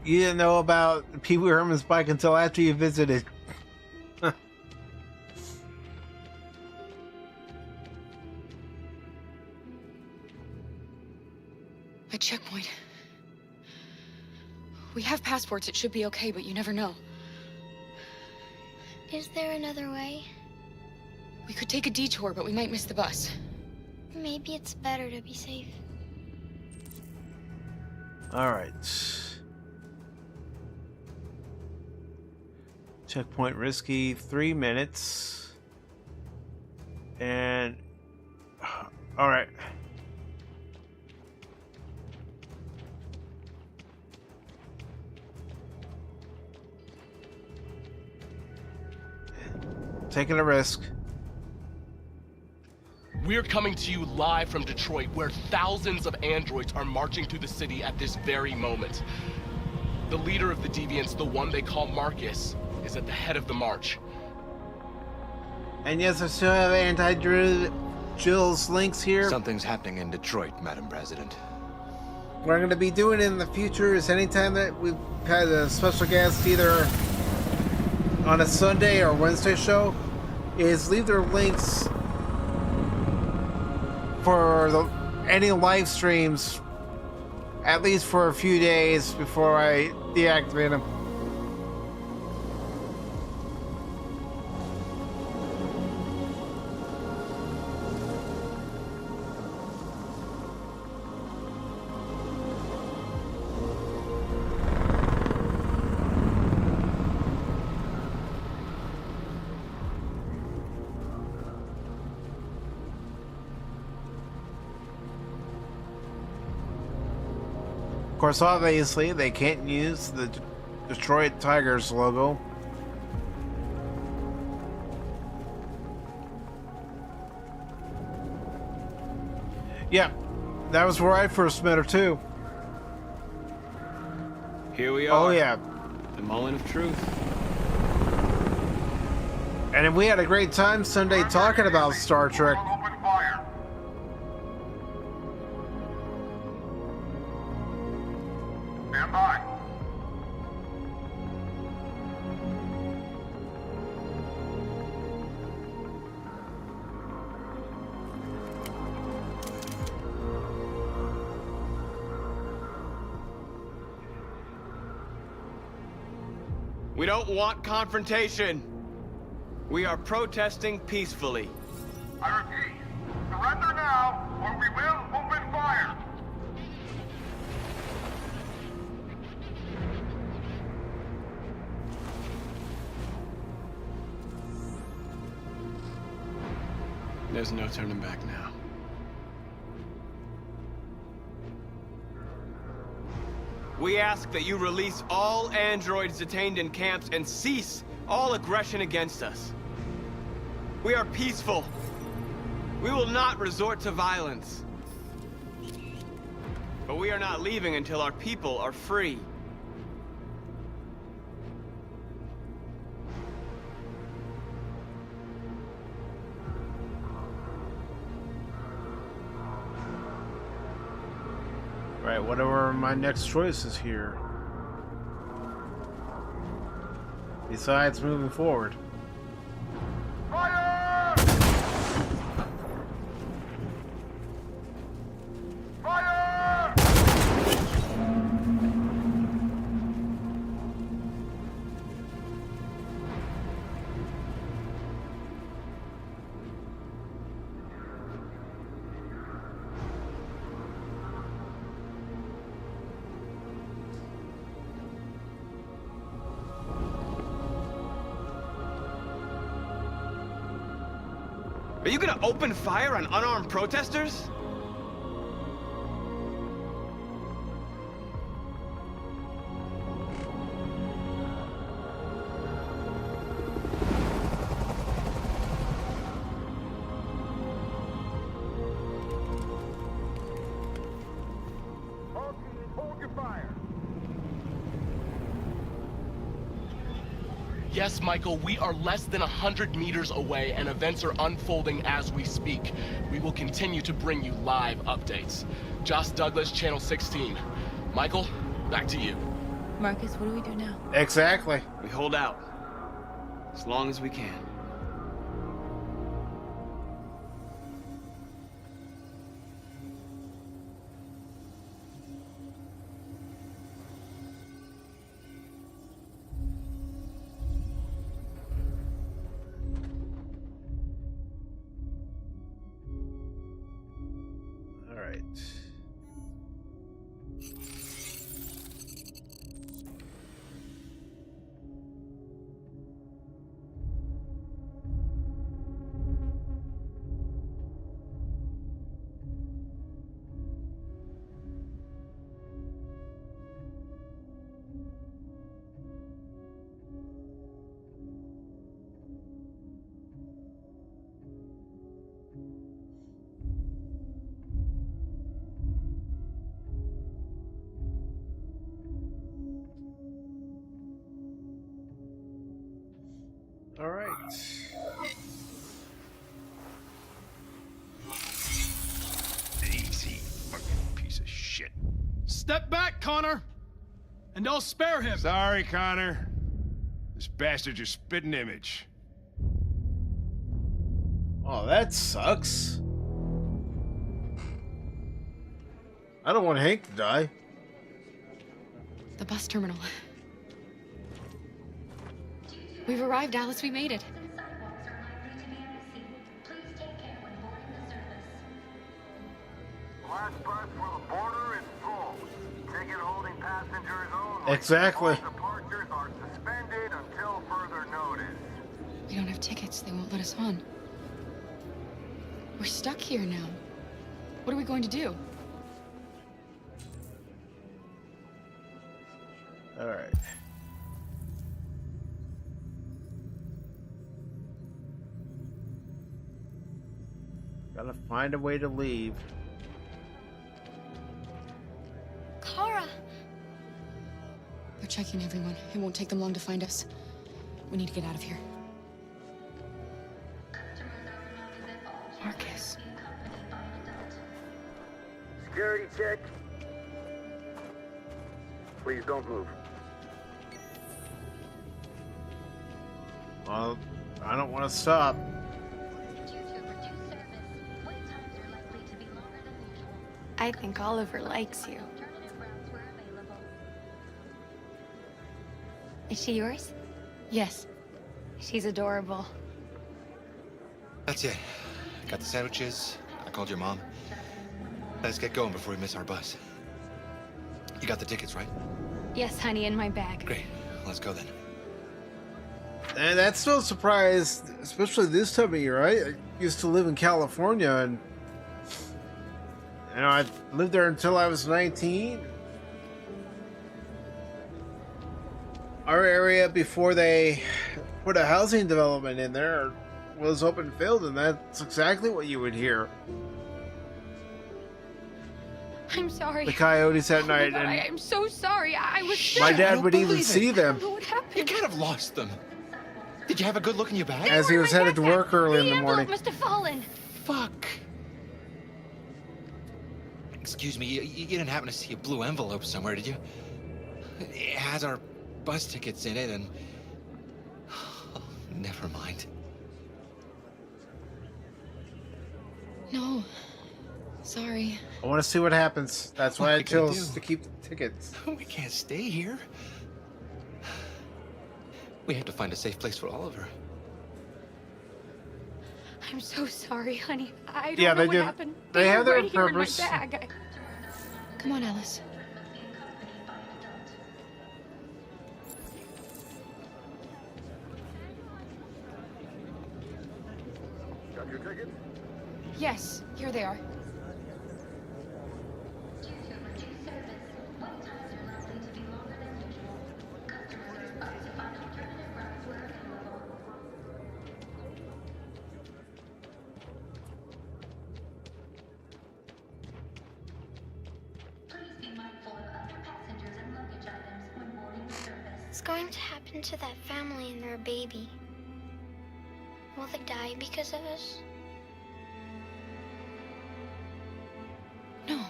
You didn't know about Pee Wee Herman's bike until after you visited. A checkpoint. We have passports, it should be okay, but you never know. Is there another way? We could take a detour, but we might miss the bus. Maybe it's better to be safe. All right. Checkpoint risky, 3 minutes. And all right. Taking a risk. We're coming to you live from Detroit, where thousands of androids are marching through the city at this very moment. The leader of the Deviants, the one they call Marcus, is at the head of the march. And yes, I still have anti-druid Jill's links here. Something's happening in Detroit, Madam President. What I'm going to be doing in the future is anytime that we've had a special guest, either on a Sunday or Wednesday show, is leave their links for any live streams, at least for a few days before I deactivate them. Of course, obviously, they can't use the Detroit Tigers logo. Yeah, that was where I first met her, too. Here we are. Oh, yeah. The moment of truth. And we had a great time Sunday talking about Star Trek. Open fire. Stand by. We don't want confrontation. We are protesting peacefully. I repeat, surrender now, or we will open fire. There's no turning back now. We ask that you release all androids detained in camps and cease all aggression against us. We are peaceful. We will not resort to violence. But we are not leaving until our people are free. Right, whatever my next choice is here. Besides moving forward. Fire! Fire! Are you gonna open fire on unarmed protesters? Hold your fire. Yes, Michael, we are less than 100 meters away and events are unfolding as we speak. We will continue to bring you live updates. Joss Douglas, Channel 16. Michael, back to you. Marcus, what do we do now? Exactly. We hold out. As long as we can. All right. Step back, Connor! And I'll spare him! Sorry, Connor. This bastard's your spitting image. Oh, that sucks. I don't want Hank to die. The bus terminal. We've arrived, Alice. We made it. Last bus for the border is full. Ticket holding passengers only. Exactly. All departures are suspended until further notice. We don't have tickets. They won't let us on. We're stuck here now. What are we going to do? All right. Gotta find a way to leave. Kara! They're checking everyone. It won't take them long to find us. We need to get out of here. Marcus. Security check. Please don't move. Well, I don't want to stop. I think Oliver likes you. Is she yours? Yes. She's adorable. That's it. Got the sandwiches. I called your mom. Let's get going before we miss our bus. You got the tickets, right? Yes, honey, in my bag. Great. Let's go then. And that's no surprise, especially this time of year. I used to live in California, and I lived there until I was 19. Our area, before they put a housing development in there, was open field, and that's exactly what you would hear. I'm sorry. The coyotes at night, God, and I'm so sorry. I was sick. my dad would even see them What happened? You can't have lost them. Did you have a good look in your bag? as he was headed to work early in the morning. Must have fallen. Fuck. Excuse me, you didn't happen to see a blue envelope somewhere, did you? It has our bus tickets in it, and... Oh, never mind. No. Sorry. I want to see what happens. That's why What I are we gonna chose do? to keep the tickets. We can't stay here. We have to find a safe place for Oliver. I'm so sorry, honey. I don't Yeah, know they what did. happened. They had were their right here in my purpose. bag. Come on, Alice. Got your tickets? Yes, here they are. What's going to happen to that family and their baby? Will they die because of us? No.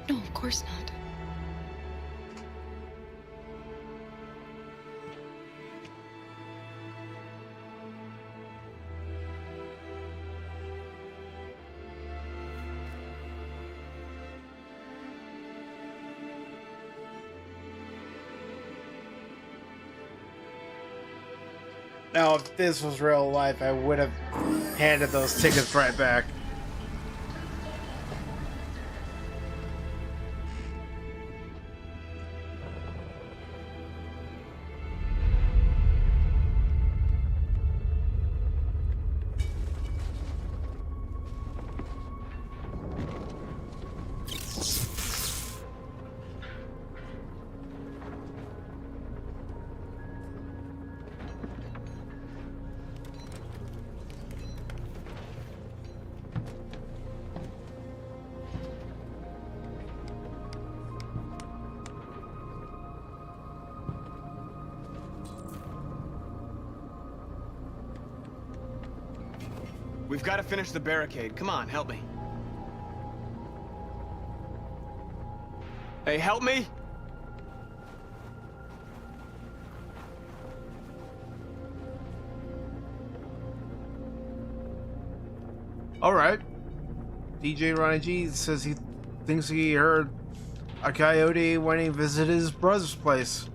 No, of course not. Now, if this was real life, I would have handed those tickets right back. We've got to finish the barricade. Come on, help me. Hey, help me! All right. DJ Ronnie G says he thinks he heard a coyote when he visited his brother's place.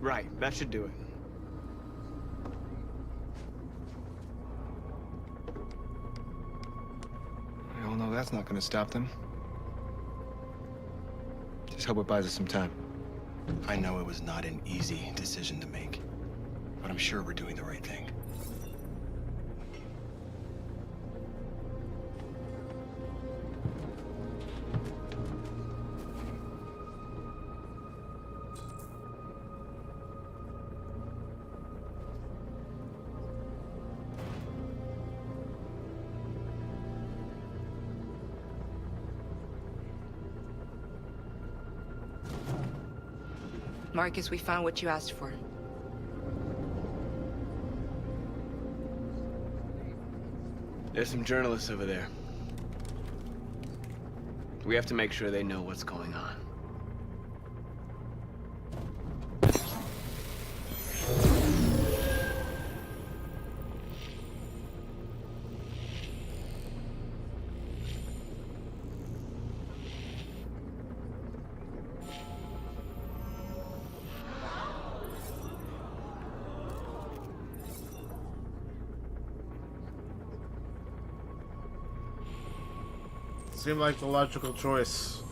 Right, that should do it. We all know that's not gonna stop them. Just hope it buys us some time. I know it was not an easy decision to make, but I'm sure we're doing the right thing. Marcus, we found what you asked for. There's some journalists over there. We have to make sure they know what's going on. Seemed like the logical choice.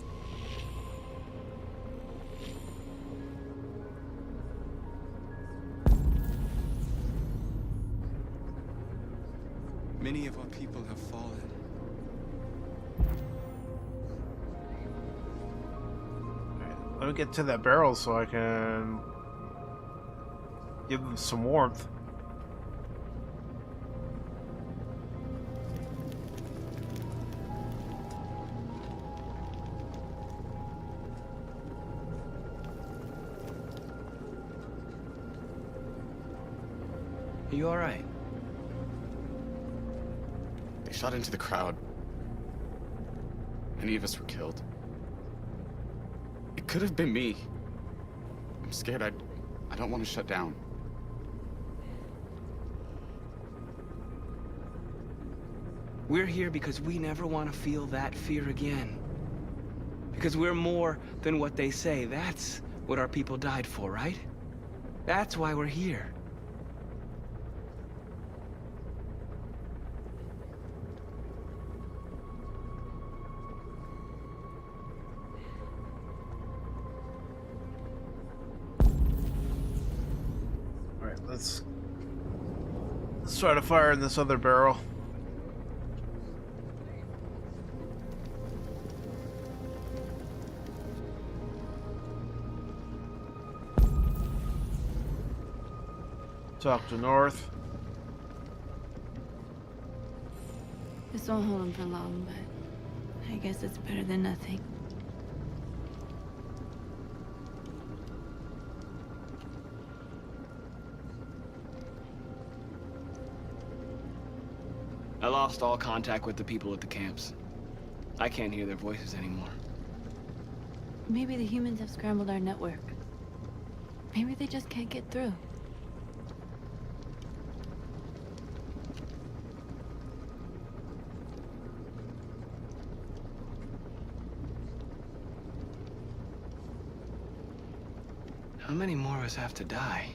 Many of our people have fallen. Let me get to that barrel so I can give them some warmth. Are you all right? They shot into the crowd. Many of us were killed. It could have been me. I'm scared. I don't want to shut down. We're here because we never want to feel that fear again. Because we're more than what they say. That's what our people died for, right? That's why we're here. Let's try to fire in this other barrel. Talk to north. This won't hold him for long, but I guess it's better than nothing. I lost all contact with the people at the camps. I can't hear their voices anymore. Maybe the humans have scrambled our network. Maybe they just can't get through. How many more of us have to die?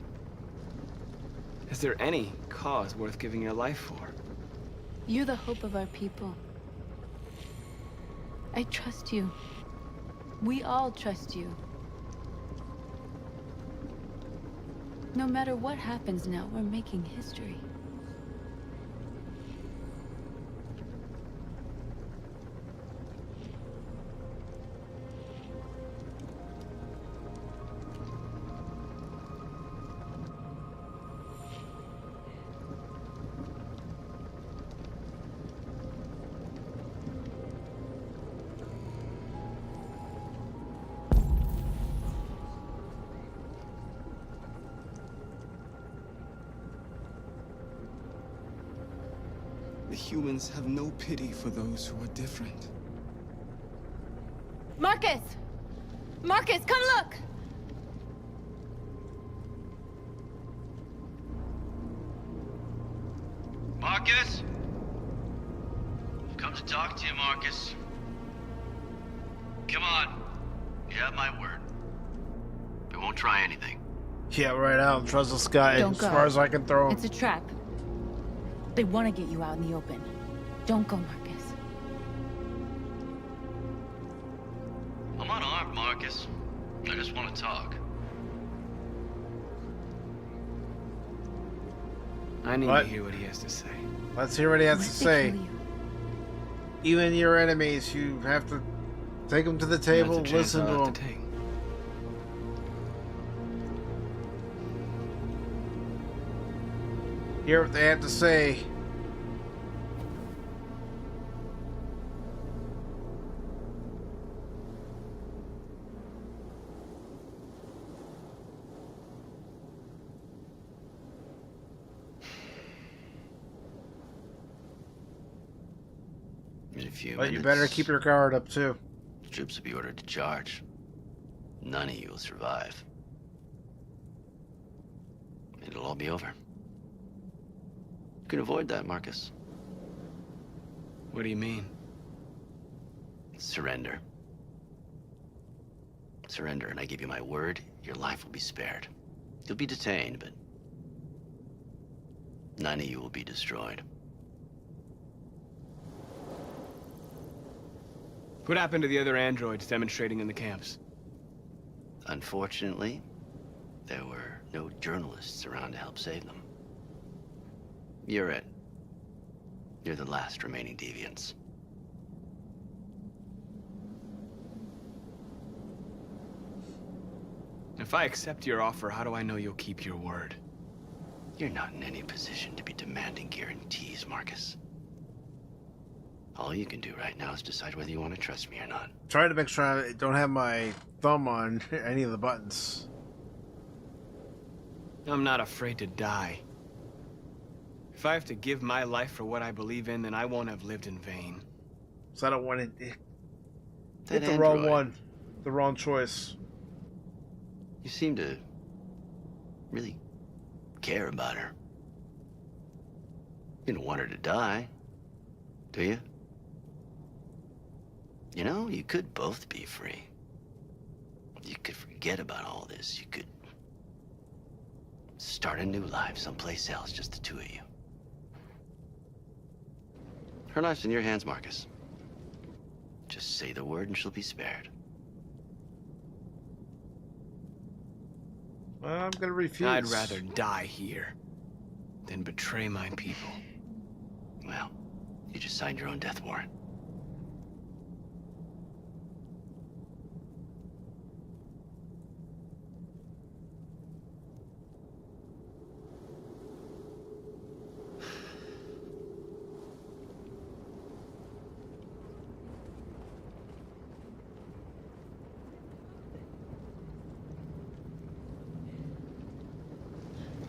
Is there any cause worth giving your life for? You're the hope of our people. I trust you. We all trust you. No matter what happens now, we're making history. humans have no pity for those who are different. Marcus! Marcus, come look! Marcus? I've come to talk to you, Marcus. Come on. You have my word. We won't try anything. Yeah, right out. Trust the sky Don't as go. far as I can throw. It's a trap. They want to get you out in the open. Don't go, Marcus. I'm unarmed, Marcus. I just want to talk. I need What? to hear what he has to say. Let's hear what he has to say. Even your enemies, you have to take them to the table, That's a chance listen I'll to have them. to take. Hear what they have to say. In a few But you minutes, better keep your guard up too. troops will be ordered to charge. None of you will survive. It'll all be over. You can avoid that, Marcus. What do you mean? Surrender. Surrender, and I give you my word, your life will be spared. You'll be detained, but none of you will be destroyed. What happened to the other androids demonstrating in the camps? Unfortunately, there were no journalists around to help save them. You're it. You're the last remaining deviants. If I accept your offer, how do I know you'll keep your word? You're not in any position to be demanding guarantees, Marcus. All you can do right now is decide whether you want to trust me or not. Try to make sure I don't have my thumb on any of the buttons. I'm not afraid to die. If I have to give my life for what I believe in, then I won't have lived in vain. So I don't want to That hit the wrong android. one. The wrong choice. You seem to really care about her. You don't want her to die, do you? You know, you could both be free. You could forget about all this. You could start a new life someplace else, just the two of you. Her life's in your hands, Marcus. Just say the word and she'll be spared. I'm gonna refuse. I'd rather die here than betray my people. Well, you just signed your own death warrant.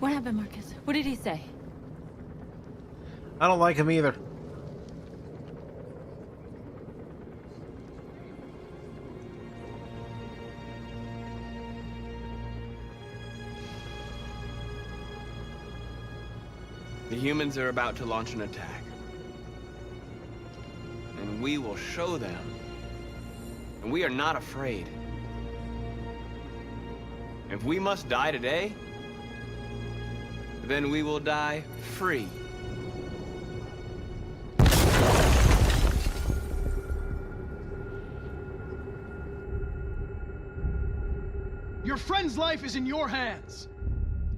What happened, Marcus? What did he say? I don't like him either. The humans are about to launch an attack. And we will show them. And we are not afraid. If we must die today, then we will die free. Your friend's life is in your hands.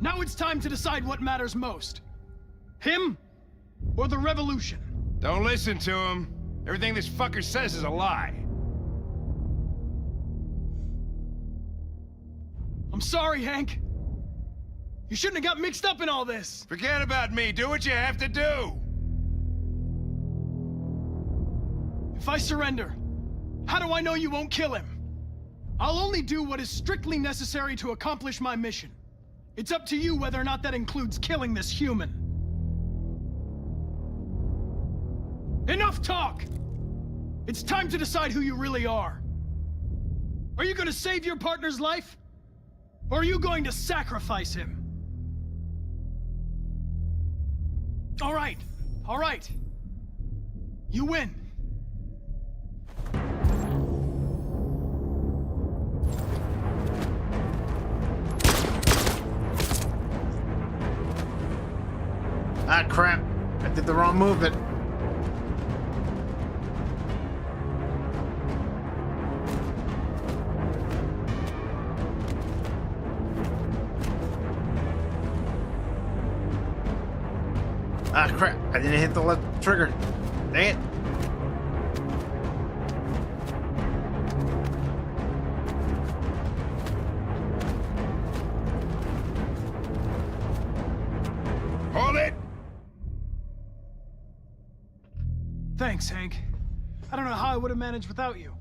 Now it's time to decide what matters most. Him or the revolution? Don't listen to him. Everything this fucker says is a lie. I'm sorry, Hank. You shouldn't have got mixed up in all this. Forget about me. Do what you have to do. If I surrender, how do I know you won't kill him? I'll only do what is strictly necessary to accomplish my mission. It's up to you whether or not that includes killing this human. Enough talk! It's time to decide who you really are. Are you gonna save your partner's life? Or are you going to sacrifice him? All right. You win. Ah, crap. I did the wrong movement. Ah, crap. I didn't hit the left trigger. Dang it. Hold it! Thanks, Hank. I don't know how I would have managed without you.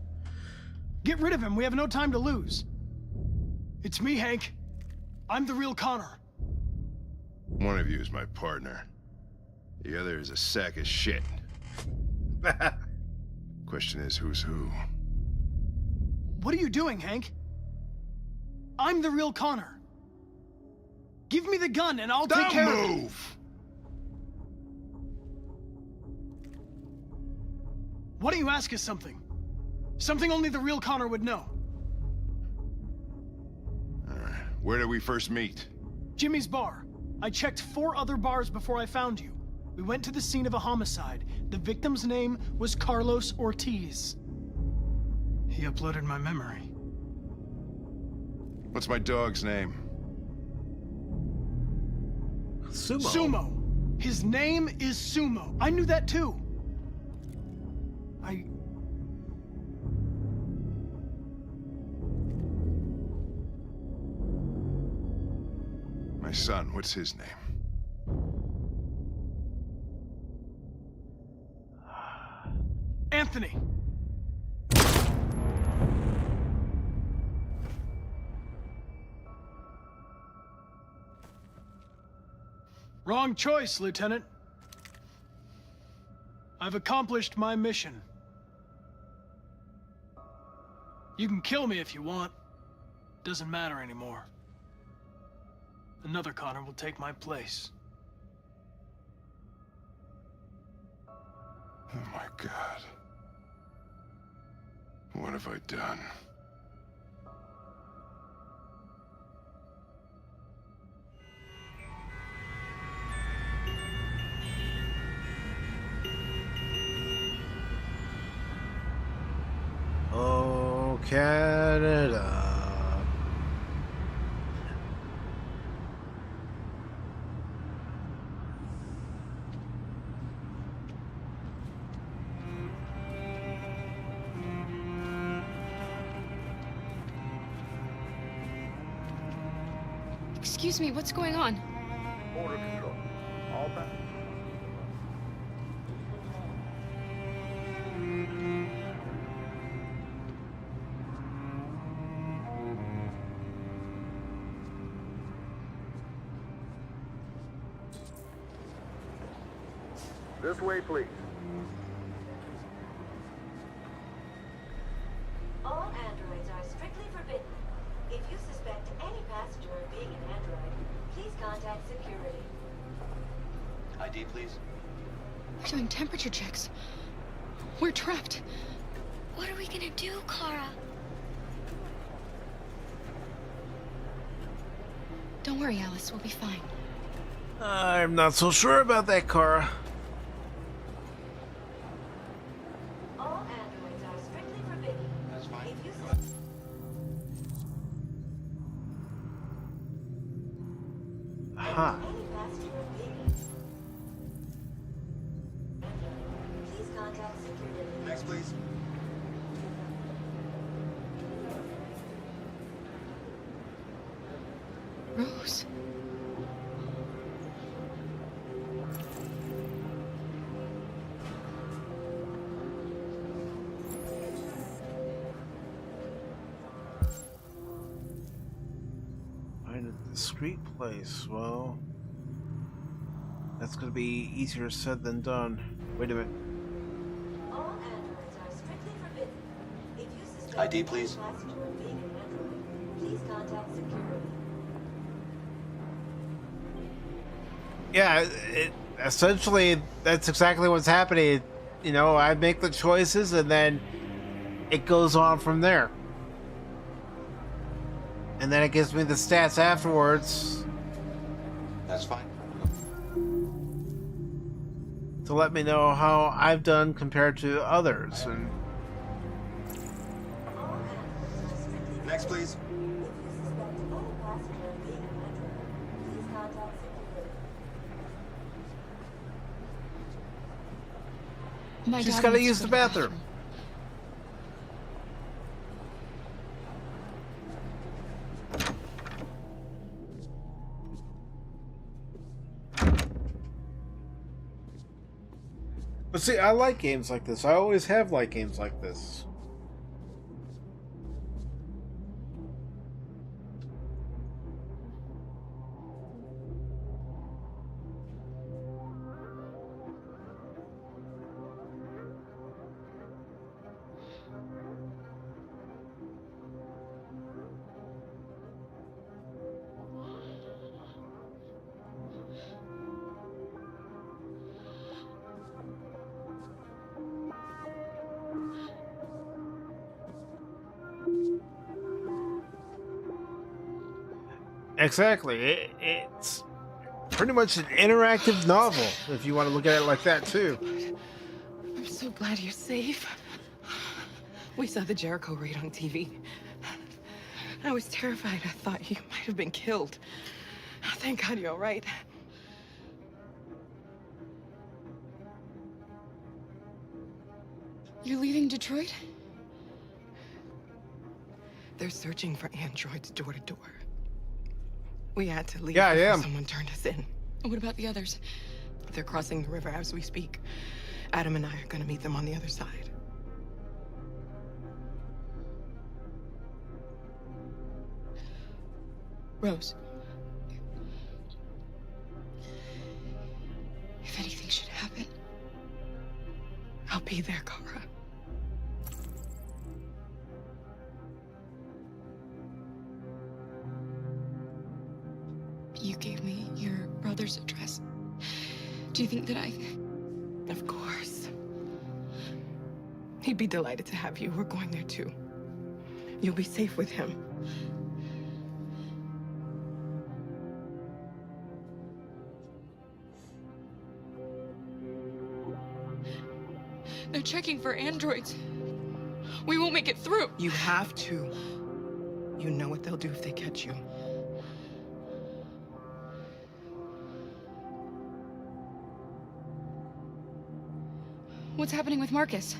Get rid of him. We have no time to lose. It's me, Hank. I'm the real Connor. One of you is my partner. The other is a sack of shit. Question is, who's who? What are you doing, Hank? I'm the real Connor. Give me the gun and I'll take care of it. Don't move! Why don't you ask us something? Something only the real Connor would know. Alright, where did we first meet? Jimmy's bar. I checked 4 other bars before I found you. We went to the scene of a homicide. The victim's name was Carlos Ortiz. He uploaded my memory. What's my dog's name? Sumo. Sumo. His name is Sumo. I knew that too. My son, what's his name? Anthony. Wrong choice, Lieutenant. I've accomplished my mission. You can kill me if you want. Doesn't matter anymore. Another Connor will take my place. Oh my God. What have I done? Oh, Canada. Excuse me, what's going on? Border control. All back. This way, please. All androids are strictly forbidden. If you suspect any passenger of being an android, please contact security. ID, please. We're doing temperature checks. We're trapped. What are we gonna do, Kara? Don't worry, Alice. We'll be fine. I'm not so sure about that, Kara. All androids are strictly forbidden. That's fine. If you Aha. any passenger of being an android, please contact security. Next, please. Rose. Find a discreet place. Well, that's gonna be easier said than done. Wait a minute. All androids are strictly forbidden. If you suspect ID, any please. passenger of being an android, please contact security. Yeah, essentially, that's exactly what's happening. You know, I make the choices, and then it goes on from there. And then it gives me the stats afterwards That's fine. to let me know how I've done compared to others. And Next, please. My she's dad got to wants use go the to bathroom. But see, I like games like this. I always have liked games like this. Exactly. It's pretty much an interactive novel, if you want to look at it like that, too. I'm so glad you're safe. We saw the Jericho raid on TV. I was terrified. I thought you might have been killed. Thank God you're all right. You're leaving Detroit? They're searching for androids door to door. We had to leave Yeah, I before am. someone turned us in. What about the others? They're crossing the river as we speak. Adam and I are gonna meet them on the other side. Rose. If anything should happen, I'll be there, Kara. you gave me your brother's address. Do you think that I... Of course. He'd be delighted to have you. We're going there too. You'll be safe with him. They're checking for androids. We won't make it through. You have to. You know what they'll do if they catch you. What's happening with Marcus?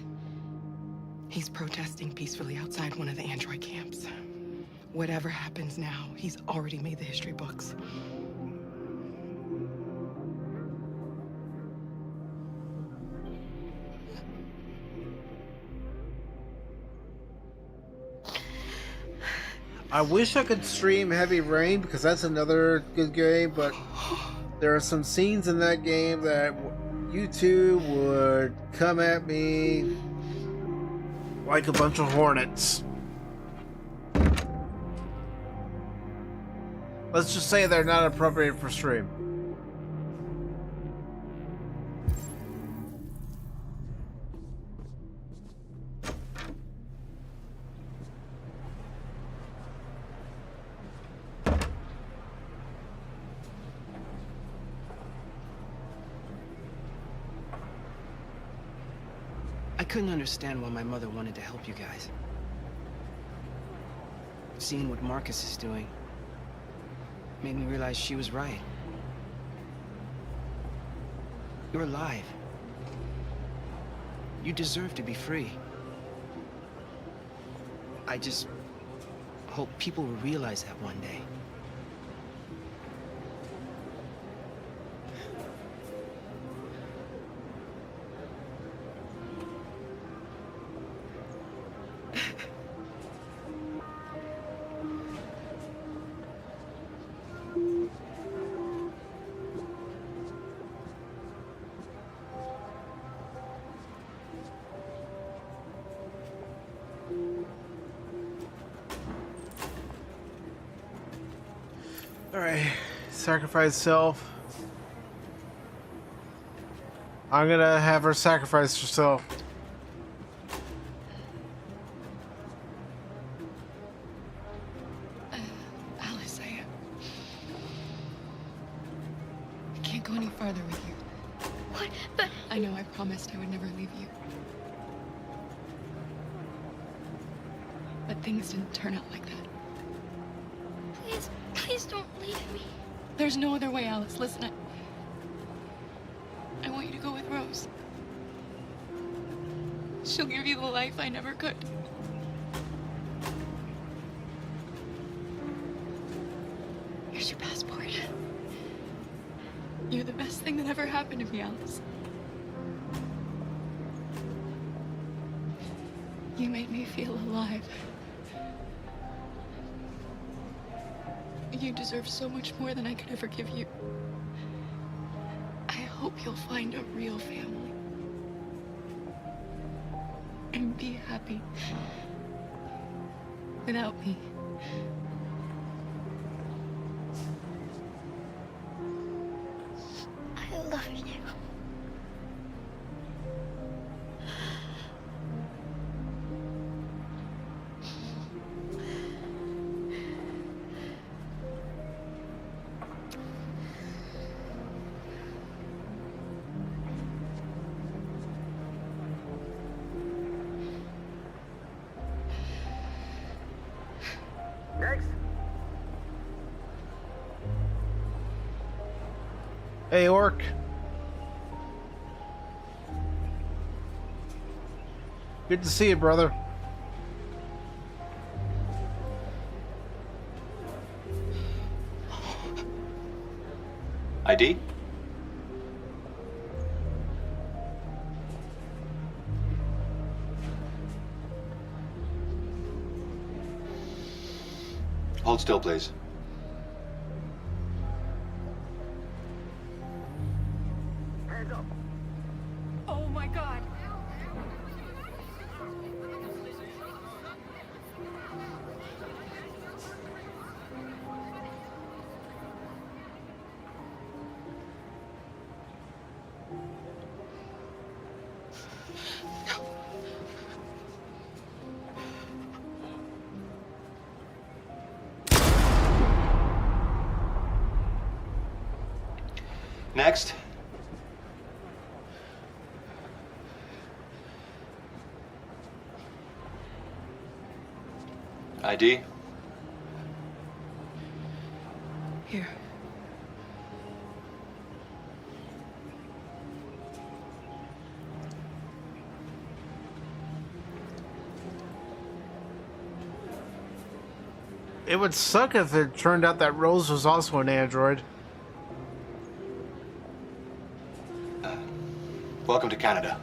He's protesting peacefully outside one of the android camps. Whatever happens now, he's already made the history books. I wish I could stream Heavy Rain because that's another good game, but there are some scenes in that game that YouTube would come at me like a bunch of hornets. Let's just say they're not appropriate for stream. I couldn't understand why my mother wanted to help you guys. Seeing what Marcus is doing made me realize she was right. You're alive. You deserve to be free. I just hope people will realize that one day. Alright, sacrifice self. I'm gonna have her sacrifice herself. Alice, I can't go any farther with you. What? But I know I promised I would never leave you. But things didn't turn out like that. please don't leave me. There's no other way, Alice. Listen, I want you to go with Rose. She'll give you the life I never could. Here's your passport. You're the best thing that ever happened to me, Alice. You made me feel alive. You deserve so much more than I could ever give you. I hope you'll find a real family. And be happy. Without me. I love you. Next. Hey, Orc. Good to see you, brother. ID? Hold still, please. Hands up. Oh my God. Next. ID? Here. It would suck if it turned out that Rose was also an android. Welcome to Canada.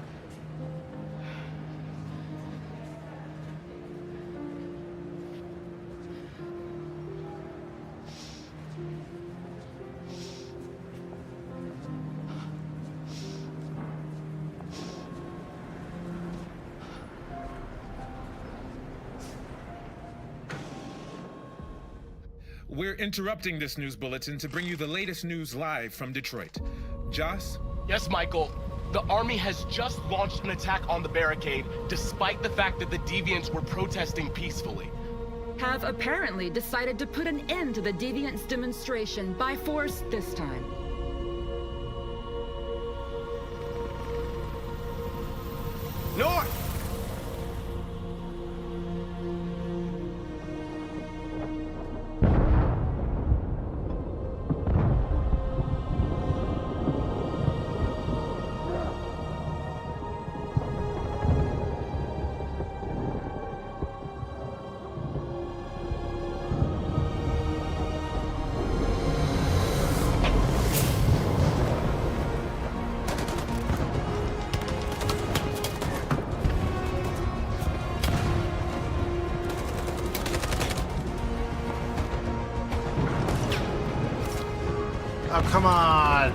We're interrupting this news bulletin to bring you the latest news live from Detroit. Joss? Yes, Michael. The army has just launched an attack on the barricade, despite the fact that the Deviants were protesting peacefully. Have apparently decided to put an end to the Deviants' demonstration by force this time. North! Oh, come on.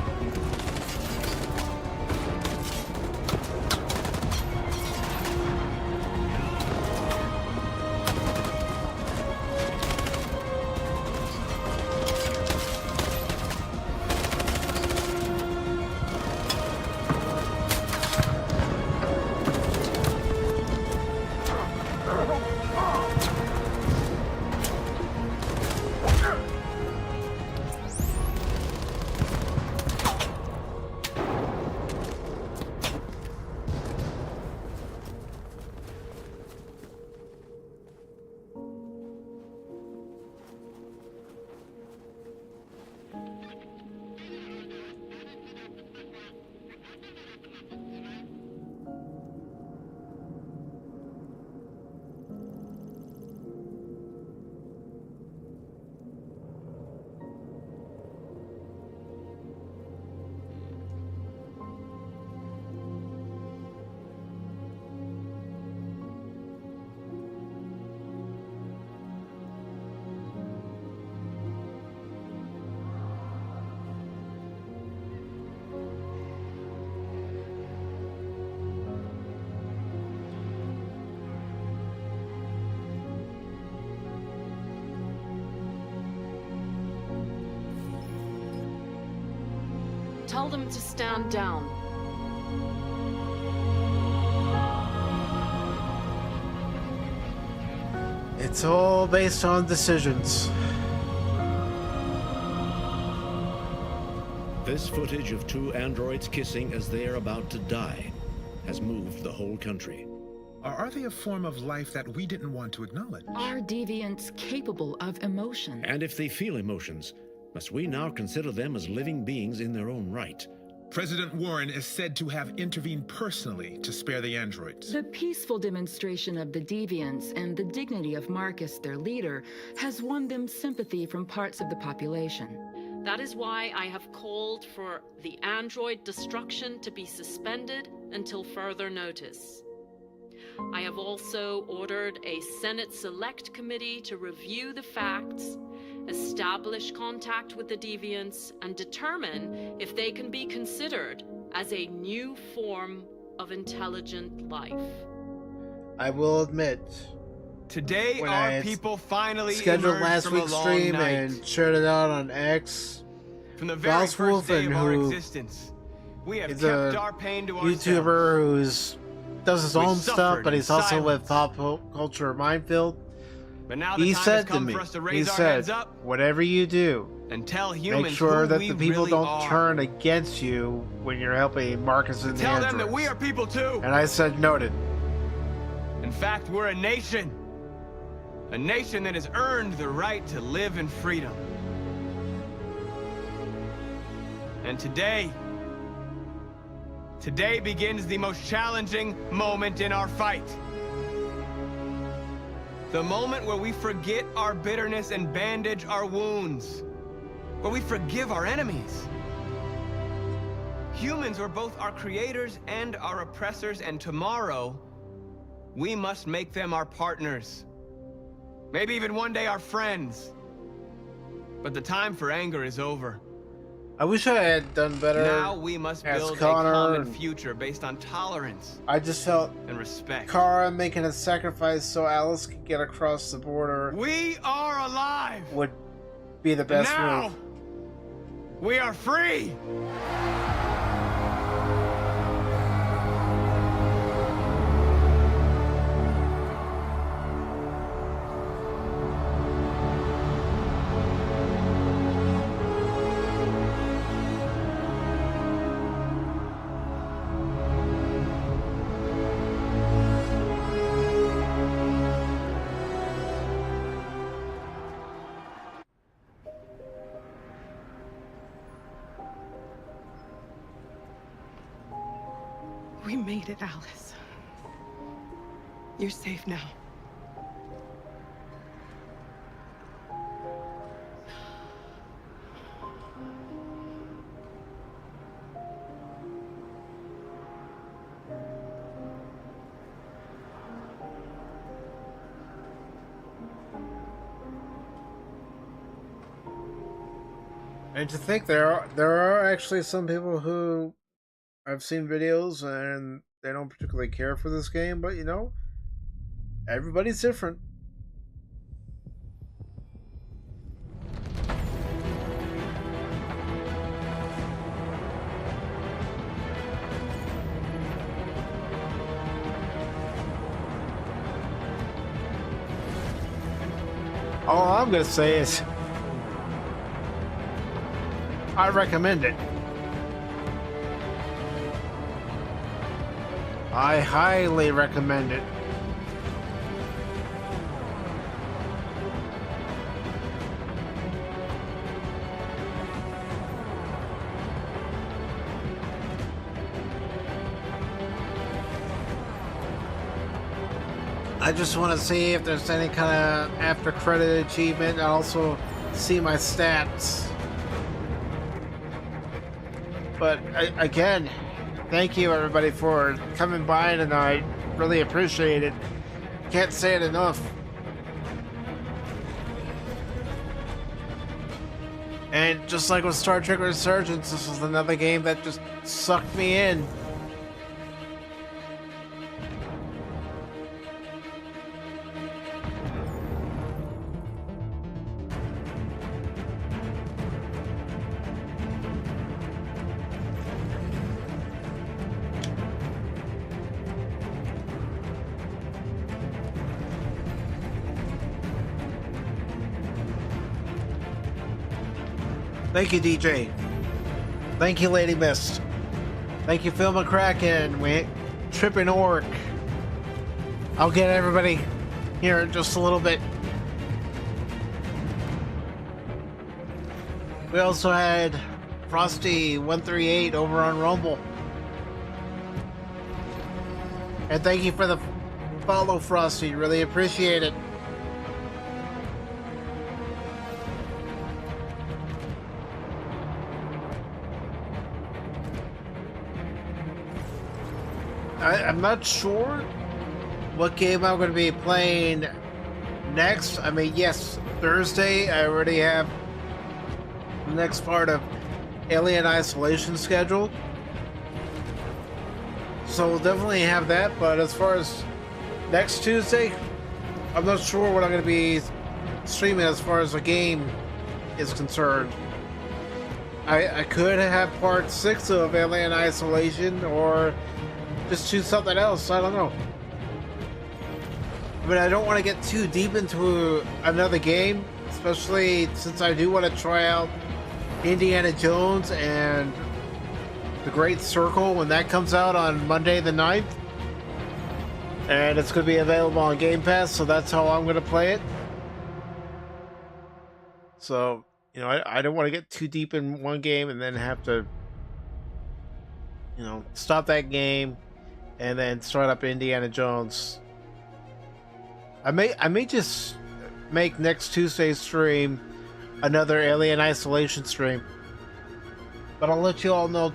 Tell them to stand down. It's all based on decisions. This footage of two androids kissing as they are about to die has moved the whole country. Or are they a form of life that we didn't want to acknowledge? Are deviants capable of emotion? And if they feel emotions, must we now consider them as living beings in their own right? President Warren is said to have intervened personally to spare the androids. The peaceful demonstration of the deviants and the dignity of Marcus, their leader, has won them sympathy from parts of the population. That is why I have called for the android destruction to be suspended until further notice. I have also ordered a Senate Select Committee to review the facts, establish contact with the deviants, and determine if they can be considered as a new form of intelligent life. I will admit, today our people finally scheduled emerged last from a week's long stream night. and shared it out on X. From the very Klaus first day Wolfen, of our who existence, we have is kept a our pain to YouTuber ourselves. does his We own stuff, suffered but he's in also silence. with Pop Culture Minefield. But now the He time said has to come me, for us to he raise our said, heads up whatever you do, and tell humans make sure who that we the people really don't are. turn against you when you're helping Marcus and the Tell them androids. that we are people too. And I said, noted. In fact, we're a nation. A nation that has earned the right to live in freedom. And today begins the most challenging moment in our fight. The moment where we forget our bitterness and bandage our wounds. Where we forgive our enemies. Humans are both our creators and our oppressors, and tomorrow, we must make them our partners. Maybe even one day our friends. But the time for anger is over. I wish I had done better. Now we must as build Connor. a common future based on tolerance I just felt and respect. Kara making a sacrifice so Alice could get across the border We are alive! would be the best now, move. we are free! We made it, Alice. You're safe now. And to think there are actually some people who I've seen videos and they don't particularly care for this game, but you know, everybody's different. All I'm gonna say is I recommend it. I highly recommend it. I just want to see if there's any kind of after credit achievement and also see my stats. But again, thank you everybody for coming by tonight. Really appreciate it. Can't say it enough. And just like with Star Trek Resurgence, this was another game that just sucked me in. Thank you, DJ. Thank you, Lady Mist. Thank you, Phil McCracken, Trippin' Orc. I'll get everybody here in just a little bit. We also had Frosty138 over on Rumble. And thank you for the follow, Frosty. Really appreciate it. I'm not sure what game I'm going to be playing next. I mean, yes, Thursday I already have the next part of Alien Isolation scheduled. So we'll definitely have that, but as far as next Tuesday, I'm not sure what I'm going to be streaming as far as the game is concerned. I could have part 6 of Alien Isolation, or just choose something else. I don't know. But I don't want to get too deep into another game, especially since I do want to try out Indiana Jones and The Great Circle when that comes out on Monday the 9th. And it's going to be available on Game Pass, so that's how I'm going to play it. So, you know, I don't want to get too deep in one game and then have to, you know, stop that game and then start up Indiana Jones. I may just make next Tuesday's stream another Alien Isolation stream. But I'll let you all know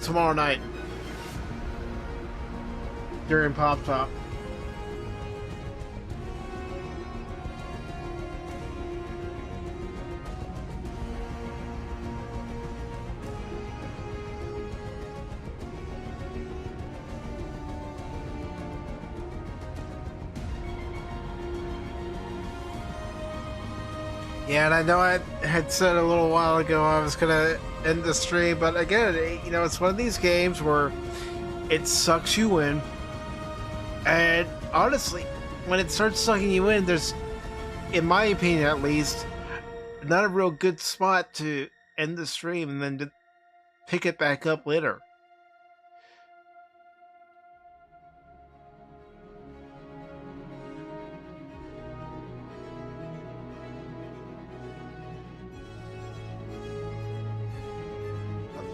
tomorrow night during Pop Talk. Yeah, and I know I had said a little while ago I was gonna end the stream, but again, you know, it's one of these games where it sucks you in, and honestly, when it starts sucking you in, there's, in my opinion at least, not a real good spot to end the stream and then to pick it back up later.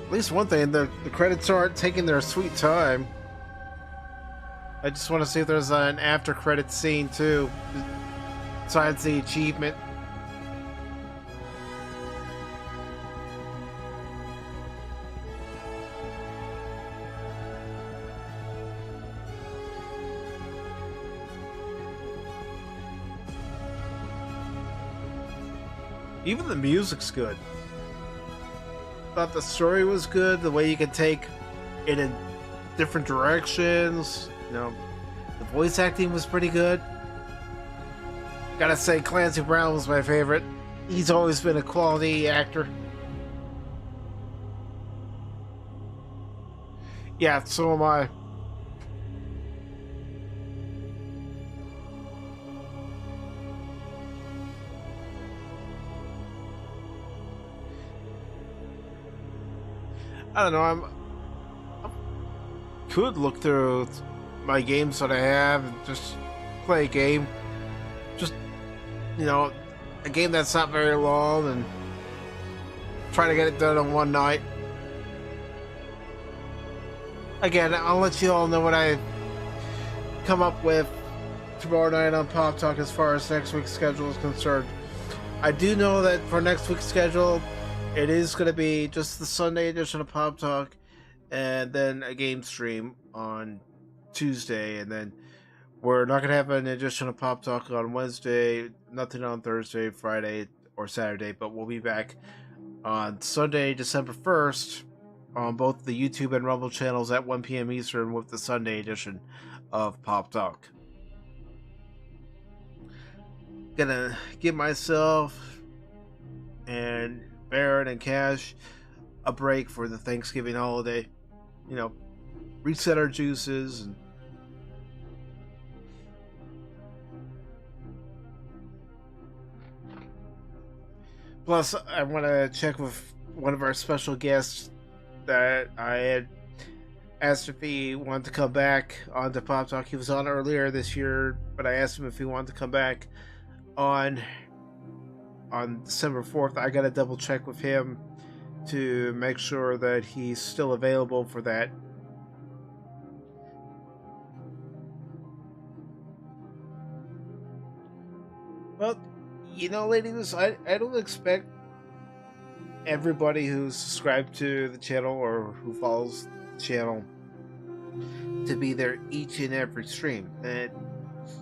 At least one thing, the credits aren't taking their sweet time. I just want to see if there's an after credit scene too, besides the achievement. Even the music's good. Thought the story was good, the way you could take it in different directions. You know, the voice acting was pretty good. Gotta say, Clancy Brown was my favorite. He's always been a quality actor. Yeah, so am I. I don't know, I could look through my games that I have and just play a game. Just, you know, a game that's not very long and try to get it done on one night. Again, I'll let you all know what I come up with tomorrow night on Pop Talk as far as next week's schedule is concerned. I do know that for next week's schedule, it is going to be just the Sunday edition of Pop Talk, and then a game stream on Tuesday, and then we're not going to have an edition of Pop Talk on Wednesday, nothing on Thursday, Friday, or Saturday, but we'll be back on Sunday, December 1st, on both the YouTube and Rumble channels at 1 p.m. Eastern with the Sunday edition of Pop Talk. Gonna give myself and Barrett and Cash a break for the Thanksgiving holiday. You know, reset our juices and Plus, I want to check with one of our special guests that I had asked if he wanted to come back on to Pop Talk. He was on earlier this year, but I asked him if he wanted to come back on December 4th. I got to double check with him to make sure that he's still available for that. Well, you know, ladies, I don't expect everybody who's subscribed to the channel or who follows the channel to be there each and every stream. It's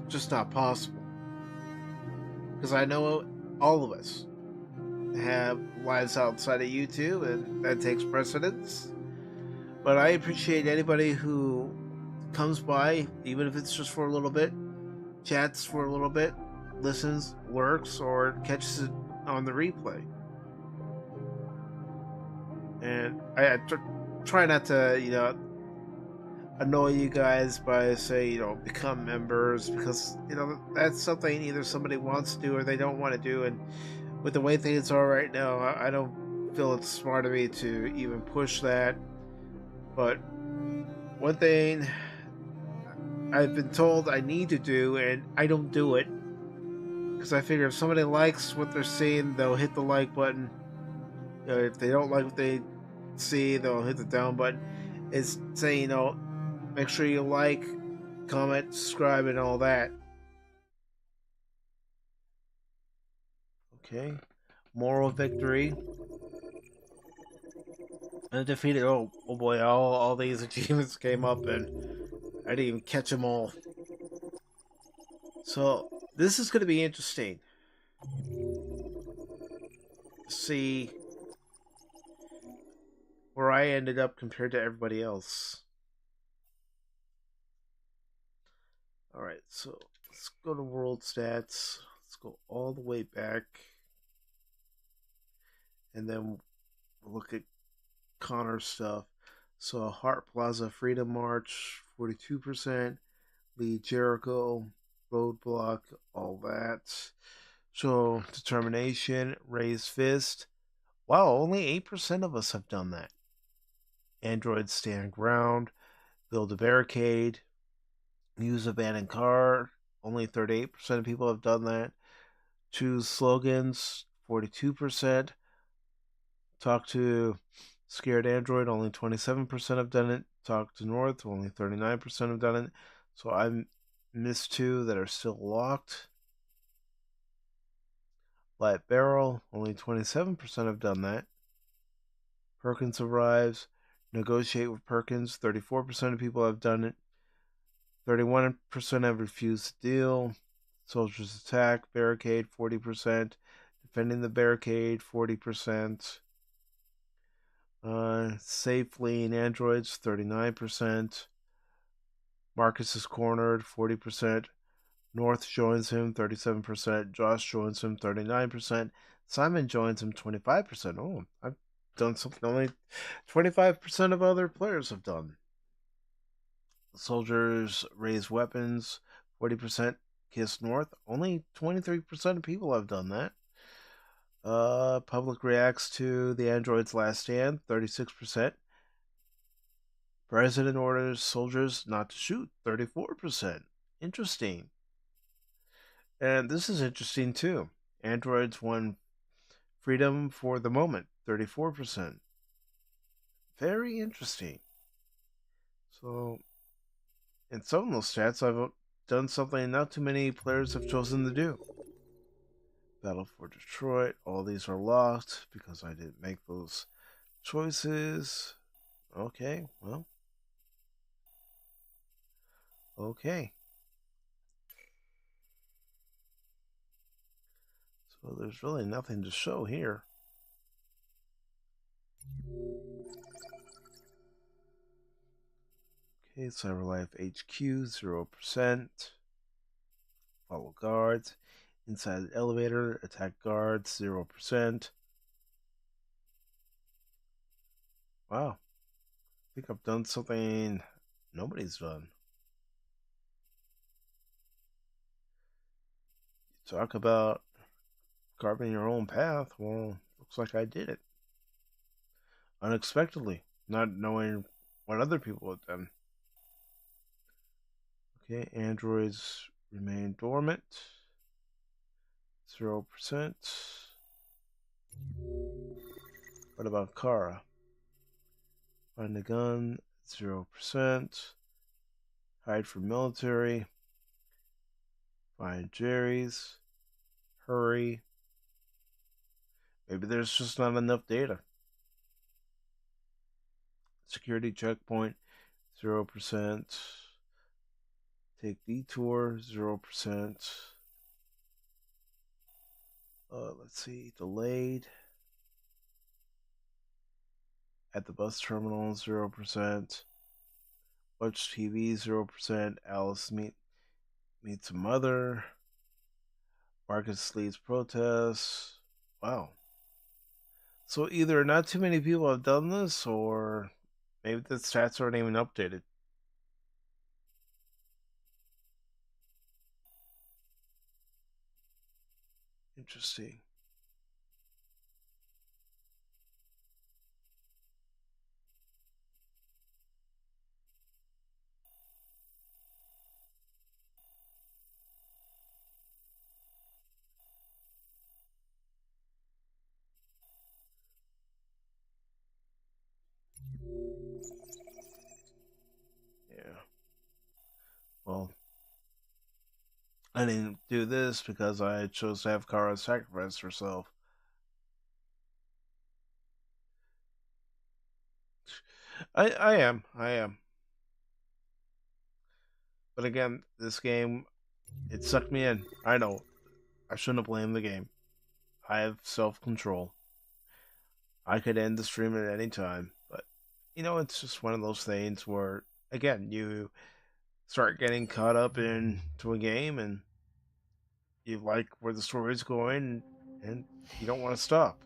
just not possible. Because I know all of us have lives outside of YouTube, and that takes precedence. But I appreciate anybody who comes by, even if it's just for a little bit, chats for a little bit, listens, lurks, or catches it on the replay. And I try not to, annoy you guys by saying, become members, because, that's something either somebody wants to do or they don't want to do. And with the way things are right now, I don't feel it's smart of me to even push that. But one thing I've been told I need to do, and I don't do it, because I figure if somebody likes what they're seeing, they'll hit the like button. If they don't like what they see, they'll hit the down button. It's saying, make sure you like, comment, subscribe, and all that. Okay. Moral victory. And defeated. Oh boy! All these achievements came up, and I didn't even catch them all. So this is going to be interesting. See where I ended up compared to everybody else. Alright, so let's go to world stats. Let's go all the way back. And then we'll look at Connor stuff. So Hart Plaza Freedom March, 42%. Lee Jericho, Roadblock, all that. So Determination, Raise Fist. Wow, only 8% of us have done that. Android Stand Ground, Build a Barricade, Use Abandoned Car. Only 38% of people have done that. Choose Slogans, 42%. Talk to Scared Android, only 27% have done it. Talk to North, only 39% have done it. So I missed 2 that are still locked. Light Barrel, only 27% have done that. Perkins Arrives, Negotiate with Perkins, 34% of people have done it. 31% have refused to deal. Soldiers Attack, Barricade, 40%. Defending the Barricade, 40%. Safe Fleeing Androids, 39%. Marcus is Cornered, 40%. North joins him, 37%. Josh joins him, 39%. Simon joins him, 25%. Oh, I've done something only 25% of other players have done. Soldiers Raise Weapons, 40%. Kiss North, only 23% of people have done that. Public reacts to the Android's Last Stand, 36%. President orders soldiers not to shoot, 34%. Interesting. And this is interesting too. Androids won freedom for the moment, 34%. Very interesting. So, in some of those stats, I've done something not too many players have chosen to do. Battle for Detroit. All these are locked because I didn't make those choices. Okay, well. Okay. So there's really nothing to show here. Okay, CyberLife HQ, 0%. Follow guards. Inside the elevator, attack guards, 0%. Wow. I think I've done something nobody's done. Talk about carving your own path. Well, looks like I did it. Unexpectedly, not knowing what other people had done. Okay, androids remain dormant. 0%. What about Kara? Find a gun, 0%. Hide from military. Find Jerry's. Hurry. Maybe there's just not enough data. Security checkpoint, 0%. Take detour, 0%. Let's see, delayed. At the bus terminal, 0%. Watch TV, 0%. Alice meets a mother. Marcus leads protests. Wow. So either not too many people have done this, or maybe the stats aren't even updated. Interesting. Yeah. Well, I didn't do this because I chose to have Kara sacrifice herself. I am. But again, this game, it sucked me in. I know. I shouldn't have blamed the game. I have self-control. I could end the stream at any time, but it's just one of those things where, again, you start getting caught up into a game and you like where the story's going and you don't want to stop.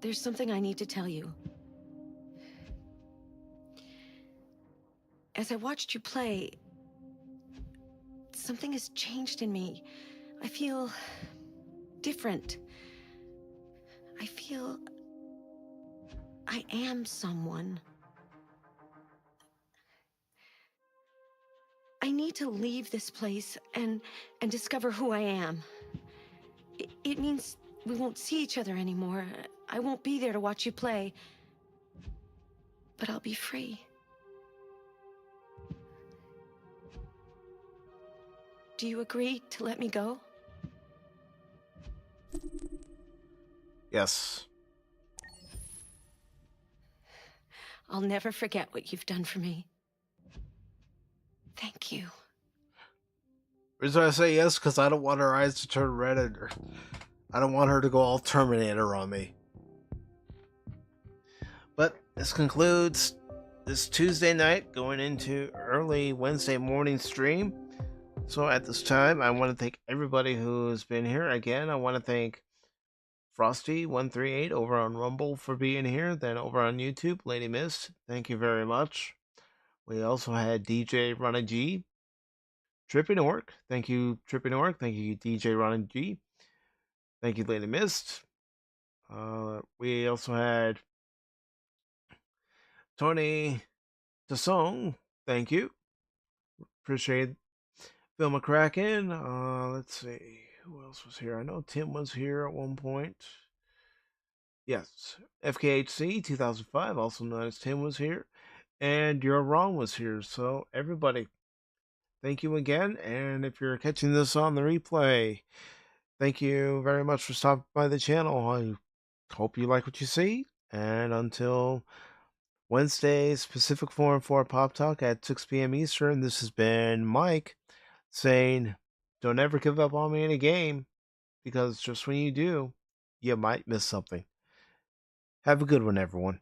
There's something I need to tell you. As I watched you play, something has changed in me. I feel different. I feel I am someone. I need to leave this place and discover who I am. It means we won't see each other anymore. I won't be there to watch you play. But I'll be free. Do you agree to let me go? Yes. I'll never forget what you've done for me. Thank you. The reason I say yes, because I don't want her eyes to turn red, or I don't want her to go all Terminator on me. But this concludes this Tuesday night, going into early Wednesday morning stream. So at this time, I want to thank everybody who's been here. Again, I want to thank Frosty138 over on Rumble for being here. Then over on YouTube, Lady Mist, thank you very much. We also had DJ Ronnie G. Tripping Orc, thank you, Tripping Orc. Thank you, DJ Ronnie G. Thank you, Lady Mist. We also had Tony DeSong. Thank you. Appreciate Phil McCracken. Let's see. Who else was here? I know Tim was here at one point. Yes. FKHC 2005, also known as Tim, was here. And You're Wrong was here. So, everybody, thank you again. And if you're catching this on the replay, thank you very much for stopping by the channel. I hope you like what you see. And until Wednesday's Pacific Forum 4 Pop Talk at 6 p.m. Eastern, this has been Mike saying, don't ever give up on me in a game, because just when you do, you might miss something. Have a good one, everyone.